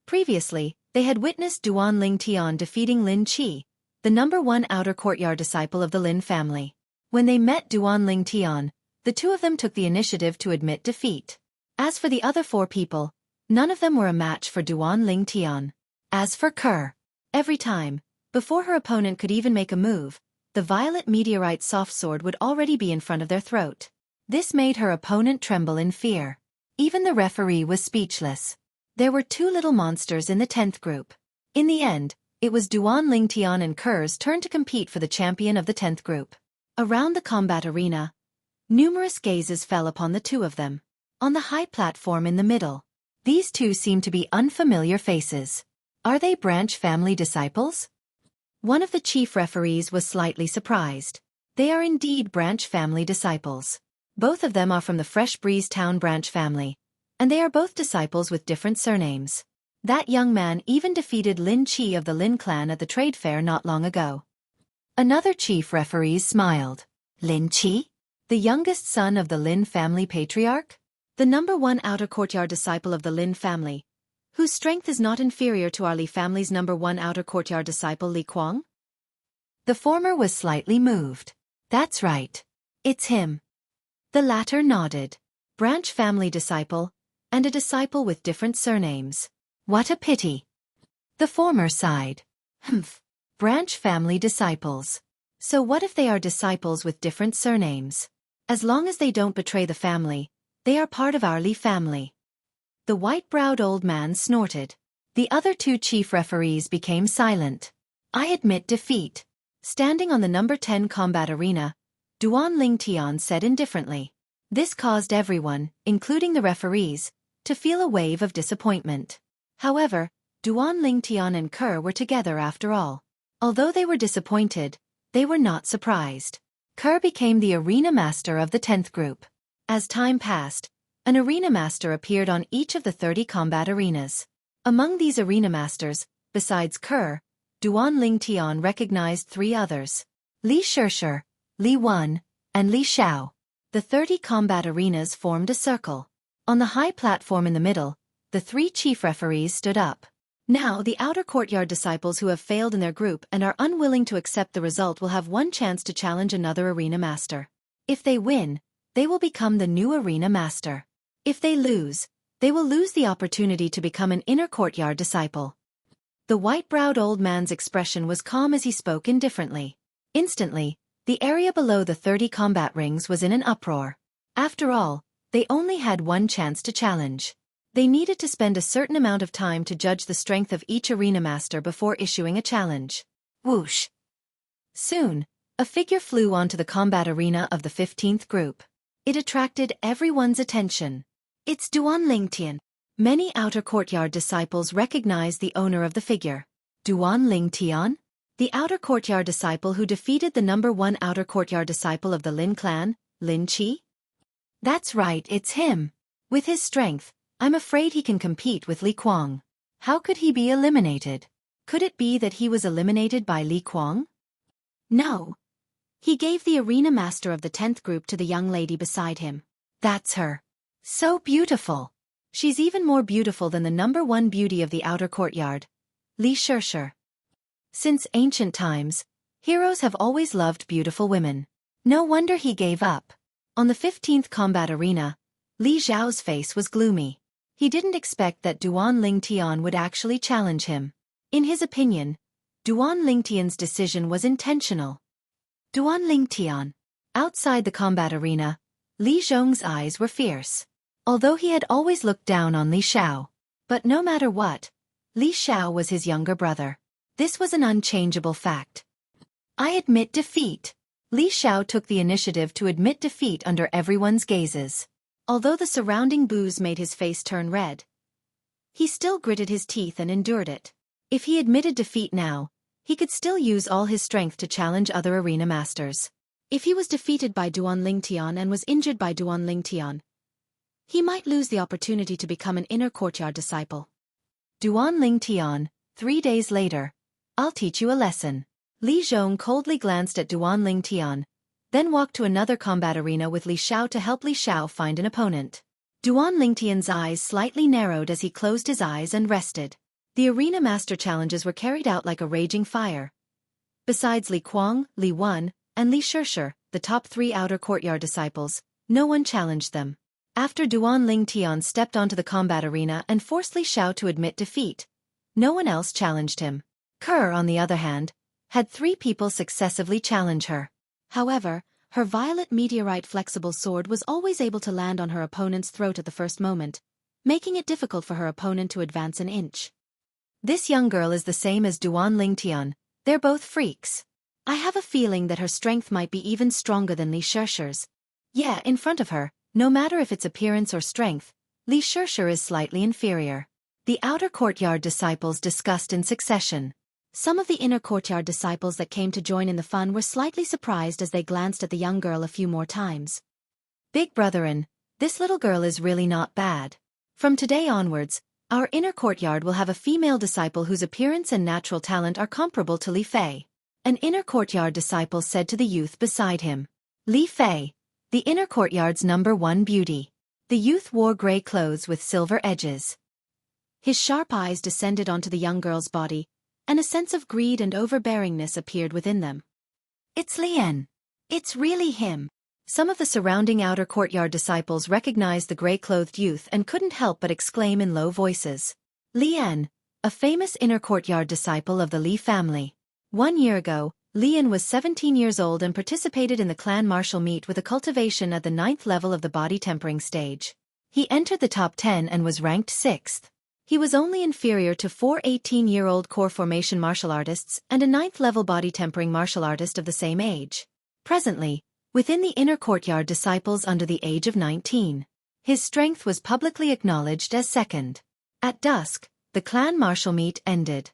Previously, they had witnessed Duan Lingtian defeating Lin Qi, the number 1 outer courtyard disciple of the Lin family. When they met Duan Lingtian, the 2 of them took the initiative to admit defeat. As for the other 4 people, none of them were a match for Duan Lingtian. As for Kerr, every time, before her opponent could even make a move, the violet meteorite soft sword would already be in front of their throat. This made her opponent tremble in fear. Even the referee was speechless. There were 2 little monsters in the 10th group. In the end, it was Duan Lingtian and Kerr's turn to compete for the champion of the 10th group. Around the combat arena, numerous gazes fell upon the 2 of them. On the high platform in the middle, these 2 seemed to be unfamiliar faces. Are they branch family disciples? One of the chief referees was slightly surprised. They are indeed branch family disciples. Both of them are from the Fresh Breeze Town branch family, and they are both disciples with different surnames. That young man even defeated Lin Qi of the Lin clan at the trade fair not long ago. Another chief referee smiled. Lin Qi? The youngest son of the Lin family patriarch? The number 1 outer courtyard disciple of the Lin family, whose strength is not inferior to our Li family's number 1 outer courtyard disciple Li Kuang? The former was slightly moved. That's right. It's him. The latter nodded. Branch family disciple, and a disciple with different surnames. What a pity. The former sighed. Humph. Branch family disciples. So what if they are disciples with different surnames? As long as they don't betray the family, they are part of our Li family. The white-browed old man snorted. The other 2 chief referees became silent. I admit defeat. Standing on the number 10 combat arena, Duan Lingtian said indifferently. This caused everyone, including the referees, to feel a wave of disappointment. However, Duan Lingtian and Kerr were together after all. Although they were disappointed, They were not surprised. Kerr became the arena master of the 10th group. As time passed, an arena master appeared on each of the 30 combat arenas. Among these arena masters, besides Kerr, Duan Lingtian recognized 3 others: Li Shirshir, Li Wen, and Li Xiao. The 30 combat arenas formed a circle. On the high platform in the middle, the 3 chief referees stood up. Now the outer courtyard disciples who have failed in their group and are unwilling to accept the result will have one chance to challenge another arena master. If they win, they will become the new arena master. If they lose, they will lose the opportunity to become an inner courtyard disciple. The white-browed old man's expression was calm as he spoke indifferently. Instantly, the area below the 30 combat rings was in an uproar. After all, they only had one chance to challenge. They needed to spend a certain amount of time to judge the strength of each arena master before issuing a challenge. Whoosh! Soon, a figure flew onto the combat arena of the 15th group. It attracted everyone's attention. It's Duan Lingtian. Many outer courtyard disciples recognized the owner of the figure. Duan Lingtian? The outer courtyard disciple who defeated the number 1 outer courtyard disciple of the Lin clan, Lin Qi? That's right, it's him. With his strength, I'm afraid he can compete with Li Kuang. How could he be eliminated? Could it be that he was eliminated by Li Kuang? No. He gave the arena master of the 10th group to the young lady beside him. That's her. So beautiful. She's even more beautiful than the number 1 beauty of the outer courtyard, Li Shirshir. Since ancient times, heroes have always loved beautiful women. No wonder he gave up. On the 15th combat arena, Li Zhao's face was gloomy. He didn't expect that Duan Lingtian would actually challenge him. In his opinion, Duan Lingtian's decision was intentional. Duan Lingtian. Outside the combat arena, Li Zhong's eyes were fierce. Although he had always looked down on Li Xiao. But no matter what, Li Xiao was his younger brother. This was an unchangeable fact. I admit defeat. Li Xiao took the initiative to admit defeat under everyone's gazes. Although the surrounding boos made his face turn red, he still gritted his teeth and endured it. If he admitted defeat now, he could still use all his strength to challenge other arena masters. If he was defeated by Duan Lingtian and was injured by Duan Lingtian, he might lose the opportunity to become an inner courtyard disciple. Duan Lingtian, 3 days later. I'll teach you a lesson. Li Zhong coldly glanced at Duan Lingtian, then walked to another combat arena with Li Xiao to help Li Xiao find an opponent. Duan Lingtian's eyes slightly narrowed as he closed his eyes and rested. The arena master challenges were carried out like a raging fire. Besides Li Kuang, Li Wen, and Li Shirshir, the top 3 outer courtyard disciples, no one challenged them. After Duan Lingtian stepped onto the combat arena and forced Li Xiao to admit defeat, no one else challenged him. Kerr, on the other hand, had 3 people successively challenge her. However, her violet meteorite flexible sword was always able to land on her opponent's throat at the first moment, making it difficult for her opponent to advance an inch. This young girl is the same as Duan Lingtian. They're both freaks. I have a feeling that her strength might be even stronger than Li Shirshir's. Yeah, in front of her, no matter if it's appearance or strength, Li Shirshir is slightly inferior. The outer courtyard disciples discussed in succession. Some of the inner courtyard disciples that came to join in the fun were slightly surprised as they glanced at the young girl a few more times. Big brotherin, this little girl is really not bad. From today onwards, our inner courtyard will have a female disciple whose appearance and natural talent are comparable to Li Fei. An inner courtyard disciple said to the youth beside him. Li Fei, the inner courtyard's number 1 beauty. The youth wore gray clothes with silver edges. His sharp eyes descended onto the young girl's body, and a sense of greed and overbearingness appeared within them. It's Lian. It's really him. Some of the surrounding outer courtyard disciples recognized the gray-clothed youth and couldn't help but exclaim in low voices. Lian, a famous inner courtyard disciple of the Li family. 1 year ago, Lian was 17 years old and participated in the clan martial meet with a cultivation at the 9th level of the body tempering stage. He entered the top 10 and was ranked 6th. He was only inferior to 4 18-year-old core formation martial artists and a 9th-level body tempering martial artist of the same age. Presently, within the inner courtyard disciples under the age of 19, his strength was publicly acknowledged as 2nd. At dusk, the clan martial meet ended.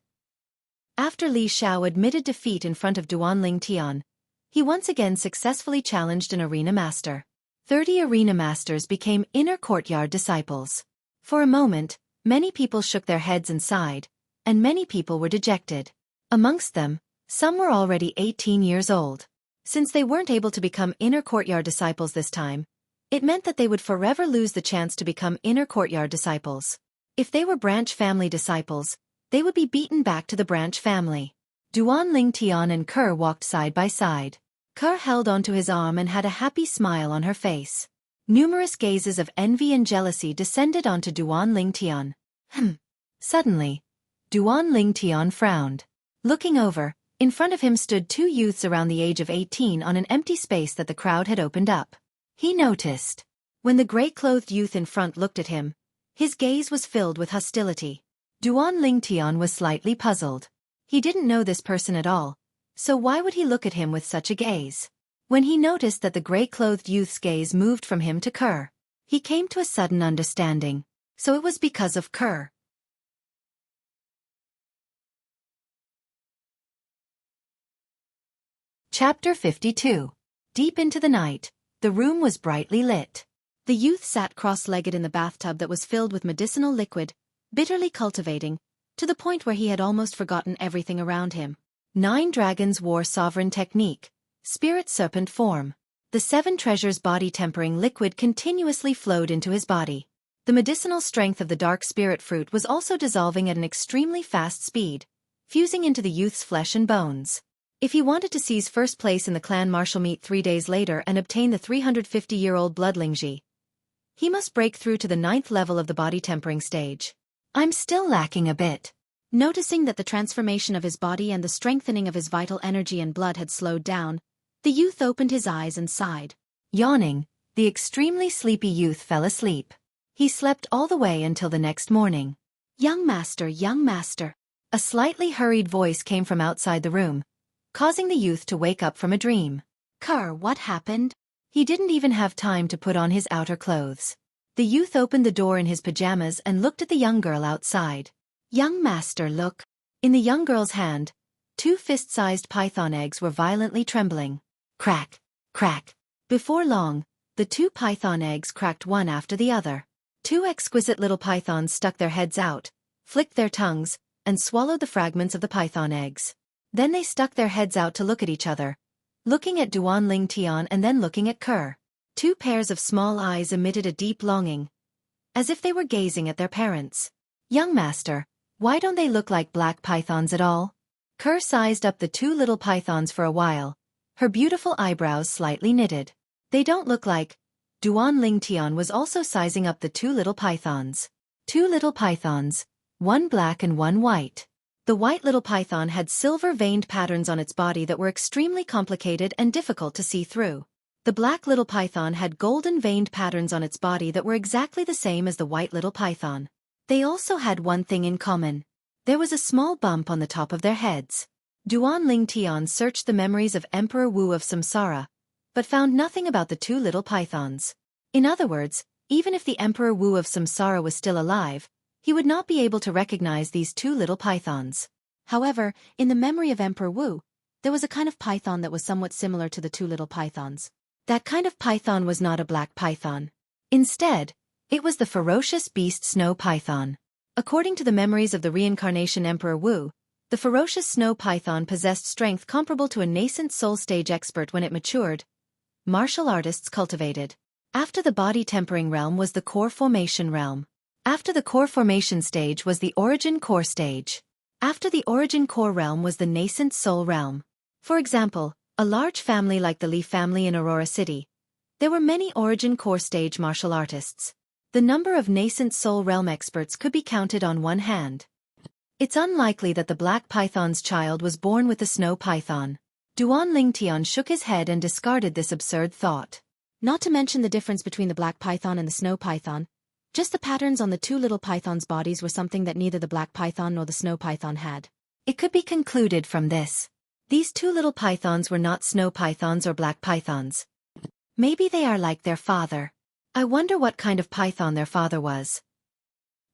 After Li Xiao admitted defeat in front of Duan Lingtian, he once again successfully challenged an arena master. 30 arena masters became inner courtyard disciples. For a moment, many people shook their heads and sighed, and many people were dejected. Amongst them, some were already 18 years old. Since they weren't able to become inner courtyard disciples this time, it meant that they would forever lose the chance to become inner courtyard disciples. If they were branch family disciples, they would be beaten back to the branch family. Duan Lingtian and Kerr walked side by side. Kerr held onto his arm and had a happy smile on her face. Numerous gazes of envy and jealousy descended onto Duan Lingtian. Suddenly, Duan Lingtian frowned. Looking over, in front of him stood two youths around the age of 18 on an empty space that the crowd had opened up. He noticed. When the gray-clothed youth in front looked at him, his gaze was filled with hostility. Duan Lingtian was slightly puzzled. He didn't know this person at all, so why would he look at him with such a gaze? When he noticed that the gray-clothed youth's gaze moved from him to Kerr, he came to a sudden understanding. So it was because of Kerr. Chapter 52. Deep into the night, the room was brightly lit. The youth sat cross-legged in the bathtub that was filled with medicinal liquid, bitterly cultivating, to the point where he had almost forgotten everything around him. 9 dragons wore sovereign technique, spirit serpent form. The 7 treasures body-tempering liquid continuously flowed into his body. The medicinal strength of the dark spirit fruit was also dissolving at an extremely fast speed, fusing into the youth's flesh and bones. If he wanted to seize first place in the clan martial meet 3 days later and obtain the 350-year-old bloodlingji, he must break through to the 9th level of the body-tempering stage. I'm still lacking a bit. Noticing that the transformation of his body and the strengthening of his vital energy and blood had slowed down, the youth opened his eyes and sighed. Yawning, the extremely sleepy youth fell asleep. He slept all the way until the next morning. Young master, a slightly hurried voice came from outside the room, causing the youth to wake up from a dream. Kerr, what happened? He didn't even have time to put on his outer clothes. The youth opened the door in his pajamas and looked at the young girl outside. Young master, look. In the young girl's hand, 2 fist-sized python eggs were violently trembling. Crack, crack. Before long, the 2 python eggs cracked one after the other. 2 exquisite little pythons stuck their heads out, flicked their tongues, and swallowed the fragments of the python eggs. Then they stuck their heads out to look at each other, looking at Duan Lingtian and then looking at Kerr. 2 pairs of small eyes emitted a deep longing, as if they were gazing at their parents. Young master, why don't they look like black pythons at all? Kerr sized up the 2 little pythons for a while, her beautiful eyebrows slightly knitted. They don't look like. Duan Lingtian was also sizing up the 2 little pythons. 2 little pythons, one black and one white. The white little python had silver-veined patterns on its body that were extremely complicated and difficult to see through. The black little python had golden-veined patterns on its body that were exactly the same as the white little python. They also had one thing in common. There was a small bump on the top of their heads. Duan Lingtian searched the memories of Emperor Wu of Samsara, but found nothing about the 2 little pythons. In other words, even if the Emperor Wu of Samsara was still alive, he would not be able to recognize these 2 little pythons. However, in the memory of Emperor Wu, there was a kind of python that was somewhat similar to the 2 little pythons. That kind of python was not a black python. Instead, it was the ferocious beast snow python. According to the memories of the reincarnation Emperor Wu, the ferocious snow python possessed strength comparable to a nascent soul stage expert when it matured. Martial artists cultivated. After the body tempering realm was the core formation realm. After the core formation stage was the origin core stage. After the origin core realm was the nascent soul realm. For example, a large family like the Li family in Aurora City. There were many origin core stage martial artists. The number of nascent soul realm experts could be counted on one hand. It's unlikely that the black python's child was born with the snow python. Duan Lingtian shook his head and discarded this absurd thought. Not to mention the difference between the black python and the snow python. Just the patterns on the 2 little pythons' bodies were something that neither the black python nor the snow python had. It could be concluded from this. These 2 little pythons were not snow pythons or black pythons. Maybe they are like their father. I wonder what kind of python their father was.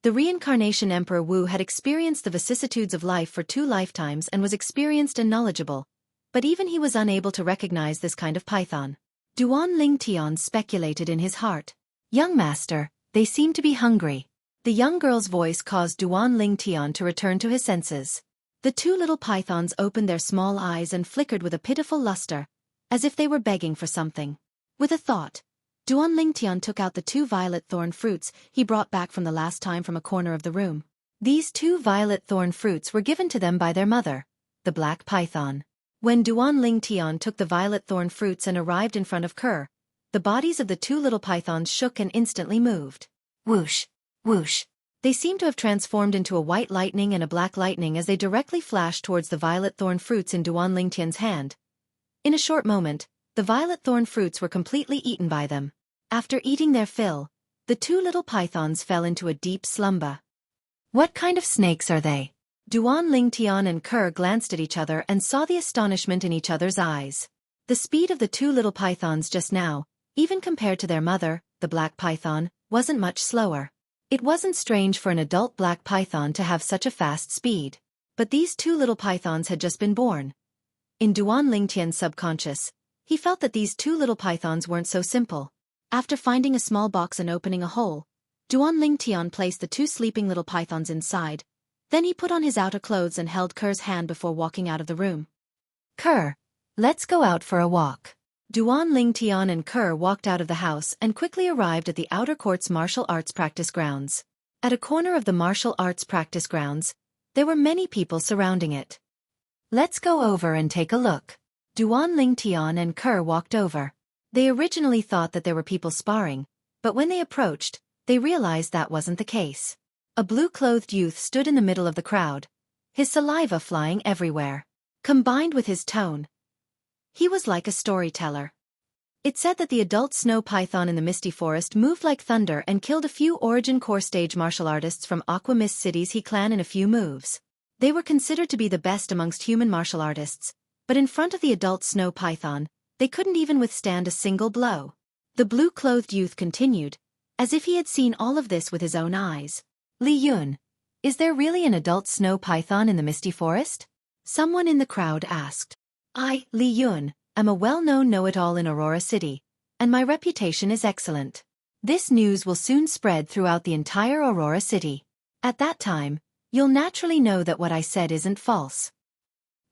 The reincarnation Emperor Wu had experienced the vicissitudes of life for 2 lifetimes and was experienced and knowledgeable, but even he was unable to recognize this kind of python. Duan Lingtian speculated in his heart. Young master, they seem to be hungry. The young girl's voice caused Duan Lingtian to return to his senses. The two little pythons opened their small eyes and flickered with a pitiful luster, as if they were begging for something. With a thought, Duan Lingtian took out the two violet thorn fruits he brought back from the last time from a corner of the room. These two violet thorn fruits were given to them by their mother, the black python. When Duan Lingtian took the violet thorn fruits and arrived in front of Kerr, the bodies of the two little pythons shook and instantly moved. Whoosh, whoosh. They seemed to have transformed into a white lightning and a black lightning as they directly flashed towards the violet thorn fruits in Duan Lingtian's hand. In a short moment, the violet thorn fruits were completely eaten by them. After eating their fill, the two little pythons fell into a deep slumber. What kind of snakes are they? Duan Lingtian and Kerr glanced at each other and saw the astonishment in each other's eyes. The speed of the two little pythons just now, even compared to their mother, the black python, wasn't much slower. It wasn't strange for an adult black python to have such a fast speed. But these two little pythons had just been born. In Duan Lingtian's subconscious, he felt that these two little pythons weren't so simple. After finding a small box and opening a hole, Duan Lingtian placed the two sleeping little pythons inside. Then he put on his outer clothes and held Kerr's hand before walking out of the room. Kerr, let's go out for a walk. Duan Lingtian and Kerr walked out of the house and quickly arrived at the outer court's martial arts practice grounds. At a corner of the martial arts practice grounds, there were many people surrounding it. Let's go over and take a look. Duan Lingtian and Kerr walked over. They originally thought that there were people sparring, but when they approached, they realized that wasn't the case. A blue-clothed youth stood in the middle of the crowd, his saliva flying everywhere. Combined with his tone, he was like a storyteller. It said that the adult snow python in the misty forest moved like thunder and killed a few Origin Core stage martial artists from Aqua Mist City's He clan in a few moves. They were considered to be the best amongst human martial artists, but in front of the adult snow python, they couldn't even withstand a single blow. The blue-clothed youth continued, as if he had seen all of this with his own eyes. Li Yun, is there really an adult snow python in the misty forest? Someone in the crowd asked. I, Li Yun, am a well-known know-it-all in Aurora City, and my reputation is excellent. This news will soon spread throughout the entire Aurora City. At that time, you'll naturally know that what I said isn't false.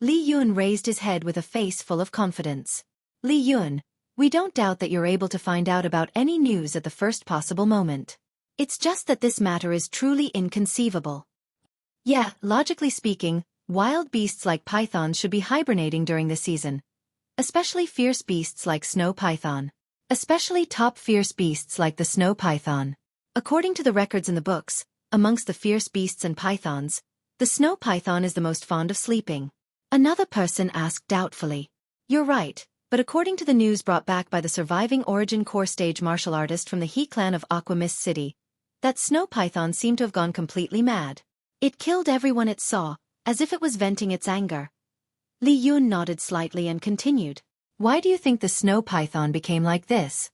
Li Yun raised his head with a face full of confidence. Li Yun, we don't doubt that you're able to find out about any news at the first possible moment. It's just that this matter is truly inconceivable. Yeah, logically speaking, wild beasts like pythons should be hibernating during this season. Especially fierce beasts like snow python. Especially top fierce beasts like the snow python. According to the records in the books, amongst the fierce beasts and pythons, the snow python is the most fond of sleeping. Another person asked doubtfully. You're right, but according to the news brought back by the surviving Origin Core stage martial artist from the He clan of Aqua Mist City, that snow python seemed to have gone completely mad. It killed everyone it saw, as if it was venting its anger. Li Yun nodded slightly and continued. Why do you think the snow python became like this?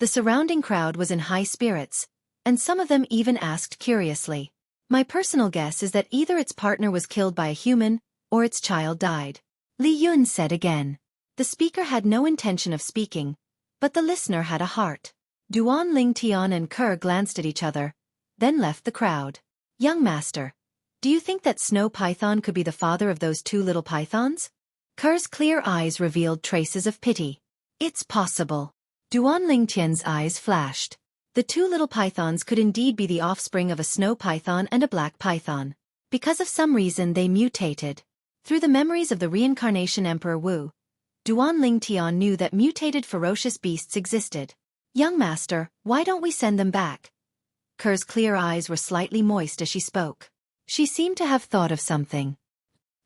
The surrounding crowd was in high spirits, and some of them even asked curiously. My personal guess is that either its partner was killed by a human, or its child died. Li Yun said again. The speaker had no intention of speaking, but the listener had a heart. Duan Lingtian and Kerr glanced at each other, then left the crowd. Young master, do you think that snow python could be the father of those two little pythons? Kerr's clear eyes revealed traces of pity. It's possible. Duan Lingtian's eyes flashed. The two little pythons could indeed be the offspring of a snow python and a black python. Because of some reason they mutated. Through the memories of the reincarnation Emperor Wu, Duan Lingtian knew that mutated ferocious beasts existed. Young master, why don't we send them back? Kerr's clear eyes were slightly moist as she spoke. She seemed to have thought of something.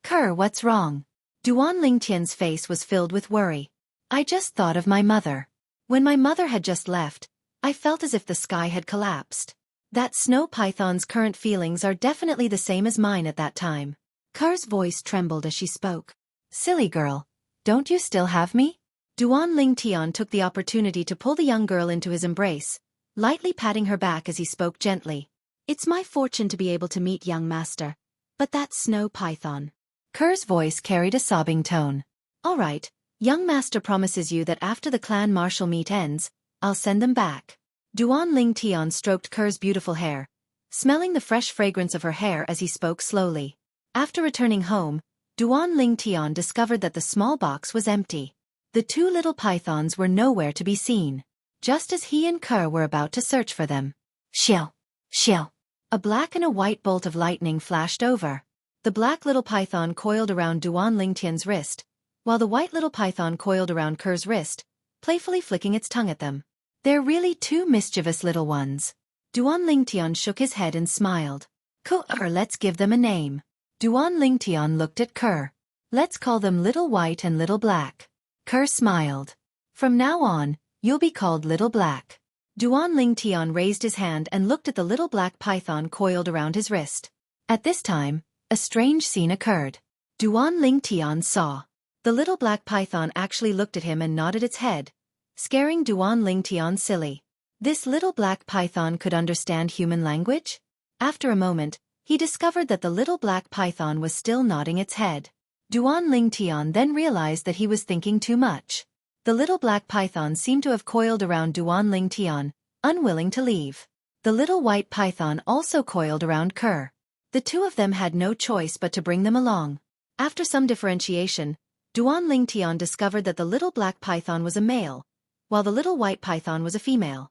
Kerr, what's wrong? Duan Lingtian's face was filled with worry. I just thought of my mother. When my mother had just left, I felt as if the sky had collapsed. That snow python's current feelings are definitely the same as mine at that time. Kerr's voice trembled as she spoke. Silly girl, don't you still have me? Duan Lingtian took the opportunity to pull the young girl into his embrace, lightly patting her back as he spoke gently. It's my fortune to be able to meet young master. But that snow python. Kerr's voice carried a sobbing tone. All right, young master promises you that after the clan martial meet ends, I'll send them back. Duan Ling Tian stroked Ker's beautiful hair, smelling the fresh fragrance of her hair as he spoke slowly. After returning home, Duan Ling Tian discovered that the small box was empty. The two little pythons were nowhere to be seen, just as he and Ker were about to search for them. Shill! Shill! A black and a white bolt of lightning flashed over. The black little python coiled around Duan Ling Tian's wrist, while the white little python coiled around Ker's wrist, playfully flicking its tongue at them. They're really two mischievous little ones. Duan Ling Tian shook his head and smiled. Let's give them a name. Duan Ling Tian looked at Ker. Let's call them Little White and Little Black. Ker smiled. From now on, you'll be called Little Black. Duan Ling Tian raised his hand and looked at the little black python coiled around his wrist. At this time, a strange scene occurred. Duan Ling Tian saw. The little black python actually looked at him and nodded its head, scaring Duan Ling Tian silly. This little black python could understand human language? After a moment, he discovered that the little black python was still nodding its head. Duan Ling Tian then realized that he was thinking too much. The little black python seemed to have coiled around Duan Ling Tian, unwilling to leave. The little white python also coiled around Ker. The two of them had no choice but to bring them along. After some differentiation, Duan Ling Tian discovered that the little black python was a male, while the little white python was a female.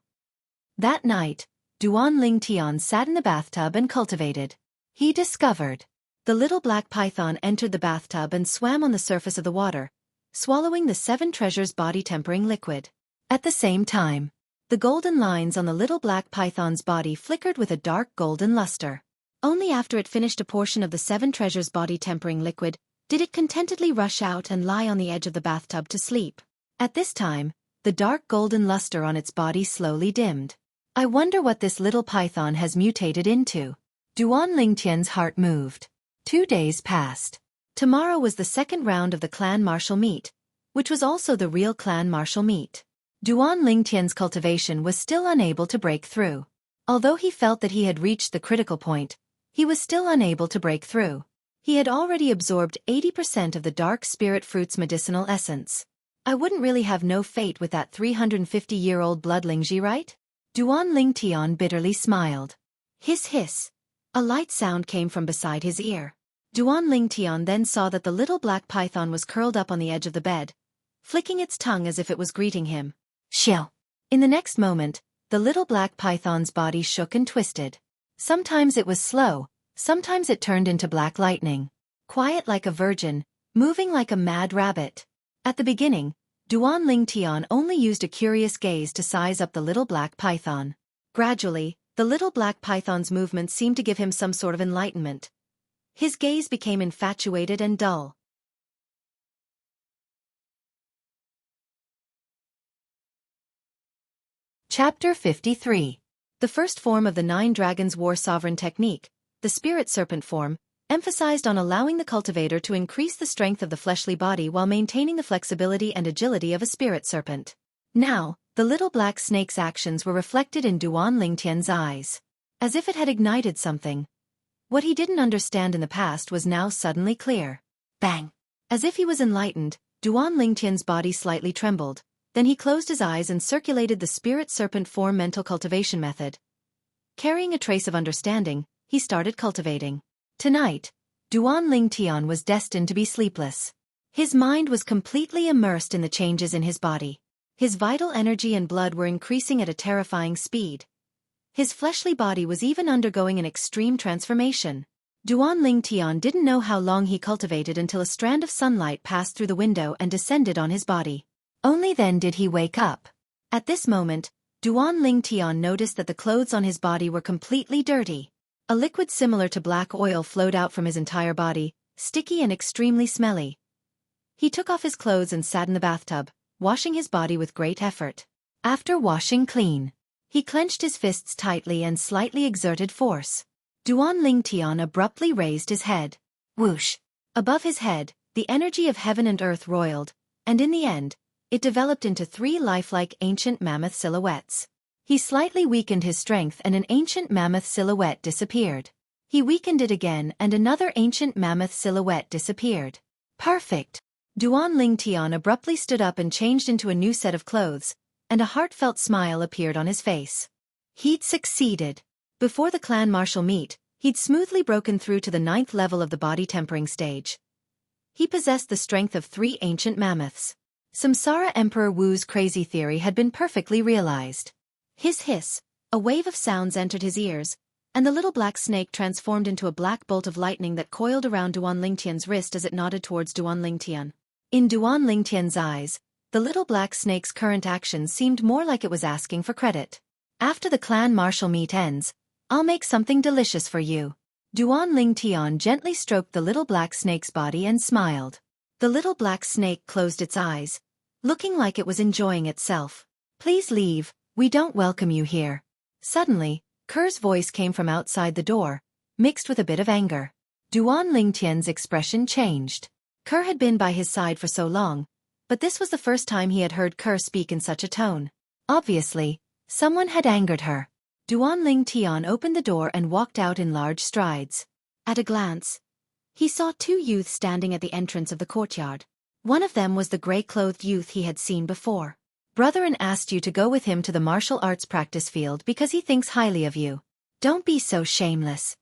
That night, Duan Ling Tian sat in the bathtub and cultivated. He discovered. The little black python entered the bathtub and swam on the surface of the water, swallowing the 7 treasures body-tempering liquid. At the same time, the golden lines on the little black python's body flickered with a dark golden luster. Only after it finished a portion of the 7 treasures body-tempering liquid did it contentedly rush out and lie on the edge of the bathtub to sleep. At this time, the dark golden luster on its body slowly dimmed. I wonder what this little python has mutated into. Duan Ling Tian's heart moved. 2 days passed. Tomorrow was the second round of the clan martial meet, which was also the real clan martial meet. Duan Ling Tian's cultivation was still unable to break through. Although he felt that he had reached the critical point, he was still unable to break through. He had already absorbed 80% of the dark spirit fruit's medicinal essence. I wouldn't really have no fate with that 350-year-old bloodlingji, right? Duan Ling Tian bitterly smiled. Hiss hiss. A light sound came from beside his ear. Duan Ling Tian then saw that the little black python was curled up on the edge of the bed, flicking its tongue as if it was greeting him. Shill. In the next moment, the little black python's body shook and twisted. Sometimes it was slow, sometimes it turned into black lightning. Quiet like a virgin, moving like a mad rabbit. At the beginning, Duan Ling Tian only used a curious gaze to size up the little black python. Gradually, the little black python's movements seemed to give him some sort of enlightenment. His gaze became infatuated and dull. Chapter 53. The first form of the 9 Dragons War Sovereign technique, the Spirit Serpent form, emphasized on allowing the cultivator to increase the strength of the fleshly body while maintaining the flexibility and agility of a spirit serpent. Now, the little black snake's actions were reflected in Duan Ling Tian's eyes. As if it had ignited something. What he didn't understand in the past was now suddenly clear. Bang! As if he was enlightened, Duan Ling Tian's body slightly trembled. Then he closed his eyes and circulated the Spirit Serpent form mental cultivation method. Carrying a trace of understanding, he started cultivating. Tonight, Duan Ling Tian was destined to be sleepless. His mind was completely immersed in the changes in his body. His vital energy and blood were increasing at a terrifying speed. His fleshly body was even undergoing an extreme transformation. Duan Ling Tian didn't know how long he cultivated until a strand of sunlight passed through the window and descended on his body. Only then did he wake up. At this moment, Duan Ling Tian noticed that the clothes on his body were completely dirty. A liquid similar to black oil flowed out from his entire body, sticky and extremely smelly. He took off his clothes and sat in the bathtub, washing his body with great effort. After washing clean, he clenched his fists tightly and slightly exerted force. Duan Ling Tian abruptly raised his head. Whoosh! Above his head, the energy of heaven and earth roiled, and in the end, it developed into 3 lifelike ancient mammoth silhouettes. He slightly weakened his strength and an ancient mammoth silhouette disappeared. He weakened it again and another ancient mammoth silhouette disappeared. Perfect! Duan Lingtian abruptly stood up and changed into a new set of clothes, and a heartfelt smile appeared on his face. He'd succeeded. Before the clan martial meet, he'd smoothly broken through to the 9th level of the body tempering stage. He possessed the strength of 3 ancient mammoths. Samsara Emperor Wu's crazy theory had been perfectly realized. His hiss, a wave of sounds entered his ears, and the little black snake transformed into a black bolt of lightning that coiled around Duan Lingtian's wrist as it nodded towards Duan Lingtian. In Duan Lingtian's eyes, the little black snake's current action seemed more like it was asking for credit. After the clan martial meet ends, I'll make something delicious for you. Duan Lingtian gently stroked the little black snake's body and smiled. The little black snake closed its eyes, looking like it was enjoying itself. Please leave, we don't welcome you here. Suddenly, Ker's voice came from outside the door, mixed with a bit of anger. Duan Lingtian's expression changed. Ker had been by his side for so long, but this was the first time he had heard Ker speak in such a tone. Obviously, someone had angered her. Duan Lingtian opened the door and walked out in large strides. At a glance, he saw 2 youths standing at the entrance of the courtyard. One of them was the gray-clothed youth he had seen before. Brother asked you to go with him to the martial arts practice field because he thinks highly of you. Don't be so shameless.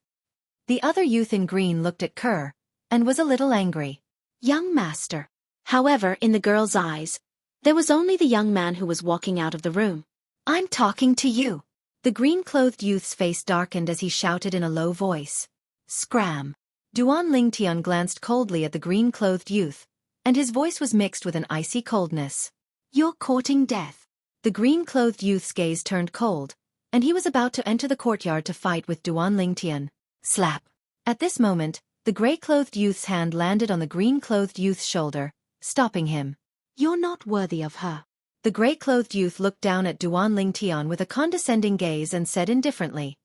The other youth in green looked at Ker, and was a little angry. Young master. However, in the girl's eyes, there was only the young man who was walking out of the room. I'm talking to you. The green-clothed youth's face darkened as he shouted in a low voice. Scram. Duan Lingtian glanced coldly at the green-clothed youth, and his voice was mixed with an icy coldness. You're courting death. The green-clothed youth's gaze turned cold, and he was about to enter the courtyard to fight with Duan Lingtian. Slap. At this moment, the gray-clothed youth's hand landed on the green-clothed youth's shoulder, stopping him. You're not worthy of her. The gray-clothed youth looked down at Duan Lingtian with a condescending gaze and said indifferently.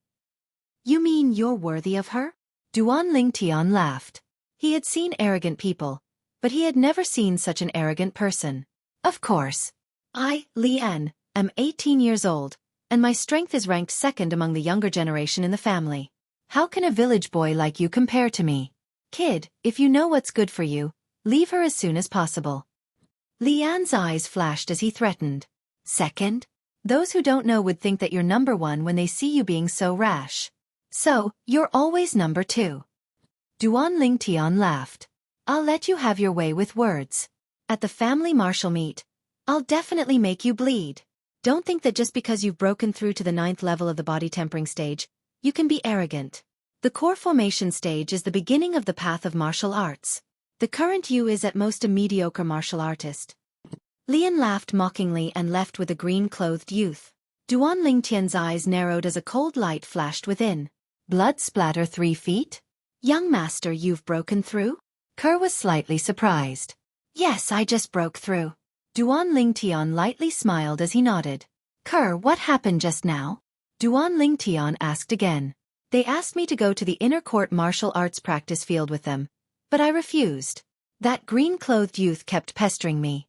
You mean you're worthy of her? Duan Lingtian laughed. He had seen arrogant people, but he had never seen such an arrogant person. Of course. I, Lian, am 18 years old, and my strength is ranked 2nd among the younger generation in the family. How can a village boy like you compare to me? Kid, if you know what's good for you, leave her as soon as possible. Lian's eyes flashed as he threatened. 2nd? Those who don't know would think that you're number 1 when they see you being so rash. So, you're always number 2. Duan Lingtian laughed. I'll let you have your way with words. At the family martial meet, I'll definitely make you bleed. Don't think that just because you've broken through to the 9th level of the body tempering stage, you can be arrogant. The core formation stage is the beginning of the path of martial arts. The current you is at most a mediocre martial artist. Lian laughed mockingly and left with the green-clothed youth. Duan Lingtian's eyes narrowed as a cold light flashed within. Blood splatter 3 feet? Young master, you've broken through? Ker was slightly surprised. Yes, I just broke through. Duan Lingtian lightly smiled as he nodded. Ker, what happened just now? Duan Lingtian asked again. They asked me to go to the inner court martial arts practice field with them, but I refused. That green-clothed youth kept pestering me.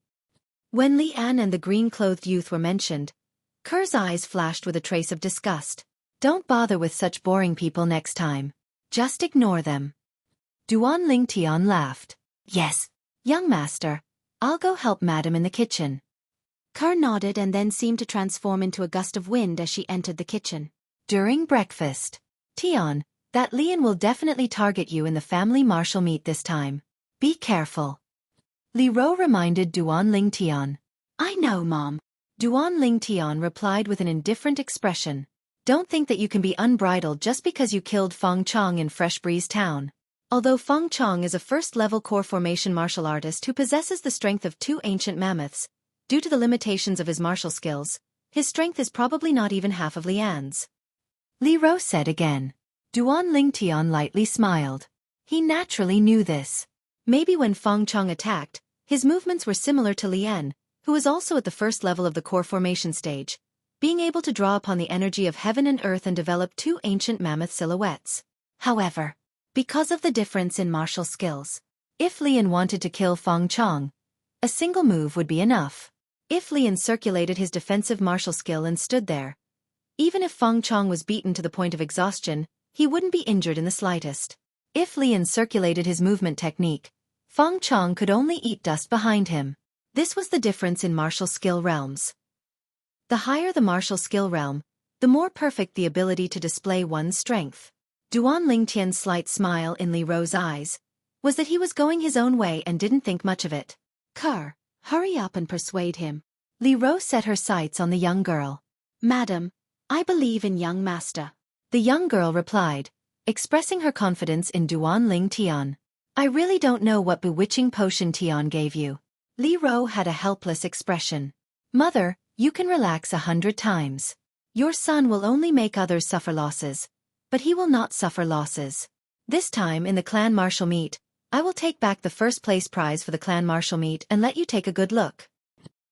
When Lian and the green-clothed youth were mentioned, Ker's eyes flashed with a trace of disgust. Don't bother with such boring people next time. Just ignore them. Duan Lingtian laughed. Yes, young master, I'll go help madam in the kitchen. Ker nodded and then seemed to transform into a gust of wind as she entered the kitchen. During breakfast. Tian, that Lian will definitely target you in the family martial meet this time. Be careful. Li Ro reminded Duan Lingtian. I know, Mom. Duan Lingtian replied with an indifferent expression. Don't think that you can be unbridled just because you killed Feng Chong in Fresh Breeze Town. Although Feng Chong is a first-level core formation martial artist who possesses the strength of 2 ancient mammoths, due to the limitations of his martial skills, his strength is probably not even half of Lian's. Li Ro said again. Duan Lingtian lightly smiled. He naturally knew this. Maybe when Feng Chong attacked, his movements were similar to Lian, who was also at the first level of the core formation stage, being able to draw upon the energy of heaven and earth and develop 2 ancient mammoth silhouettes. However, because of the difference in martial skills, if Lian wanted to kill Feng Chong, a single move would be enough. If Lian circulated his defensive martial skill and stood there, even if Feng Chong was beaten to the point of exhaustion, he wouldn't be injured in the slightest. If Lian circulated his movement technique, Feng Chong could only eat dust behind him. This was the difference in martial skill realms. The higher the martial skill realm, the more perfect the ability to display one's strength. Duan Lingtian's slight smile in Li Ro's eyes was that he was going his own way and didn't think much of it. "Ker, hurry up and persuade him." Li Ro set her sights on the young girl. "Madam, I believe in young master." The young girl replied, expressing her confidence in Duan Lingtian. "I really don't know what bewitching potion Tian gave you." Li Ro had a helpless expression. "Mother, you can relax 100 times. Your son will only make others suffer losses, but he will not suffer losses. This time in the clan martial meet, I will take back the first place prize for the clan martial meet and let you take a good look."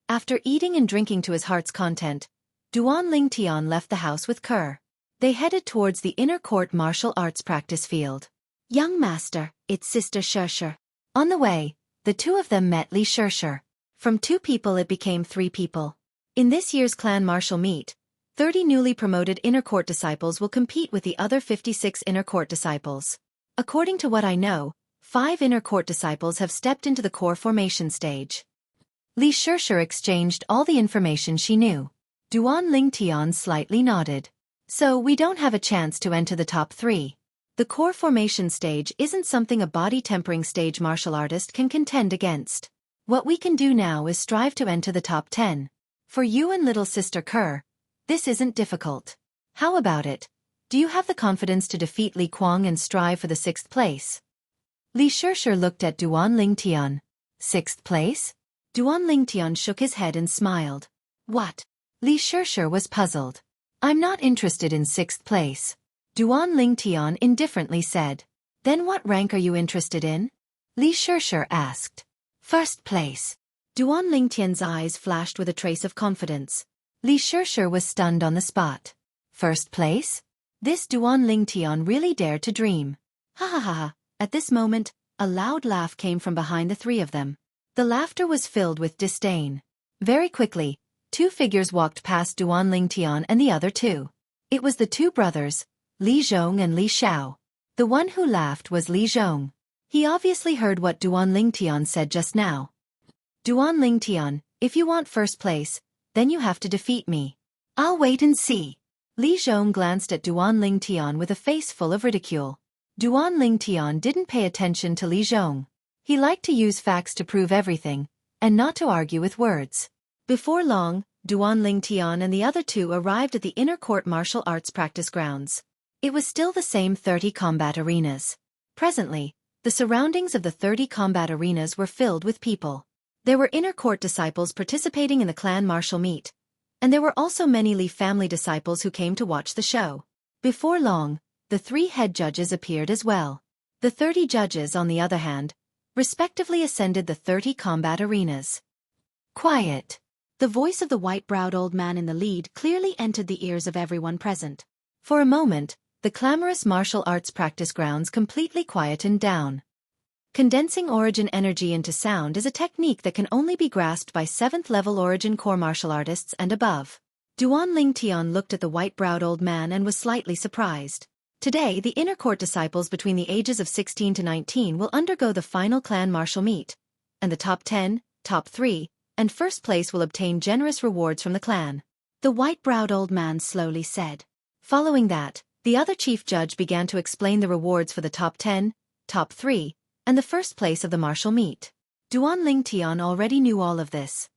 After eating and drinking to his heart's content, Duan Lingtian left the house with Ker. They headed towards the inner court martial arts practice field. "Young master, it's Sister Xueqi." On the way, the two of them met Li Xueqi. From 2 people it became 3 people. In this year's clan martial meet, 30 newly promoted inner court disciples will compete with the other 56 inner court disciples. According to what I know, 5 inner court disciples have stepped into the core formation stage. Li Xueqi exchanged all the information she knew. Duan Lingtian slightly nodded. "So we don't have a chance to enter the top 3. The core formation stage isn't something a body-tempering stage martial artist can contend against. What we can do now is strive to enter the top 10. For you and little sister Ker, this isn't difficult. How about it? Do you have the confidence to defeat Li Kuang and strive for the 6th place?" Li Xueqi looked at Duan Lingtian. "6th place?" Duan Lingtian shook his head and smiled. "What?" Li Xueqi was puzzled. "I'm not interested in 6th place." Duan Lingtian indifferently said. "Then what rank are you interested in?" Li Xueqi asked. "1st place." Duan Lingtian's eyes flashed with a trace of confidence. Li Xueqi was stunned on the spot. 1st place? This Duan Lingtian really dared to dream. "Ha ha ha ha." At this moment, a loud laugh came from behind the 3 of them. The laughter was filled with disdain. Very quickly, 2 figures walked past Duan Lingtian and the other 2. It was the 2 brothers, Li Zhong and Li Xiao. The one who laughed was Li Zhong. He obviously heard what Duan Lingtian said just now. "Duan Lingtian, if you want 1st place, then you have to defeat me." "I'll wait and see." Li Zhong glanced at Duan Lingtian with a face full of ridicule. Duan Lingtian didn't pay attention to Li Zhong. He liked to use facts to prove everything, and not to argue with words. Before long, Duan Lingtian and the other 2 arrived at the inner court martial arts practice grounds. It was still the same 30 combat arenas. Presently, the surroundings of the 30 combat arenas were filled with people. There were inner court disciples participating in the clan martial meet, and there were also many Li family disciples who came to watch the show. Before long, the 3 head judges appeared as well. The 30 judges, on the other hand, respectively ascended the 30 combat arenas. "Quiet." The voice of the white-browed old man in the lead clearly entered the ears of everyone present. For a moment, the clamorous martial arts practice grounds completely quietened down. Condensing origin energy into sound is a technique that can only be grasped by 7th-level origin core martial artists and above. Duan Lingtian looked at the white-browed old man and was slightly surprised. Today, the inner court disciples between the ages of 16 to 19 will undergo the final clan martial meet, and the top 10, top 3, and 1st place will obtain generous rewards from the clan. The white-browed old man slowly said. Following that, the other chief judge began to explain the rewards for the top 10, top 3, and the 1st place of the martial meet. Duan Lingtian already knew all of this.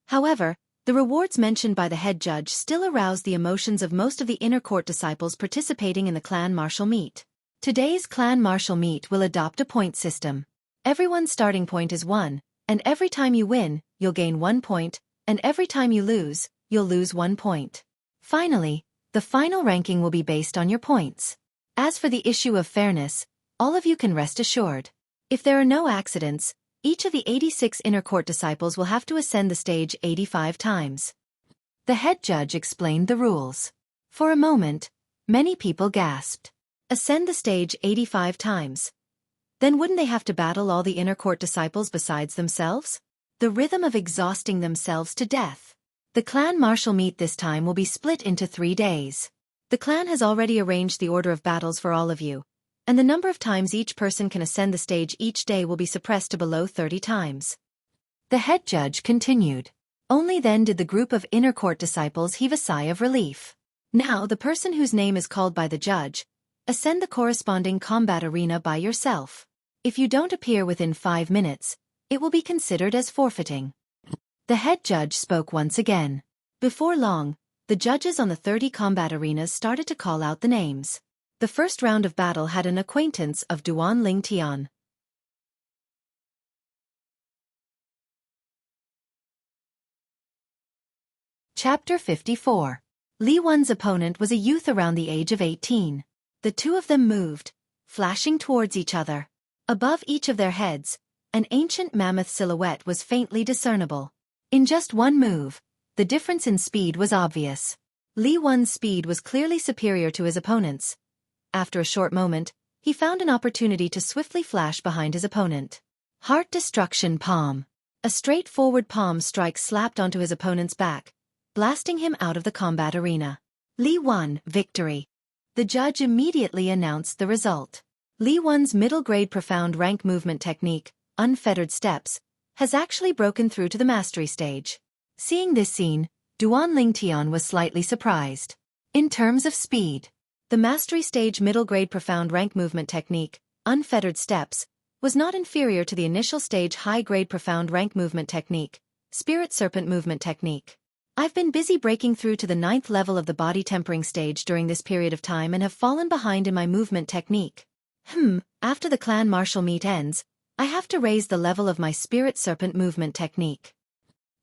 However, the rewards mentioned by the head judge still aroused the emotions of most of the inner court disciples participating in the clan martial meet. Today's clan martial meet will adopt a point system. Everyone's starting point is 1, and every time you win, you'll gain 1 point, and every time you lose, you'll lose 1 point. Finally, the final ranking will be based on your points. As for the issue of fairness, all of you can rest assured. If there are no accidents, each of the 86 inner court disciples will have to ascend the stage 85 times. The head judge explained the rules. For a moment, many people gasped. Ascend the stage 85 times. Then wouldn't they have to battle all the inner court disciples besides themselves? The rhythm of exhausting themselves to death. The clan martial meet this time will be split into 3 days. The clan has already arranged the order of battles for all of you, and the number of times each person can ascend the stage each day will be suppressed to below 30 times. The head judge continued. Only then did the group of inner court disciples heave a sigh of relief. Now the person whose name is called by the judge, ascend the corresponding combat arena by yourself. If you don't appear within 5 minutes, it will be considered as forfeiting. The head judge spoke once again. Before long, the judges on the 30 combat arenas started to call out the names. The first round of battle had an acquaintance of Duan Ling Tian. Chapter 54. Li Wen's opponent was a youth around the age of 18. The two of them moved, flashing towards each other. Above each of their heads, an ancient mammoth silhouette was faintly discernible. In just one move, the difference in speed was obvious. Li Wen's speed was clearly superior to his opponent's. After a short moment, he found an opportunity to swiftly flash behind his opponent. Heart Destruction Palm. A straightforward palm strike slapped onto his opponent's back, blasting him out of the combat arena. Li Wen, victory. The judge immediately announced the result. Li Wen's middle-grade profound rank movement technique, unfettered steps, has actually broken through to the mastery stage. Seeing this scene, Duan Ling Tian was slightly surprised. In terms of speed, the mastery stage middle-grade profound rank movement technique, unfettered steps, was not inferior to the initial stage high-grade profound rank movement technique, spirit serpent movement technique. I've been busy breaking through to the 9th level of the body tempering stage during this period of time and have fallen behind in my movement technique. After the clan martial meet ends, I have to raise the level of my spirit serpent movement technique.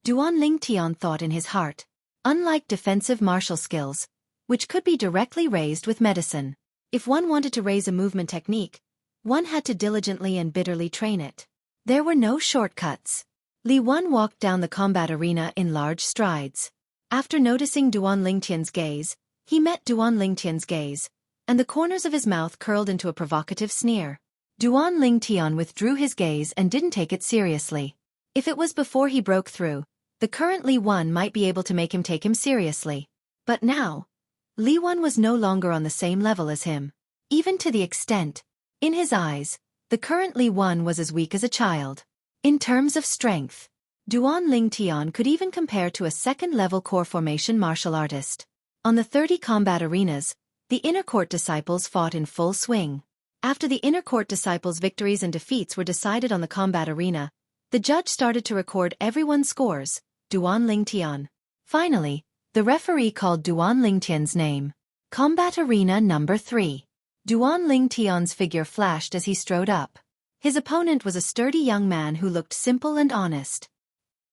Duan Ling Tian thought in his heart. Unlike defensive martial skills, which could be directly raised with medicine, if one wanted to raise a movement technique, one had to diligently and bitterly train it. There were no shortcuts. Li Wen walked down the combat arena in large strides. After noticing Duan Ling Tian's gaze, he met Duan Ling Tian's gaze, and the corners of his mouth curled into a provocative sneer. Duan Ling Tian withdrew his gaze and didn't take it seriously. If it was before he broke through, the current Li Wen might be able to make him take him seriously. But now, Li Wen was no longer on the same level as him. Even to the extent, in his eyes, the current Li Wen was as weak as a child. In terms of strength, Duan Ling Tian could even compare to a second-level core formation martial artist. On the 30 combat arenas, the inner court disciples fought in full swing. After the inner court disciples' victories and defeats were decided on the combat arena, the judge started to record everyone's scores. Duan Ling Tian. Finally, the referee called Duan Ling Tian's name. Combat arena number 3. Duan Ling Tian's figure flashed as he strode up. His opponent was a sturdy young man who looked simple and honest.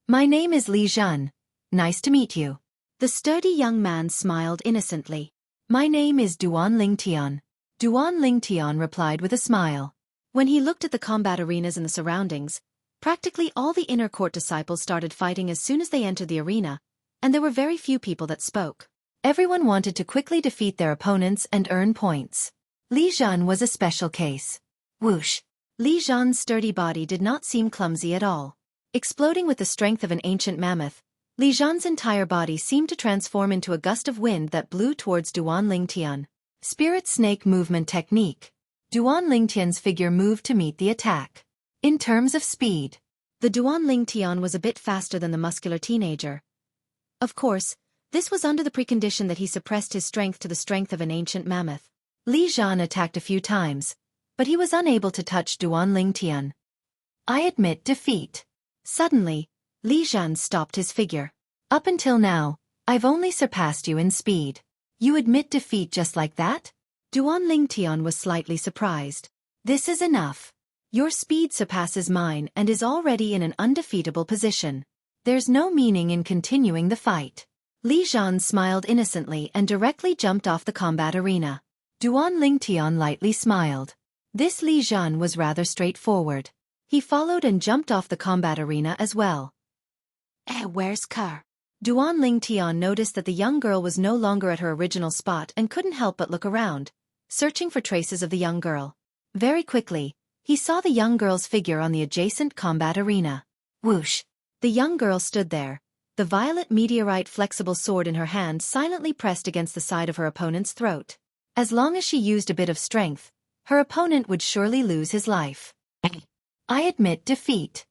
My name is Li Zhen. Nice to meet you. The sturdy young man smiled innocently. My name is Duan Ling Tian. Duan Ling Tian replied with a smile. When he looked at the combat arenas and the surroundings, practically all the inner court disciples started fighting as soon as they entered the arena, and there were very few people that spoke. Everyone wanted to quickly defeat their opponents and earn points. Li Zhen was a special case. Whoosh! Li Zhen's sturdy body did not seem clumsy at all. Exploding with the strength of an ancient mammoth, Li Zhen's entire body seemed to transform into a gust of wind that blew towards Duan Ling Tian. Spirit Snake Movement Technique. Duan Ling Tian's figure moved to meet the attack. In terms of speed, the Duan Ling Tian was a bit faster than the muscular teenager. Of course, this was under the precondition that he suppressed his strength to the strength of an ancient mammoth. Li Zhen attacked a few times, but he was unable to touch Duan Ling Tian. I admit defeat. Suddenly, Li Zhen stopped his figure. Up until now, I've only surpassed you in speed. You admit defeat just like that? Duan Ling Tian was slightly surprised. This is enough. Your speed surpasses mine and is already in an undefeatable position. There's no meaning in continuing the fight. Li Zhen smiled innocently and directly jumped off the combat arena. Duan Ling Tian lightly smiled. This Li Zhen was rather straightforward. He followed and jumped off the combat arena as well. Where's Ker? Duan Ling Tian noticed that the young girl was no longer at her original spot and couldn't help but look around, searching for traces of the young girl. Very quickly, he saw the young girl's figure on the adjacent combat arena. Whoosh! The young girl stood there, the violet meteorite flexible sword in her hand silently pressed against the side of her opponent's throat. As long as she used a bit of strength, Her opponent would surely lose his life. I admit defeat.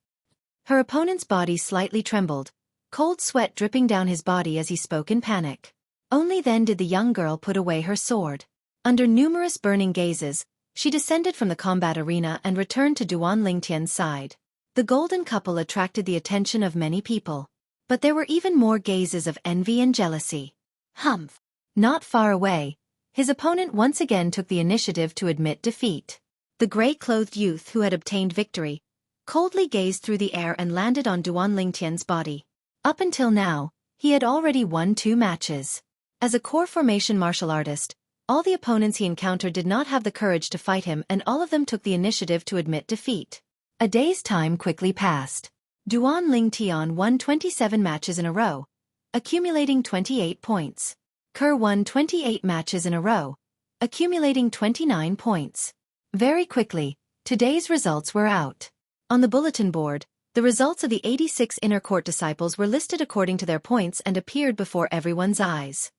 Her opponent's body slightly trembled, cold sweat dripping down his body as he spoke in panic. Only then did the young girl put away her sword. Under numerous burning gazes, she descended from the combat arena and returned to Duan Lingtian's side. The golden couple attracted the attention of many people. But there were even more gazes of envy and jealousy. Humph! Not far away, his opponent once again took the initiative to admit defeat. The gray-clothed youth who had obtained victory coldly gazed through the air and landed on Duan Lingtian's body. Up until now, he had already won 2 matches. As a core formation martial artist, all the opponents he encountered did not have the courage to fight him, and all of them took the initiative to admit defeat. A day's time quickly passed. Duan Lingtian won 27 matches in a row, accumulating 28 points. Kerr won 28 matches in a row, accumulating 29 points. Very quickly, today's results were out. On the bulletin board, the results of the 86 inner court disciples were listed according to their points and appeared before everyone's eyes.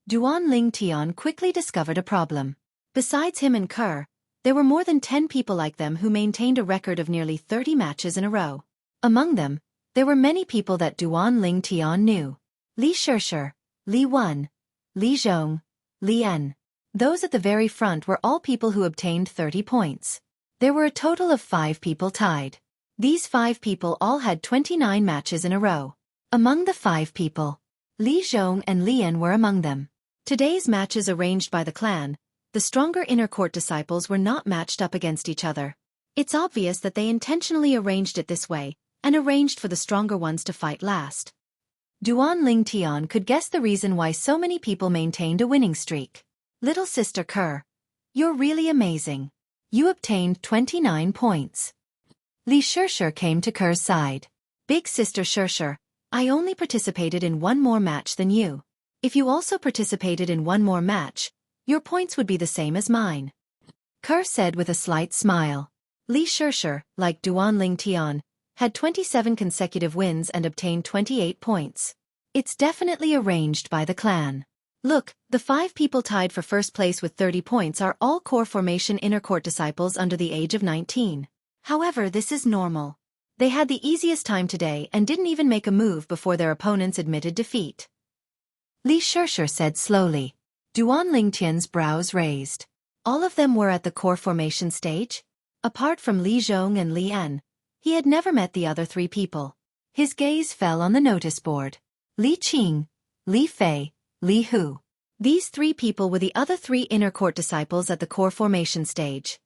Duan Lingtian quickly discovered a problem. Besides him and Kerr, there were more than 10 people like them who maintained a record of nearly 30 matches in a row. Among them, there were many people that Duan Lingtian knew. Li Shishir, Li Wen, Li Zhong, Li En. Those at the very front were all people who obtained 30 points. There were a total of 5 people tied. These 5 people all had 29 matches in a row. Among the 5 people, Li Zhong and Li En were among them. Today's matches arranged by the clan, the stronger inner court disciples were not matched up against each other. It's obvious that they intentionally arranged it this way, and arranged for the stronger ones to fight last. Duan Lingtian could guess the reason why so many people maintained a winning streak. Little sister Kerr, you're really amazing. You obtained 29 points. Li Shishir came to Kerr's side. Big sister Shishir, I only participated in one more match than you. If you also participated in one more match, your points would be the same as mine. Kerr said with a slight smile. Li Shishir, like Duan Lingtian, had 27 consecutive wins and obtained 28 points. It's definitely arranged by the clan. Look, the 5 people tied for first place with 30 points are all core formation inner court disciples under the age of 19. However, this is normal. They had the easiest time today and didn't even make a move before their opponents admitted defeat. Li Shishir said slowly. Duan Lingtian's brows raised. All of them were at the core formation stage? Apart from Li Zhong and Li En, he had never met the other 3 people. His gaze fell on the notice board. Li Qing, Li Fei, Li Hu. These 3 people were the other 3 inner court disciples at the core formation stage.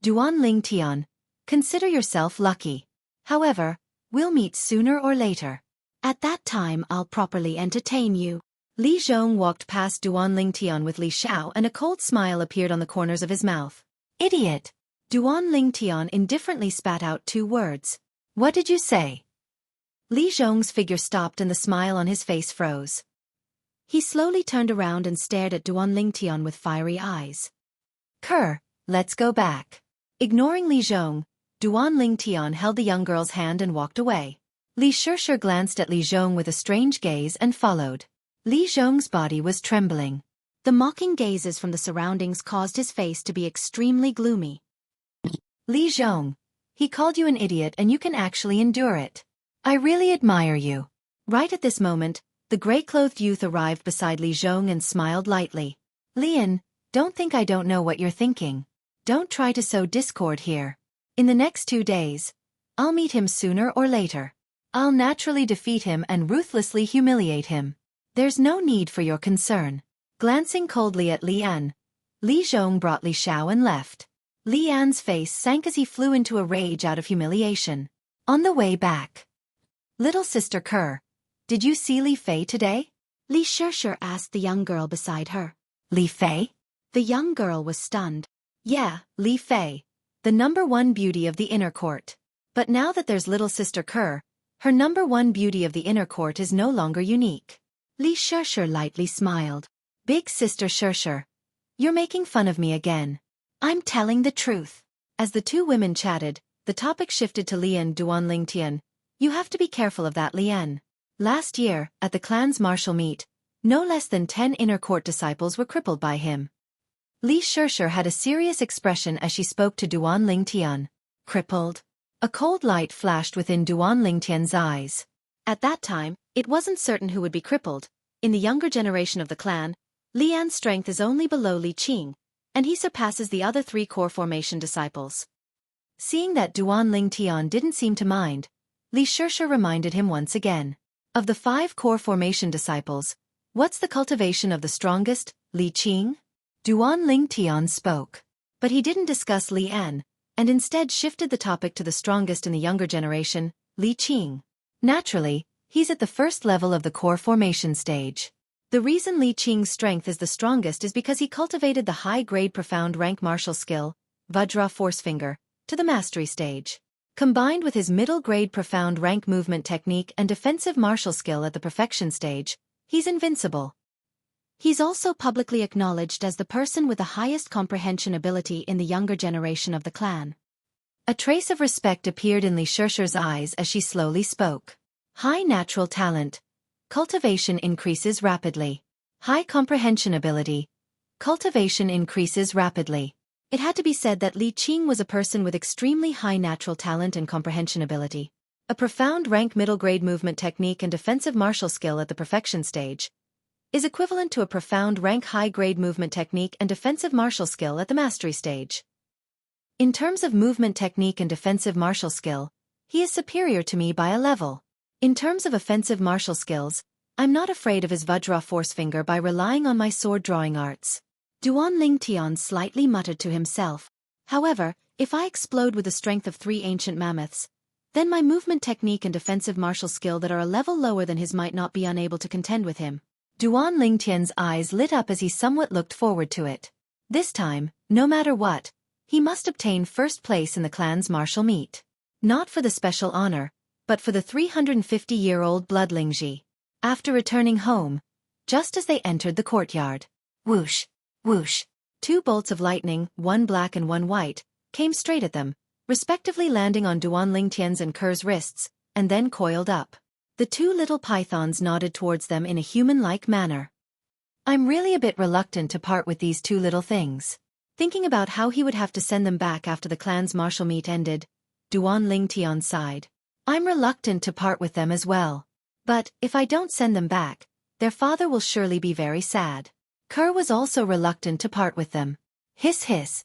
Duan Lingtian, consider yourself lucky. However, we'll meet sooner or later. At that time I'll properly entertain you. Li Zhong walked past Duan Lingtian with Li Xiao, and a cold smile appeared on the corners of his mouth. Idiot! Duan Lingtian indifferently spat out 2 words. What did you say? Li Zhong's figure stopped and the smile on his face froze. He slowly turned around and stared at Duan Lingtian with fiery eyes. Kerr, let's go back. Ignoring Li Zhong, Duan Lingtian held the young girl's hand and walked away. Li Shishir glanced at Li Zhong with a strange gaze and followed. Li Zhong's body was trembling. The mocking gazes from the surroundings caused his face to be extremely gloomy. Li Zhong, he called you an idiot and you can actually endure it. I really admire you. Right at this moment, the gray-clothed youth arrived beside Li Zhong and smiled lightly. Lian, don't think I don't know what you're thinking. Don't try to sow discord here. In the next 2 days, I'll meet him sooner or later. I'll naturally defeat him and ruthlessly humiliate him. There's no need for your concern. Glancing coldly at Li An, Li Zhong brought Li Xiao and left. Li An's face sank as he flew into a rage out of humiliation. On the way back. Little sister Kerr, did you see Li Fei today? Li Shishir asked the young girl beside her. Li Fei? The young girl was stunned. Yeah, Li Fei, the #1 beauty of the inner court. But now that there's little sister Kerr, her #1 beauty of the inner court is no longer unique. Li Shishir lightly smiled. Big sister Shishir, you're making fun of me again. I'm telling the truth. As the 2 women chatted, the topic shifted to Lian Duan Lingtian. You have to be careful of that, Lian. Last year, at the clan's martial meet, no less than 10 inner court disciples were crippled by him. Li Shirshir had a serious expression as she spoke to Duan Lingtian. Crippled? A cold light flashed within Duan Lingtian's eyes. At that time, it wasn't certain who would be crippled. In the younger generation of the clan, Lian's strength is only below Li Qing, and he surpasses the other 3 core formation disciples. Seeing that Duan Lingtian didn't seem to mind, Li Shirshir reminded him once again. Of the 5 core formation disciples, what's the cultivation of the strongest, Li Qing? Duan Lingtian spoke. But he didn't discuss Li An, and instead shifted the topic to the strongest in the younger generation, Li Qing. Naturally, he's at the first level of the core formation stage. The reason Li Qing's strength is the strongest is because he cultivated the high-grade profound rank martial skill, Vajra Force Finger, to the mastery stage. Combined with his middle-grade profound rank movement technique and defensive martial skill at the perfection stage, he's invincible. He's also publicly acknowledged as the person with the highest comprehension ability in the younger generation of the clan. A trace of respect appeared in Li Shirshir's eyes as she slowly spoke. High natural talent. Cultivation increases rapidly. High comprehension ability. Cultivation increases rapidly. It had to be said that Li Qing was a person with extremely high natural talent and comprehension ability. A profound rank middle-grade movement technique and defensive martial skill at the perfection stage is equivalent to a profound rank high-grade movement technique and defensive martial skill at the mastery stage. In terms of movement technique and defensive martial skill, he is superior to me by a level. In terms of offensive martial skills, I'm not afraid of his Vajra Force Finger by relying on my sword drawing arts. Duan Lingtian slightly muttered to himself. However, if I explode with the strength of 3 ancient mammoths, then my movement technique and defensive martial skill that are a level lower than his might not be unable to contend with him. Duan Lingtian's eyes lit up as he somewhat looked forward to it. This time, no matter what, he must obtain first place in the clan's martial meet. Not for the special honor, but for the 350-year-old bloodlingji. After returning home, just as they entered the courtyard, whoosh, whoosh, 2 bolts of lightning, one black and one white, came straight at them, respectively landing on Duan Lingtian's and Ker's wrists, and then coiled up. The 2 little pythons nodded towards them in a human-like manner. I'm really a bit reluctant to part with these 2 little things. Thinking about how he would have to send them back after the clan's martial meet ended, Duan Lingtian sighed. I'm reluctant to part with them as well. But, if I don't send them back, their father will surely be very sad. Ker was also reluctant to part with them. Hiss hiss.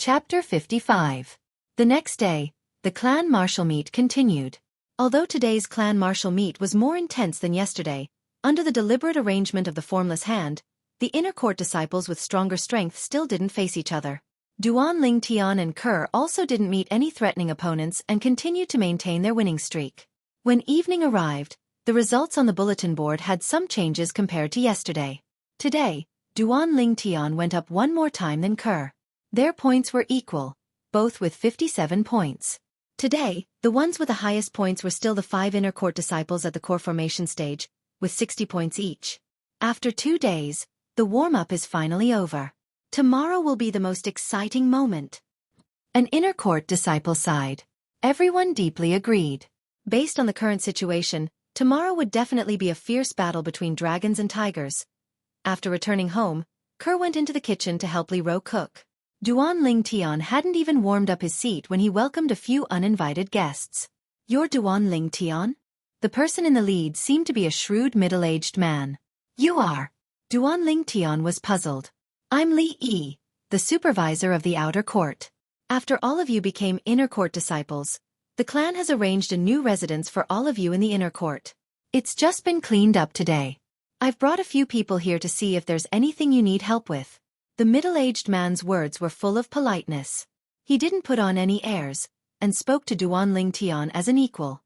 Chapter 55. The next day, the clan martial meet continued. Although today's clan martial meet was more intense than yesterday, under the deliberate arrangement of the formless hand, the inner court disciples with stronger strength still didn't face each other. Duan Lingtian and Ker also didn't meet any threatening opponents and continued to maintain their winning streak. When evening arrived, the results on the bulletin board had some changes compared to yesterday. Today, Duan Lingtian went up 1 more time than Ker. Their points were equal, both with 57 points. Today, the ones with the highest points were still the 5 inner court disciples at the core formation stage, with 60 points each. After 2 days, the warm-up is finally over. Tomorrow will be the most exciting moment. An inner court disciple sighed. Everyone deeply agreed. Based on the current situation, tomorrow would definitely be a fierce battle between dragons and tigers. After returning home, Ker went into the kitchen to help Li Ro cook. Duan Lingtian hadn't even warmed up his seat when he welcomed a few uninvited guests. You're Duan Lingtian? The person in the lead seemed to be a shrewd middle-aged man. You are. Duan Lingtian was puzzled. I'm Li Yi, the supervisor of the outer court. After all of you became inner court disciples, the clan has arranged a new residence for all of you in the inner court. It's just been cleaned up today. I've brought a few people here to see if there's anything you need help with. The middle-aged man's words were full of politeness. He didn't put on any airs, and spoke to Duan Lingtian as an equal.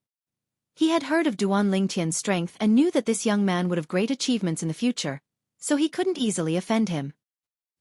He had heard of Duan Lingtian's strength and knew that this young man would have great achievements in the future, so he couldn't easily offend him.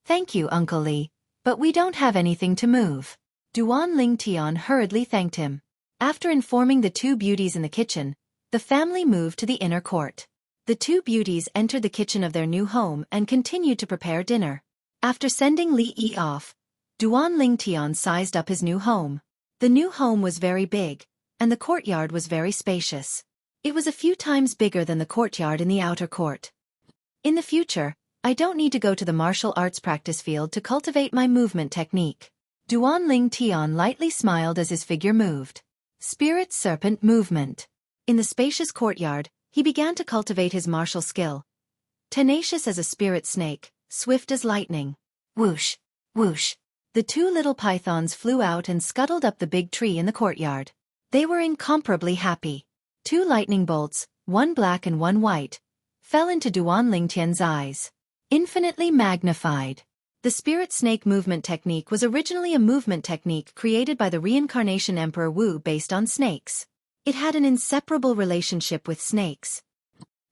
Thank you, Uncle Li, but we don't have anything to move. Duan Lingtian hurriedly thanked him. After informing the 2 beauties in the kitchen, the family moved to the inner court. The 2 beauties entered the kitchen of their new home and continued to prepare dinner. After sending Li Yi off, Duan Lingtian sized up his new home. The new home was very big, and the courtyard was very spacious. It was a few times bigger than the courtyard in the outer court. In the future, I don't need to go to the martial arts practice field to cultivate my movement technique. Duan Ling Tian lightly smiled as his figure moved. Spirit Serpent Movement. In the spacious courtyard, he began to cultivate his martial skill. Tenacious as a spirit snake, swift as lightning. Whoosh, whoosh. The two little pythons flew out and scuttled up the big tree in the courtyard. They were incomparably happy. Two lightning bolts, one black and one white, fell into Duan Lingtian's eyes. Infinitely magnified. The spirit snake movement technique was originally a movement technique created by the reincarnation Emperor Wu based on snakes. It had an inseparable relationship with snakes.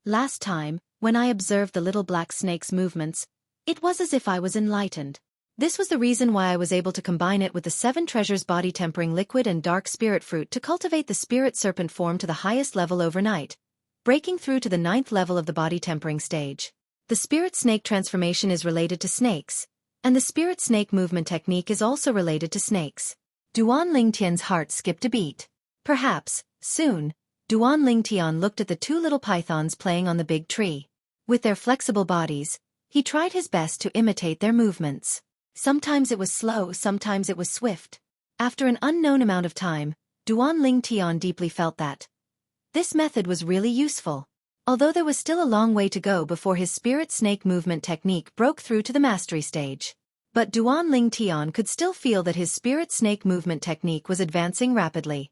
Last time, when I observed the little black snake's movements, it was as if I was enlightened. This was the reason why I was able to combine it with the 7 treasures body tempering liquid and dark spirit fruit to cultivate the spirit serpent form to the highest level overnight, breaking through to the 9th level of the body tempering stage. The spirit snake transformation is related to snakes, and the spirit snake movement technique is also related to snakes. Duan Lingtian's heart skipped a beat. Perhaps, soon, Duan Lingtian looked at the two little pythons playing on the big tree. With their flexible bodies, he tried his best to imitate their movements. Sometimes it was slow, sometimes it was swift. After an unknown amount of time, Duan Lingtian deeply felt that this method was really useful. Although there was still a long way to go before his spirit snake movement technique broke through to the mastery stage. But Duan Lingtian could still feel that his spirit snake movement technique was advancing rapidly.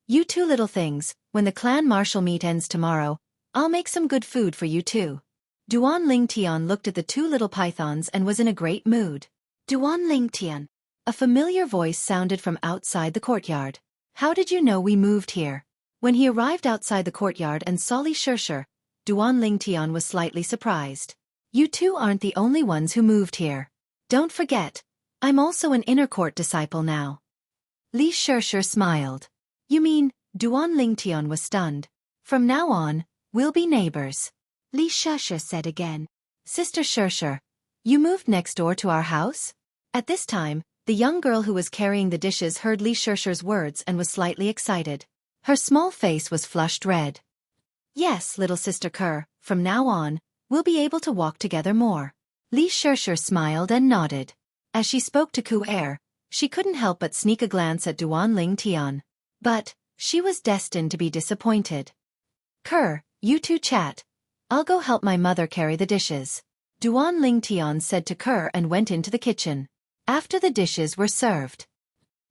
You two little things, when the clan martial meet ends tomorrow, I'll make some good food for you too. Duan Lingtian looked at the two little pythons and was in a great mood. Duan Lingtian. A familiar voice sounded from outside the courtyard. How did you know we moved here? When he arrived outside the courtyard and saw Li Shishir, Duan Lingtian was slightly surprised. You two aren't the only ones who moved here. Don't forget, I'm also an inner court disciple now. Li Shishir smiled. You mean, Duan Lingtian was stunned. From now on, we'll be neighbors. Li Shishir said again. Sister Shishir, you moved next door to our house? At this time, the young girl who was carrying the dishes heard Li Shishir's words and was slightly excited. Her small face was flushed red. Yes, little sister Kerr, from now on, we'll be able to walk together more. Li Shishir smiled and nodded. As she spoke to Xueqi, she couldn't help but sneak a glance at Duan Lingtian. But she was destined to be disappointed. Kerr, you two chat. I'll go help my mother carry the dishes. Duan Lingtian said to Kerr and went into the kitchen. After the dishes were served.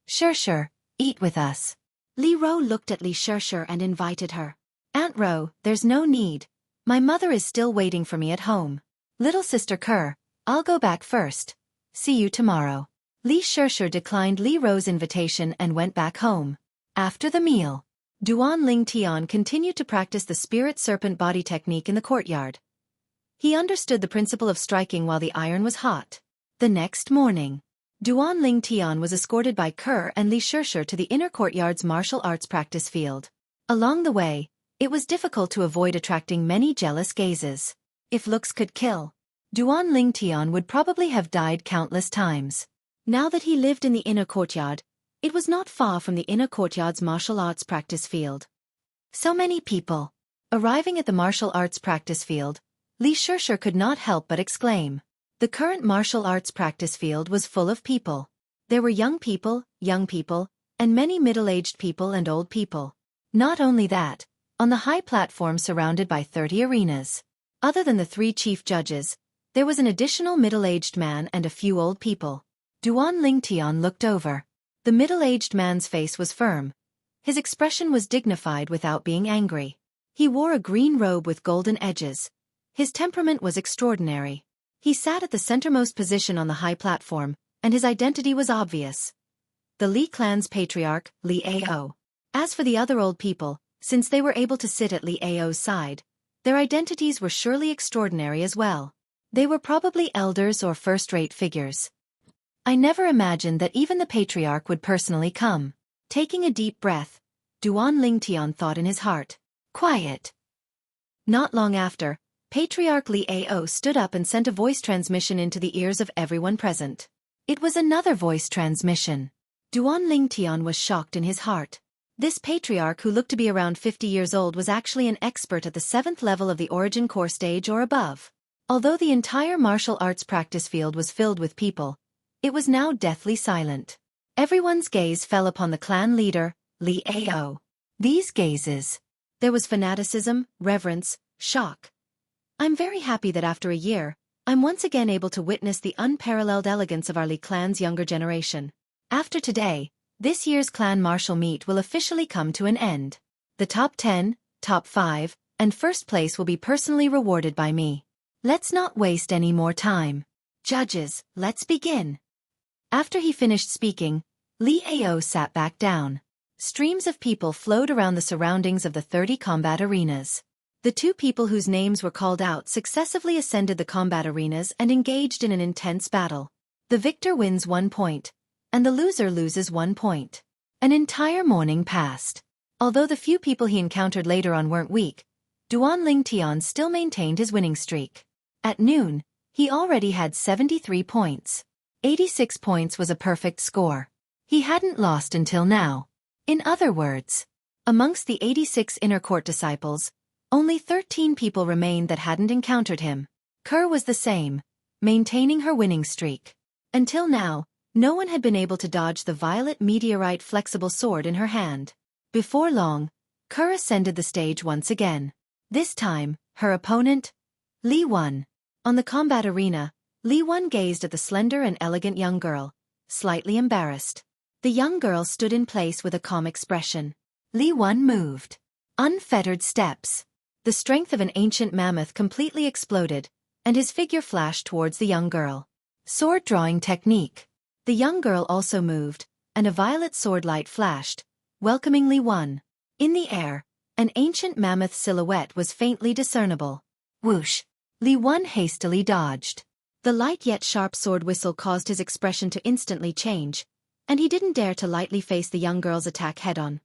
Shishir, eat with us. Li Ro looked at Li Shishir and invited her. Aunt Ro, there's no need. My mother is still waiting for me at home. Little sister Kerr, I'll go back first. See you tomorrow. Li Shishir declined Li Ro's invitation and went back home. After the meal, Duan Lingtian continued to practice the spirit serpent body technique in the courtyard. He understood the principle of striking while the iron was hot. The next morning, Duan Lingtian was escorted by Kerr and Li Shishir to the inner courtyard's martial arts practice field. Along the way, it was difficult to avoid attracting many jealous gazes. If looks could kill, Duan Lingtian would probably have died countless times. Now that he lived in the inner courtyard, it was not far from the inner courtyard's martial arts practice field. So many people. Arriving at the martial arts practice field, Li Shishir could not help but exclaim. The current martial arts practice field was full of people. There were young people, and many middle-aged people and old people. Not only that, on the high platform surrounded by 30 arenas. Other than the 3 chief judges, there was an additional middle-aged man and a few old people. Duan Lingtian looked over. The middle-aged man's face was firm. His expression was dignified without being angry. He wore a green robe with golden edges. His temperament was extraordinary. He sat at the centermost position on the high platform, and his identity was obvious. The Li clan's patriarch, Li Ao. As for the other old people, since they were able to sit at Li Ao's side, their identities were surely extraordinary as well. They were probably elders or first-rate figures. I never imagined that even the patriarch would personally come. Taking a deep breath, Duan Lingtian thought in his heart. Quiet. Not long after, Patriarch Li Ao stood up and sent a voice transmission into the ears of everyone present. It was another voice transmission. Duan Lingtian was shocked in his heart. This patriarch, who looked to be around 50 years old, was actually an expert at the 7th level of the Origin Core stage or above. Although the entire martial arts practice field was filled with people, it was now deathly silent. Everyone's gaze fell upon the clan leader, Li Ao. These gazes. There was fanaticism, reverence, shock. I'm very happy that after a year, I'm once again able to witness the unparalleled elegance of our Li clan's younger generation. After today, this year's clan martial meet will officially come to an end. The top 10, top 5, and first place will be personally rewarded by me. Let's not waste any more time. Judges, let's begin. After he finished speaking, Li Ao sat back down. Streams of people flowed around the surroundings of the 30 combat arenas. The two people whose names were called out successively ascended the combat arenas and engaged in an intense battle. The victor wins 1 point, and the loser loses 1 point. An entire morning passed. Although the few people he encountered later on weren't weak, Duan Ling Tian still maintained his winning streak. At noon, he already had 73 points. 86 points was a perfect score. He hadn't lost until now. In other words, amongst the 86 inner court disciples, only 13 people remained that hadn't encountered him. Kerr was the same, maintaining her winning streak. Until now, no one had been able to dodge the violet meteorite flexible sword in her hand. Before long, Kerr ascended the stage once again. This time, her opponent, Li won. On the combat arena, Li Wan gazed at the slender and elegant young girl, slightly embarrassed. The young girl stood in place with a calm expression. Li Wan moved. Unfettered steps. The strength of an ancient mammoth completely exploded, and his figure flashed towards the young girl. Sword drawing technique. The young girl also moved, and a violet sword light flashed, welcoming Li Wan. In the air, an ancient mammoth silhouette was faintly discernible. Whoosh! Li Wan hastily dodged. The light yet sharp sword whistle caused his expression to instantly change, and he didn't dare to lightly face the young girl's attack head-on.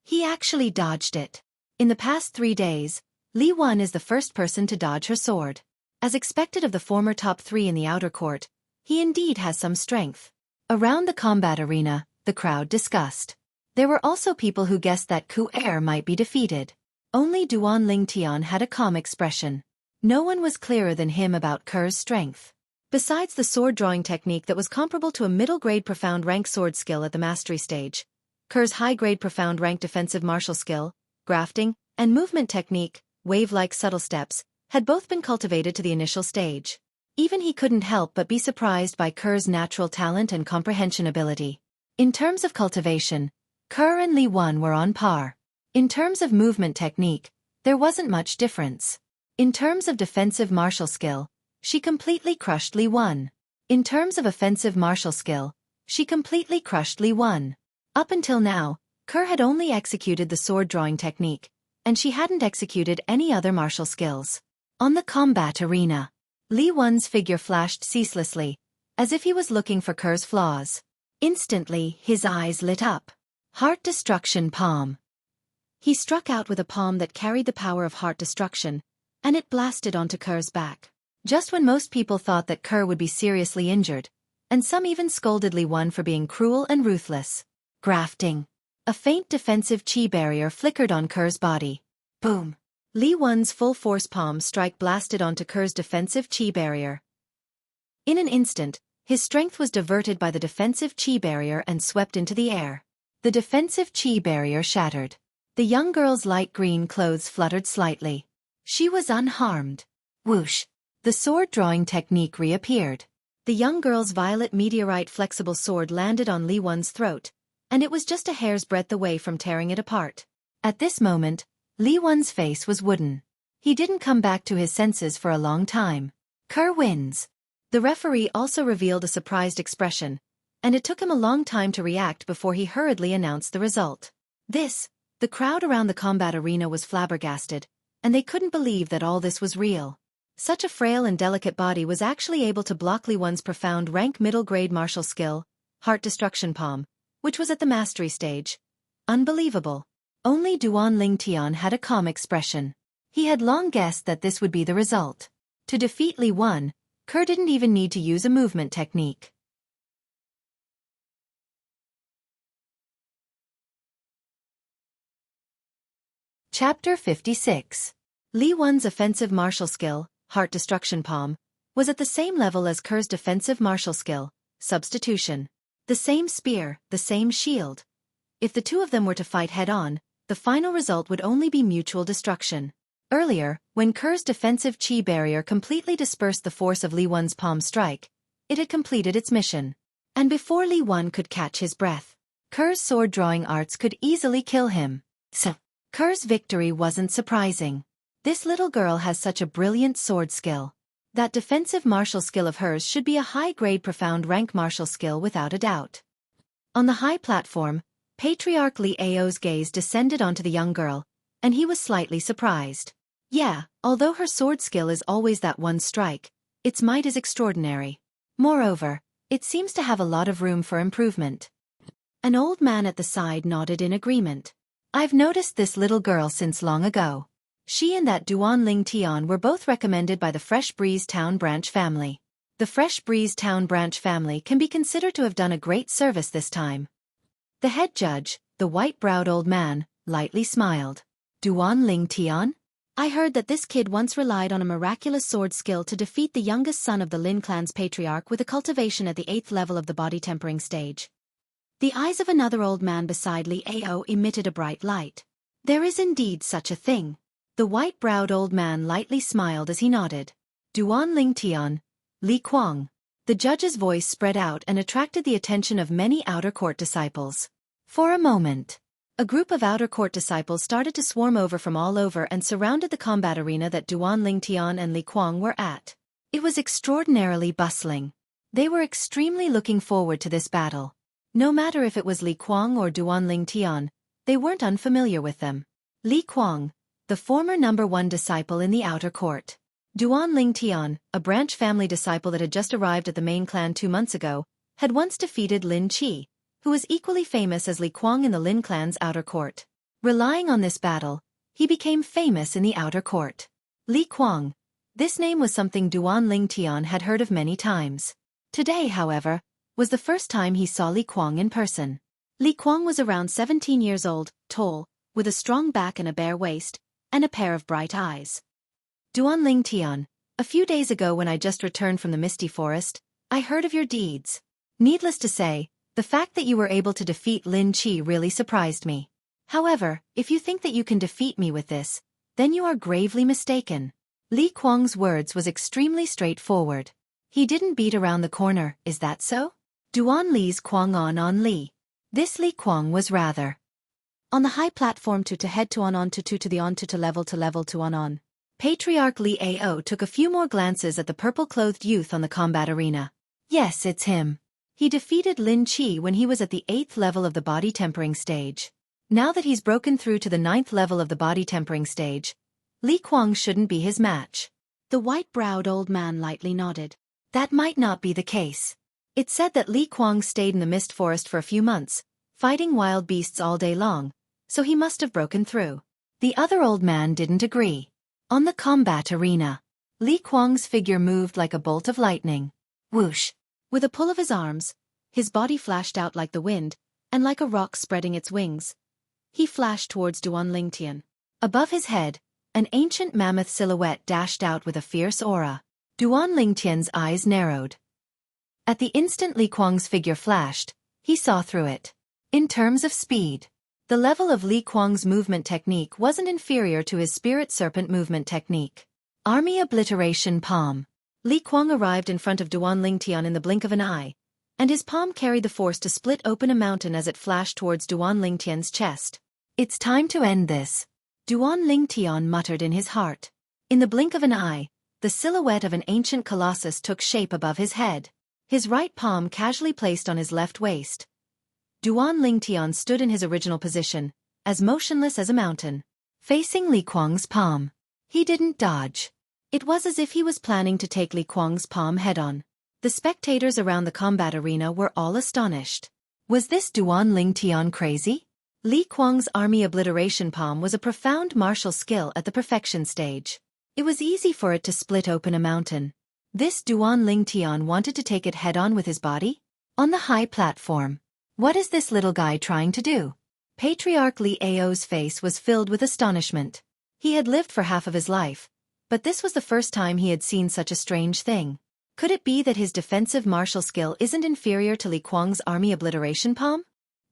He actually dodged it. In the past 3 days, Li Wan is the first person to dodge her sword. As expected of the former top 3 in the outer court, he indeed has some strength. Around the combat arena, the crowd discussed. There were also people who guessed that Ku Er might be defeated. Only Duan Ling Tian had a calm expression. No one was clearer than him about Kerr's strength. Besides the sword-drawing technique that was comparable to a middle-grade profound rank sword skill at the mastery stage, Kerr's high-grade profound rank defensive martial skill, grafting, and movement technique, wave-like subtle steps, had both been cultivated to the initial stage. Even he couldn't help but be surprised by Kerr's natural talent and comprehension ability. In terms of cultivation, Kerr and Li Wan were on par. In terms of movement technique, there wasn't much difference. In terms of defensive martial skill, she completely crushed Li Wan. In terms of offensive martial skill, she completely crushed Li Wan. Up until now, Kerr had only executed the sword-drawing technique, and she hadn't executed any other martial skills. On the combat arena, Li Wan's figure flashed ceaselessly, as if he was looking for Kerr's flaws. Instantly, his eyes lit up. Heart Destruction Palm. He struck out with a palm that carried the power of heart destruction, and it blasted onto Kerr's back. Just when most people thought that Kerr would be seriously injured, and some even scolded Li Wan for being cruel and ruthless. Grafting. A faint defensive chi barrier flickered on Kerr's body. Boom! Li Wan's full-force palm strike blasted onto Kerr's defensive chi barrier. In an instant, his strength was diverted by the defensive chi barrier and swept into the air. The defensive chi barrier shattered. The young girl's light green clothes fluttered slightly. She was unharmed. Whoosh! The sword-drawing technique reappeared. The young girl's violet meteorite flexible sword landed on Li Wan's throat, and it was just a hair's breadth away from tearing it apart. At this moment, Li Wan's face was wooden. He didn't come back to his senses for a long time. Kerr wins. The referee also revealed a surprised expression, and it took him a long time to react before he hurriedly announced the result. The crowd around the combat arena was flabbergasted, and they couldn't believe that all this was real. Such a frail and delicate body was actually able to block Li Wan's profound rank middle-grade martial skill, Heart Destruction Palm, which was at the mastery stage. Unbelievable. Only Duan Ling Tian had a calm expression. He had long guessed that this would be the result. To defeat Li Wan, Kerr didn't even need to use a movement technique. Chapter 56. Li Wen's offensive martial skill, Heart Destruction Palm, was at the same level as Ker's defensive martial skill, Substitution. The same spear, the same shield. If the two of them were to fight head-on, the final result would only be mutual destruction. Earlier, when Ker's defensive chi barrier completely dispersed the force of Li Wen's palm strike, it had completed its mission. And before Li Wen could catch his breath, Ker's sword-drawing arts could easily kill him. So, Ker's victory wasn't surprising. This little girl has such a brilliant sword skill. That defensive martial skill of hers should be a high-grade profound rank martial skill without a doubt. On the high platform, Patriarch Li Ao's gaze descended onto the young girl, and he was slightly surprised. Yeah, although her sword skill is always that one strike, its might is extraordinary. Moreover, it seems to have a lot of room for improvement. An old man at the side nodded in agreement. I've noticed this little girl since long ago. She and that Duan Ling Tian were both recommended by the Fresh Breeze Town Branch family. The Fresh Breeze Town Branch family can be considered to have done a great service this time. The head judge, the white-browed old man, lightly smiled. Duan Ling Tian? I heard that this kid once relied on a miraculous sword skill to defeat the youngest son of the Lin clan's patriarch with a cultivation at the 8th level of the body tempering stage. The eyes of another old man beside Li Ao emitted a bright light. There is indeed such a thing. The white-browed old man lightly smiled as he nodded. Duan Ling Tian, Li Kuang. The judge's voice spread out and attracted the attention of many outer court disciples. For a moment, a group of outer court disciples started to swarm over from all over and surrounded the combat arena that Duan Ling Tian and Li Kuang were at. It was extraordinarily bustling. They were extremely looking forward to this battle. No matter if it was Li Kuang or Duan Ling Tian, they weren't unfamiliar with them. Li Kuang, the former #1 disciple in the outer court. Duan Ling Tian, a branch family disciple that had just arrived at the main clan 2 months ago, had once defeated Lin Qi, who was equally famous as Li Kuang in the Lin clan's outer court. Relying on this battle, he became famous in the outer court. Li Kuang. This name was something Duan Ling Tian had heard of many times. Today, however, was the first time he saw Li Kuang in person. Li Kuang was around 17 years old, tall, with a strong back and a bare waist, and a pair of bright eyes. Duan Ling Tian, a few days ago when I just returned from the Misty Forest, I heard of your deeds. Needless to say, the fact that you were able to defeat Lin Qi really surprised me. However, if you think that you can defeat me with this, then you are gravely mistaken. Li Kuang's words was extremely straightforward. He didn't beat around the corner, is that so? Duan Li's Kuang on Li. This Li Kuang was rather on the high platform to head to on to the on to level to on. Patriarch Li Ao took a few more glances at the purple-clothed youth on the combat arena. Yes, it's him. He defeated Lin Qi when he was at the 8th level of the body tempering stage. Now that he's broken through to the 9th level of the body tempering stage, Li Kuang shouldn't be his match. The white-browed old man lightly nodded. That might not be the case. It said that Li Kuang stayed in the mist forest for a few months, fighting wild beasts all day long, so he must have broken through. The other old man didn't agree. On the combat arena, Li Kuang's figure moved like a bolt of lightning. Whoosh! With a pull of his arms, his body flashed out like the wind, and like a rock spreading its wings, he flashed towards Duan Ling Tian. Above his head, an ancient mammoth silhouette dashed out with a fierce aura. Duan Ling Tian's eyes narrowed. At the instant Li Kuang's figure flashed, he saw through it. In terms of speed, the level of Li Kuang's movement technique wasn't inferior to his spirit serpent movement technique. Army Obliteration Palm. Li Kuang arrived in front of Duan Ling Tian in the blink of an eye, and his palm carried the force to split open a mountain as it flashed towards Duan Ling Tian's chest. It's time to end this, Duan Ling Tian muttered in his heart. In the blink of an eye, the silhouette of an ancient colossus took shape above his head. His right palm casually placed on his left waist. Duan Ling Tian stood in his original position, as motionless as a mountain, facing Li Kuang's palm. He didn't dodge. It was as if he was planning to take Li Kuang's palm head-on. The spectators around the combat arena were all astonished. Was this Duan Ling Tian crazy? Li Kuang's army obliteration palm was a profound martial skill at the perfection stage. It was easy for it to split open a mountain. This Duan Ling Tian wanted to take it head-on with his body? On the high platform. What is this little guy trying to do? Patriarch Li Ao's face was filled with astonishment. He had lived for half of his life, but this was the first time he had seen such a strange thing. Could it be that his defensive martial skill isn't inferior to Li Kuang's army obliteration palm?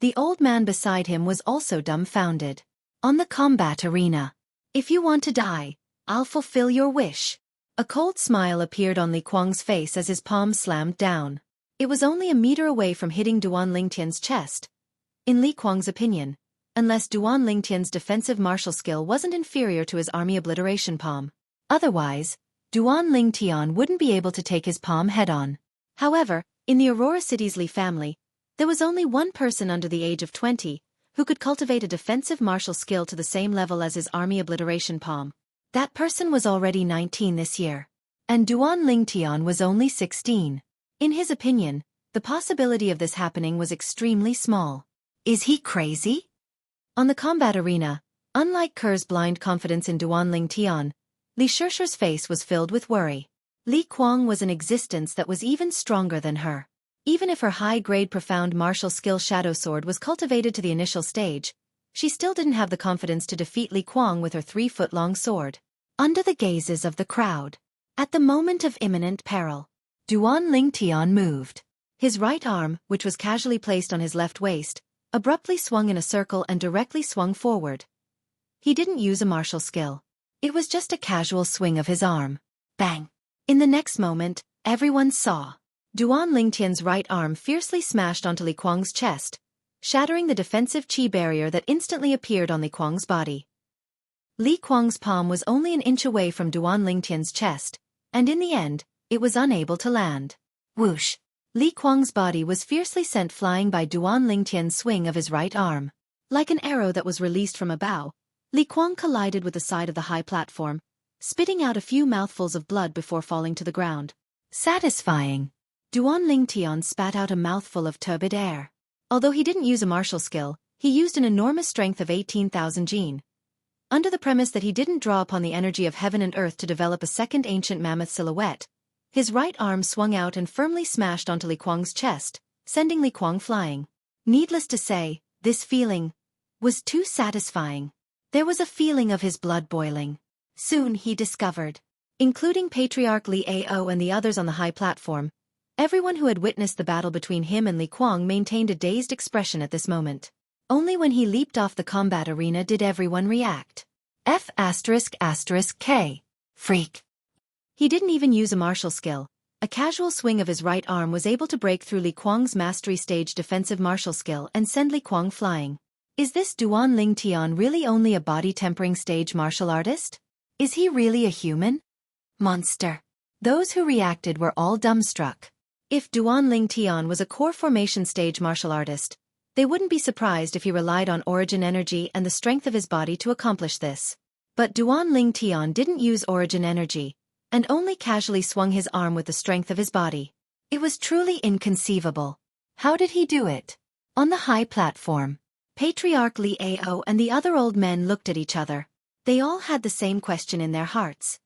The old man beside him was also dumbfounded. On the combat arena. If you want to die, I'll fulfill your wish. A cold smile appeared on Li Kuang's face as his palm slammed down. It was only a meter away from hitting Duan Lingtian's chest. In Li Kuang's opinion, unless Duan Lingtian's defensive martial skill wasn't inferior to his army obliteration palm. Otherwise, Duan Lingtian wouldn't be able to take his palm head-on. However, in the Aurora City's Li family, there was only one person under the age of 20 who could cultivate a defensive martial skill to the same level as his army obliteration palm. That person was already 19 this year. And Duan Lingtian was only 16. In his opinion, the possibility of this happening was extremely small. Is he crazy? On the combat arena, unlike Ker's blind confidence in Duan Lingtian, Li Shishir's face was filled with worry. Li Kuang was an existence that was even stronger than her. Even if her high-grade profound martial skill Shadow Sword was cultivated to the initial stage, she still didn't have the confidence to defeat Li Kuang with her 3-foot-long sword. Under the gazes of the crowd, at the moment of imminent peril, Duan Lingtian moved. His right arm, which was casually placed on his left waist, abruptly swung in a circle and directly swung forward. He didn't use a martial skill. It was just a casual swing of his arm. Bang! In the next moment, everyone saw Duan Lingtian's right arm fiercely smashed onto Li Kuang's chest, shattering the defensive qi barrier that instantly appeared on Li Kuang's body. Li Kuang's palm was only an inch away from Duan Lingtian's chest, and in the end, it was unable to land. Whoosh! Li Kuang's body was fiercely sent flying by Duan Lingtian's swing of his right arm. Like an arrow that was released from a bow, Li Kuang collided with the side of the high platform, spitting out a few mouthfuls of blood before falling to the ground. Satisfying. Duan Lingtian spat out a mouthful of turbid air. Although he didn't use a martial skill, he used an enormous strength of 18,000 jin. Under the premise that he didn't draw upon the energy of heaven and earth to develop a second ancient mammoth silhouette, his right arm swung out and firmly smashed onto Li Kuang's chest, sending Li Kuang flying. Needless to say, this feeling was too satisfying. There was a feeling of his blood boiling. Soon he discovered, including Patriarch Li Ao and the others on the high platform, everyone who had witnessed the battle between him and Li Kuang maintained a dazed expression at this moment. Only when he leaped off the combat arena did everyone react. F***K. Freak. He didn't even use a martial skill. A casual swing of his right arm was able to break through Li Kuang's mastery stage defensive martial skill and send Li Kuang flying. Is this Duan Lingtian really only a body-tempering stage martial artist? Is he really a human? Monster. Those who reacted were all dumbstruck. If Duan Lingtian was a core formation stage martial artist, they wouldn't be surprised if he relied on origin energy and the strength of his body to accomplish this. But Duan Lingtian didn't use origin energy, and only casually swung his arm with the strength of his body. It was truly inconceivable. How did he do it? On the high platform, Patriarch Li Ao and the other old men looked at each other. They all had the same question in their hearts.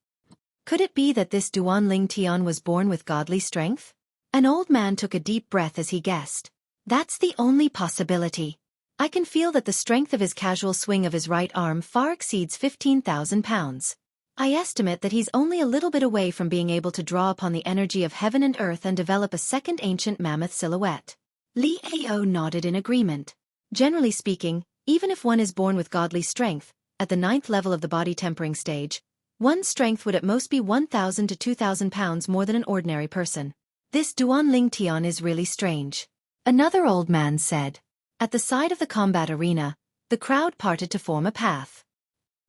Could it be that this Duan Lingtian was born with godly strength? An old man took a deep breath as he guessed. That's the only possibility. I can feel that the strength of his casual swing of his right arm far exceeds 15,000 pounds. I estimate that he's only a little bit away from being able to draw upon the energy of heaven and earth and develop a second ancient mammoth silhouette. Li Ao nodded in agreement. Generally speaking, even if one is born with godly strength, at the 9th level of the body tempering stage, one's strength would at most be 1,000 to 2,000 pounds more than an ordinary person. This Duan Lingtian is really strange. Another old man said. At the side of the combat arena, the crowd parted to form a path.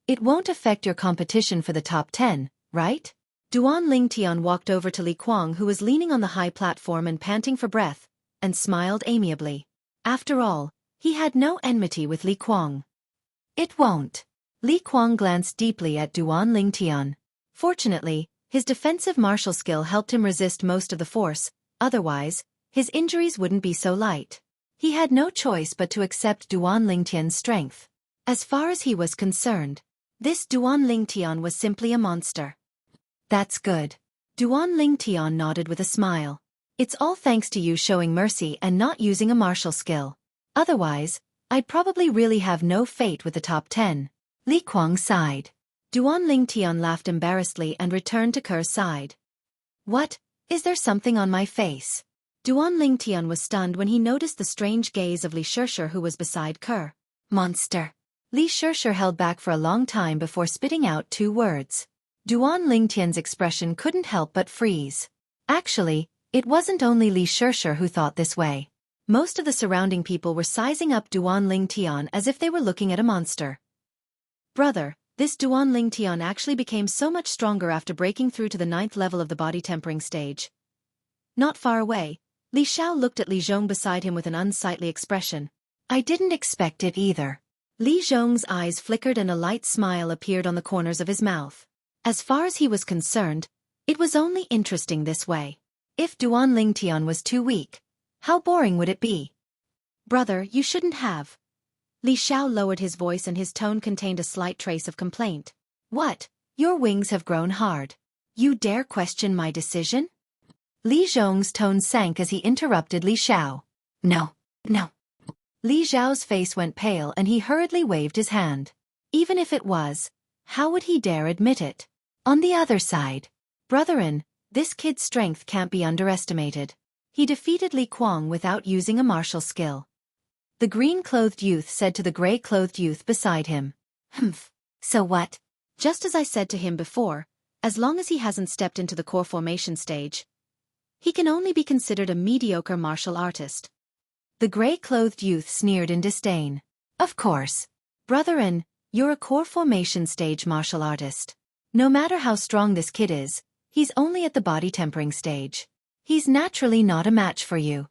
It won't affect your competition for the top 10, right? Duan Lingtian walked over to Li Kuang, who was leaning on the high platform and panting for breath, and smiled amiably. After all, he had no enmity with Li Kuang. It won't. Li Kuang glanced deeply at Duan Lingtian. Fortunately, his defensive martial skill helped him resist most of the force, otherwise, his injuries wouldn't be so light. He had no choice but to accept Duan Lingtian's strength. As far as he was concerned, this Duan Lingtian was simply a monster. That's good. Duan Lingtian nodded with a smile. It's all thanks to you showing mercy and not using a martial skill. Otherwise, I'd probably really have no fate with the top 10. Li Kuang sighed. Duan Lingtian laughed embarrassedly and returned to Ker's side. What? Is there something on my face? Duan Lingtian was stunned when he noticed the strange gaze of Li Shishir, who was beside Ker. Monster. Li Shishir held back for a long time before spitting out 2 words. Duan Lingtian's expression couldn't help but freeze. Actually, it wasn't only Li Shishir who thought this way. Most of the surrounding people were sizing up Duan Lingtian as if they were looking at a monster. Brother, this Duan Lingtian actually became so much stronger after breaking through to the 9th level of the body tempering stage. Not far away, Li Xiao looked at Li Zhong beside him with an unsightly expression. I didn't expect it either. Li Zhong's eyes flickered and a light smile appeared on the corners of his mouth. As far as he was concerned, it was only interesting this way. If Duan Lingtian was too weak, how boring would it be? Brother, you shouldn't have. Li Xiao lowered his voice and his tone contained a slight trace of complaint. What? Your wings have grown hard. You dare question my decision? Li Zhong's tone sank as he interrupted Li Xiao. No. Li Xiao's face went pale and he hurriedly waved his hand. Even if it was, how would he dare admit it? On the other side, brethren, this kid's strength can't be underestimated. He defeated Li Kuang without using a martial skill. The green-clothed youth said to the gray-clothed youth beside him. Humph. So what? Just as I said to him before, as long as he hasn't stepped into the core formation stage, he can only be considered a mediocre martial artist. The gray-clothed youth sneered in disdain. Of course. Brethren, you're a core formation stage martial artist. No matter how strong this kid is, he's only at the body tempering stage. He's naturally not a match for you.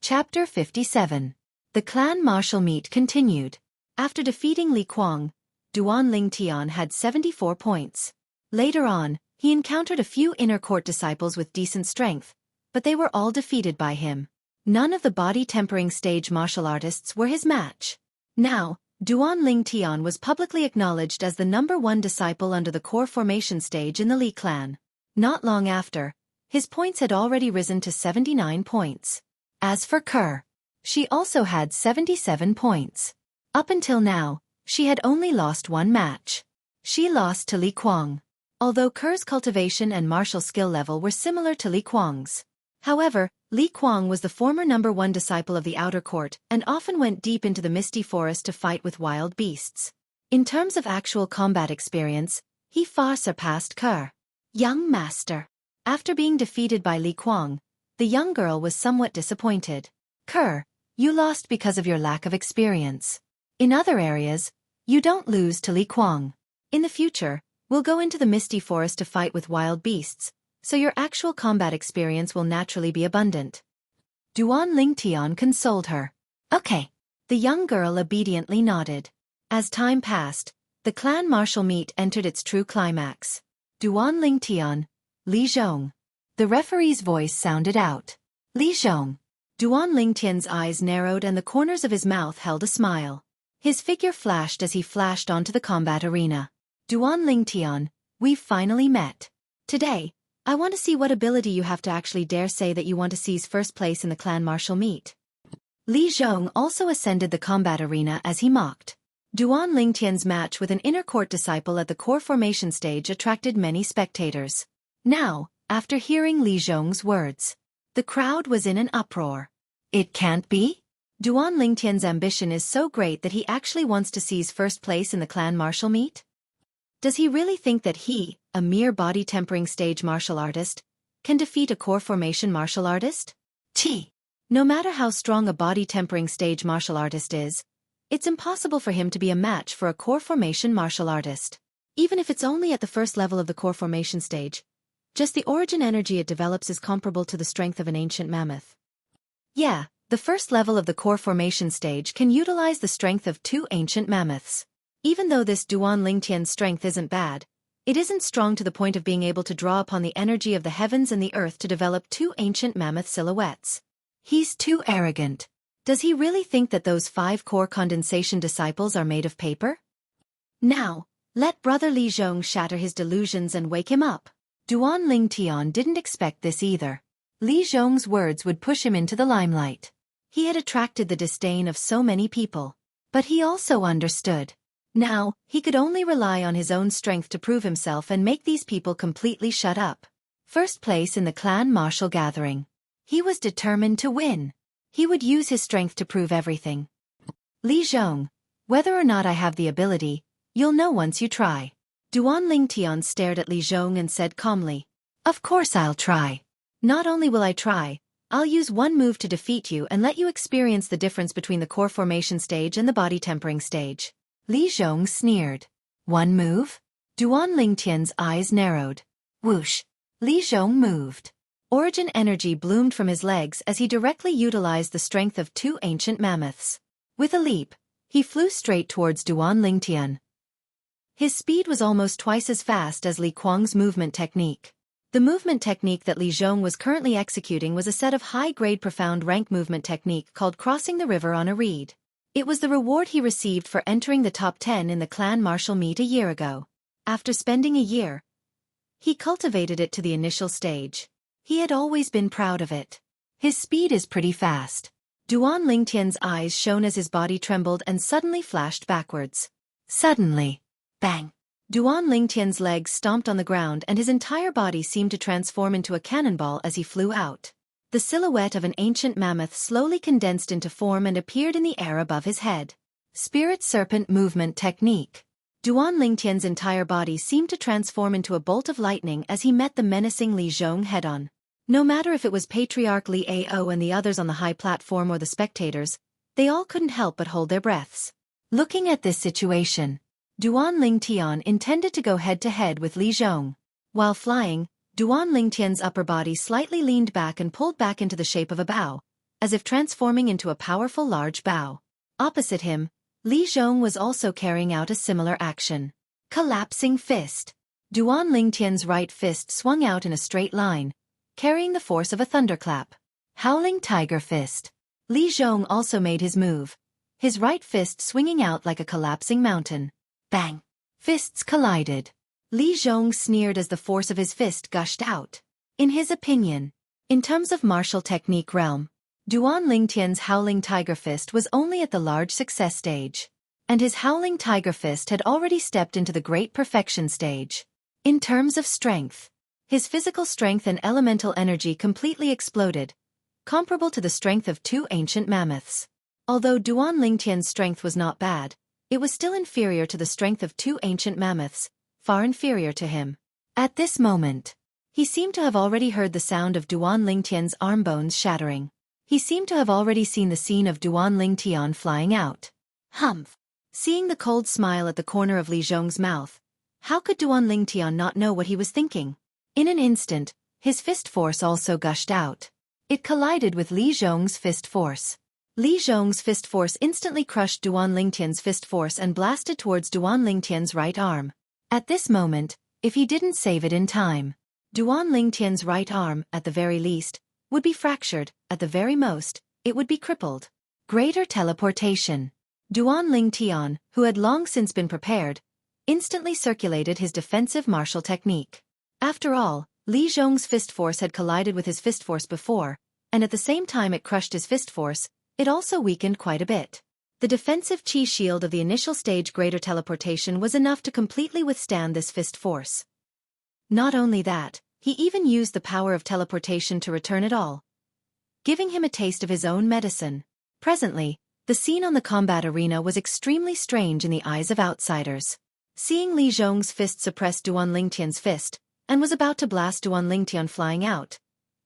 Chapter 57. The clan martial meet continued. After defeating Li Kuang, Duan Lingtian had 74 points. Later on, he encountered a few inner court disciples with decent strength, but they were all defeated by him. None of the body tempering stage martial artists were his match. Now, Duan Lingtian was publicly acknowledged as the #1 disciple under the core formation stage in the Li clan. Not long after, his points had already risen to 79 points. As for Ker, she also had 77 points. Up until now, she had only lost 1 match. She lost to Li Kuang. Although Ker's cultivation and martial skill level were similar to Li Kuang's. However, Li Kuang was the former #1 disciple of the outer court and often went deep into the misty forest to fight with wild beasts. In terms of actual combat experience, he far surpassed Ker. Young master. After being defeated by Li Kuang, the young girl was somewhat disappointed. Ker, you lost because of your lack of experience. In other areas, you don't lose to Li Kuang. In the future, we'll go into the misty forest to fight with wild beasts, so your actual combat experience will naturally be abundant. Duan Lingtian consoled her. Okay. The young girl obediently nodded. As time passed, the clan martial meet entered its true climax. Duan Lingtian, Li Zhong. The referee's voice sounded out. Li Zhong. Duan Lingtian's eyes narrowed and the corners of his mouth held a smile. His figure flashed as he flashed onto the combat arena. Duan Lingtian, we've finally met. Today, I want to see what ability you have to actually dare say that you want to seize first place in the clan martial meet. Li Zhong also ascended the combat arena as he mocked. Duan Lingtian's match with an inner court disciple at the core formation stage attracted many spectators. Now, after hearing Li Zhong's words, the crowd was in an uproar. It can't be? Duan Lingtian's ambition is so great that he actually wants to seize first place in the clan martial meet? Does he really think that he, a mere body tempering stage martial artist, can defeat a core formation martial artist? No matter how strong a body tempering stage martial artist is, it's impossible for him to be a match for a core formation martial artist. Even if it's only at the first level of the core formation stage, just the origin energy it develops is comparable to the strength of an ancient mammoth. Yeah, the first level of the core formation stage can utilize the strength of 2 ancient mammoths. Even though this Duan Lingtian's strength isn't bad, it isn't strong to the point of being able to draw upon the energy of the heavens and the earth to develop 2 ancient mammoth silhouettes. He's too arrogant. Does he really think that those 5 core condensation disciples are made of paper? Now, let Brother Li Zhong shatter his delusions and wake him up. Duan Lingtian didn't expect this either. Li Zhong's words would push him into the limelight. He had attracted the disdain of so many people. But he also understood. Now, he could only rely on his own strength to prove himself and make these people completely shut up. First place in the clan martial gathering. He was determined to win. He would use his strength to prove everything. Li Zhong, whether or not I have the ability, you'll know once you try. Duan Lingtian stared at Li Zhong and said calmly, "Of course I'll try. Not only will I try, I'll use one move to defeat you and let you experience the difference between the core formation stage and the body tempering stage." Li Zhong sneered. One move? Duan Lingtian's eyes narrowed. Whoosh! Li Zhong moved. Origin energy bloomed from his legs as he directly utilized the strength of two ancient mammoths. With a leap, he flew straight towards Duan Lingtian. His speed was almost twice as fast as Li Kuang's movement technique. The movement technique that Li Zhong was currently executing was a set of high-grade profound rank movement technique called crossing the river on a reed. It was the reward he received for entering the top 10 in the clan martial meet a year ago. After spending a year, he cultivated it to the initial stage. He had always been proud of it. His speed is pretty fast. Duan Lingtian's eyes shone as his body trembled and suddenly flashed backwards. Suddenly, bang! Duan Lingtian's legs stomped on the ground and his entire body seemed to transform into a cannonball as he flew out. The silhouette of an ancient mammoth slowly condensed into form and appeared in the air above his head. Spirit Serpent Movement Technique. Duan Lingtian's entire body seemed to transform into a bolt of lightning as he met the menacing Li Zhong head-on. No matter if it was Patriarch Li Ao and the others on the high platform or the spectators, they all couldn't help but hold their breaths. Looking at this situation, Duan Lingtian intended to go head-to-head with Li Zhong. While flying, Duan Lingtian's upper body slightly leaned back and pulled back into the shape of a bow, as if transforming into a powerful large bow. Opposite him, Li Zhong was also carrying out a similar action. Collapsing Fist. Duan Lingtian's right fist swung out in a straight line, carrying the force of a thunderclap. Howling Tiger Fist. Li Zhong also made his move, his right fist swinging out like a collapsing mountain. Bang! Fists collided. Li Zhong sneered as the force of his fist gushed out. In his opinion, in terms of martial technique realm, Duan Lingtian's Howling Tiger Fist was only at the large success stage, and his Howling Tiger Fist had already stepped into the great perfection stage. In terms of strength, his physical strength and elemental energy completely exploded, comparable to the strength of two ancient mammoths. Although Duan Lingtian's strength was not bad, it was still inferior to the strength of two ancient mammoths, far inferior to him. At this moment, he seemed to have already heard the sound of Duan Lingtian's arm bones shattering. He seemed to have already seen the scene of Duan Lingtian flying out. Humph! Seeing the cold smile at the corner of Li Zhong's mouth, how could Duan Lingtian not know what he was thinking? In an instant, his fist force also gushed out. It collided with Li Zhong's fist force. Li Zhong's fist force instantly crushed Duan Lingtian's fist force and blasted towards Duan Lingtian's right arm. At this moment, if he didn't save it in time, Duan Lingtian's right arm, at the very least, would be fractured, at the very most, it would be crippled. Greater teleportation. Duan Lingtian, who had long since been prepared, instantly circulated his defensive martial technique. After all, Li Zhong's fist force had collided with his fist force before, and at the same time it crushed his fist force, it also weakened quite a bit. The defensive chi shield of the initial stage greater teleportation was enough to completely withstand this fist force. Not only that, he even used the power of teleportation to return it all, giving him a taste of his own medicine. Presently, the scene on the combat arena was extremely strange in the eyes of outsiders. Seeing Li Zhong's fist suppress Duan Lingtian's fist, and was about to blast Duan Lingtian flying out.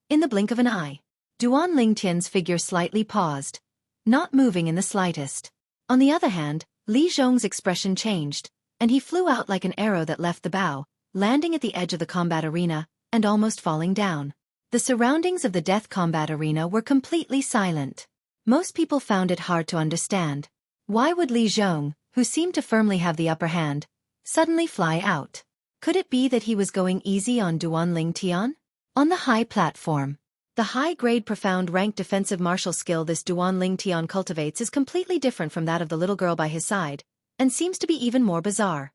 In the blink of an eye, Duan Lingtian's figure slightly paused, not moving in the slightest. On the other hand, Li Zhong's expression changed, and he flew out like an arrow that left the bow, landing at the edge of the combat arena, and almost falling down. The surroundings of the death combat arena were completely silent. Most people found it hard to understand. Why would Li Zhong, who seemed to firmly have the upper hand, suddenly fly out? Could it be that he was going easy on Duan Lingtian? On the high platform, the high-grade profound rank defensive martial skill this Duan Lingtian cultivates is completely different from that of the little girl by his side, and seems to be even more bizarre.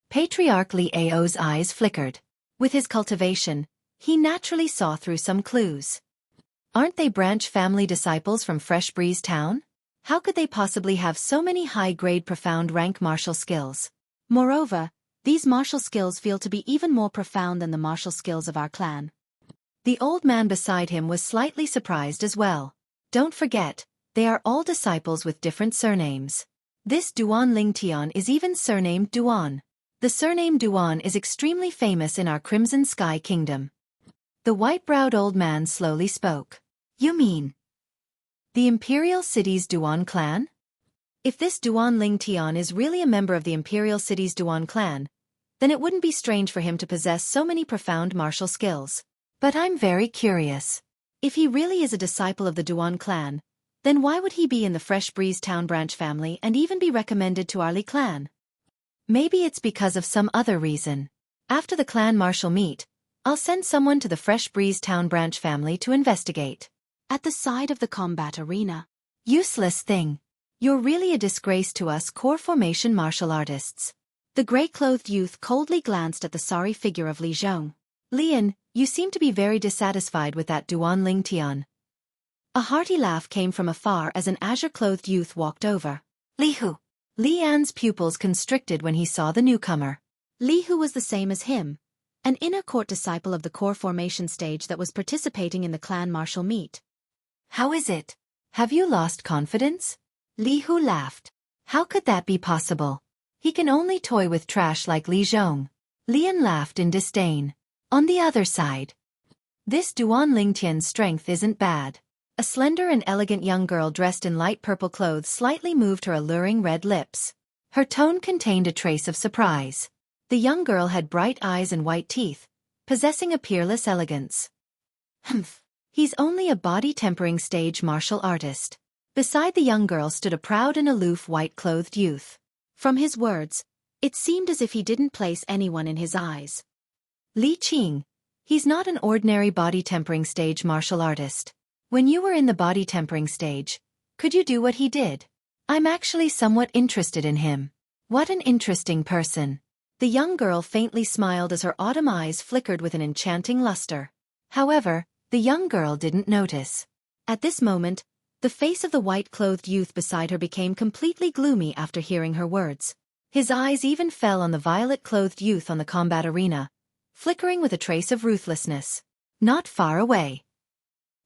Patriarch Li Ao's eyes flickered. With his cultivation, he naturally saw through some clues. Aren't they branch family disciples from Fresh Breeze Town? How could they possibly have so many high-grade profound rank martial skills? Moreover, these martial skills feel to be even more profound than the martial skills of our clan. The old man beside him was slightly surprised as well. Don't forget, they are all disciples with different surnames. This Duan Lingtian is even surnamed Duan. The surname Duan is extremely famous in our Crimson Sky Kingdom. The white-browed old man slowly spoke. You mean the Imperial City's Duan clan? If this Duan Lingtian is really a member of the Imperial City's Duan clan, then it wouldn't be strange for him to possess so many profound martial skills. But I'm very curious. If he really is a disciple of the Duan clan, then why would he be in the Fresh Breeze Town branch family and even be recommended to our Li clan? Maybe it's because of some other reason. After the clan martial meet, I'll send someone to the Fresh Breeze Town branch family to investigate. At the side of the combat arena. Useless thing. You're really a disgrace to us core formation martial artists. The gray-clothed youth coldly glanced at the sorry figure of Li Zhong. Lian, you seem to be very dissatisfied with that Duan Lingtian. A hearty laugh came from afar as an azure-clothed youth walked over. Li Hu. Li An's pupils constricted when he saw the newcomer. Li Hu was the same as him, an inner court disciple of the core formation stage that was participating in the clan martial meet. How is it? Have you lost confidence? Li Hu laughed. How could that be possible? He can only toy with trash like Li Zhong. Lian laughed in disdain. On the other side, this Duan Lingtian's strength isn't bad. A slender and elegant young girl dressed in light purple clothes slightly moved her alluring red lips. Her tone contained a trace of surprise. The young girl had bright eyes and white teeth, possessing a peerless elegance. Humph. He's only a body-tempering stage martial artist. Beside the young girl stood a proud and aloof white-clothed youth. From his words, it seemed as if he didn't place anyone in his eyes. Li Qing. He's not an ordinary body-tempering stage martial artist. When you were in the body-tempering stage, could you do what he did? I'm actually somewhat interested in him. What an interesting person. The young girl faintly smiled as her autumn eyes flickered with an enchanting luster. However, the young girl didn't notice. At this moment, the face of the white-clothed youth beside her became completely gloomy after hearing her words. His eyes even fell on the violet-clothed youth on the combat arena, flickering with a trace of ruthlessness. Not far away.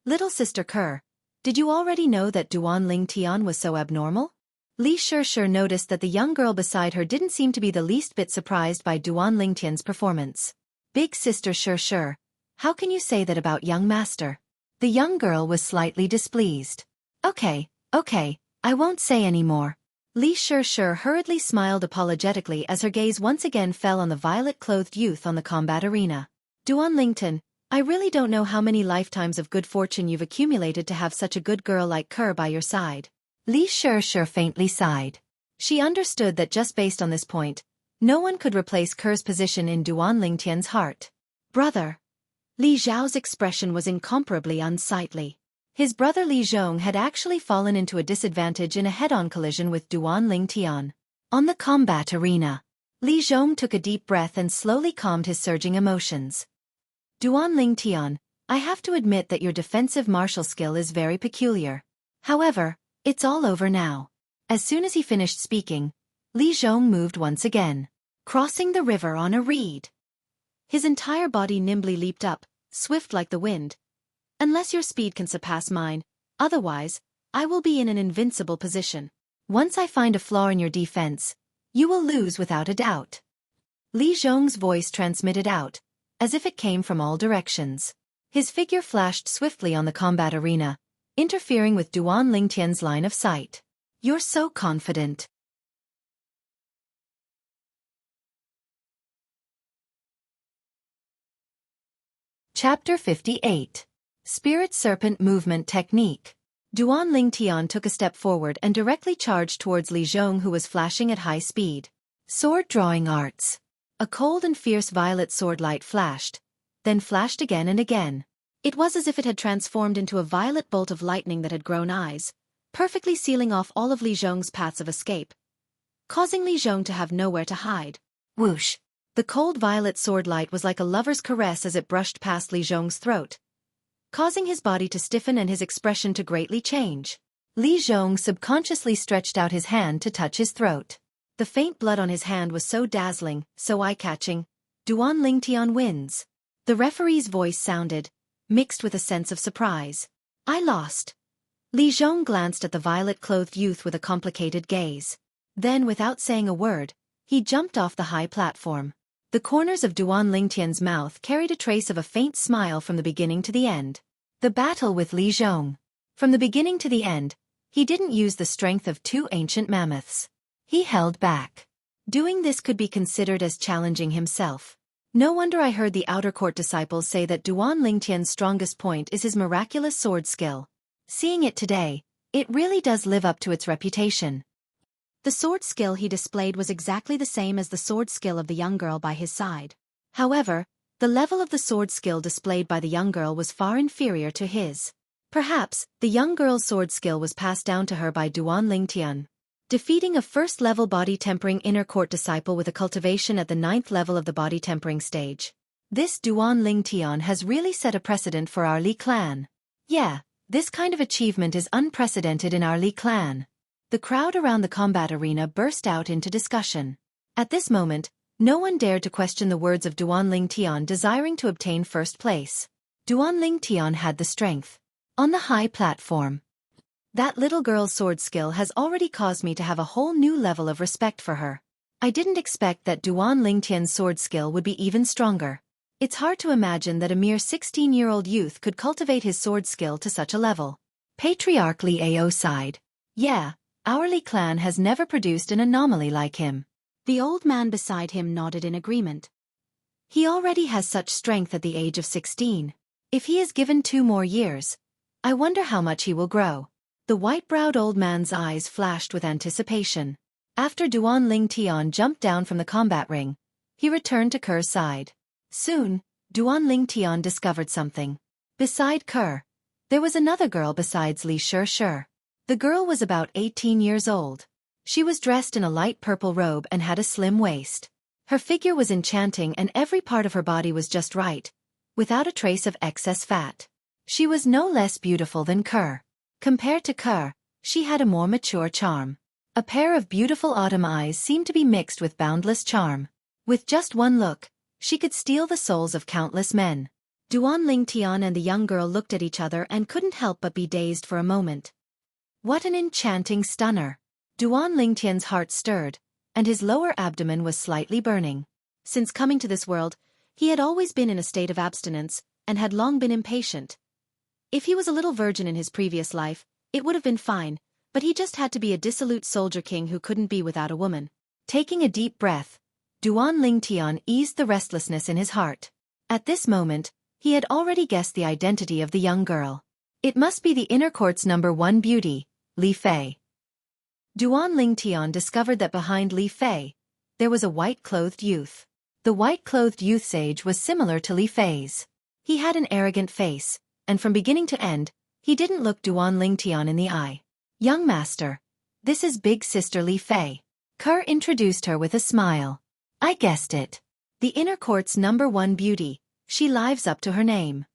Little Sister Kerr, did you already know that Duan Lingtian was so abnormal? Li Shishir noticed that the young girl beside her didn't seem to be the least bit surprised by Duan Lingtian's performance. Big Sister Shishir, how can you say that about young master? The young girl was slightly displeased. Okay, I won't say any more. Li Shishir hurriedly smiled apologetically as her gaze once again fell on the violet-clothed youth on the combat arena. Duan Lingtian, I really don't know how many lifetimes of good fortune you've accumulated to have such a good girl like Kerr by your side. Li Shishir faintly sighed. She understood that just based on this point, no one could replace Kerr's position in Duan Lingtian's heart. Brother. Li Zhao's expression was incomparably unsightly. His brother Li Zhong had actually fallen into a disadvantage in a head-on collision with Duan Lingtian. On the combat arena, Li Zhong took a deep breath and slowly calmed his surging emotions. Duan Lingtian, I have to admit that your defensive martial skill is very peculiar. However, it's all over now. As soon as he finished speaking, Li Zhong moved once again, crossing the river on a reed. His entire body nimbly leaped up, swift like the wind. Unless your speed can surpass mine, otherwise, I will be in an invincible position. Once I find a flaw in your defense, you will lose without a doubt. Li Zhong's voice transmitted out, as if it came from all directions. His figure flashed swiftly on the combat arena, interfering with Duan Lingtian's line of sight. You're so confident. Chapter 58. Spirit Serpent Movement Technique. Duan Lingtian took a step forward and directly charged towards Li Zhong, who was flashing at high speed. Sword Drawing Arts. A cold and fierce violet sword light flashed, then flashed again and again. It was as if it had transformed into a violet bolt of lightning that had grown eyes, perfectly sealing off all of Li Zhong's paths of escape, causing Li Zhong to have nowhere to hide. Whoosh! The cold violet sword light was like a lover's caress as it brushed past Li Zhong's throat, causing his body to stiffen and his expression to greatly change. Li Zhong subconsciously stretched out his hand to touch his throat. The faint blood on his hand was so dazzling, so eye-catching. Duan Lingtian wins. The referee's voice sounded, mixed with a sense of surprise. I lost. Li Zhong glanced at the violet-clothed youth with a complicated gaze. Then, without saying a word, he jumped off the high platform. The corners of Duan Lingtian's mouth carried a trace of a faint smile from the beginning to the end. The battle with Li Zhong. From the beginning to the end, he didn't use the strength of two ancient mammoths. He held back. Doing this could be considered as challenging himself. No wonder I heard the outer court disciples say that Duan Lingtian's strongest point is his miraculous sword skill. Seeing it today, it really does live up to its reputation. The sword skill he displayed was exactly the same as the sword skill of the young girl by his side. However, the level of the sword skill displayed by the young girl was far inferior to his. Perhaps, the young girl's sword skill was passed down to her by Duan Lingtian. Defeating a first-level body-tempering inner court disciple with a cultivation at the 9th level of the body-tempering stage. This Duan Lingtian has really set a precedent for our Li clan. Yeah, this kind of achievement is unprecedented in our Li clan. The crowd around the combat arena burst out into discussion. At this moment, no one dared to question the words of Duan Lingtian desiring to obtain first place. Duan Lingtian had the strength. On the high platform. That little girl's sword skill has already caused me to have a whole new level of respect for her. I didn't expect that Duan Lingtian's sword skill would be even stronger. It's hard to imagine that a mere 16-year-old youth could cultivate his sword skill to such a level. Patriarch Li Ao sighed. Yeah. Our Li clan has never produced an anomaly like him. The old man beside him nodded in agreement. He already has such strength at the age of 16. If he is given 2 more years, I wonder how much he will grow. The white-browed old man's eyes flashed with anticipation. After Duan Lingtian jumped down from the combat ring, he returned to Ker's side. Soon, Duan Lingtian discovered something. Beside Ker, there was another girl besides Li Shi. The girl was about 18 years old. She was dressed in a light purple robe and had a slim waist. Her figure was enchanting and every part of her body was just right, without a trace of excess fat. She was no less beautiful than Ker. Compared to Ker, she had a more mature charm. A pair of beautiful autumn eyes seemed to be mixed with boundless charm. With just one look, she could steal the souls of countless men. Duan Lingtian and the young girl looked at each other and couldn't help but be dazed for a moment. What an enchanting stunner! Duan Lingtian's heart stirred, and his lower abdomen was slightly burning. Since coming to this world, he had always been in a state of abstinence, and had long been impatient. If he was a little virgin in his previous life, it would have been fine, but he just had to be a dissolute soldier king who couldn't be without a woman. Taking a deep breath, Duan Lingtian eased the restlessness in his heart. At this moment, he had already guessed the identity of the young girl. It must be the inner court's #1 beauty, Li Fei. Duan Lingtian discovered that behind Li Fei, there was a white-clothed youth. The white-clothed youth's age was similar to Li Fei's. He had an arrogant face, and from beginning to end, he didn't look Duan Lingtian in the eye. Young master, this is big sister Li Fei. Ker introduced her with a smile. I guessed it. The inner court's #1 beauty, she lives up to her name.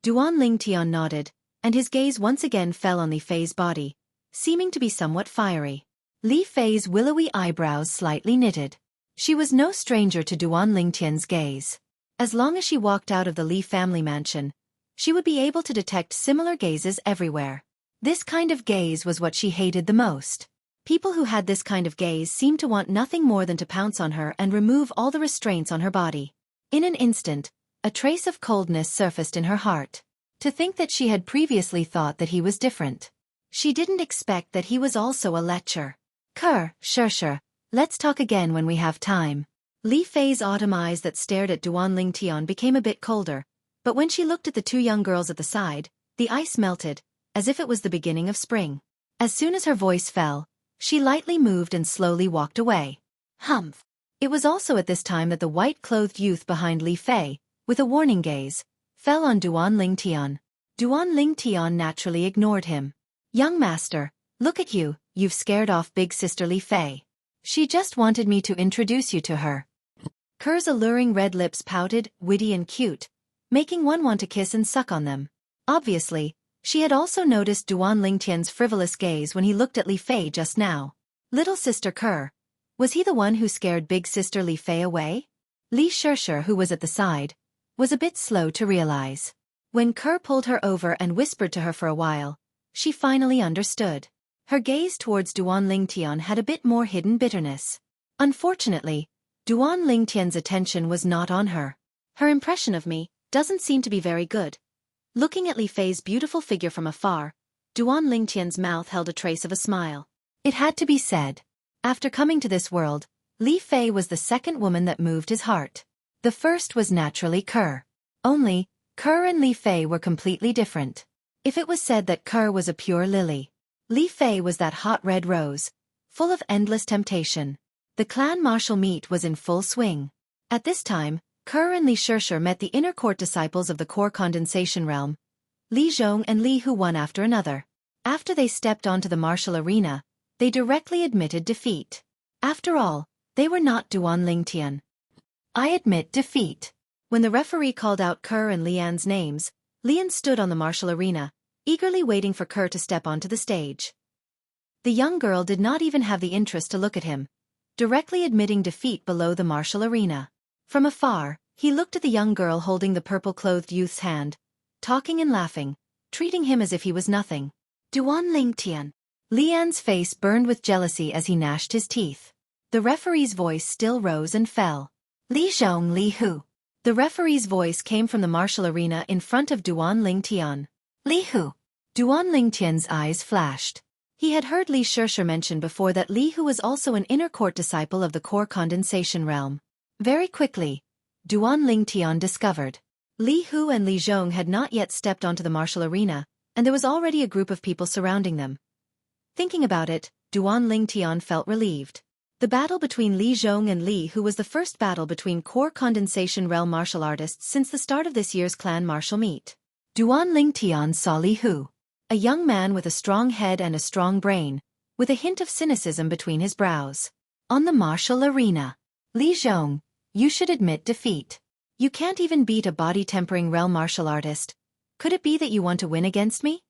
Duan Lingtian nodded, and his gaze once again fell on Li Fei's body, seeming to be somewhat fiery. Li Fei's willowy eyebrows slightly knitted. She was no stranger to Duan Lingtian's gaze. As long as she walked out of the Li family mansion, she would be able to detect similar gazes everywhere. This kind of gaze was what she hated the most. People who had this kind of gaze seemed to want nothing more than to pounce on her and remove all the restraints on her body. In an instant, a trace of coldness surfaced in her heart. To think that she had previously thought that he was different. She didn't expect that he was also a lecher. Ker, sure, let's talk again when we have time. Li Fei's autumn eyes that stared at Duan Lingtian became a bit colder, but when she looked at the 2 young girls at the side, the ice melted, as if it was the beginning of spring. As soon as her voice fell, she lightly moved and slowly walked away. Humph! It was also at this time that the white-clothed youth behind Li Fei, with a warning gaze, fell on Duan Lingtian. Duan Lingtian naturally ignored him. Young master, look at you, you've scared off big sister Li Fei. She just wanted me to introduce you to her. Ker's alluring red lips pouted, witty and cute, making one want to kiss and suck on them. Obviously, she had also noticed Duan Lingtian's frivolous gaze when he looked at Li Fei just now. Little sister Ker. Was he the one who scared big sister Li Fei away? Li Shirshir, who was at the side, was a bit slow to realize. When Ker pulled her over and whispered to her for a while, she finally understood. Her gaze towards Duan Lingtian had a bit more hidden bitterness. Unfortunately, Duan Lingtian's attention was not on her. Her impression of me doesn't seem to be very good. Looking at Li Fei's beautiful figure from afar, Duan Lingtian's mouth held a trace of a smile. It had to be said. After coming to this world, Li Fei was the second woman that moved his heart. The first was naturally Ker. Only, Ker and Li Fei were completely different. If it was said that Ker was a pure lily, Li Fei was that hot red rose, full of endless temptation. The clan martial meet was in full swing. At this time, Ker and Li Shirshir met the inner court disciples of the core condensation realm, Li Zhong and Li Hu one after another. After they stepped onto the martial arena, they directly admitted defeat. After all, they were not Duan Lingtian. I admit defeat. When the referee called out Ker and Lian's names, Lian stood on the martial arena, eagerly waiting for Ker to step onto the stage. The young girl did not even have the interest to look at him, directly admitting defeat below the martial arena. From afar, he looked at the young girl holding the purple-clothed youth's hand, talking and laughing, treating him as if he was nothing. Duan Lingtian. Lian's face burned with jealousy as he gnashed his teeth. The referee's voice still rose and fell. Li Zhong, Li Hu. The referee's voice came from the martial arena in front of Duan Lingtian. Li Hu. Duan Lingtian's eyes flashed. He had heard Li Shirshir mention before that Li Hu was also an inner court disciple of the core condensation realm. Very quickly, Duan Lingtian discovered. Li Hu and Li Zhong had not yet stepped onto the martial arena, and there was already a group of people surrounding them. Thinking about it, Duan Lingtian felt relieved. The battle between Li Zhong and Li Hu was the first battle between core condensation realm martial artists since the start of this year's clan martial meet. Duan Lingtian saw Li Hu, a young man with a strong head and a strong brain, with a hint of cynicism between his brows. On the martial arena. Li Zhong, you should admit defeat. You can't even beat a body-tempering realm martial artist. Could it be that you want to win against me?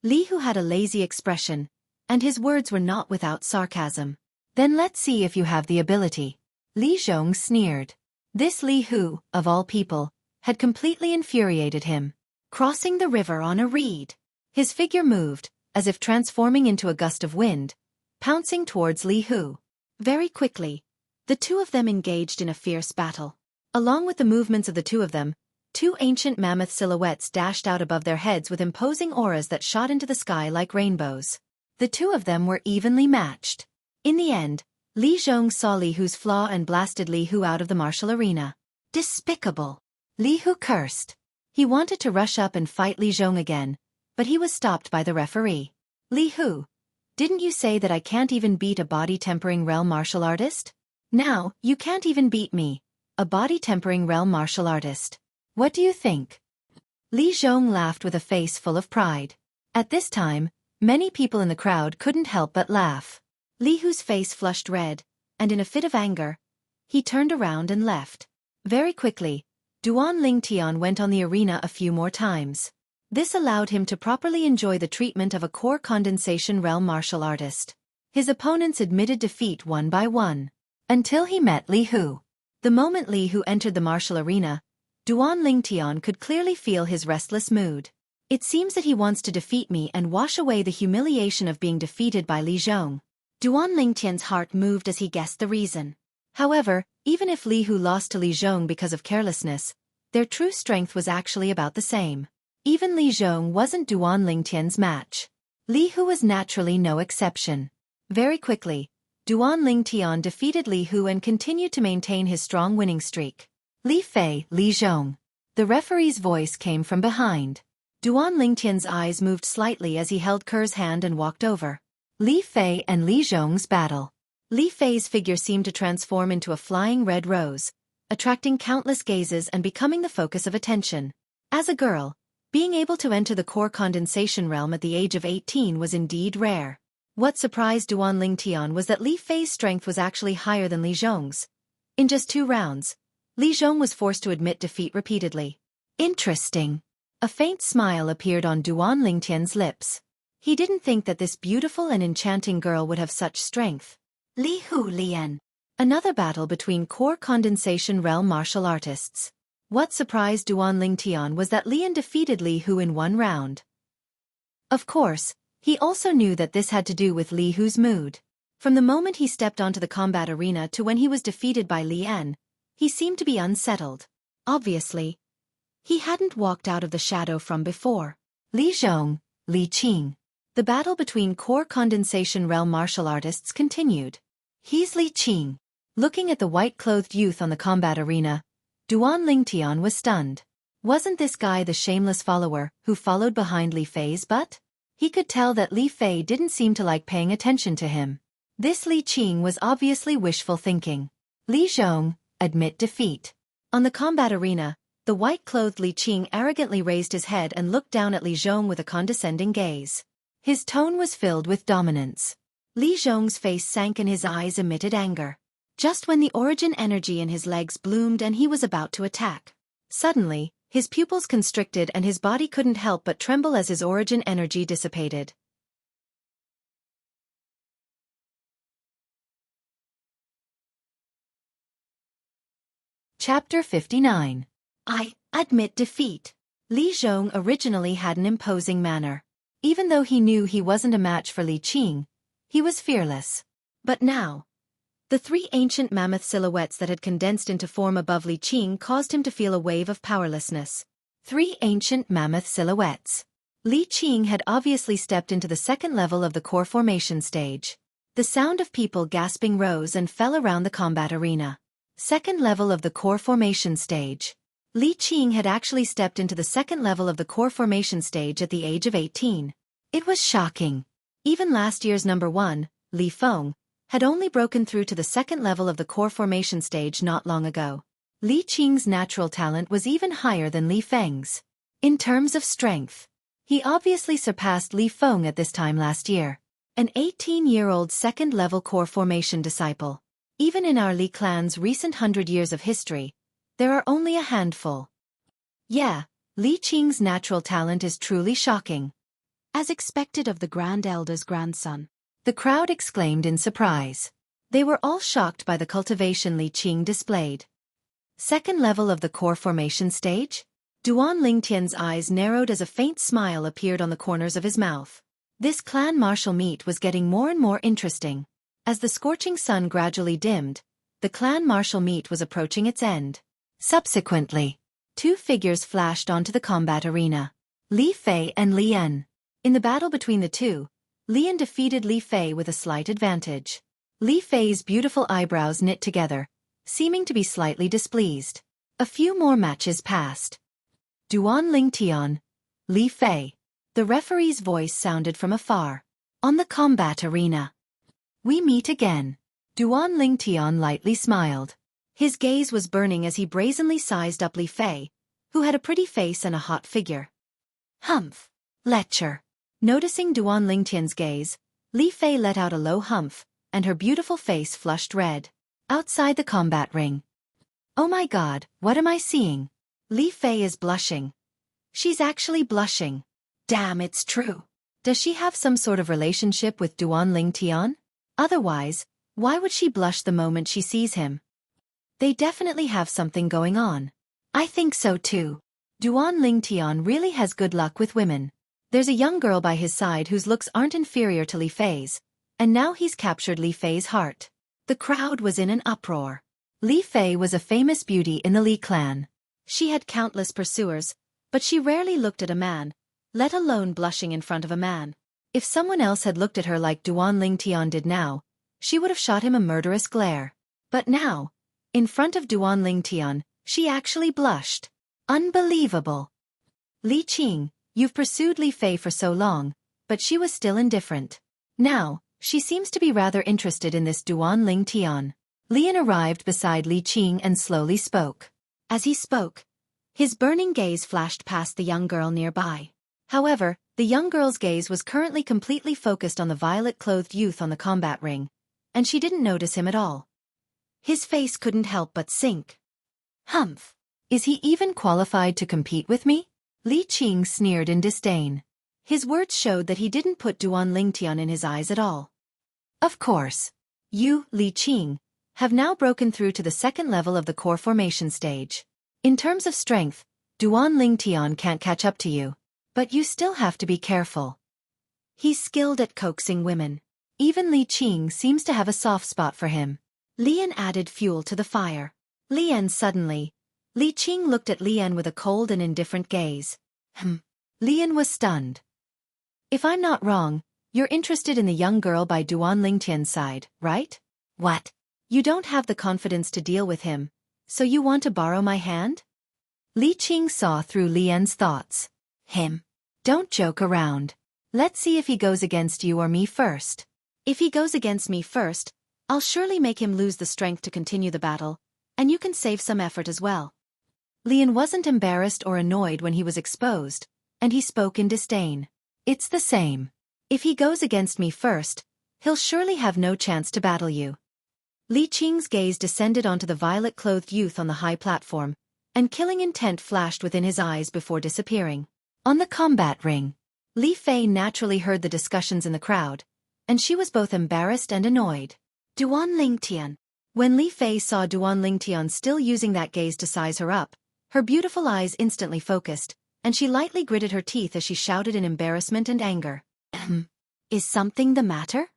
Li Hu had a lazy expression, and his words were not without sarcasm. Then let's see if you have the ability. Li Zhong sneered. This Li Hu, of all people, had completely infuriated him. Crossing the river on a reed. His figure moved, as if transforming into a gust of wind, pouncing towards Li Hu. Very quickly, the two of them engaged in a fierce battle. Along with the movements of the two of them, two ancient mammoth silhouettes dashed out above their heads with imposing auras that shot into the sky like rainbows. The two of them were evenly matched. In the end, Li Zhong saw Li Hu's flaw and blasted Li Hu out of the martial arena. Despicable! Li Hu cursed. He wanted to rush up and fight Li Zhong again, but he was stopped by the referee. Li Hu, didn't you say that I can't even beat a body-tempering realm martial artist? Now, you can't even beat me, a body-tempering realm martial artist. What do you think? Li Zhong laughed with a face full of pride. At this time, many people in the crowd couldn't help but laugh. Li Hu's face flushed red, and in a fit of anger, he turned around and left. Very quickly, Duan Lingtian went on the arena a few more times. This allowed him to properly enjoy the treatment of a core condensation realm martial artist. His opponents admitted defeat one by one, until he met Li Hu. The moment Li Hu entered the martial arena, Duan Lingtian could clearly feel his restless mood. It seems that he wants to defeat me and wash away the humiliation of being defeated by Li Zhong. Duan Lingtian's heart moved as he guessed the reason. However, even if Li Hu lost to Li Zhong because of carelessness, their true strength was actually about the same. Even Li Zhong wasn't Duan Lingtian's match. Li Hu was naturally no exception. Very quickly, Duan Lingtian defeated Li Hu and continued to maintain his strong winning streak. Li Fei, Li Zhong. The referee's voice came from behind. Duan Lingtian's eyes moved slightly as he held Ker's hand and walked over. Li Fei and Li Zhong's battle. Li Fei's figure seemed to transform into a flying red rose, attracting countless gazes and becoming the focus of attention. As a girl, being able to enter the core condensation realm at the age of 18 was indeed rare. What surprised Duan Lingtian was that Li Fei's strength was actually higher than Li Zhong's. In just 2 rounds, Li Zhong was forced to admit defeat repeatedly. Interesting. A faint smile appeared on Duan Lingtian's lips. He didn't think that this beautiful and enchanting girl would have such strength. Li Hu Lian. Another battle between core condensation realm martial artists. What surprised Duan Lingtian was that Lian defeated Li Hu in one round. Of course, he also knew that this had to do with Li Hu's mood. From the moment he stepped onto the combat arena to when he was defeated by Lian, he seemed to be unsettled. Obviously, he hadn't walked out of the shadow from before. Li Zhong, Li Qing. The battle between core condensation realm martial artists continued. He's Li Qing. Looking at the white-clothed youth on the combat arena, Duan Lingtian was stunned. Wasn't this guy the shameless follower who followed behind Li Fei's butt? He could tell that Li Fei didn't seem to like paying attention to him. This Li Qing was obviously wishful thinking. Li Zhong, admit defeat. On the combat arena, the white-clothed Li Qing arrogantly raised his head and looked down at Li Zhong with a condescending gaze. His tone was filled with dominance. Li Zhong's face sank and his eyes emitted anger. Just when the origin energy in his legs bloomed and he was about to attack. Suddenly, his pupils constricted and his body couldn't help but tremble as his origin energy dissipated. Chapter 59. I admit defeat. Li Zhong originally had an imposing manner. Even though he knew he wasn't a match for Li Qing, he was fearless. But now, the three ancient mammoth silhouettes that had condensed into form above Li Qing caused him to feel a wave of powerlessness. 3 ancient mammoth silhouettes. Li Qing had obviously stepped into the second level of the core formation stage. The sound of people gasping rose and fell around the combat arena. Second level of the core formation stage. Li Qing had actually stepped into the second level of the core formation stage at the age of 18. It was shocking. Even last year's number 1, Li Feng, had only broken through to the second level of the core formation stage not long ago. Li Qing's natural talent was even higher than Li Feng's. In terms of strength, he obviously surpassed Li Feng at this time last year. An 18-year-old second-level core formation disciple. Even in our Li clan's recent 100 years of history, there are only a handful. Yeah, Li Qing's natural talent is truly shocking. As expected of the Grand Elder's grandson, the crowd exclaimed in surprise. They were all shocked by the cultivation Li Qing displayed. Second level of the core formation stage? Duan Lingtian's eyes narrowed as a faint smile appeared on the corners of his mouth. This clan martial meet was getting more and more interesting. As the scorching sun gradually dimmed, the clan martial meet was approaching its end. Subsequently, 2 figures flashed onto the combat arena. Li Fei and Lian. In the battle between the two, Lian defeated Li Fei with a slight advantage. Li Fei's beautiful eyebrows knit together, seeming to be slightly displeased. A few more matches passed. Duan Lingtian, Li Fei. The referee's voice sounded from afar. On the combat arena. We meet again. Duan Lingtian lightly smiled. His gaze was burning as he brazenly sized up Li Fei, who had a pretty face and a hot figure. Humph. Lecture. Noticing Duan Lingtian's gaze, Li Fei let out a low humph, and her beautiful face flushed red. Outside the combat ring. Oh my god, what am I seeing? Li Fei is blushing. She's actually blushing. Damn, it's true. Does she have some sort of relationship with Duan Lingtian? Otherwise, why would she blush the moment she sees him? They definitely have something going on. I think so too. Duan Lingtian really has good luck with women. There's a young girl by his side whose looks aren't inferior to Li Fei's, and now he's captured Li Fei's heart. The crowd was in an uproar. Li Fei was a famous beauty in the Li clan. She had countless pursuers, but she rarely looked at a man, let alone blushing in front of a man. If someone else had looked at her like Duan Lingtian did now, she would have shot him a murderous glare. But now, in front of Duan Lingtian, she actually blushed. Unbelievable. Li Qing, you've pursued Li Fei for so long, but she was still indifferent. Now, she seems to be rather interested in this Duan Lingtian. Lian arrived beside Li Qing and slowly spoke. As he spoke, his burning gaze flashed past the young girl nearby. However, the young girl's gaze was currently completely focused on the violet-clothed youth on the combat ring, and she didn't notice him at all. His face couldn't help but sink. Humph! Is he even qualified to compete with me? Li Qing sneered in disdain. His words showed that he didn't put Duan Lingtian in his eyes at all. Of course. You, Li Qing, have now broken through to the second level of the core formation stage. In terms of strength, Duan Lingtian can't catch up to you. But you still have to be careful. He's skilled at coaxing women. Even Li Qing seems to have a soft spot for him. Lian added fuel to the fire. Lian suddenly. Li Qing looked at Lian with a cold and indifferent gaze. Lian was stunned. If I'm not wrong, you're interested in the young girl by Duan Lingtian's side, right? What? You don't have the confidence to deal with him, so you want to borrow my hand? Li Qing saw through Lian's thoughts. Him. Don't joke around. Let's see if he goes against you or me first. If he goes against me first, I'll surely make him lose the strength to continue the battle, and you can save some effort as well. Lian wasn't embarrassed or annoyed when he was exposed, and he spoke in disdain. It's the same. If he goes against me first, he'll surely have no chance to battle you. Li Qing's gaze descended onto the violet-clothed youth on the high platform, and killing intent flashed within his eyes before disappearing. On the combat ring, Li Fei naturally heard the discussions in the crowd, and she was both embarrassed and annoyed. Duan Lingtian. When Li Fei saw Duan Lingtian still using that gaze to size her up, her beautiful eyes instantly focused, and she lightly gritted her teeth as she shouted in embarrassment and anger. Is something the matter?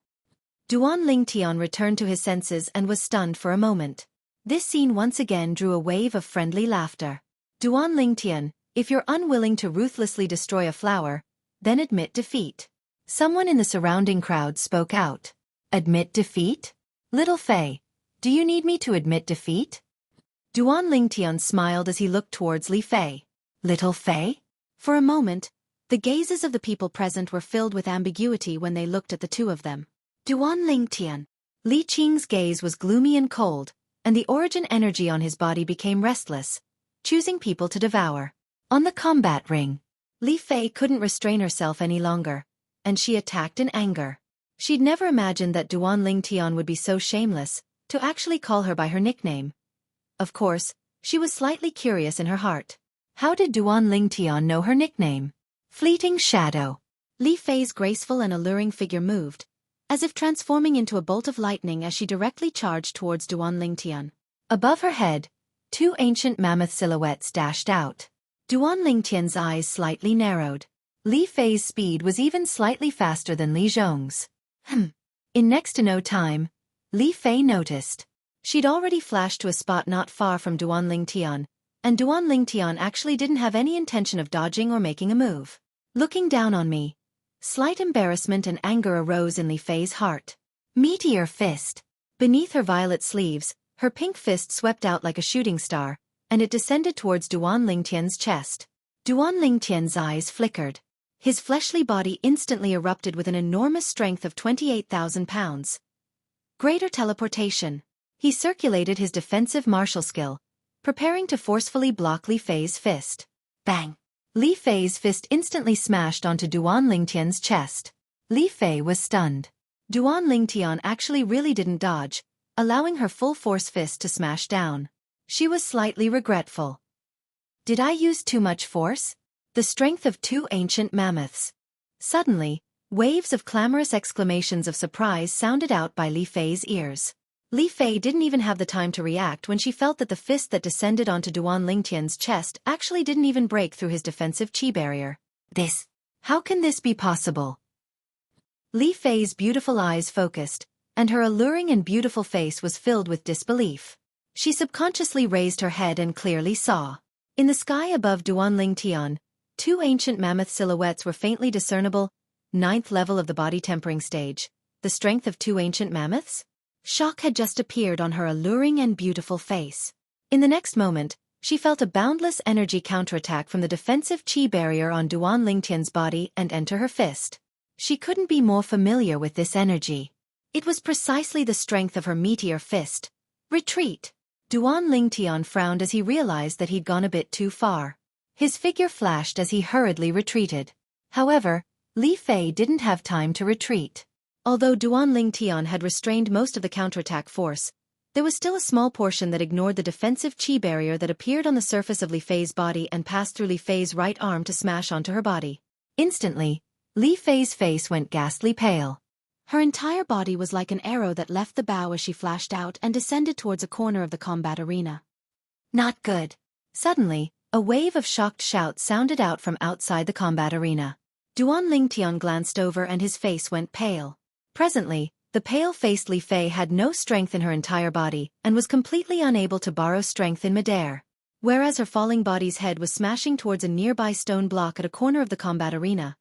Duan Lingtian returned to his senses and was stunned for a moment. This scene once again drew a wave of friendly laughter. Duan Lingtian, if you're unwilling to ruthlessly destroy a flower, then admit defeat. Someone in the surrounding crowd spoke out. Admit defeat? Little Fei, do you need me to admit defeat? Duan Lingtian smiled as he looked towards Li Fei. Little Fei? For a moment, the gazes of the people present were filled with ambiguity when they looked at the two of them. Duan Lingtian. Li Qing's gaze was gloomy and cold, and the origin energy on his body became restless, choosing people to devour. On the combat ring, Li Fei couldn't restrain herself any longer, and she attacked in anger. She'd never imagined that Duan Lingtian would be so shameless, to actually call her by her nickname. Of course, she was slightly curious in her heart. How did Duan Lingtian know her nickname? Fleeting Shadow. Li Fei's graceful and alluring figure moved, as if transforming into a bolt of lightning as she directly charged towards Duan Lingtian. Above her head, two ancient mammoth silhouettes dashed out. Duan Lingtian's eyes slightly narrowed. Li Fei's speed was even slightly faster than Li Zhong's. In next to no time, Li Fei noticed. She'd already flashed to a spot not far from Duan Lingtian, and Duan Lingtian actually didn't have any intention of dodging or making a move. Looking down on me, slight embarrassment and anger arose in Li Fei's heart. Meteor fist. Beneath her violet sleeves, her pink fist swept out like a shooting star, and it descended towards Duan Lingtian's chest. Duan Lingtian's eyes flickered. His fleshly body instantly erupted with an enormous strength of 28,000 pounds. Greater teleportation. He circulated his defensive martial skill, preparing to forcefully block Li Fei's fist. Bang! Li Fei's fist instantly smashed onto Duan Lingtian's chest. Li Fei was stunned. Duan Lingtian actually really didn't dodge, allowing her full-force fist to smash down. She was slightly regretful. Did I use too much force? The strength of two ancient mammoths. Suddenly, waves of clamorous exclamations of surprise sounded out by Li Fei's ears. Li Fei didn't even have the time to react when she felt that the fist that descended onto Duan Lingtian's chest actually didn't even break through his defensive chi barrier. How can this be possible? Li Fei's beautiful eyes focused, and her alluring and beautiful face was filled with disbelief. She subconsciously raised her head and clearly saw. In the sky above Duan Lingtian, two ancient mammoth silhouettes were faintly discernible. 9th level of the body tempering stage. The strength of two ancient mammoths? Shock had just appeared on her alluring and beautiful face. In the next moment, she felt a boundless energy counterattack from the defensive chi barrier on Duan Lingtian's body and enter her fist. She couldn't be more familiar with this energy. It was precisely the strength of her meteor fist. Retreat! Duan Lingtian frowned as he realized that he'd gone a bit too far. His figure flashed as he hurriedly retreated. However, Li Fei didn't have time to retreat. Although Duan Lingtian had restrained most of the counterattack force, there was still a small portion that ignored the defensive chi barrier that appeared on the surface of Li Fei's body and passed through Li Fei's right arm to smash onto her body. Instantly, Li Fei's face went ghastly pale. Her entire body was like an arrow that left the bow as she flashed out and descended towards a corner of the combat arena. Not good. Suddenly, a wave of shocked shouts sounded out from outside the combat arena. Duan Lingtian glanced over and his face went pale. Presently, the pale-faced Li Fei had no strength in her entire body and was completely unable to borrow strength in midair. Whereas her falling body's head was smashing towards a nearby stone block at a corner of the combat arena.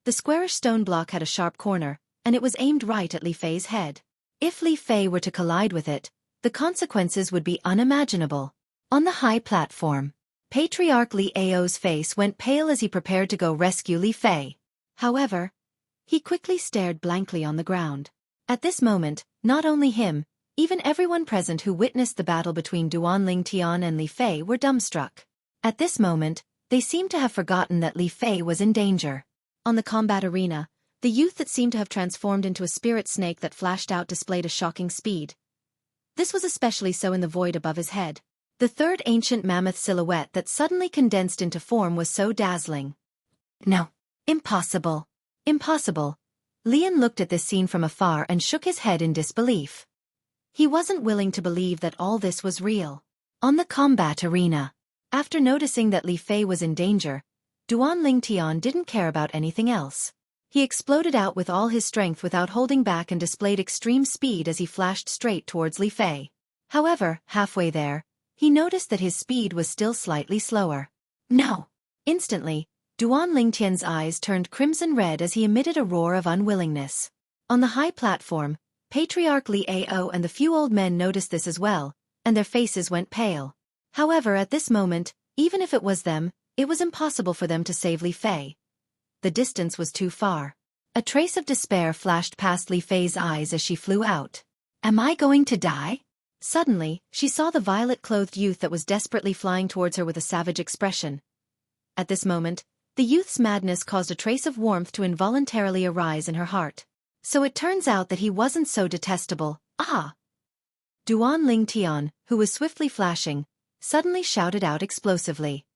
The squarish stone block had a sharp corner, and it was aimed right at Li Fei's head. If Li Fei were to collide with it, the consequences would be unimaginable. On the high platform, Patriarch Li Ao's face went pale as he prepared to go rescue Li Fei. However, he quickly stared blankly on the ground. At this moment, not only him, even everyone present who witnessed the battle between Duan Lingtian and Li Fei were dumbstruck. At this moment, they seemed to have forgotten that Li Fei was in danger. On the combat arena, the youth that seemed to have transformed into a spirit snake that flashed out displayed a shocking speed. This was especially so in the void above his head. The third ancient mammoth silhouette that suddenly condensed into form was so dazzling. No. Impossible. Impossible. Lian looked at this scene from afar and shook his head in disbelief. He wasn't willing to believe that all this was real. On the combat arena, after noticing that Li Fei was in danger, Duan Lingtian didn't care about anything else. He exploded out with all his strength without holding back and displayed extreme speed as he flashed straight towards Li Fei. However, halfway there, he noticed that his speed was still slightly slower. No! Instantly, Duan Lingtian's eyes turned crimson red as he emitted a roar of unwillingness. On the high platform, Patriarch Li Ao and the few old men noticed this as well, and their faces went pale. However, at this moment, even if it was them, it was impossible for them to save Li Fei. The distance was too far. A trace of despair flashed past Li Fei's eyes as she flew out. Am I going to die? Suddenly, she saw the violet-clothed youth that was desperately flying towards her with a savage expression. At this moment, the youth's madness caused a trace of warmth to involuntarily arise in her heart. So it turns out that he wasn't so detestable. Ah! Duan Lingtian, who was swiftly flashing, suddenly shouted out explosively.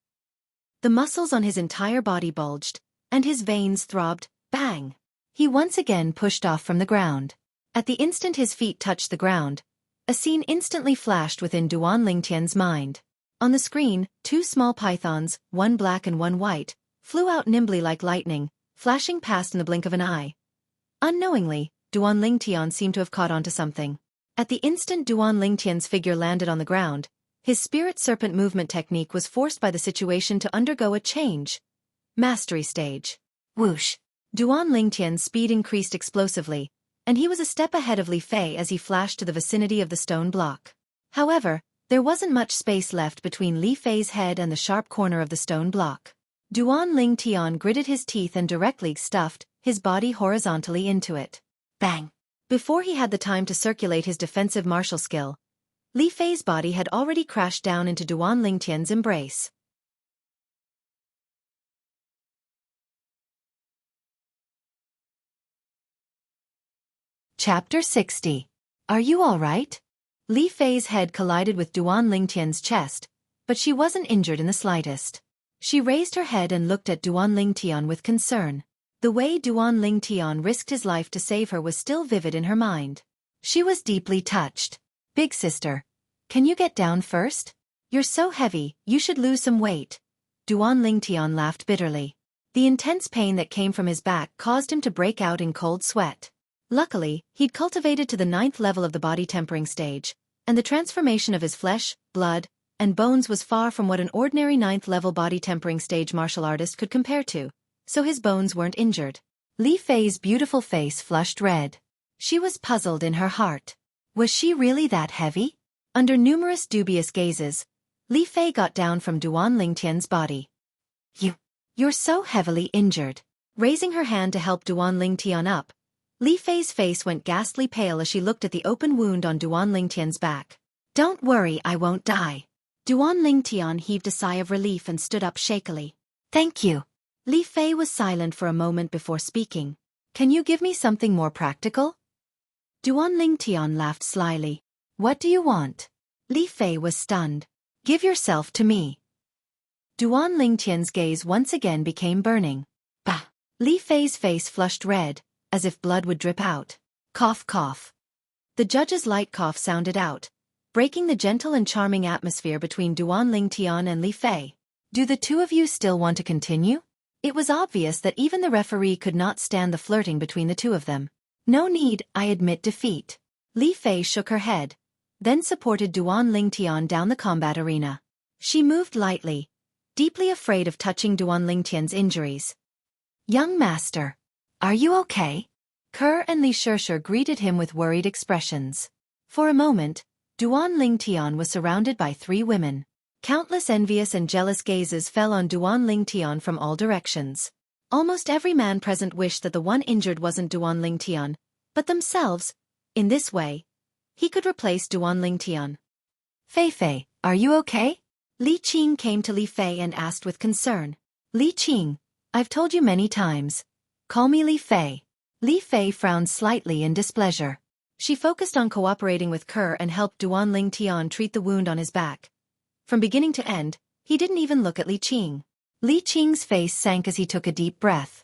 The muscles on his entire body bulged, and his veins throbbed. Bang! He once again pushed off from the ground. At the instant his feet touched the ground, a scene instantly flashed within Duan Lingtian's mind. On the screen, two small pythons, one black and one white, flew out nimbly like lightning, flashing past in the blink of an eye. Unknowingly, Duan Lingtian seemed to have caught onto something. At the instant Duan Lingtian's figure landed on the ground, his spirit serpent movement technique was forced by the situation to undergo a change. Mastery stage. Whoosh! Duan Lingtian's speed increased explosively, and he was a step ahead of Li Fei as he flashed to the vicinity of the stone block. However, there wasn't much space left between Li Fei's head and the sharp corner of the stone block. Duan Lingtian gritted his teeth and directly stuffed his body horizontally into it. Bang! Before he had the time to circulate his defensive martial skill, Li Fei's body had already crashed down into Duan Lingtian's embrace. Chapter 60. Are you all right? Li Fei's head collided with Duan Lingtian's chest, but she wasn't injured in the slightest. She raised her head and looked at Duan Lingtian with concern. The way Duan Lingtian risked his life to save her was still vivid in her mind. She was deeply touched. Big sister, can you get down first? You're so heavy, you should lose some weight. Duan Lingtian laughed bitterly. The intense pain that came from his back caused him to break out in cold sweat. Luckily, he'd cultivated to the 9th level of the body tempering stage, and the transformation of his flesh, blood, and bones was far from what an ordinary 9th level body tempering stage martial artist could compare to, so his bones weren't injured. Li Fei's beautiful face flushed red. She was puzzled in her heart. Was she really that heavy? Under numerous dubious gazes, Li Fei got down from Duan Lingtian's body. You're so heavily injured. Raising her hand to help Duan Lingtian up, Li Fei's face went ghastly pale as she looked at the open wound on Duan Lingtian's back. Don't worry, I won't die. Duan Lingtian heaved a sigh of relief and stood up shakily. Thank you. Li Fei was silent for a moment before speaking. Can you give me something more practical? Duan Lingtian laughed slyly. What do you want? Li Fei was stunned. Give yourself to me. Duan Lingtian's gaze once again became burning. Bah! Li Fei's face flushed red, as if blood would drip out. Cough cough. The judge's light cough sounded out, breaking the gentle and charming atmosphere between Duan Lingtian and Li Fei. Do the two of you still want to continue? It was obvious that even the referee could not stand the flirting between the two of them. No need, I admit defeat. Li Fei shook her head, then supported Duan Lingtian down the combat arena. She moved lightly, deeply afraid of touching Duan Lingtian's injuries. Young master, are you okay? Ke and Li Shishir greeted him with worried expressions. For a moment, Duan Lingtian was surrounded by three women. Countless envious and jealous gazes fell on Duan Lingtian from all directions. Almost every man present wished that the one injured wasn't Duan Lingtian, but themselves. In this way, he could replace Duan Lingtian. Fei Fei, are you okay? Li Qing came to Li Fei and asked with concern. Li Qing, I've told you many times. Call me Li Fei. Li Fei frowned slightly in displeasure. She focused on cooperating with Ke and helped Duan Lingtian treat the wound on his back. From beginning to end, he didn't even look at Li Qing. Li Qing's face sank as he took a deep breath.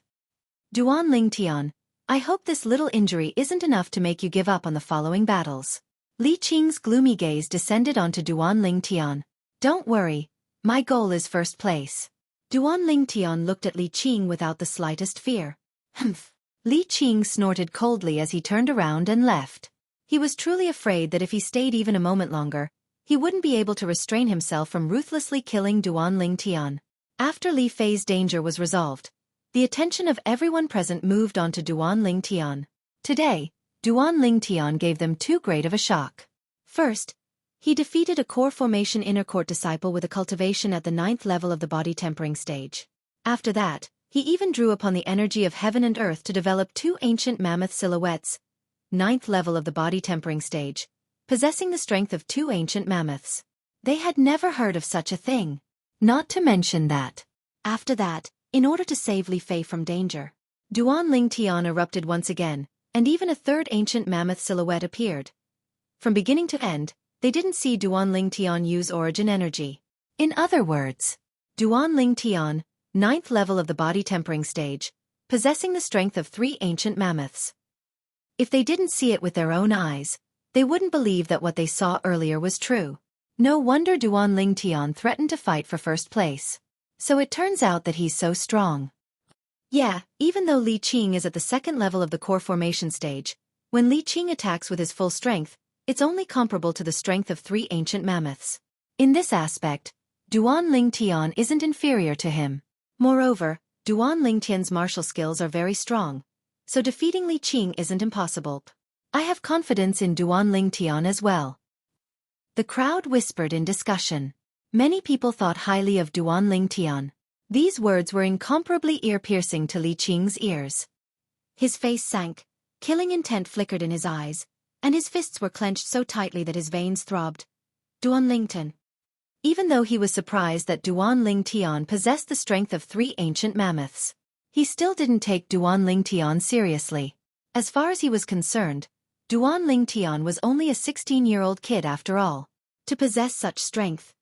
Duan Lingtian, I hope this little injury isn't enough to make you give up on the following battles. Li Qing's gloomy gaze descended onto Duan Lingtian. Don't worry, my goal is first place. Duan Lingtian looked at Li Qing without the slightest fear. Humph. Li Qing snorted coldly as he turned around and left. He was truly afraid that if he stayed even a moment longer, he wouldn't be able to restrain himself from ruthlessly killing Duan Lingtian. After Li Fei's danger was resolved, the attention of everyone present moved on to Duan Lingtian. Today, Duan Lingtian gave them too great of a shock. First, he defeated a core formation inner court disciple with a cultivation at the 9th level of the body tempering stage. After that, he even drew upon the energy of heaven and earth to develop two ancient mammoth silhouettes, 9th level of the body tempering stage, possessing the strength of two ancient mammoths. They had never heard of such a thing. Not to mention that. After that, in order to save Li Fei from danger, Duan Lingtian erupted once again, and even a third ancient mammoth silhouette appeared. From beginning to end, they didn't see Duan Lingtian use origin energy. In other words, Duan Lingtian, 9th level of the body tempering stage, possessing the strength of three ancient mammoths. If they didn't see it with their own eyes, they wouldn't believe that what they saw earlier was true. No wonder Duan Lingtian threatened to fight for first place. So it turns out that he's so strong. Yeah, even though Li Qing is at the 2nd level of the core formation stage, when Li Qing attacks with his full strength, it's only comparable to the strength of three ancient mammoths. In this aspect, Duan Lingtian isn't inferior to him. Moreover, Duan Lingtian's martial skills are very strong, so defeating Li Qing isn't impossible. I have confidence in Duan Lingtian as well. The crowd whispered in discussion. Many people thought highly of Duan Lingtian. These words were incomparably ear-piercing to Li Qing's ears. His face sank, killing intent flickered in his eyes, and his fists were clenched so tightly that his veins throbbed. Duan Lingtian. Even though he was surprised that Duan Lingtian possessed the strength of three ancient mammoths, he still didn't take Duan Lingtian seriously. As far as he was concerned, Duan Lingtian was only a 16-year-old kid after all. To possess such strength,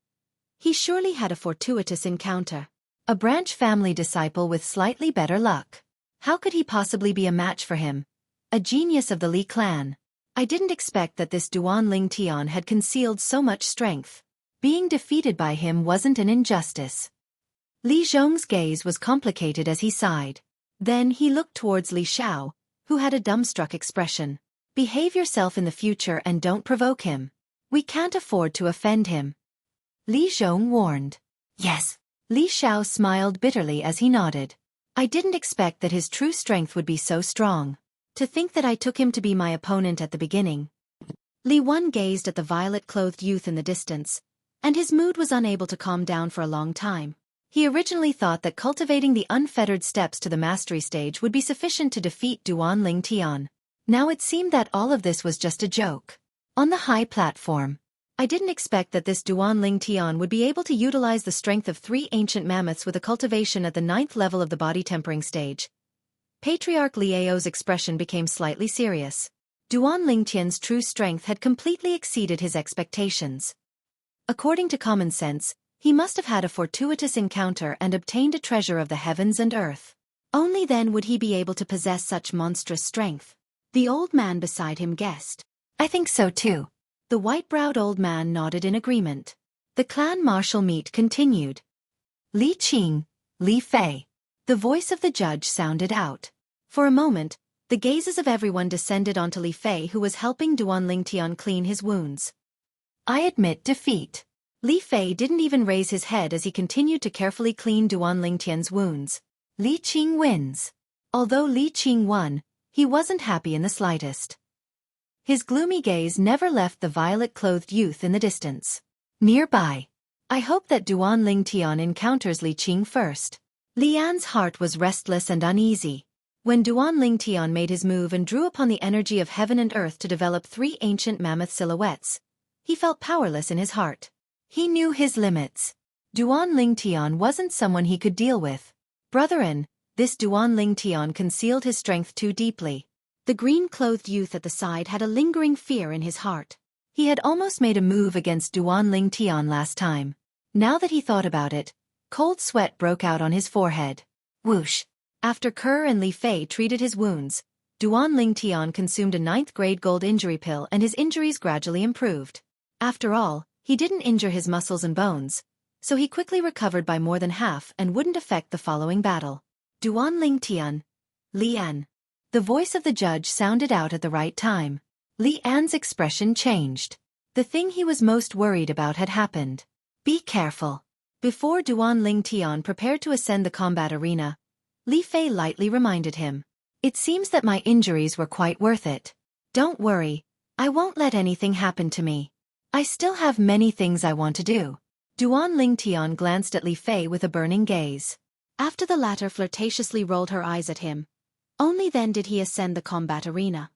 he surely had a fortuitous encounter. A branch family disciple with slightly better luck. How could he possibly be a match for him? A genius of the Li clan. I didn't expect that this Duan Lingtian had concealed so much strength. Being defeated by him wasn't an injustice. Li Zhong's gaze was complicated as he sighed. Then he looked towards Li Xiao, who had a dumbstruck expression. Behave yourself in the future and don't provoke him. We can't afford to offend him. Li Zhong warned. Yes. Li Xiao smiled bitterly as he nodded. I didn't expect that his true strength would be so strong. To think that I took him to be my opponent at the beginning. Li Wen gazed at the violet-clothed youth in the distance, and his mood was unable to calm down for a long time. He originally thought that cultivating the unfettered steps to the mastery stage would be sufficient to defeat Duan Lingtian. Now it seemed that all of this was just a joke. On the high platform, I didn't expect that this Duan Lingtian would be able to utilize the strength of three ancient mammoths with a cultivation at the 9th level of the body tempering stage. Patriarch Liao's expression became slightly serious. Duan Lingtian's true strength had completely exceeded his expectations. According to common sense, he must have had a fortuitous encounter and obtained a treasure of the heavens and earth. Only then would he be able to possess such monstrous strength. The old man beside him guessed. "I think so too." The white-browed old man nodded in agreement. The clan martial meet continued. "Li Qing, Li Fei." The voice of the judge sounded out. For a moment, the gazes of everyone descended onto Li Fei, who was helping Duan Lingtian clean his wounds. "I admit defeat." Li Fei didn't even raise his head as he continued to carefully clean Duan Lingtian's wounds. Li Qing wins. Although Li Qing won, he wasn't happy in the slightest. His gloomy gaze never left the violet-clothed youth in the distance. Nearby. "I hope that Duan Lingtian encounters Li Qing first." Li An's heart was restless and uneasy. When Duan Lingtian made his move and drew upon the energy of heaven and earth to develop 3 ancient mammoth silhouettes, he felt powerless in his heart. He knew his limits. Duan Lingtian wasn't someone he could deal with. Brethren, this Duan Lingtian concealed his strength too deeply. The green-clothed youth at the side had a lingering fear in his heart. He had almost made a move against Duan Lingtian last time. Now that he thought about it, cold sweat broke out on his forehead. Whoosh! After Kerr and Li Fei treated his wounds, Duan Lingtian consumed a 9th-grade gold injury pill and his injuries gradually improved. After all, he didn't injure his muscles and bones, so he quickly recovered by more than half and wouldn't affect the following battle. Duan Lingtian, Li An. The voice of the judge sounded out at the right time. Li An's expression changed. The thing he was most worried about had happened. "Be careful." Before Duan Lingtian prepared to ascend the combat arena, Li Fei lightly reminded him. "It seems that my injuries were quite worth it. Don't worry, I won't let anything happen to me. I still have many things I want to do." Duan Lingtian glanced at Li Fei with a burning gaze. After the latter flirtatiously rolled her eyes at him, only then did he ascend the combat arena.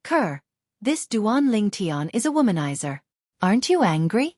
"Kerr, this Duan Lingtian is a womanizer. Aren't you angry?"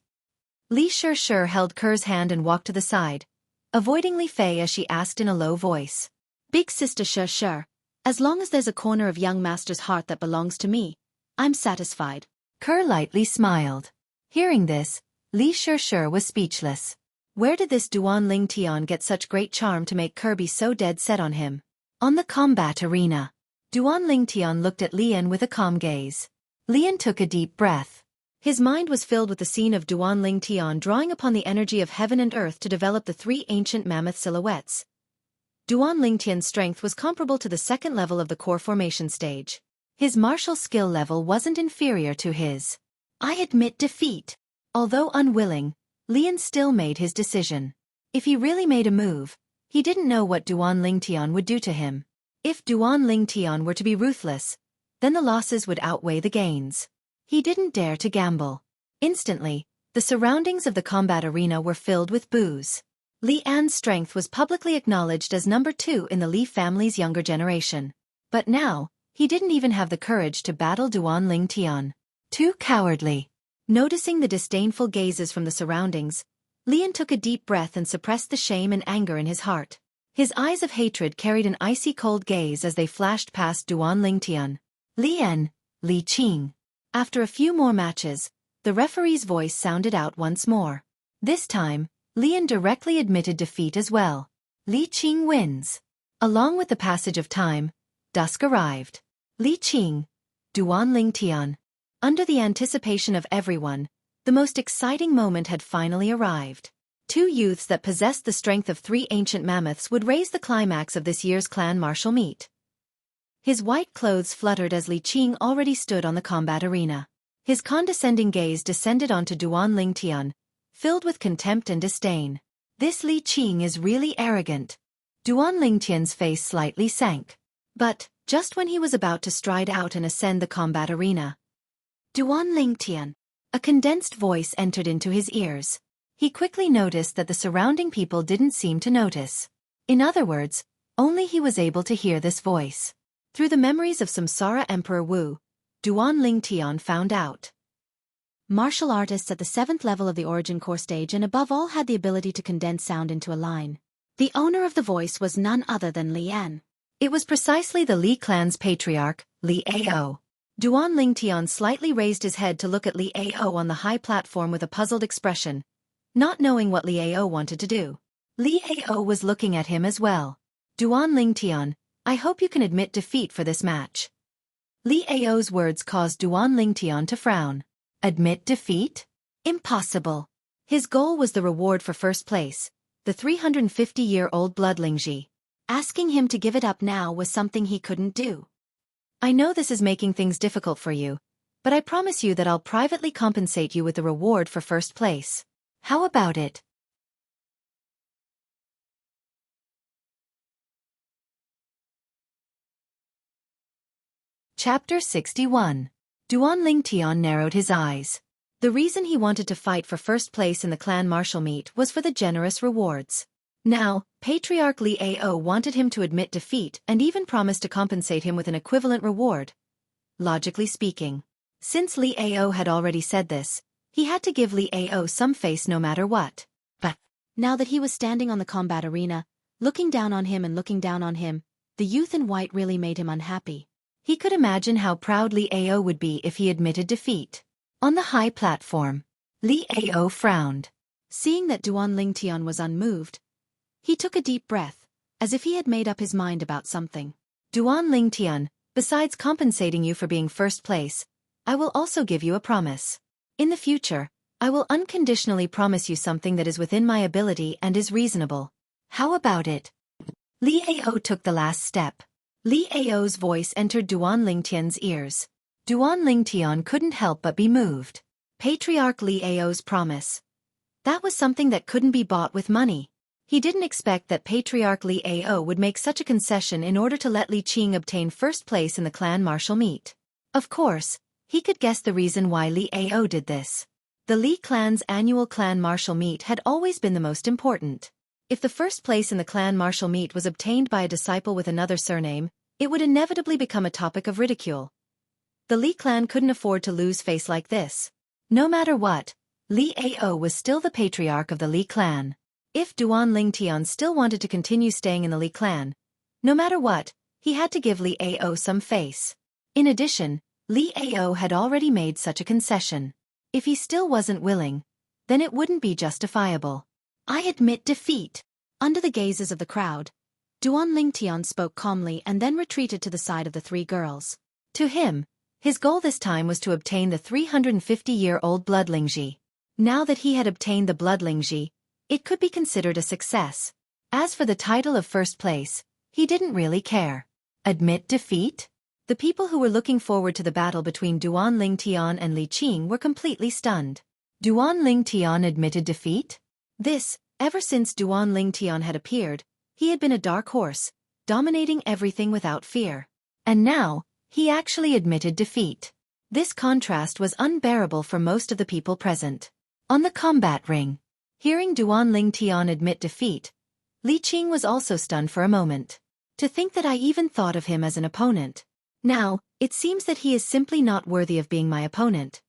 Li Shur held Kerr's hand and walked to the side, avoiding Li Fei as she asked in a low voice. "Big sister Shur, as long as there's a corner of young master's heart that belongs to me, I'm satisfied." Kerr lightly smiled. Hearing this, Li Shur was speechless. Where did this Duan Lingtian get such great charm to make Kerr be so dead set on him? On the combat arena, Duan Lingtian looked at Lian with a calm gaze. Lian took a deep breath. His mind was filled with the scene of Duan Lingtian drawing upon the energy of heaven and earth to develop the 3 ancient mammoth silhouettes. Duan Lingtian's strength was comparable to the 2nd level of the core formation stage. His martial skill level wasn't inferior to his. "I admit defeat." Although unwilling, Lian still made his decision. If he really made a move, he didn't know what Duan Lingtian would do to him. If Duan Lingtian were to be ruthless, then the losses would outweigh the gains. He didn't dare to gamble. Instantly, the surroundings of the combat arena were filled with boos. Li An's strength was publicly acknowledged as number 2 in the Li family's younger generation. But now, he didn't even have the courage to battle Duan Lingtian. Too cowardly. Noticing the disdainful gazes from the surroundings, Lian took a deep breath and suppressed the shame and anger in his heart. His eyes of hatred carried an icy cold gaze as they flashed past Duan Lingtian. "Lian, Li Qing." After a few more matches, the referee's voice sounded out once more. This time, Lian directly admitted defeat as well. Li Qing wins. Along with the passage of time, dusk arrived. Li Qing, Duan Lingtian. Under the anticipation of everyone, the most exciting moment had finally arrived. 2 youths that possessed the strength of 3 ancient mammoths would raise the climax of this year's clan martial meet. His white clothes fluttered as Li Qing already stood on the combat arena. His condescending gaze descended onto Duan Lingtian, filled with contempt and disdain. "This Li Qing is really arrogant." Duan Lingtian's face slightly sank. But, just when he was about to stride out and ascend the combat arena, "Duan Lingtian." A condensed voice entered into his ears. He quickly noticed that the surrounding people didn't seem to notice. In other words, only he was able to hear this voice. Through the memories of Samsara Emperor Wu, Duan Lingtian found out. Martial artists at the 7th level of the origin core stage and above all had the ability to condense sound into a line. The owner of the voice was none other than Li An. It was precisely the Li clan's patriarch, Li Ao. Duan Lingtian slightly raised his head to look at Li Ao on the high platform with a puzzled expression, not knowing what Li Ao wanted to do. Li Ao was looking at him as well. Duan Lingtian, I hope you can admit defeat for this match. Li Ao's words caused Duan Lingtian to frown. Admit defeat? Impossible. His goal was the reward for first place, the 350-year-old bloodlingji. Asking him to give it up now was something he couldn't do. I know this is making things difficult for you, but I promise you that I'll privately compensate you with the reward for first place. How about it? Chapter 61. Duan Lingtian narrowed his eyes. The reason he wanted to fight for first place in the clan martial meet was for the generous rewards. Now, Patriarch Li Ao wanted him to admit defeat and even promised to compensate him with an equivalent reward. Logically speaking, since Li Ao had already said this, he had to give Li Ao some face no matter what. But now that he was standing on the combat arena, looking down on him, the youth in white really made him unhappy. He could imagine how proud Li Ao would be if he admitted defeat. On the high platform, Li Ao frowned. Seeing that Duan Lingtian was unmoved, he took a deep breath, as if he had made up his mind about something. Duan Lingtian, besides compensating you for being first place, I will also give you a promise. In the future, I will unconditionally promise you something that is within my ability and is reasonable. How about it? Li Ao took the last step. Li Ao's voice entered Duan Lingtian's ears. Duan Lingtian couldn't help but be moved. Patriarch Li Ao's promise. That was something that couldn't be bought with money. He didn't expect that Patriarch Li Ao would make such a concession in order to let Li Qing obtain first place in the clan martial meet. Of course, he could guess the reason why Li Ao did this. The Li clan's annual clan martial meet had always been the most important. If the first place in the clan martial meet was obtained by a disciple with another surname, it would inevitably become a topic of ridicule. The Li clan couldn't afford to lose face like this. No matter what, Li Ao was still the patriarch of the Li clan. If Duan Lingtian still wanted to continue staying in the Li clan, no matter what, he had to give Li Ao some face. In addition, Li Ao had already made such a concession. If he still wasn't willing, then it wouldn't be justifiable. I admit defeat. Under the gazes of the crowd, Duan Lingtian spoke calmly and then retreated to the side of the three girls. To him, his goal this time was to obtain the 350-year-old bloodlingji. Now that he had obtained the bloodlingji, it could be considered a success. As for the title of first place, he didn't really care. Admit defeat? The people who were looking forward to the battle between Duan Lingtian and Li Qing were completely stunned. Duan Lingtian admitted defeat? Ever since Duan Lingtian had appeared, he had been a dark horse, dominating everything without fear. And now, he actually admitted defeat. This contrast was unbearable for most of the people present. On the combat ring, hearing Duan Lingtian admit defeat, Li Qing was also stunned for a moment. To think that I even thought of him as an opponent. Now, it seems that he is simply not worthy of being my opponent.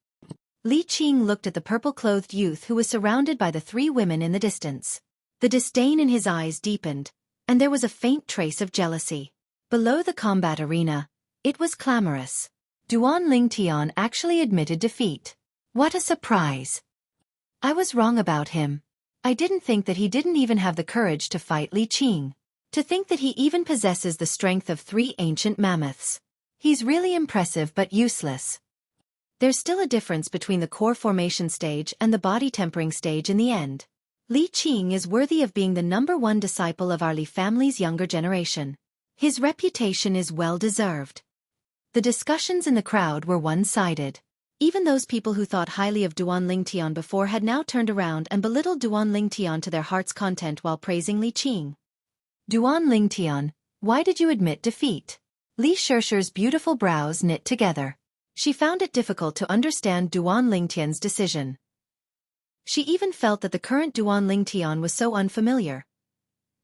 Li Qing looked at the purple-clothed youth who was surrounded by the three women in the distance. The disdain in his eyes deepened, and there was a faint trace of jealousy. Below the combat arena, it was clamorous. Duan Lingtian actually admitted defeat. What a surprise! I was wrong about him. I didn't think that he didn't even have the courage to fight Li Qing. To think that he even possesses the strength of 3 ancient mammoths. He's really impressive but useless. There's still a difference between the core formation stage and the body tempering stage in the end. Li Qing is worthy of being the #1 disciple of our Li family's younger generation. His reputation is well-deserved. The discussions in the crowd were one-sided. Even those people who thought highly of Duan Lingtian before had now turned around and belittled Duan Lingtian to their heart's content while praising Li Qing. Duan Lingtian, why did you admit defeat? Li Shishir's beautiful brows knit together. She found it difficult to understand Duan Lingtian's decision. She even felt that the current Duan Lingtian was so unfamiliar.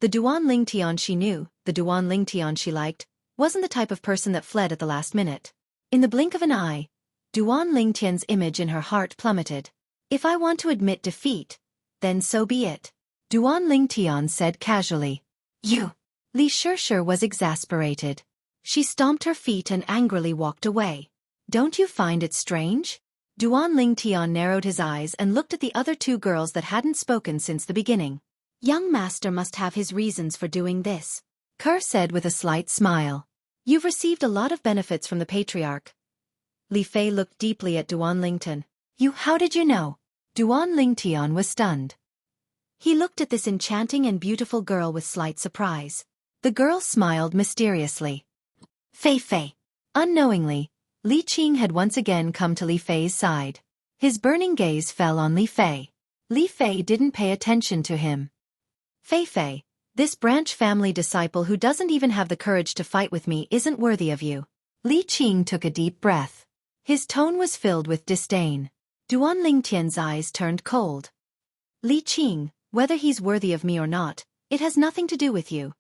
The Duan Lingtian she knew, the Duan Lingtian she liked, wasn't the type of person that fled at the last minute. In the blink of an eye, Duan Lingtian's image in her heart plummeted. If I want to admit defeat, then so be it. Duan Lingtian said casually. You! Li Shishir was exasperated. She stomped her feet and angrily walked away. Don't you find it strange? Duan Lingtian narrowed his eyes and looked at the other two girls that hadn't spoken since the beginning. Young master must have his reasons for doing this, Kerr said with a slight smile. You've received a lot of benefits from the patriarch. Li Fei looked deeply at Duan Lingtian. How did you know? Duan Lingtian was stunned. He looked at this enchanting and beautiful girl with slight surprise. The girl smiled mysteriously. Fei. Unknowingly, Li Qing had once again come to Li Fei's side. His burning gaze fell on Li Fei. Li Fei didn't pay attention to him. Fei, this branch family disciple who doesn't even have the courage to fight with me isn't worthy of you. Li Qing took a deep breath. His tone was filled with disdain. Duan Lingtian's eyes turned cold. Li Qing, whether he's worthy of me or not, it has nothing to do with you.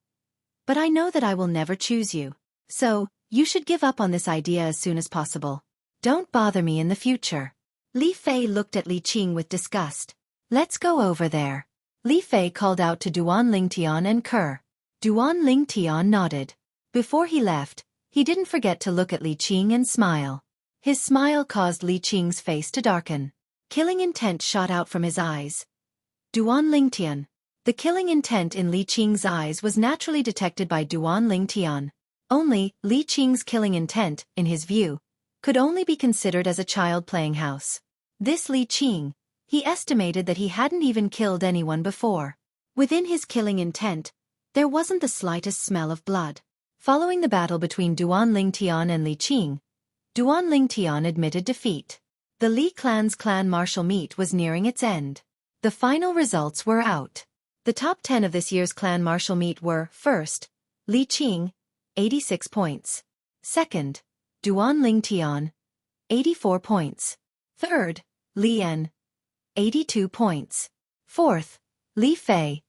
But I know that I will never choose you. So, you should give up on this idea as soon as possible. Don't bother me in the future. Li Fei looked at Li Qing with disgust. Let's go over there. Li Fei called out to Duan Lingtian and Kerr. Duan Lingtian nodded. Before he left, he didn't forget to look at Li Qing and smile. His smile caused Li Qing's face to darken. Killing intent shot out from his eyes. Duan Lingtian. The killing intent in Li Qing's eyes was naturally detected by Duan Lingtian. Only, Li Qing's killing intent, in his view, could only be considered as a child playing house. This Li Qing, he estimated that he hadn't even killed anyone before. Within his killing intent, there wasn't the slightest smell of blood. Following the battle between Duan Lingtian and Li Qing, Duan Lingtian admitted defeat. The Li clan's clan martial meet was nearing its end. The final results were out. The top 10 of this year's clan martial meet were, first, Li Qing, 86 points. Second, Duan Lingtian, 84 points. Third, Li En, 82 points. Fourth, Li Fei,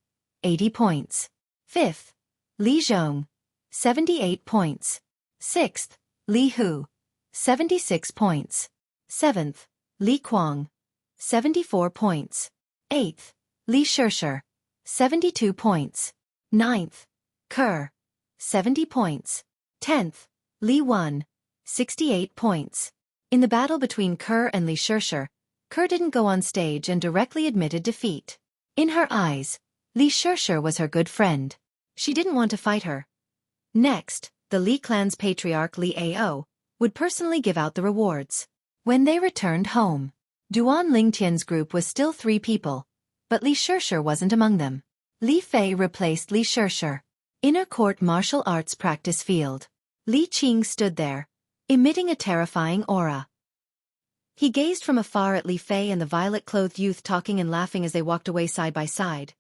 80 points. Fifth, Li Zhong, 78 points. Sixth, Li Hu, 76 points. Seventh, Li Kuang, 74 points. Eighth, Li Shirshir, 72 points. Ninth, Kerr, 70 points. 10th, Li Wan, 68 points. In the battle between Kerr and Li Shirshir, Kerr didn't go on stage and directly admitted defeat. In her eyes, Li Shirshir was her good friend. She didn't want to fight her. Next, the Li clan's patriarch Li Ao would personally give out the rewards. When they returned home, Duan Lingtian's group was still 3 people, but Li Shirshir wasn't among them. Li Fei replaced Li Shirshir. Inner court martial arts practice field. Li Qing stood there, emitting a terrifying aura. He gazed from afar at Li Fei and the violet-clothed youth talking and laughing as they walked away side by side.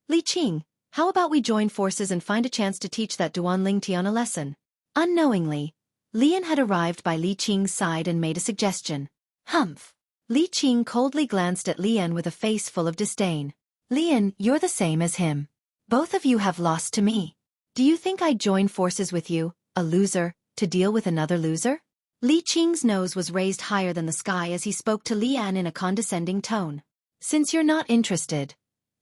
Li Qing, how about we join forces and find a chance to teach that Duan Lingtian a lesson? Unknowingly, Lian had arrived by Li Qing's side and made a suggestion. Humph. Li Qing coldly glanced at Lian with a face full of disdain. Lian, you're the same as him. Both of you have lost to me. Do you think I'd join forces with you, a loser, to deal with another loser? Li Qing's nose was raised higher than the sky as he spoke to Lian in a condescending tone. Since you're not interested,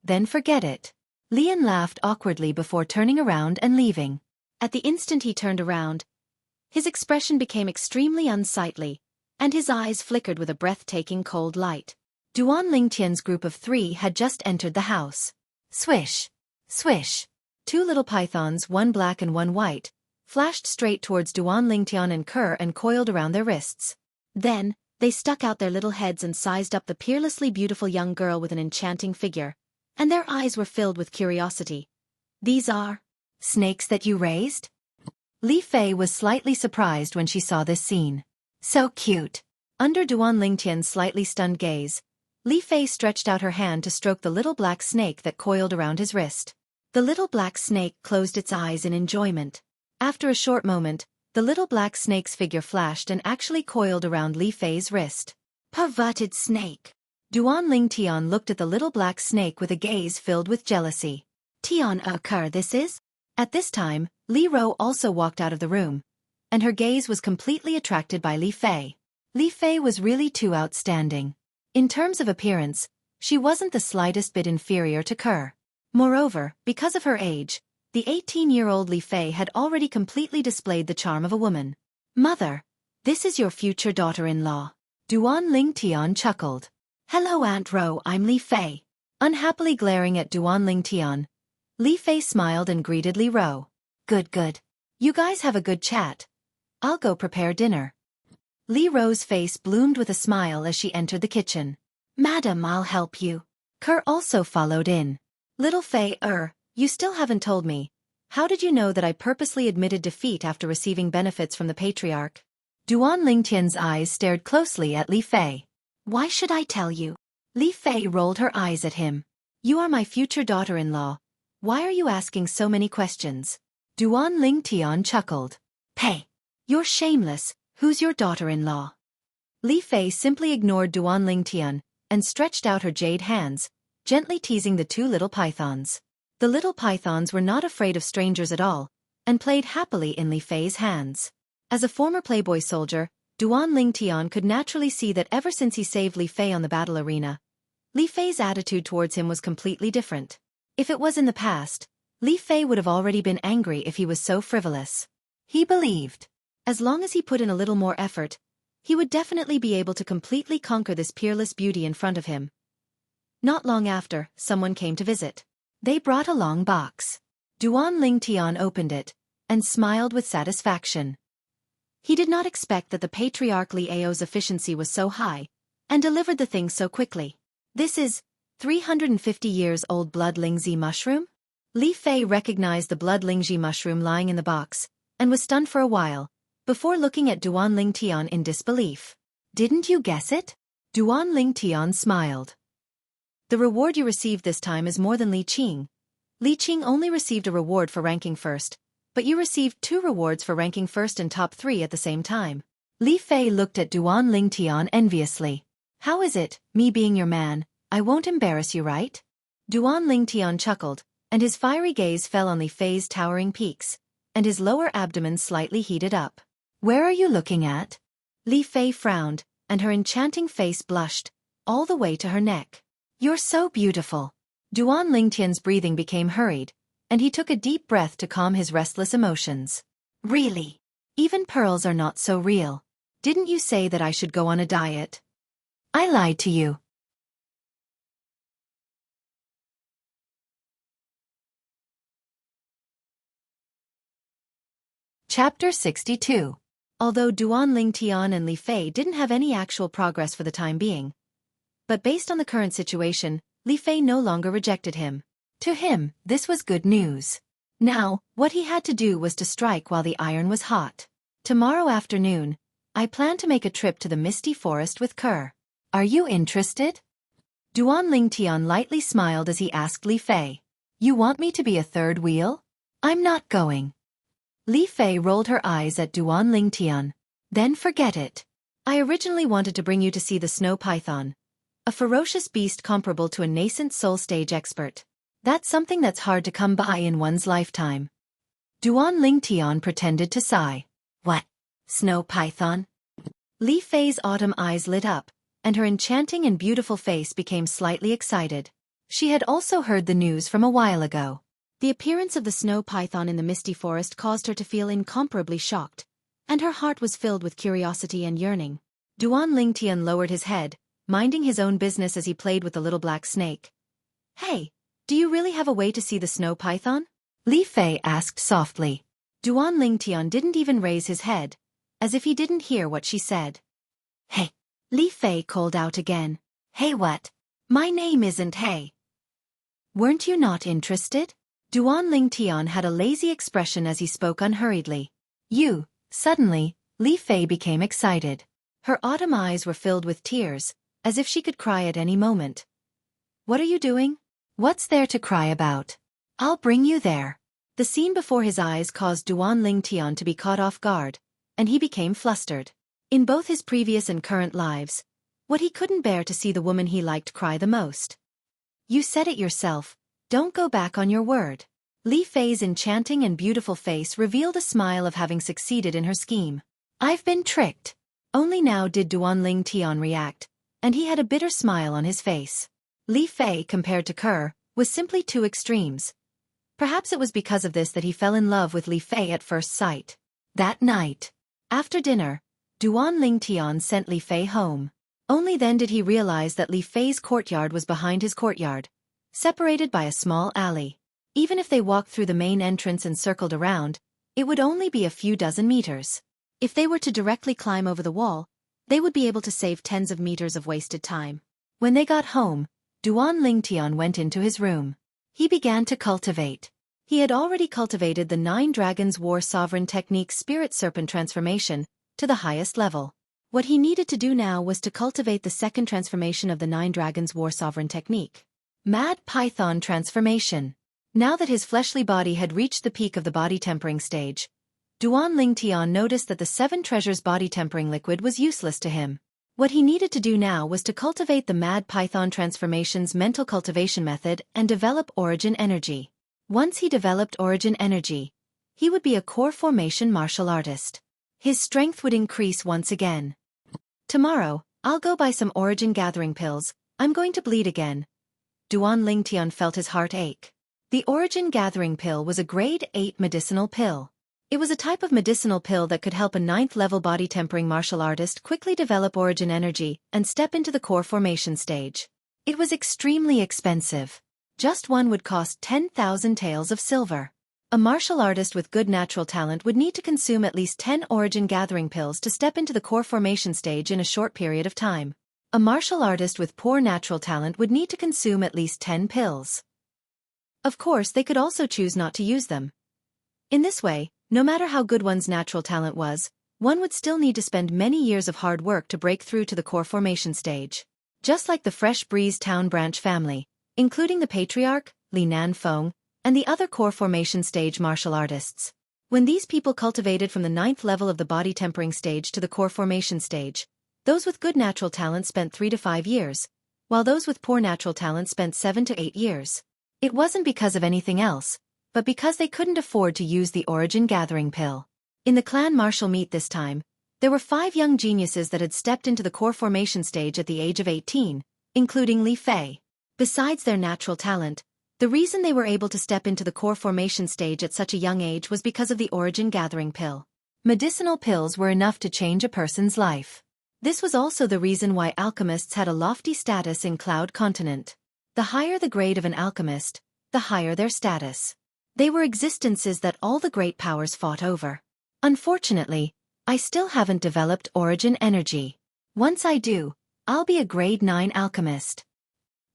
then forget it. Lian laughed awkwardly before turning around and leaving. At the instant he turned around, his expression became extremely unsightly, and his eyes flickered with a breathtaking cold light. Duan Lingtian's group of 3 had just entered the house. Swish. Swish. 2 little pythons, one black and one white, flashed straight towards Duan Lingtian and Kerr and coiled around their wrists. Then, they stuck out their little heads and sized up the peerlessly beautiful young girl with an enchanting figure, and their eyes were filled with curiosity. These are snakes that you raised? Li Fei was slightly surprised when she saw this scene. So cute. Under Duan Lingtian's slightly stunned gaze, Li Fei stretched out her hand to stroke the little black snake that coiled around his wrist. The little black snake closed its eyes in enjoyment. After a short moment, the little black snake's figure flashed and actually coiled around Li Fei's wrist. Perverted snake. Duan Lingtian looked at the little black snake with a gaze filled with jealousy. Tian Kerr this is? At this time, Li Ro also walked out of the room, and her gaze was completely attracted by Li Fei. Li Fei was really too outstanding. In terms of appearance, she wasn't the slightest bit inferior to Kerr. Moreover, because of her age, the 18-year-old Li Fei had already completely displayed the charm of a woman. Mother, This is your future daughter-in-law. Duan Ling Tian chuckled. Hello Aunt Ro, I'm Li Fei. Unhappily glaring at Duan Ling Tian, Li Fei smiled and greeted Li Ro. Good good. You guys have a good chat. I'll go prepare dinner. Li Ro's face bloomed with a smile as she entered the kitchen. Madam, I'll help you. Kerr also followed in. Little Fei, you still haven't told me. How did you know that I purposely admitted defeat after receiving benefits from the patriarch? Duan Lingtian's eyes stared closely at Li Fei. Why should I tell you? Li Fei rolled her eyes at him. You are my future daughter-in-law. Why are you asking so many questions? Duan Lingtian chuckled. Pei. You're shameless. Who's your daughter-in-law? Li Fei simply ignored Duan Lingtian and stretched out her jade hands, gently teasing the two little pythons. The little pythons were not afraid of strangers at all, and played happily in Li Fei's hands. As a former playboy soldier, Duan Lingtian could naturally see that ever since he saved Li Fei on the battle arena, Li Fei's attitude towards him was completely different. If it was in the past, Li Fei would have already been angry if he was so frivolous. He believed, as long as he put in a little more effort, he would definitely be able to completely conquer this peerless beauty in front of him. Not long after, someone came to visit. They brought a long box. Duan Lingtian opened it, and smiled with satisfaction. He did not expect that the patriarch Li Ao's efficiency was so high, and delivered the thing so quickly. This is 350 years old blood lingzi mushroom? Li Fei recognized the blood lingzi mushroom lying in the box, and was stunned for a while, before looking at Duan Lingtian in disbelief. Didn't you guess it? Duan Lingtian smiled. The reward you received this time is more than Li Qing. Li Qing only received a reward for ranking first, but you received 2 rewards for ranking first and top 3 at the same time. Li Fei looked at Duan Lingtian enviously. How is it, me being your man, I won't embarrass you, right? Duan Lingtian chuckled, and his fiery gaze fell on Li Fei's towering peaks, and his lower abdomen slightly heated up. Where are you looking at? Li Fei frowned, and her enchanting face blushed, all the way to her neck. You're so beautiful. Duan Lingtian's breathing became hurried, and he took a deep breath to calm his restless emotions. Really? Even pearls are not so real. Didn't you say that I should go on a diet? I lied to you. Chapter 62. Although Duan Lingtian and Li Fei didn't have any actual progress for the time being, but based on the current situation, Li Fei no longer rejected him. To him, this was good news. Now, what he had to do was to strike while the iron was hot. Tomorrow afternoon, I plan to make a trip to the misty forest with Kerr. Are you interested? Duan Lingtian lightly smiled as he asked Li Fei. You want me to be a third wheel? I'm not going. Li Fei rolled her eyes at Duan Lingtian. Then forget it. I originally wanted to bring you to see the snow python, a ferocious beast comparable to a nascent soul stage expert. That's something that's hard to come by in one's lifetime. Duan Lingtian pretended to sigh. What? Snow python? Li Fei's autumn eyes lit up, and her enchanting and beautiful face became slightly excited. She had also heard the news from a while ago. The appearance of the snow python in the misty forest caused her to feel incomparably shocked, and her heart was filled with curiosity and yearning. Duan Lingtian lowered his head, minding his own business as he played with the little black snake. Hey, do you really have a way to see the snow python? Li Fei asked softly. Duan Lingtian didn't even raise his head, as if he didn't hear what she said. Hey. Li Fei called out again. Hey what? My name isn't Hey. Weren't you not interested? Duan Lingtian had a lazy expression as he spoke unhurriedly. You. Suddenly, Li Fei became excited. Her autumn eyes were filled with tears, as if she could cry at any moment. What are you doing? What's there to cry about? I'll bring you there. The scene before his eyes caused Duan Lingtian to be caught off guard, and he became flustered. In both his previous and current lives, what he couldn't bear to see the woman he liked cry the most. You said it yourself, don't go back on your word. Li Fei's enchanting and beautiful face revealed a smile of having succeeded in her scheme. I've been tricked. Only now did Duan Lingtian react, and he had a bitter smile on his face. Li Fei, compared to Kerr, was simply two extremes. Perhaps it was because of this that he fell in love with Li Fei at first sight. That night, after dinner, Duan Lingtian sent Li Fei home. Only then did he realize that Li Fei's courtyard was behind his courtyard, separated by a small alley. Even if they walked through the main entrance and circled around, it would only be a few dozen meters. If they were to directly climb over the wall, they would be able to save tens of meters of wasted time. When they got home, Duan Lingtian went into his room. He began to cultivate. He had already cultivated the 9 Dragons War Sovereign Technique Spirit Serpent transformation to the highest level. What he needed to do now was to cultivate the second transformation of the 9 Dragons War Sovereign Technique. Mad Python Transformation. Now that his fleshly body had reached the peak of the body tempering stage, Duan Lingtian noticed that the 7 Treasures body tempering liquid was useless to him. What he needed to do now was to cultivate the Mad Python Transformation's mental cultivation method and develop Origin Energy. Once he developed Origin Energy, he would be a core formation martial artist. His strength would increase once again. Tomorrow, I'll go buy some Origin Gathering pills. I'm going to bleed again. Duan Lingtian felt his heart ache. The Origin Gathering pill was a grade 8 medicinal pill. It was a type of medicinal pill that could help a 9th-level body-tempering martial artist quickly develop Origin Energy and step into the core formation stage. It was extremely expensive. Just one would cost 10,000 taels of silver. A martial artist with good natural talent would need to consume at least 10 Origin Gathering pills to step into the core formation stage in a short period of time. A martial artist with poor natural talent would need to consume at least 10 pills. Of course, they could also choose not to use them. In this way, no matter how good one's natural talent was, one would still need to spend many years of hard work to break through to the core formation stage. Just like the Fresh Breeze Town branch family, including the Patriarch, Li Nanfeng, and the other core formation stage martial artists. When these people cultivated from the 9th level of the body tempering stage to the core formation stage, those with good natural talent spent 3 to 5 years, while those with poor natural talent spent 7 to 8 years. It wasn't because of anything else, but because they couldn't afford to use the Origin Gathering pill. In the clan martial meet this time, there were 5 young geniuses that had stepped into the core formation stage at the age of 18, including Li Fei. Besides their natural talent, the reason they were able to step into the core formation stage at such a young age was because of the Origin Gathering pill. Medicinal pills were enough to change a person's life. This was also the reason why alchemists had a lofty status in Cloud Continent. The higher the grade of an alchemist, the higher their status. They were existences that all the great powers fought over. Unfortunately, I still haven't developed Origin Energy. Once I do, I'll be a grade 9 alchemist.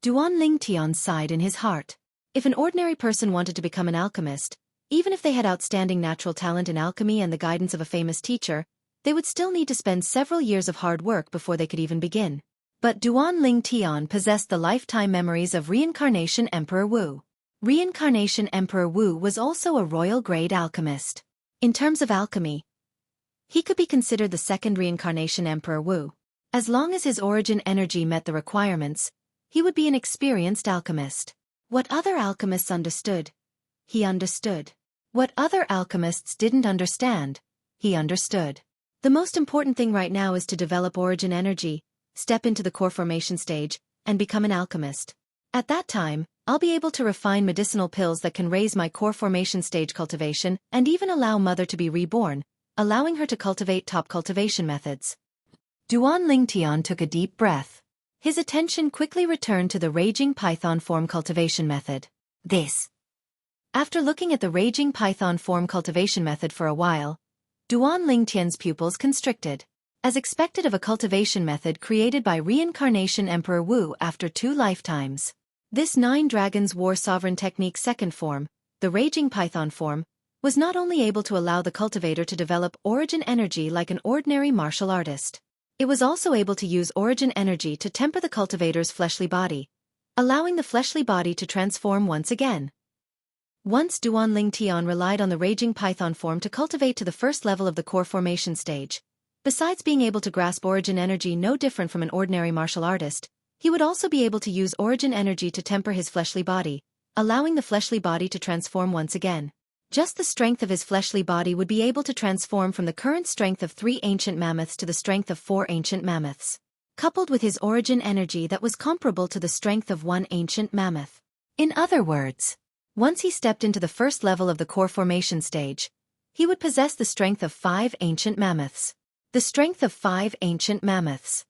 Duan Lingtian sighed in his heart. If an ordinary person wanted to become an alchemist, even if they had outstanding natural talent in alchemy and the guidance of a famous teacher, they would still need to spend several years of hard work before they could even begin. But Duan Lingtian possessed the lifetime memories of Reincarnation Emperor Wu. Reincarnation Emperor Wu was also a royal-grade alchemist. In terms of alchemy, he could be considered the second Reincarnation Emperor Wu. As long as his Origin Energy met the requirements, he would be an experienced alchemist. What other alchemists understood, he understood. What other alchemists didn't understand, he understood. The most important thing right now is to develop Origin Energy, step into the core formation stage, and become an alchemist. At that time, I'll be able to refine medicinal pills that can raise my core formation stage cultivation and even allow Mother to be reborn, allowing her to cultivate top cultivation methods. Duan Lingtian took a deep breath. His attention quickly returned to the Raging Python form cultivation method. After looking at the Raging Python form cultivation method for a while, Duan Lingtian's pupils constricted. As expected of a cultivation method created by Reincarnation Emperor Wu after 2 lifetimes. This 9 Dragons War Sovereign Technique second form, the Raging Python form, was not only able to allow the cultivator to develop Origin Energy like an ordinary martial artist. It was also able to use Origin Energy to temper the cultivator's fleshly body, allowing the fleshly body to transform once again. Once Duan Lingtian relied on the Raging Python form to cultivate to the first level of the core formation stage. Besides being able to grasp Origin Energy no different from an ordinary martial artist, he would also be able to use Origin Energy to temper his fleshly body, allowing the fleshly body to transform once again. Just the strength of his fleshly body would be able to transform from the current strength of 3 ancient mammoths to the strength of 4 ancient mammoths, coupled with his Origin Energy that was comparable to the strength of 1 ancient mammoth. In other words, once he stepped into the first level of the core formation stage, he would possess the strength of 5 ancient mammoths. The strength of 5 ancient mammoths.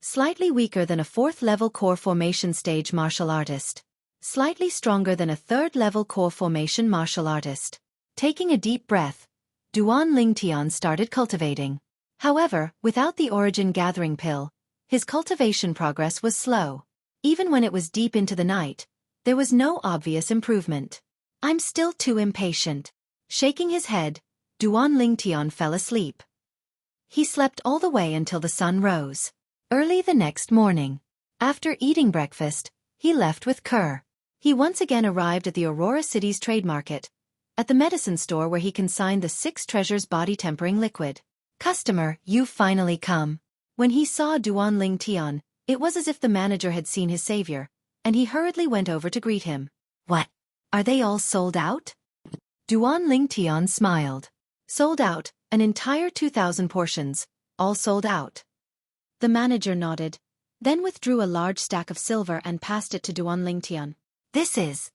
Slightly weaker than a 4th-level core formation stage martial artist. Slightly stronger than a 3rd-level core formation martial artist. Taking a deep breath, Duan Lingtian started cultivating. However, without the origin gathering pill, his cultivation progress was slow. Even when it was deep into the night, there was no obvious improvement. I'm still too impatient. Shaking his head, Duan Lingtian fell asleep. He slept all the way until the sun rose. Early the next morning, after eating breakfast, he left with Kerr. He once again arrived at the Aurora City's trade market, at the medicine store where he consigned the 6 treasures body tempering liquid. Customer, you've finally come. When he saw Duan Lingtian, it was as if the manager had seen his savior, and he hurriedly went over to greet him. What? Are they all sold out? Duan Lingtian smiled. Sold out, an entire 2,000 portions, all sold out. The manager nodded, then withdrew a large stack of silver and passed it to Duan Lingtian. This is...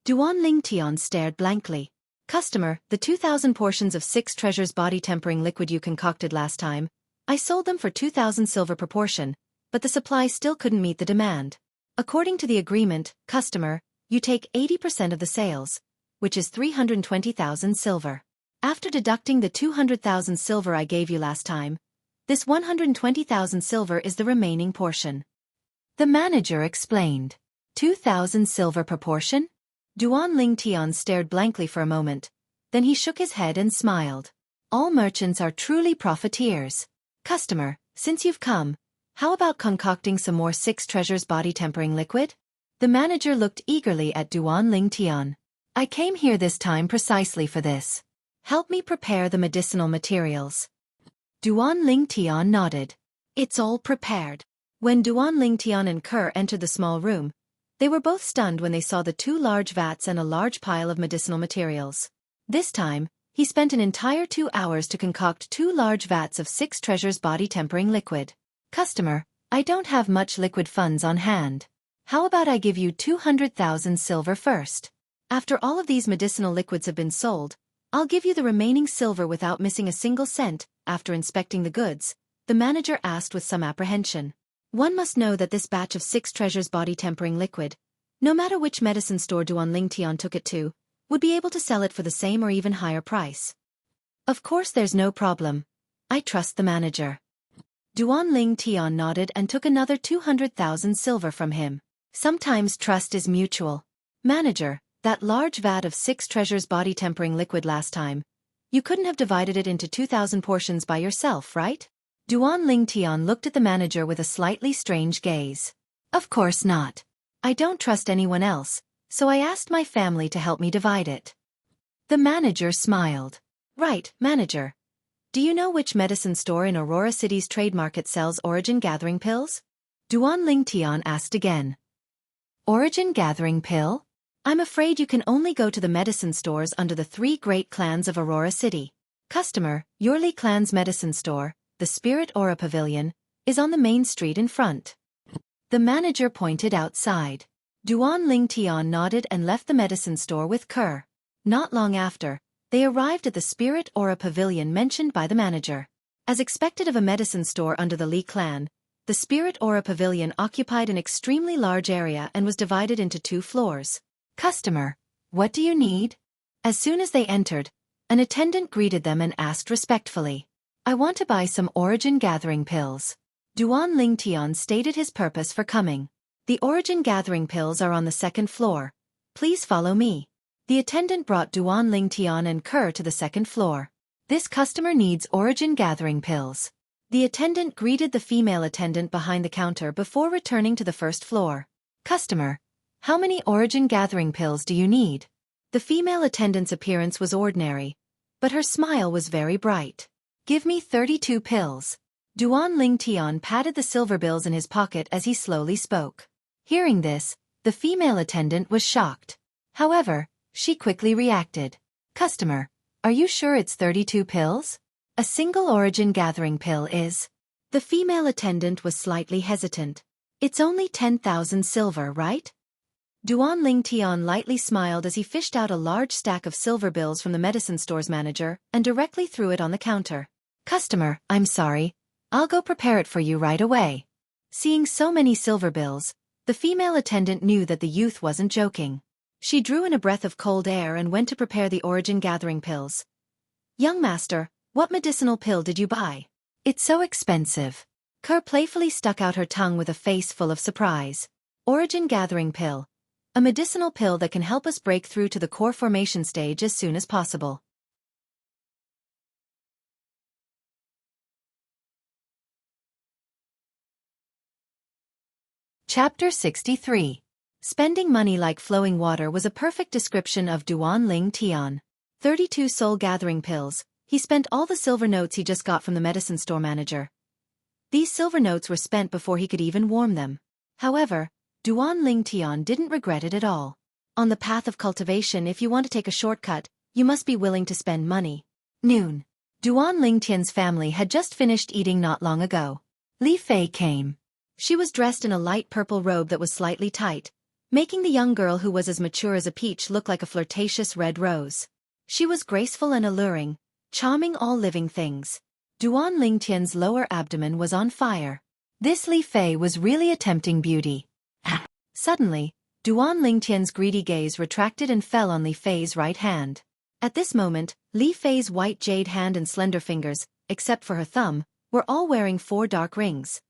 Duan Lingtian stared blankly. Customer, the 2,000 portions of 6 treasures body tempering liquid you concocted last time, I sold them for 2,000 silver per portion, but the supply still couldn't meet the demand. According to the agreement, customer, you take 80% of the sales, which is 320,000 silver. After deducting the 200,000 silver I gave you last time, this 120,000 silver is the remaining portion. The manager explained. 2,000 silver per portion? Duan Lingtian stared blankly for a moment, then he shook his head and smiled. All merchants are truly profiteers. Customer, since you've come, how about concocting some more 6 treasures body tempering liquid? The manager looked eagerly at Duan Lingtian. I came here this time precisely for this. Help me prepare the medicinal materials. Duan Lingtian nodded. It's all prepared. When Duan Lingtian and Kerr entered the small room, they were both stunned when they saw the 2 large vats and a large pile of medicinal materials. This time, he spent an entire 2 hours to concoct 2 large vats of 6 treasures body tempering liquid. Customer, I don't have much liquid funds on hand. How about I give you 200,000 silver first? After all of these medicinal liquids have been sold, I'll give you the remaining silver without missing a single cent. After inspecting the goods, the manager asked with some apprehension. One must know that this batch of 6 treasures body tempering liquid, no matter which medicine store Duan Lingtian took it to, would be able to sell it for the same or even higher price. Of course there's no problem. I trust the manager. Duan Lingtian nodded and took another 200,000 silver from him. Sometimes trust is mutual. Manager, that large vat of 6 treasures body tempering liquid last time, you couldn't have divided it into 2,000 portions by yourself, right? Duan Lingtian looked at the manager with a slightly strange gaze. Of course not. I don't trust anyone else, so I asked my family to help me divide it. The manager smiled. Right, manager. Do you know which medicine store in Aurora City's trade market sells origin gathering pills? Duan Lingtian asked again. Origin gathering pill? I'm afraid you can only go to the medicine stores under the 3 great clans of Aurora City. Customer, Yorli Clan's medicine store, the Spirit Aura Pavilion, is on the main street in front. The manager pointed outside. Duan Lingtian nodded and left the medicine store with Kerr. Not long after, they arrived at the Spirit Aura Pavilion mentioned by the manager. As expected of a medicine store under the Li clan, the Spirit Aura Pavilion occupied an extremely large area and was divided into 2 floors. Customer, what do you need? As soon as they entered, an attendant greeted them and asked respectfully. I want to buy some origin gathering pills. Duan Lingtian stated his purpose for coming. The origin gathering pills are on the 2nd floor. Please follow me. The attendant brought Duan Lingtian and Kerr to the 2nd floor. This customer needs origin gathering pills. The attendant greeted the female attendant behind the counter before returning to the 1st floor. Customer, how many origin gathering pills do you need? The female attendant's appearance was ordinary, but her smile was very bright. Give me 32 pills. Duan Lingtian patted the silver bills in his pocket as he slowly spoke. Hearing this, the female attendant was shocked. However, she quickly reacted. Customer, are you sure it's 32 pills? A single origin gathering pill is... The female attendant was slightly hesitant. It's only 10,000 silver, right? Duan Lingtian lightly smiled as he fished out a large stack of silver bills from the medicine store's manager and directly threw it on the counter. Customer, I'm sorry. I'll go prepare it for you right away. Seeing so many silver bills, the female attendant knew that the youth wasn't joking. She drew in a breath of cold air and went to prepare the origin gathering pills. Young master, what medicinal pill did you buy? It's so expensive. Kerr playfully stuck out her tongue with a face full of surprise. Origin gathering pill. A medicinal pill that can help us break through to the core formation stage as soon as possible. Chapter 63. Spending money like flowing water was a perfect description of Duan Ling Tian. 32 soul gathering pills. He spent all the silver notes he just got from the medicine store manager. These silver notes were spent before he could even warm them. However, Duan Ling Tian didn't regret it at all. On the path of cultivation, if you want to take a shortcut, you must be willing to spend money. Noon. Duan Ling Tian's family had just finished eating not long ago. Li Fei came. She was dressed in a light purple robe that was slightly tight, making the young girl who was as mature as a peach look like a flirtatious red rose. She was graceful and alluring, charming all living things. Duan Ling Tian's lower abdomen was on fire. This Li Fei was really a tempting beauty. Suddenly, Duan Ling Tian's greedy gaze retracted and fell on Li Fei's right hand. At this moment, Li Fei's white jade hand and slender fingers, except for her thumb, were all wearing 4 dark rings.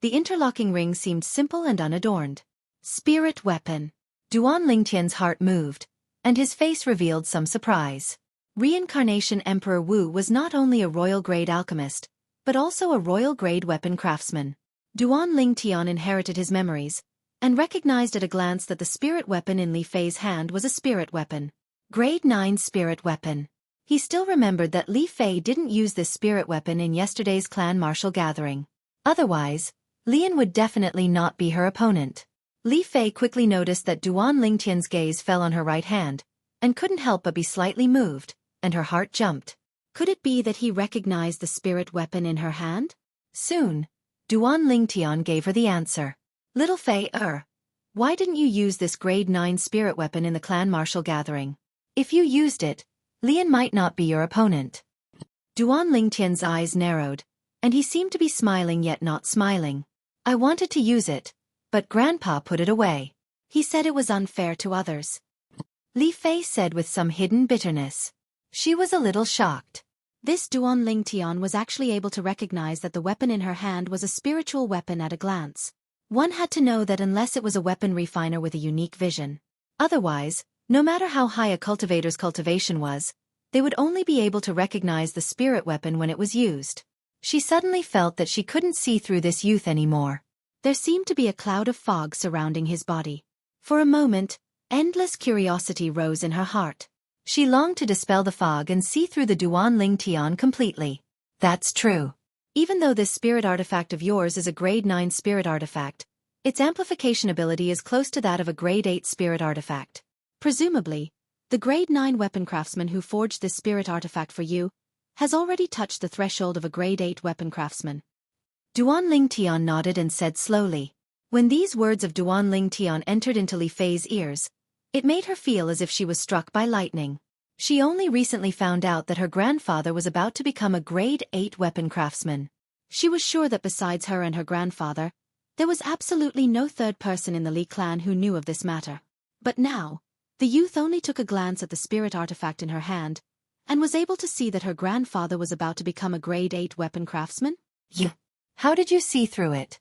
The interlocking rings seemed simple and unadorned. Spirit weapon. Duan Ling Tian's heart moved, and his face revealed some surprise. Reincarnation Emperor Wu was not only a royal-grade alchemist, but also a royal-grade weapon craftsman. Duan Ling Tian inherited his memories, and recognized at a glance that the spirit weapon in Li Fei's hand was a spirit weapon. Grade 9 spirit weapon. He still remembered that Li Fei didn't use this spirit weapon in yesterday's clan martial gathering. Otherwise, Lian would definitely not be her opponent. Li Fei quickly noticed that Duan Ling Tian's gaze fell on her right hand, and couldn't help but be slightly moved, and her heart jumped. Could it be that he recognized the spirit weapon in her hand? Soon, Duan Ling Tian gave her the answer. Little Fei, why didn't you use this grade 9 spirit weapon in the clan martial gathering? If you used it, Lian might not be your opponent. Duan Ling Tian's eyes narrowed, and he seemed to be smiling yet not smiling. I wanted to use it, but Grandpa put it away. He said it was unfair to others. Li Fei said with some hidden bitterness. She was a little shocked. This Duan Ling Tian was actually able to recognize that the weapon in her hand was a spiritual weapon at a glance. One had to know that unless it was a weapon refiner with a unique vision. Otherwise, no matter how high a cultivator's cultivation was, they would only be able to recognize the spirit weapon when it was used. She suddenly felt that she couldn't see through this youth anymore. There seemed to be a cloud of fog surrounding his body. For a moment, endless curiosity rose in her heart. She longed to dispel the fog and see through the Duan Ling Tian completely. That's true. Even though this spirit artifact of yours is a grade 9 spirit artifact, its amplification ability is close to that of a grade 8 spirit artifact. Presumably, the grade 9 weapon craftsman who forged this spirit artifact for you has already touched the threshold of a grade 8 weapon craftsman. Duan Ling Tian nodded and said slowly. When these words of Duan Ling Tian entered into Li Fei's ears, it made her feel as if she was struck by lightning. She only recently found out that her grandfather was about to become a grade 8 weapon craftsman. She was sure that besides her and her grandfather, there was absolutely no third person in the Li clan who knew of this matter. But now, the youth only took a glance at the spirit artifact in her hand, and was able to see that her grandfather was about to become a grade 8 weapon craftsman? How did you see through it?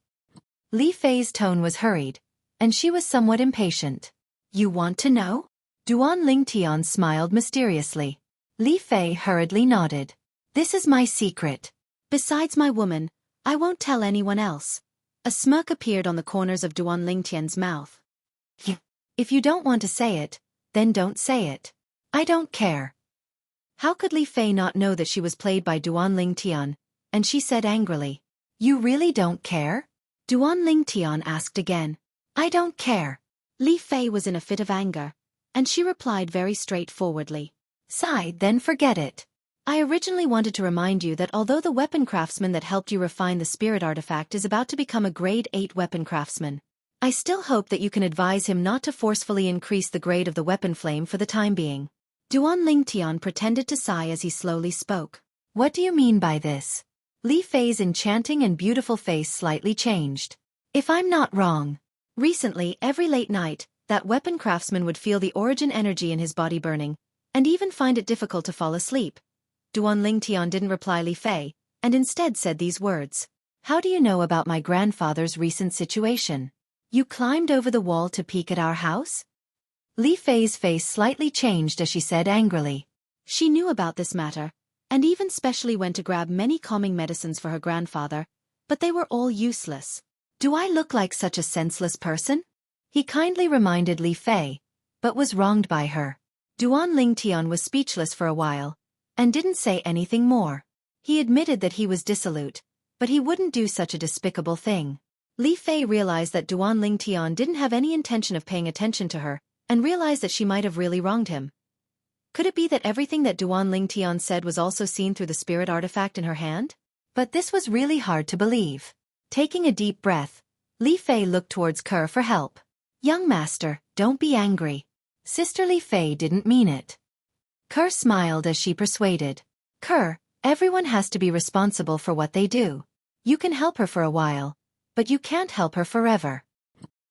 Li Fei's tone was hurried, and she was somewhat impatient. You want to know? Duan Ling Tian smiled mysteriously. Li Fei hurriedly nodded. This is my secret. Besides my woman, I won't tell anyone else. A smirk appeared on the corners of Duan Ling Tian's mouth. If you don't want to say it, then don't say it. I don't care. How could Li Fei not know that she was played by Duan Ling Tian? And she said angrily. You really don't care? Duan Ling Tian asked again. I don't care. Li Fei was in a fit of anger, and she replied very straightforwardly. Sigh, then forget it. I originally wanted to remind you that although the weapon craftsman that helped you refine the spirit artifact is about to become a grade 8 weapon craftsman, I still hope that you can advise him not to forcefully increase the grade of the weapon flame for the time being. Duan Ling Tian pretended to sigh as he slowly spoke. What do you mean by this? Li Fei's enchanting and beautiful face slightly changed. If I'm not wrong, recently every late night, that weapon craftsman would feel the origin energy in his body burning, and even find it difficult to fall asleep. Duan Lingtian didn't reply Li Fei, and instead said these words. How do you know about my grandfather's recent situation? You climbed over the wall to peek at our house? Li Fei's face slightly changed as she said angrily. She knew about this matter, and even specially went to grab many calming medicines for her grandfather, but they were all useless. Do I look like such a senseless person? He kindly reminded Li Fei, but was wronged by her. Duan Lingtian was speechless for a while, and didn't say anything more. He admitted that he was dissolute, but he wouldn't do such a despicable thing. Li Fei realized that Duan Lingtian didn't have any intention of paying attention to her, and realized that she might have really wronged him. Could it be that everything that Duan Lingtian said was also seen through the spirit artifact in her hand? But this was really hard to believe. Taking a deep breath, Li Fei looked towards Ke for help. Young master, don't be angry. Sister Li Fei didn't mean it. Ke smiled as she persuaded. Ke, everyone has to be responsible for what they do. You can help her for a while, but you can't help her forever.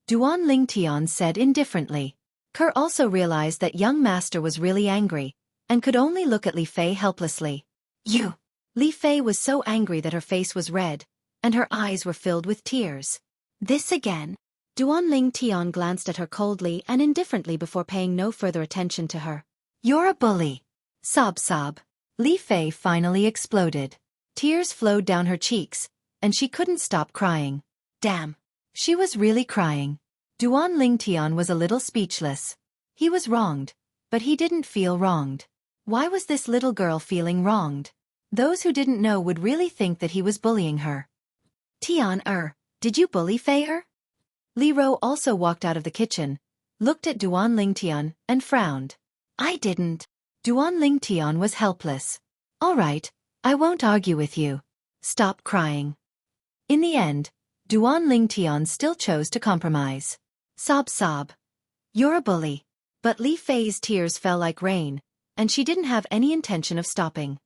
Duan Lingtian said indifferently. Ke also realized that young master was really angry, and could only look at Li Fei helplessly. You! Li Fei was so angry that her face was red, and her eyes were filled with tears. This again? Duan Lingtian glanced at her coldly and indifferently before paying no further attention to her. You're a bully. Sob sob. Li Fei finally exploded. Tears flowed down her cheeks, and she couldn't stop crying. Damn. She was really crying. Duan Lingtian was a little speechless. He was wronged, but he didn't feel wronged. Why was this little girl feeling wronged? Those who didn't know would really think that he was bullying her. Tian did you bully Fei? Li Ro also walked out of the kitchen, looked at Duan Lingtian, and frowned. I didn't. Duan Lingtian was helpless. All right, I won't argue with you. Stop crying. In the end, Duan Lingtian still chose to compromise. Sob sob. You're a bully. But Li Fei's tears fell like rain, and she didn't have any intention of stopping.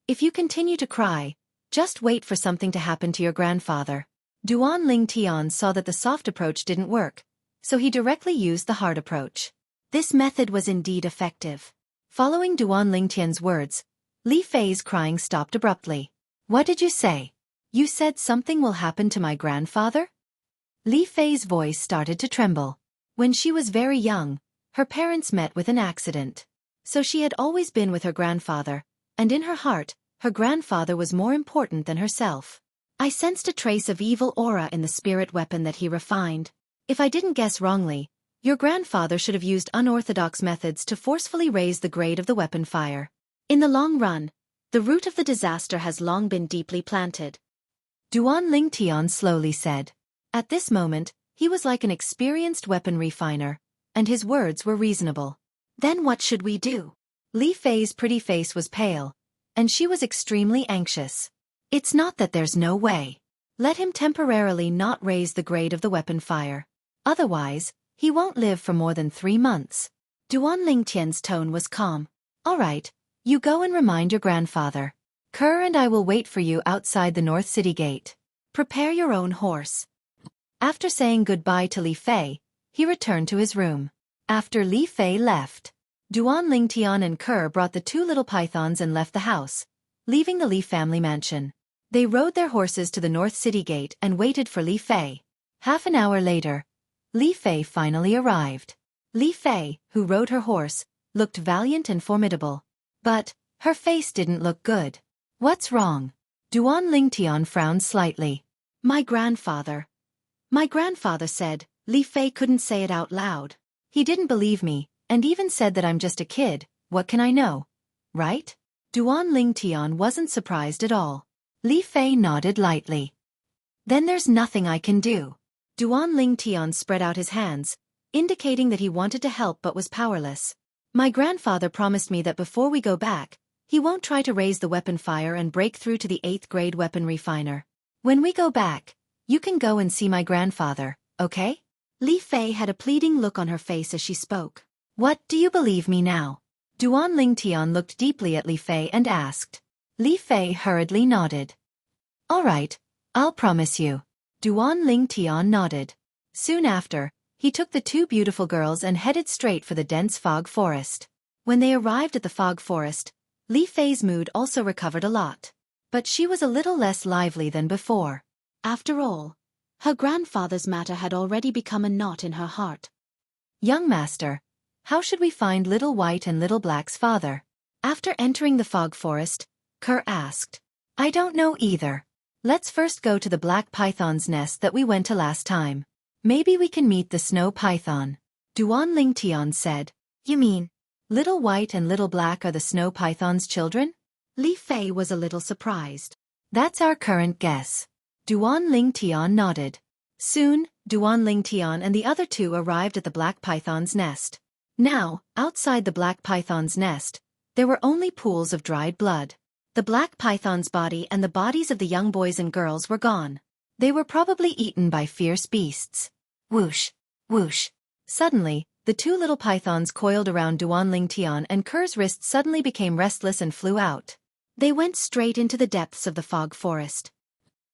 If you continue to cry, just wait for something to happen to your grandfather. Duan Lingtian saw that the soft approach didn't work, so he directly used the hard approach. This method was indeed effective. Following Duan Lingtian's words, Li Fei's crying stopped abruptly. What did you say? You said something will happen to my grandfather? Li Fei's voice started to tremble. When she was very young, her parents met with an accident. So she had always been with her grandfather, and in her heart, her grandfather was more important than herself. I sensed a trace of evil aura in the spirit weapon that he refined. If I didn't guess wrongly, your grandfather should have used unorthodox methods to forcefully raise the grade of the weapon fire. In the long run, the root of the disaster has long been deeply planted. Duan Lingtian slowly said. At this moment, he was like an experienced weapon refiner, and his words were reasonable. Then what should we do? Li Fei's pretty face was pale, and she was extremely anxious. It's not that there's no way. Let him temporarily not raise the grade of the weapon fire. Otherwise, he won't live for more than 3 months. Duan Lingtian's tone was calm. All right, you go and remind your grandfather. Ke and I will wait for you outside the North City Gate. Prepare your own horse. After saying goodbye to Li Fei, he returned to his room. After Li Fei left, Duan Lingtian and Ke brought the 2 little pythons and left the house, leaving the Li family mansion. They rode their horses to the North City Gate and waited for Li Fei. Half an hour later, Li Fei finally arrived. Li Fei, who rode her horse, looked valiant and formidable. But her face didn't look good. What's wrong? Duan Lingtian frowned slightly. My grandfather said. Li Fei couldn't say it out loud. He didn't believe me, and even said that I'm just a kid. What can I know? Right? Duan Lingtian wasn't surprised at all. Li Fei nodded lightly. Then there's nothing I can do. Duan Lingtian spread out his hands, indicating that he wanted to help but was powerless. My grandfather promised me that before we go back, he won't try to raise the weapon fire and break through to the 8th grade weapon refiner. When we go back, you can go and see my grandfather, okay? Li Fei had a pleading look on her face as she spoke. What, do you believe me now? Duan Lingtian looked deeply at Li Fei and asked. Li Fei hurriedly nodded. All right, I'll promise you. Duan Ling Tian nodded. Soon after, he took the two beautiful girls and headed straight for the dense fog forest. When they arrived at the fog forest, Li Fei's mood also recovered a lot. But she was a little less lively than before. After all, her grandfather's matter had already become a knot in her heart. Young master, how should we find Little White and Little Black's father? After entering the fog forest, Kerr asked. I don't know either. Let's first go to the black python's nest that we went to last time. Maybe we can meet the snow python. Duan Ling Tian said. You mean, Little White and Little Black are the snow python's children? Li Fei was a little surprised. That's our current guess. Duan Ling Tian nodded. Soon, Duan Ling Tian and the other two arrived at the black python's nest. Now, outside the black python's nest, there were only pools of dried blood. The black python's body and the bodies of the young boys and girls were gone. They were probably eaten by fierce beasts. Whoosh, whoosh. Suddenly, the two little pythons coiled around Duan Ling Tian and Kerr's wrists suddenly became restless and flew out. They went straight into the depths of the fog forest.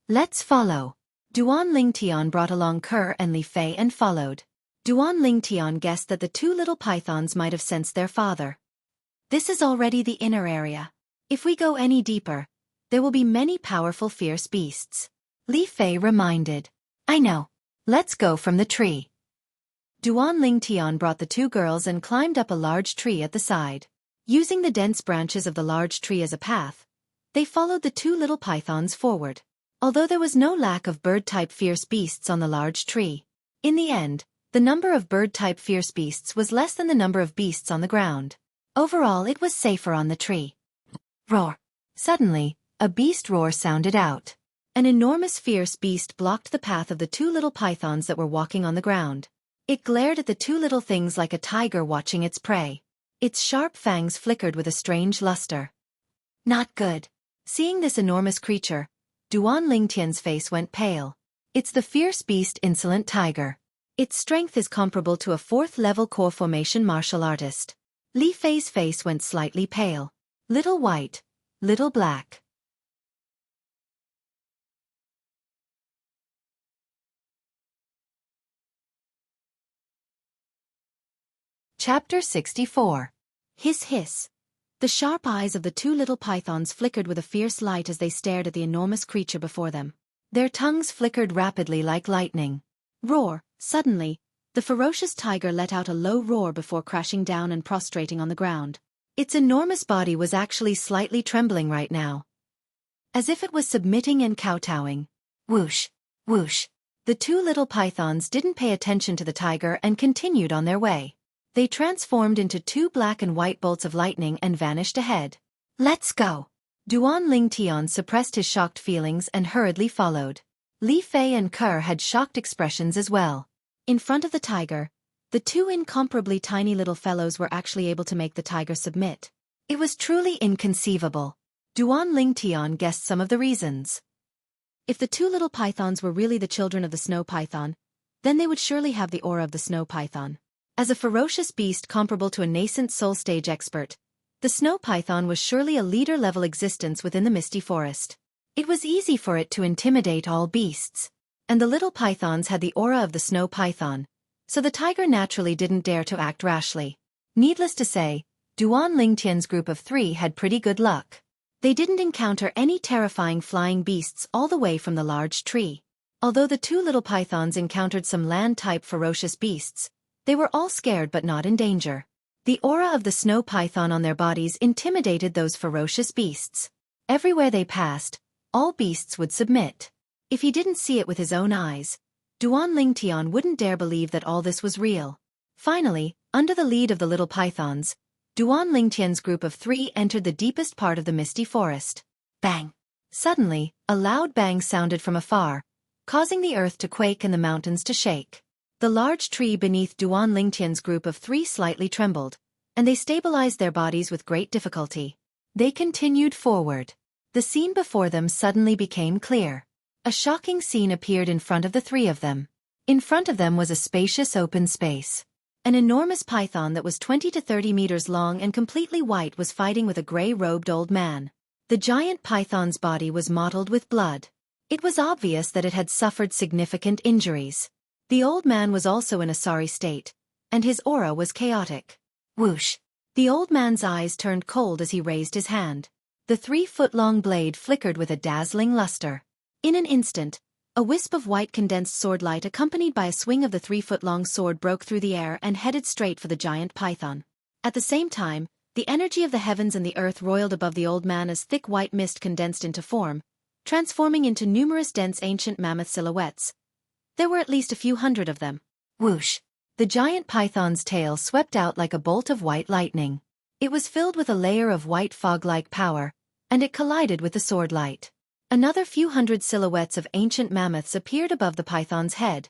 Let's follow. Duan Ling Tian brought along Kerr and Li Fei and followed. Duan Ling Tian guessed that the two little pythons might have sensed their father. This is already the inner area. If we go any deeper, there will be many powerful fierce beasts. Li Fei reminded. I know. Let's go from the tree. Duan Ling Tian brought the two girls and climbed up a large tree at the side. Using the dense branches of the large tree as a path, they followed the two little pythons forward. Although there was no lack of bird-type fierce beasts on the large tree, in the end, the number of bird-type fierce beasts was less than the number of beasts on the ground. Overall, it was safer on the tree. Roar! Suddenly, a beast roar sounded out. An enormous fierce beast blocked the path of the two little pythons that were walking on the ground. It glared at the two little things like a tiger watching its prey. Its sharp fangs flickered with a strange luster. Not good. Seeing this enormous creature, Duan Ling Tian's face went pale. It's the fierce beast Insolent Tiger. Its strength is comparable to a 4th-level core formation martial artist. Li Fei's face went slightly pale. Little White, Little Black. Chapter 64. Hiss hiss. The sharp eyes of the two little pythons flickered with a fierce light as they stared at the enormous creature before them. Their tongues flickered rapidly like lightning. Roar! Suddenly, the ferocious tiger let out a low roar before crashing down and prostrating on the ground. Its enormous body was actually slightly trembling right now, as if it was submitting and kowtowing. Whoosh! Whoosh! The two little pythons didn't pay attention to the tiger and continued on their way. They transformed into two black and white bolts of lightning and vanished ahead. Let's go! Duan Ling Tian suppressed his shocked feelings and hurriedly followed. Li Fei and Kerr had shocked expressions as well. In front of the tiger, the two incomparably tiny little fellows were actually able to make the tiger submit. It was truly inconceivable. Duan Ling Tian guessed some of the reasons. If the two little pythons were really the children of the snow python, then they would surely have the aura of the snow python. As a ferocious beast comparable to a nascent soul stage expert, the snow python was surely a leader-level existence within the misty forest. It was easy for it to intimidate all beasts. And the little pythons had the aura of the snow python, so the tiger naturally didn't dare to act rashly. Needless to say, Duan Ling Tian's group of 3 had pretty good luck. They didn't encounter any terrifying flying beasts all the way from the large tree. Although the two little pythons encountered some land-type ferocious beasts, they were all scared but not in danger. The aura of the snow python on their bodies intimidated those ferocious beasts. Everywhere they passed, all beasts would submit. If he didn't see it with his own eyes, Duan Ling Tian wouldn't dare believe that all this was real. Finally, under the lead of the little pythons, Duan Ling Tian's group of 3 entered the deepest part of the misty forest. Bang! Suddenly, a loud bang sounded from afar, causing the earth to quake and the mountains to shake. The large tree beneath Duan Ling Tian's group of 3 slightly trembled, and they stabilized their bodies with great difficulty. They continued forward. The scene before them suddenly became clear. A shocking scene appeared in front of the 3 of them. In front of them was a spacious open space. An enormous python that was 20 to 30 meters long and completely white was fighting with a gray-robed old man. The giant python's body was mottled with blood. It was obvious that it had suffered significant injuries. The old man was also in a sorry state, and his aura was chaotic. Whoosh! The old man's eyes turned cold as he raised his hand. The 3-foot-long blade flickered with a dazzling luster. In an instant, a wisp of white condensed sword light accompanied by a swing of the 3-foot-long sword broke through the air and headed straight for the giant python. At the same time, the energy of the heavens and the earth roiled above the old man as thick white mist condensed into form, transforming into numerous dense ancient mammoth silhouettes. There were at least a few hundred of them. Whoosh! The giant python's tail swept out like a bolt of white lightning. It was filled with a layer of white fog-like power, and it collided with the sword light. Another few hundred silhouettes of ancient mammoths appeared above the python's head,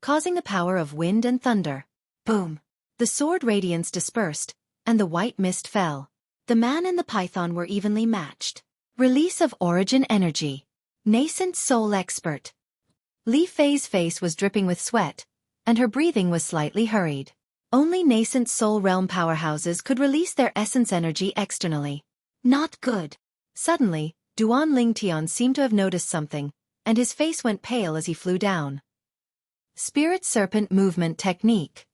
causing the power of wind and thunder. Boom! The sword radiance dispersed, and the white mist fell. The man and the python were evenly matched. Release of origin energy. Nascent soul expert. Li Fei's face was dripping with sweat, and her breathing was slightly hurried. Only nascent soul realm powerhouses could release their essence energy externally. Not good. Suddenly, Duan Lingtian seemed to have noticed something, and his face went pale as he flew down. Spirit Serpent Movement Technique.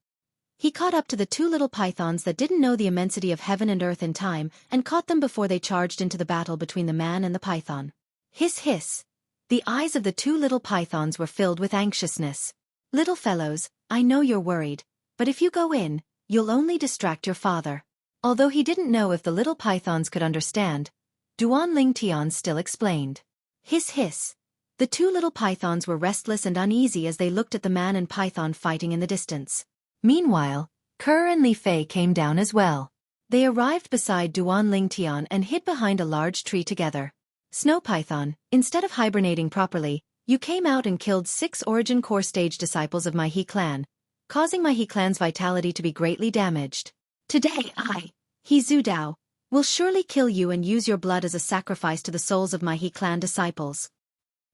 He caught up to the two little pythons that didn't know the immensity of heaven and earth in time and caught them before they charged into the battle between the man and the python. Hiss hiss. The eyes of the two little pythons were filled with anxiousness. Little fellows, I know you're worried, but if you go in, you'll only distract your father. Although he didn't know if the little pythons could understand, Duan Lingtian still explained. Hiss hiss. The two little pythons were restless and uneasy as they looked at the man and python fighting in the distance. Meanwhile, Kerr and Li Fei came down as well. They arrived beside Duan Lingtian and hid behind a large tree together. Snow Python, instead of hibernating properly, you came out and killed 6 Origin Core Stage disciples of my He clan, causing my He clan's vitality to be greatly damaged. Today He Zudao, will surely kill you and use your blood as a sacrifice to the souls of my He clan disciples.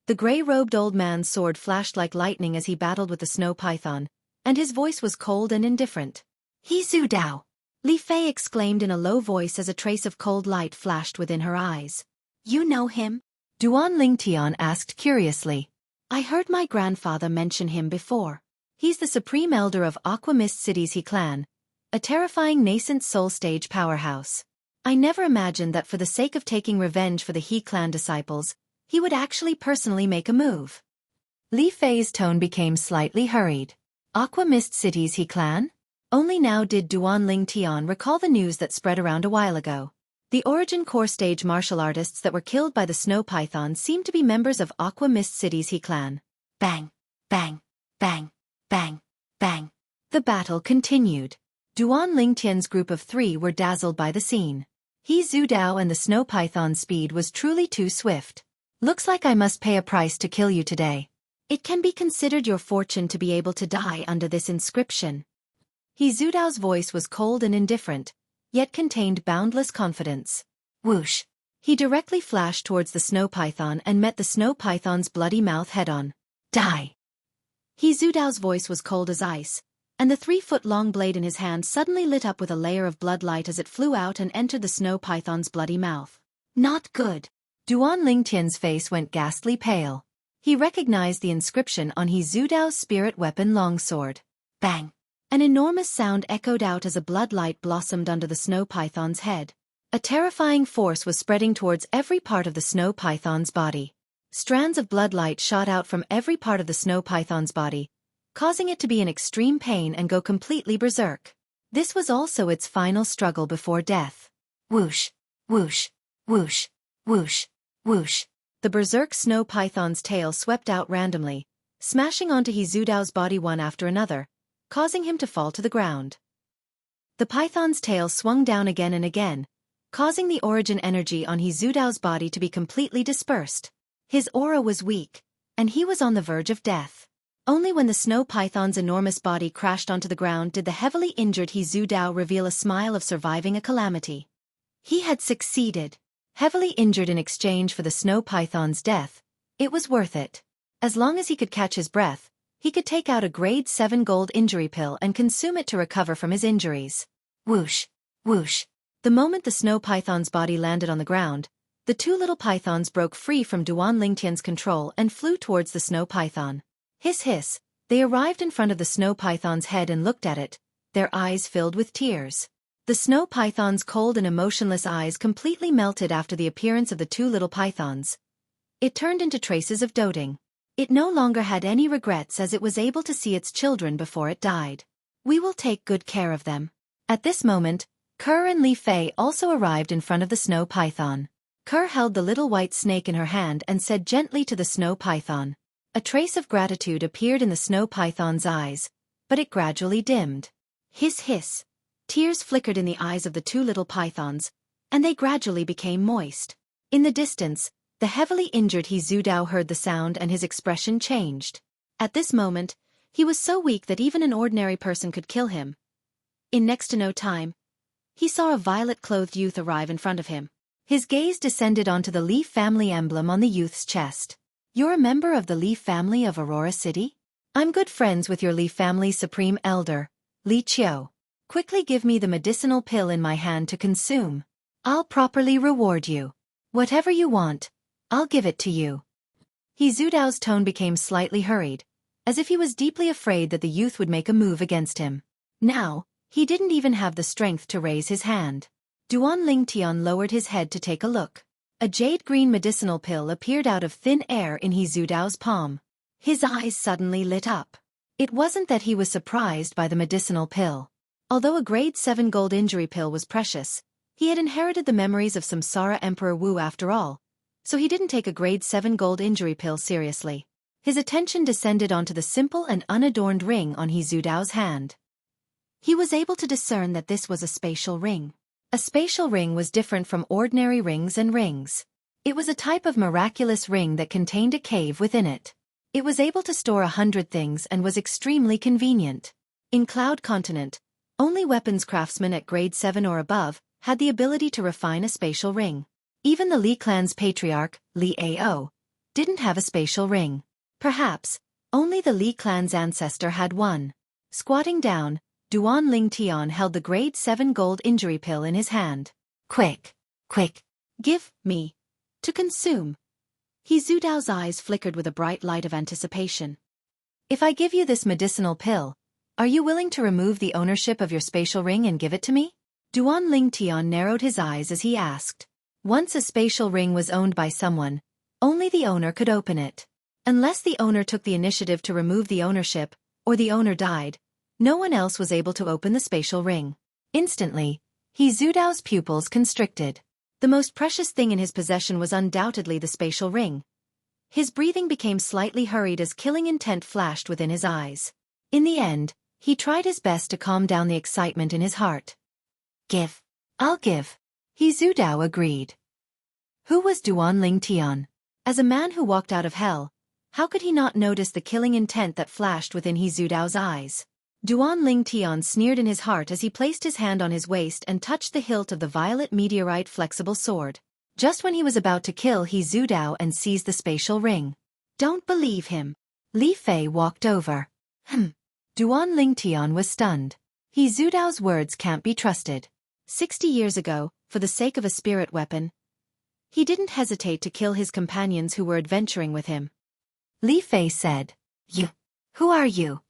The gray-robed old man's sword flashed like lightning as he battled with the Snow Python, and his voice was cold and indifferent. He Zudao! Li Fei exclaimed in a low voice as a trace of cold light flashed within her eyes. You know him? Duan Lingtian asked curiously. I heard my grandfather mention him before. He's the supreme elder of Aqua Mist City's He clan, a terrifying nascent soul stage powerhouse. I never imagined that for the sake of taking revenge for the He clan disciples, he would actually personally make a move. Li Fei's tone became slightly hurried. Aqua Mist City's He clan? Only now did Duan Lingtian recall the news that spread around a while ago. The Origin Core Stage martial artists that were killed by the Snow Python seemed to be members of Aqua Mist City's He clan. Bang, bang, bang, bang, bang. The battle continued. Duan Lingtian's group of 3 were dazzled by the scene. He Zudao and the Snow Python's speed was truly too swift. Looks like I must pay a price to kill you today. It can be considered your fortune to be able to die under this inscription. He Zudao's voice was cold and indifferent, yet contained boundless confidence. Whoosh! He directly flashed towards the Snow Python and met the Snow Python's bloody mouth head-on. Die! He Zudao's voice was cold as ice, and the 3-foot-long blade in his hand suddenly lit up with a layer of blood light as it flew out and entered the Snow Python's bloody mouth. Not good! Duan Lingtian's face went ghastly pale. He recognized the inscription on He Zudao's spirit weapon longsword. Bang! An enormous sound echoed out as a blood light blossomed under the Snow Python's head. A terrifying force was spreading towards every part of the Snow Python's body. Strands of blood light shot out from every part of the Snow Python's body, causing it to be in extreme pain and go completely berserk. This was also its final struggle before death. Whoosh! Whoosh! Whoosh! Whoosh! Whoosh! The berserk Snow Python's tail swept out randomly, smashing onto He Zudao's body one after another, causing him to fall to the ground. The python's tail swung down again and again, causing the origin energy on He Zudao's body to be completely dispersed. His aura was weak, and he was on the verge of death. Only when the Snow Python's enormous body crashed onto the ground did the heavily injured He Zudao reveal a smile of surviving a calamity. He had succeeded. Heavily injured in exchange for the Snow Python's death, it was worth it. As long as he could catch his breath, he could take out a grade 7 gold injury pill and consume it to recover from his injuries. Whoosh! Whoosh! The moment the Snow Python's body landed on the ground, the two little pythons broke free from Duan Lingtian's control and flew towards the snow python. Hiss hiss, they arrived in front of the snow python's head and looked at it, their eyes filled with tears. The snow python's cold and emotionless eyes completely melted after the appearance of the two little pythons. It turned into traces of doting. It no longer had any regrets as it was able to see its children before it died. We will take good care of them. At this moment, Kerr and Li Fei also arrived in front of the snow python. Kerr held the little white snake in her hand and said gently to the snow python. A trace of gratitude appeared in the snow python's eyes, but it gradually dimmed. Hiss hiss. Tears flickered in the eyes of the two little pythons, and they gradually became moist. In the distance, the heavily injured He Zudao heard the sound and his expression changed. At this moment, he was so weak that even an ordinary person could kill him. In next to no time, he saw a violet-clothed youth arrive in front of him. His gaze descended onto the Li family emblem on the youth's chest. You're a member of the Li family of Aurora City? I'm good friends with your Li family's supreme elder, Li Qiu. Quickly give me the medicinal pill in my hand to consume. I'll properly reward you. Whatever you want, I'll give it to you. He Zudao's tone became slightly hurried, as if he was deeply afraid that the youth would make a move against him. Now, he didn't even have the strength to raise his hand. Duan Lingtian lowered his head to take a look. A jade-green medicinal pill appeared out of thin air in He Zudao's palm. His eyes suddenly lit up. It wasn't that he was surprised by the medicinal pill. Although a grade 7 gold injury pill was precious, he had inherited the memories of Samsara Emperor Wu after all, so he didn't take a grade 7 gold injury pill seriously. His attention descended onto the simple and unadorned ring on He Zudao's hand. He was able to discern that this was a spatial ring. A spatial ring was different from ordinary rings and rings. It was a type of miraculous ring that contained a cave within it. It was able to store 100 things and was extremely convenient. In Cloud Continent, only weapons craftsmen at grade 7 or above had the ability to refine a spatial ring. Even the Li clan's patriarch, Li Ao, didn't have a spatial ring. Perhaps, only the Li clan's ancestor had one. Squatting down, Duan Lingtian held the grade 7 gold injury pill in his hand. Quick, quick, give me to consume. He Zudao's eyes flickered with a bright light of anticipation. If I give you this medicinal pill, are you willing to remove the ownership of your spatial ring and give it to me? Duan Lingtian narrowed his eyes as he asked. Once a spatial ring was owned by someone, only the owner could open it. Unless the owner took the initiative to remove the ownership, or the owner died, no one else was able to open the spatial ring. Instantly, He Zudao's pupils constricted. The most precious thing in his possession was undoubtedly the spatial ring. His breathing became slightly hurried as killing intent flashed within his eyes. In the end, he tried his best to calm down the excitement in his heart. Give. I'll give. He Zudao agreed. Who was Duan Lingtian? As a man who walked out of hell, how could he not notice the killing intent that flashed within He Zudao's eyes? Duan Lingtian sneered in his heart as he placed his hand on his waist and touched the hilt of the violet meteorite flexible sword. Just when he was about to kill He Zudao and seize the spatial ring. Don't believe him. Li Fei walked over. Duan Lingtian was stunned. He Zudao's words can't be trusted. 60 years ago, for the sake of a spirit weapon, he didn't hesitate to kill his companions who were adventuring with him. Li Fei said, You. Who are you?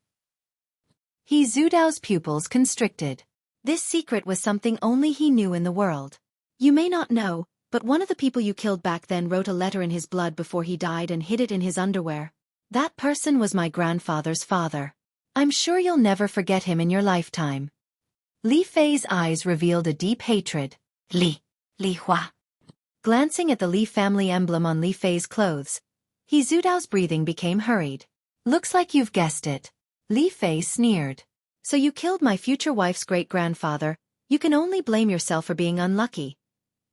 He Zudao's pupils constricted. This secret was something only he knew in the world. You may not know, but one of the people you killed back then wrote a letter in his blood before he died and hid it in his underwear. That person was my grandfather's father. I'm sure you'll never forget him in your lifetime. Li Fei's eyes revealed a deep hatred. Li Hua. Glancing at the Li family emblem on Li Fei's clothes, He Zudao's breathing became hurried. Looks like you've guessed it. Li Fei sneered. So you killed my future wife's great-grandfather, you can only blame yourself for being unlucky.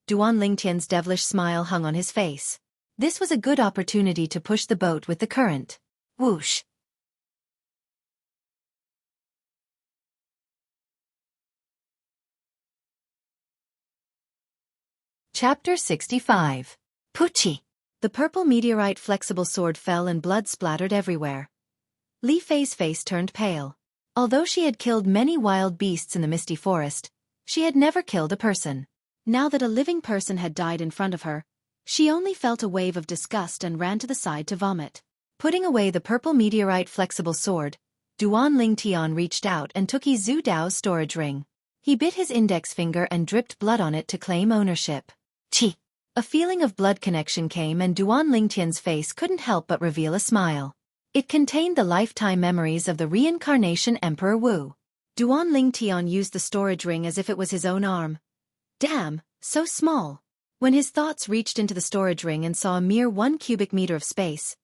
Duan Lingtian's devilish smile hung on his face. This was a good opportunity to push the boat with the current. Whoosh. Chapter 65. Puchi. The purple meteorite flexible sword fell and blood splattered everywhere. Li Fei's face turned pale. Although she had killed many wild beasts in the misty forest, she had never killed a person. Now that a living person had died in front of her, She only felt a wave of disgust and ran to the side to vomit. Putting away the purple meteorite flexible sword, Duan Lingtian reached out and took He Zhu Dao's storage ring. He bit his index finger and dripped blood on it to claim ownership. Chi! A feeling of blood connection came and Duan Lingtian's face couldn't help but reveal a smile. It contained the lifetime memories of the reincarnation Emperor Wu. Duan Lingtian used the storage ring as if it was his own arm. Damn, so small. When his thoughts reached into the storage ring and saw a mere 1 cubic meter of space,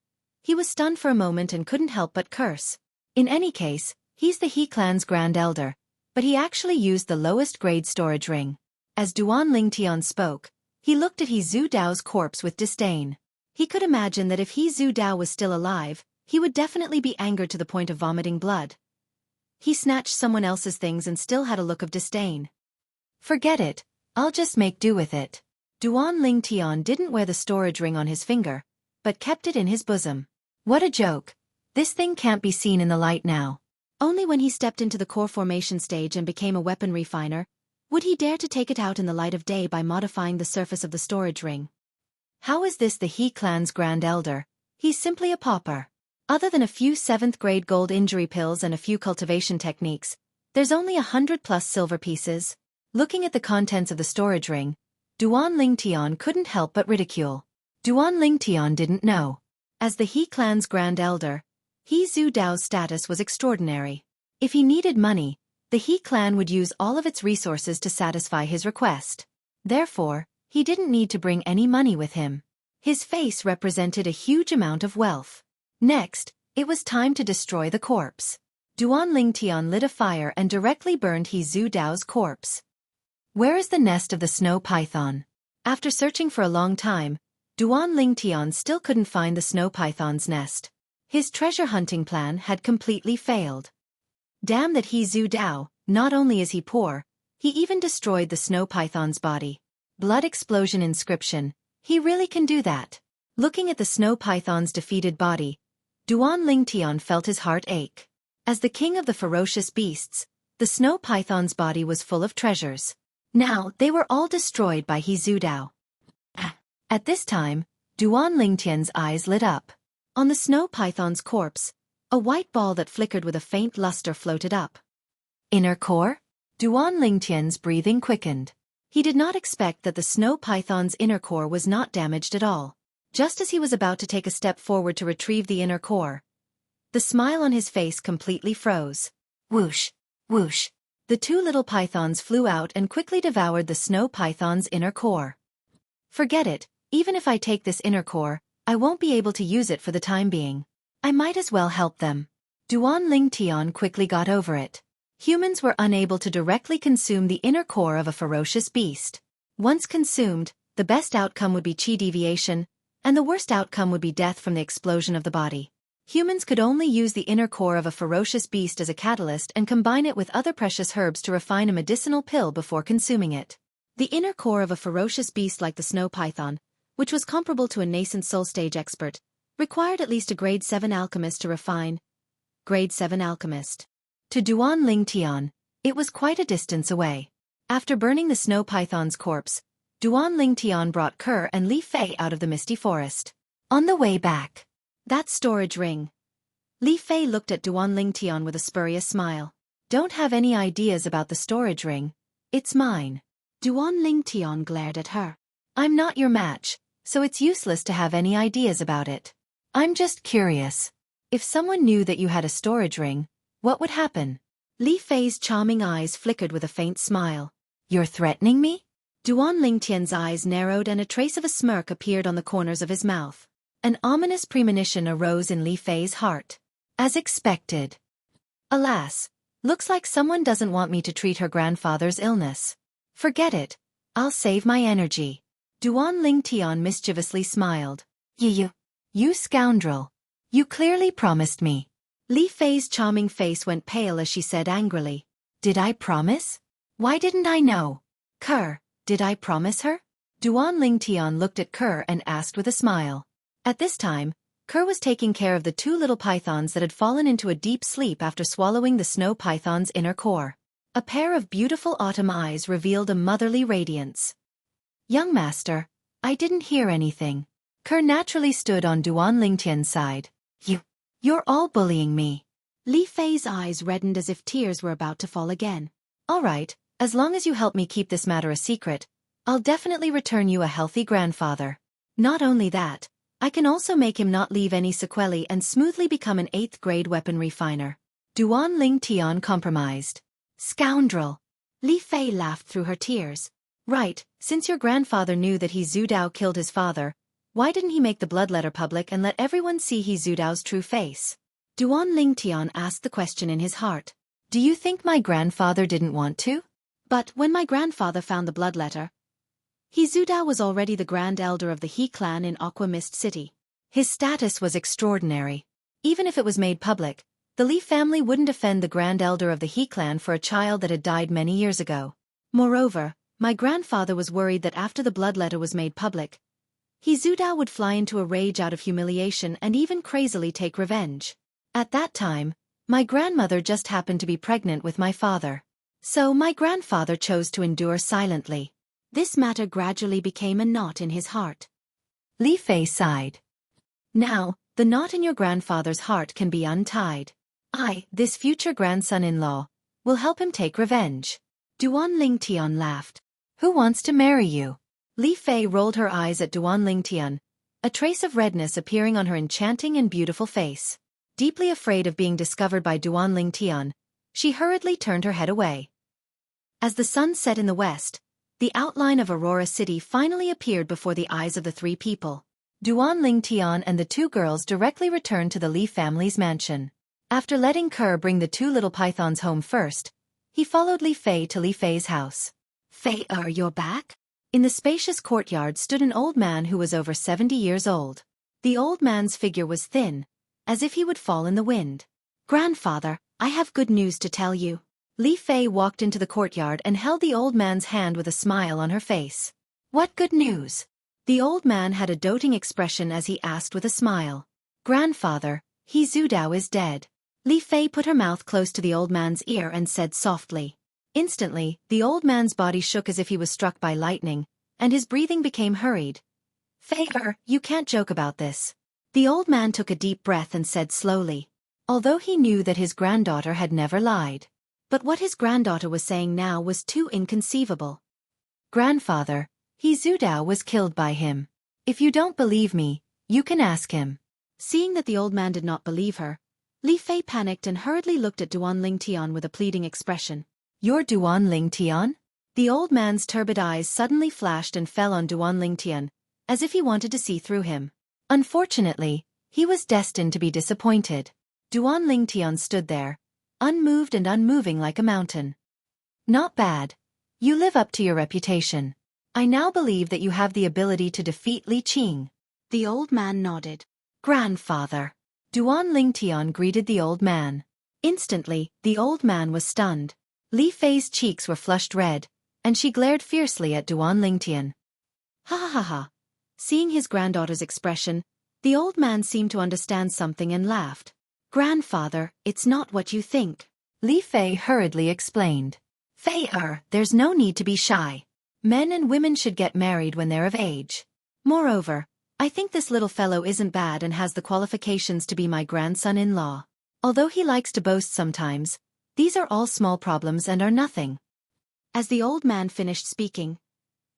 he was stunned for a moment and couldn't help but curse. In any case, he's the He clan's Grand Elder, but he actually used the lowest grade storage ring. As Duan Lingtian spoke, he looked at He Zhu Dao's corpse with disdain. He could imagine that if He Zhu Dao was still alive, he would definitely be angered to the point of vomiting blood. He snatched someone else's things and still had a look of disdain. Forget it, I'll just make do with it. Duan Lingtian didn't wear the storage ring on his finger, but kept it in his bosom. What a joke. This thing can't be seen in the light now. Only when he stepped into the core formation stage and became a weapon refiner, would he dare to take it out in the light of day by modifying the surface of the storage ring. How is this the He clan's Grand Elder? He's simply a pauper. Other than a few 7th grade gold injury pills and a few cultivation techniques, there's only 100+ silver pieces. Looking at the contents of the storage ring, Duan Lingtian couldn't help but ridicule. Duan Lingtian didn't know. As the He clan's Grand Elder, He Zhu Dao's status was extraordinary. If he needed money, the He clan would use all of its resources to satisfy his request. Therefore, he didn't need to bring any money with him. His face represented a huge amount of wealth. Next, it was time to destroy the corpse. Duan Lingtian lit a fire and directly burned He Zhu Dao's corpse. Where is the nest of the snow python? After searching for a long time, Duan Lingtian still couldn't find the snow python's nest. His treasure hunting plan had completely failed. Damn that He Zhu Dao, not only is he poor, he even destroyed the snow python's body. Blood explosion inscription, he really can do that. Looking at the snow python's defeated body, Duan Lingtian felt his heart ache. As the king of the ferocious beasts, the snow python's body was full of treasures. Now, they were all destroyed by He Zhu Dao. At this time, Duan Lingtian's eyes lit up. On the snow python's corpse, a white ball that flickered with a faint luster floated up. Inner core? Duan Lingtian's breathing quickened. He did not expect that the snow python's inner core was not damaged at all. Just as he was about to take a step forward to retrieve the inner core, the smile on his face completely froze. Whoosh, whoosh. The 2 little pythons flew out and quickly devoured the snow python's inner core. Forget it, even if I take this inner core, I won't be able to use it for the time being. I might as well help them. Duan Lingtian quickly got over it. Humans were unable to directly consume the inner core of a ferocious beast. Once consumed, the best outcome would be chi deviation, and the worst outcome would be death from the explosion of the body. Humans could only use the inner core of a ferocious beast as a catalyst and combine it with other precious herbs to refine a medicinal pill before consuming it. The inner core of a ferocious beast like the snow python, which was comparable to a nascent soul stage expert, required at least a grade 7 alchemist to refine. Grade 7 alchemist. To Duan Lingtian, it was quite a distance away. After burning the snow python's corpse, Duan Lingtian brought Kerr and Li Fei out of the misty forest. On the way back, that storage ring. Li Fei looked at Duan Lingtian with a spurious smile. Don't have any ideas about the storage ring. It's mine. Duan Lingtian glared at her. I'm not your match, so it's useless to have any ideas about it. I'm just curious. If someone knew that you had a storage ring, what would happen? Li Fei's charming eyes flickered with a faint smile. You're threatening me? Duan Lingtian's eyes narrowed and a trace of a smirk appeared on the corners of his mouth. An ominous premonition arose in Li Fei's heart. As expected. Alas, looks like someone doesn't want me to treat her grandfather's illness. Forget it. I'll save my energy. Duan Lingtian mischievously smiled. You scoundrel. You clearly promised me. Li Fei's charming face went pale as she said angrily. Did I promise? Why didn't I know? Kerr, did I promise her? Duan Lingtian looked at Kerr and asked with a smile. At this time, Kerr was taking care of the 2 little pythons that had fallen into a deep sleep after swallowing the snow python's inner core. A pair of beautiful autumn eyes revealed a motherly radiance. Young master, I didn't hear anything. Kerr naturally stood on Duan Lingtian's side. You're all bullying me. Li Fei's eyes reddened as if tears were about to fall again. All right, as long as you help me keep this matter a secret, I'll definitely return you a healthy grandfather. Not only that, I can also make him not leave any sequelae and smoothly become an 8th grade weapon refiner. Duan Lingtian compromised. Scoundrel! Li Fei laughed through her tears. Right, since your grandfather knew that He Zudao killed his father, why didn't he make the bloodletter public and let everyone see He Zudao's true face? Duan Lingtian asked the question in his heart. Do you think my grandfather didn't want to? But when my grandfather found the bloodletter, He Zudao was already the grand elder of the He clan in Aqua Mist City. His status was extraordinary. Even if it was made public, the Li family wouldn't offend the grand elder of the He clan for a child that had died many years ago. Moreover, my grandfather was worried that after the bloodletter was made public, He Zudao would fly into a rage out of humiliation and even crazily take revenge. At that time, my grandmother just happened to be pregnant with my father. So my grandfather chose to endure silently. This matter gradually became a knot in his heart. Li Fei sighed. Now, the knot in your grandfather's heart can be untied. I, this future grandson-in-law, will help him take revenge. Duan Lingtian laughed. Who wants to marry you? Li Fei rolled her eyes at Duan Lingtian, a trace of redness appearing on her enchanting and beautiful face. Deeply afraid of being discovered by Duan Lingtian, she hurriedly turned her head away. As the sun set in the west, the outline of Aurora City finally appeared before the eyes of the 3 people. Duan Lingtian and the 2 girls directly returned to the Li family's mansion. After letting Kerr bring the 2 little pythons home first, he followed Li Fei to Li Fei's house. Fei, you're back? In the spacious courtyard stood an old man who was over 70 years old. The old man's figure was thin, as if he would fall in the wind. Grandfather, I have good news to tell you. Li Fei walked into the courtyard and held the old man's hand with a smile on her face. What good news? The old man had a doting expression as he asked with a smile. Grandfather, He Zudao is dead. Li Fei put her mouth close to the old man's ear and said softly. Instantly, the old man's body shook as if he was struck by lightning, and his breathing became hurried. Fei, you can't joke about this. The old man took a deep breath and said slowly, although he knew that his granddaughter had never lied. But what his granddaughter was saying now was too inconceivable. Grandfather, He Zudao was killed by him. If you don't believe me, you can ask him. Seeing that the old man did not believe her, Li Fei panicked and hurriedly looked at Duan Lingtian with a pleading expression. You're Duan Lingtian? The old man's turbid eyes suddenly flashed and fell on Duan Lingtian, as if he wanted to see through him. Unfortunately, he was destined to be disappointed. Duan Lingtian stood there, unmoved and unmoving like a mountain. Not bad. You live up to your reputation. I now believe that you have the ability to defeat Li Qing. The old man nodded. Grandfather. Duan Lingtian greeted the old man. Instantly, the old man was stunned. Li Fei's cheeks were flushed red, and she glared fiercely at Duan Lingtian. Ha ha ha ha. Seeing his granddaughter's expression, the old man seemed to understand something and laughed. Grandfather, it's not what you think. Li Fei hurriedly explained. Fei, there's no need to be shy. Men and women should get married when they're of age. Moreover, I think this little fellow isn't bad and has the qualifications to be my grandson-in-law. Although he likes to boast sometimes, these are all small problems and are nothing. As the old man finished speaking,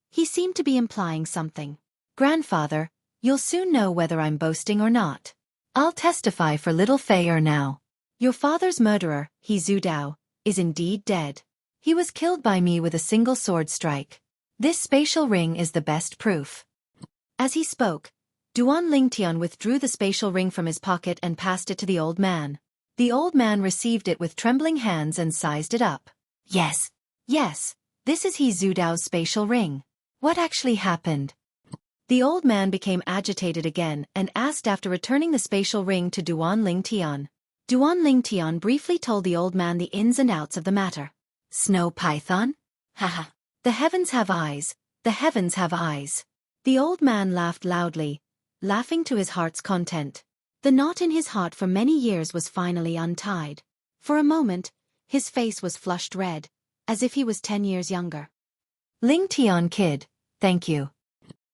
he seemed to be implying something. Grandfather, you'll soon know whether I'm boasting or not. I'll testify for little Fei now. Your father's murderer, He Zudao, is indeed dead. He was killed by me with a single sword strike. This spatial ring is the best proof. As he spoke, Duan Lingtian withdrew the spatial ring from his pocket and passed it to the old man. The old man received it with trembling hands and sized it up. Yes, this is He Zudao's spatial ring. What actually happened? The old man became agitated again and asked after returning the spatial ring to Duan Lingtian. Duan Lingtian briefly told the old man the ins and outs of the matter. Snow python? Haha. The heavens have eyes, the heavens have eyes. The old man laughed loudly, laughing to his heart's content. The knot in his heart for many years was finally untied. For a moment, his face was flushed red, as if he was 10 years younger. Lingtian kid, thank you.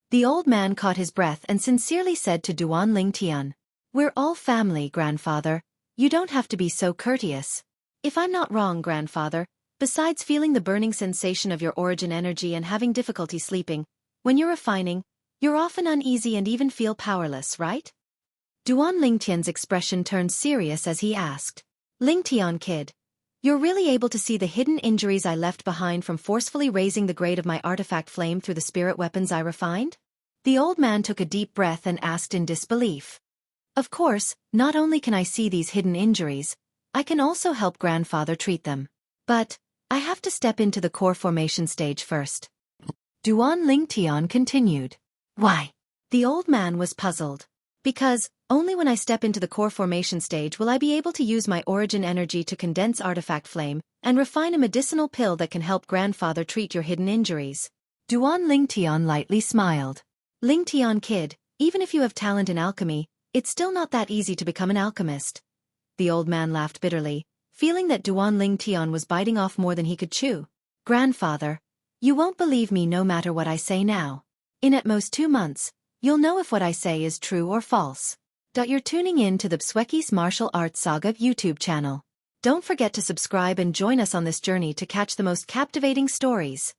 The old man caught his breath and sincerely said to Duan Lingtian, "We're all family, grandfather. You don't have to be so courteous." "If I'm not wrong, grandfather, besides feeling the burning sensation of your origin energy and having difficulty sleeping, when you're refining, you're often uneasy and even feel powerless, right?" Duan Lingtian's expression turned serious as he asked, "Lingtian kid, you're really able to see the hidden injuries I left behind from forcefully raising the grade of my artifact flame through the spirit weapons I refined?" The old man took a deep breath and asked in disbelief. "Of course, not only can I see these hidden injuries, I can also help grandfather treat them. But I have to step into the core formation stage first." Duan Lingtian continued. "Why?" The old man was puzzled. "Because only when I step into the core formation stage will I be able to use my origin energy to condense artifact flame and refine a medicinal pill that can help grandfather treat your hidden injuries." Duan Lingtian lightly smiled. "Lingtian kid, even if you have talent in alchemy, it's still not that easy to become an alchemist." The old man laughed bitterly, feeling that Duan Lingtian was biting off more than he could chew. "Grandfather, you won't believe me no matter what I say now. In at most 2 months, you'll know if what I say is true or false." You're tuning in to the Xueqi's Martial Arts Saga YouTube channel. Don't forget to subscribe and join us on this journey to catch the most captivating stories.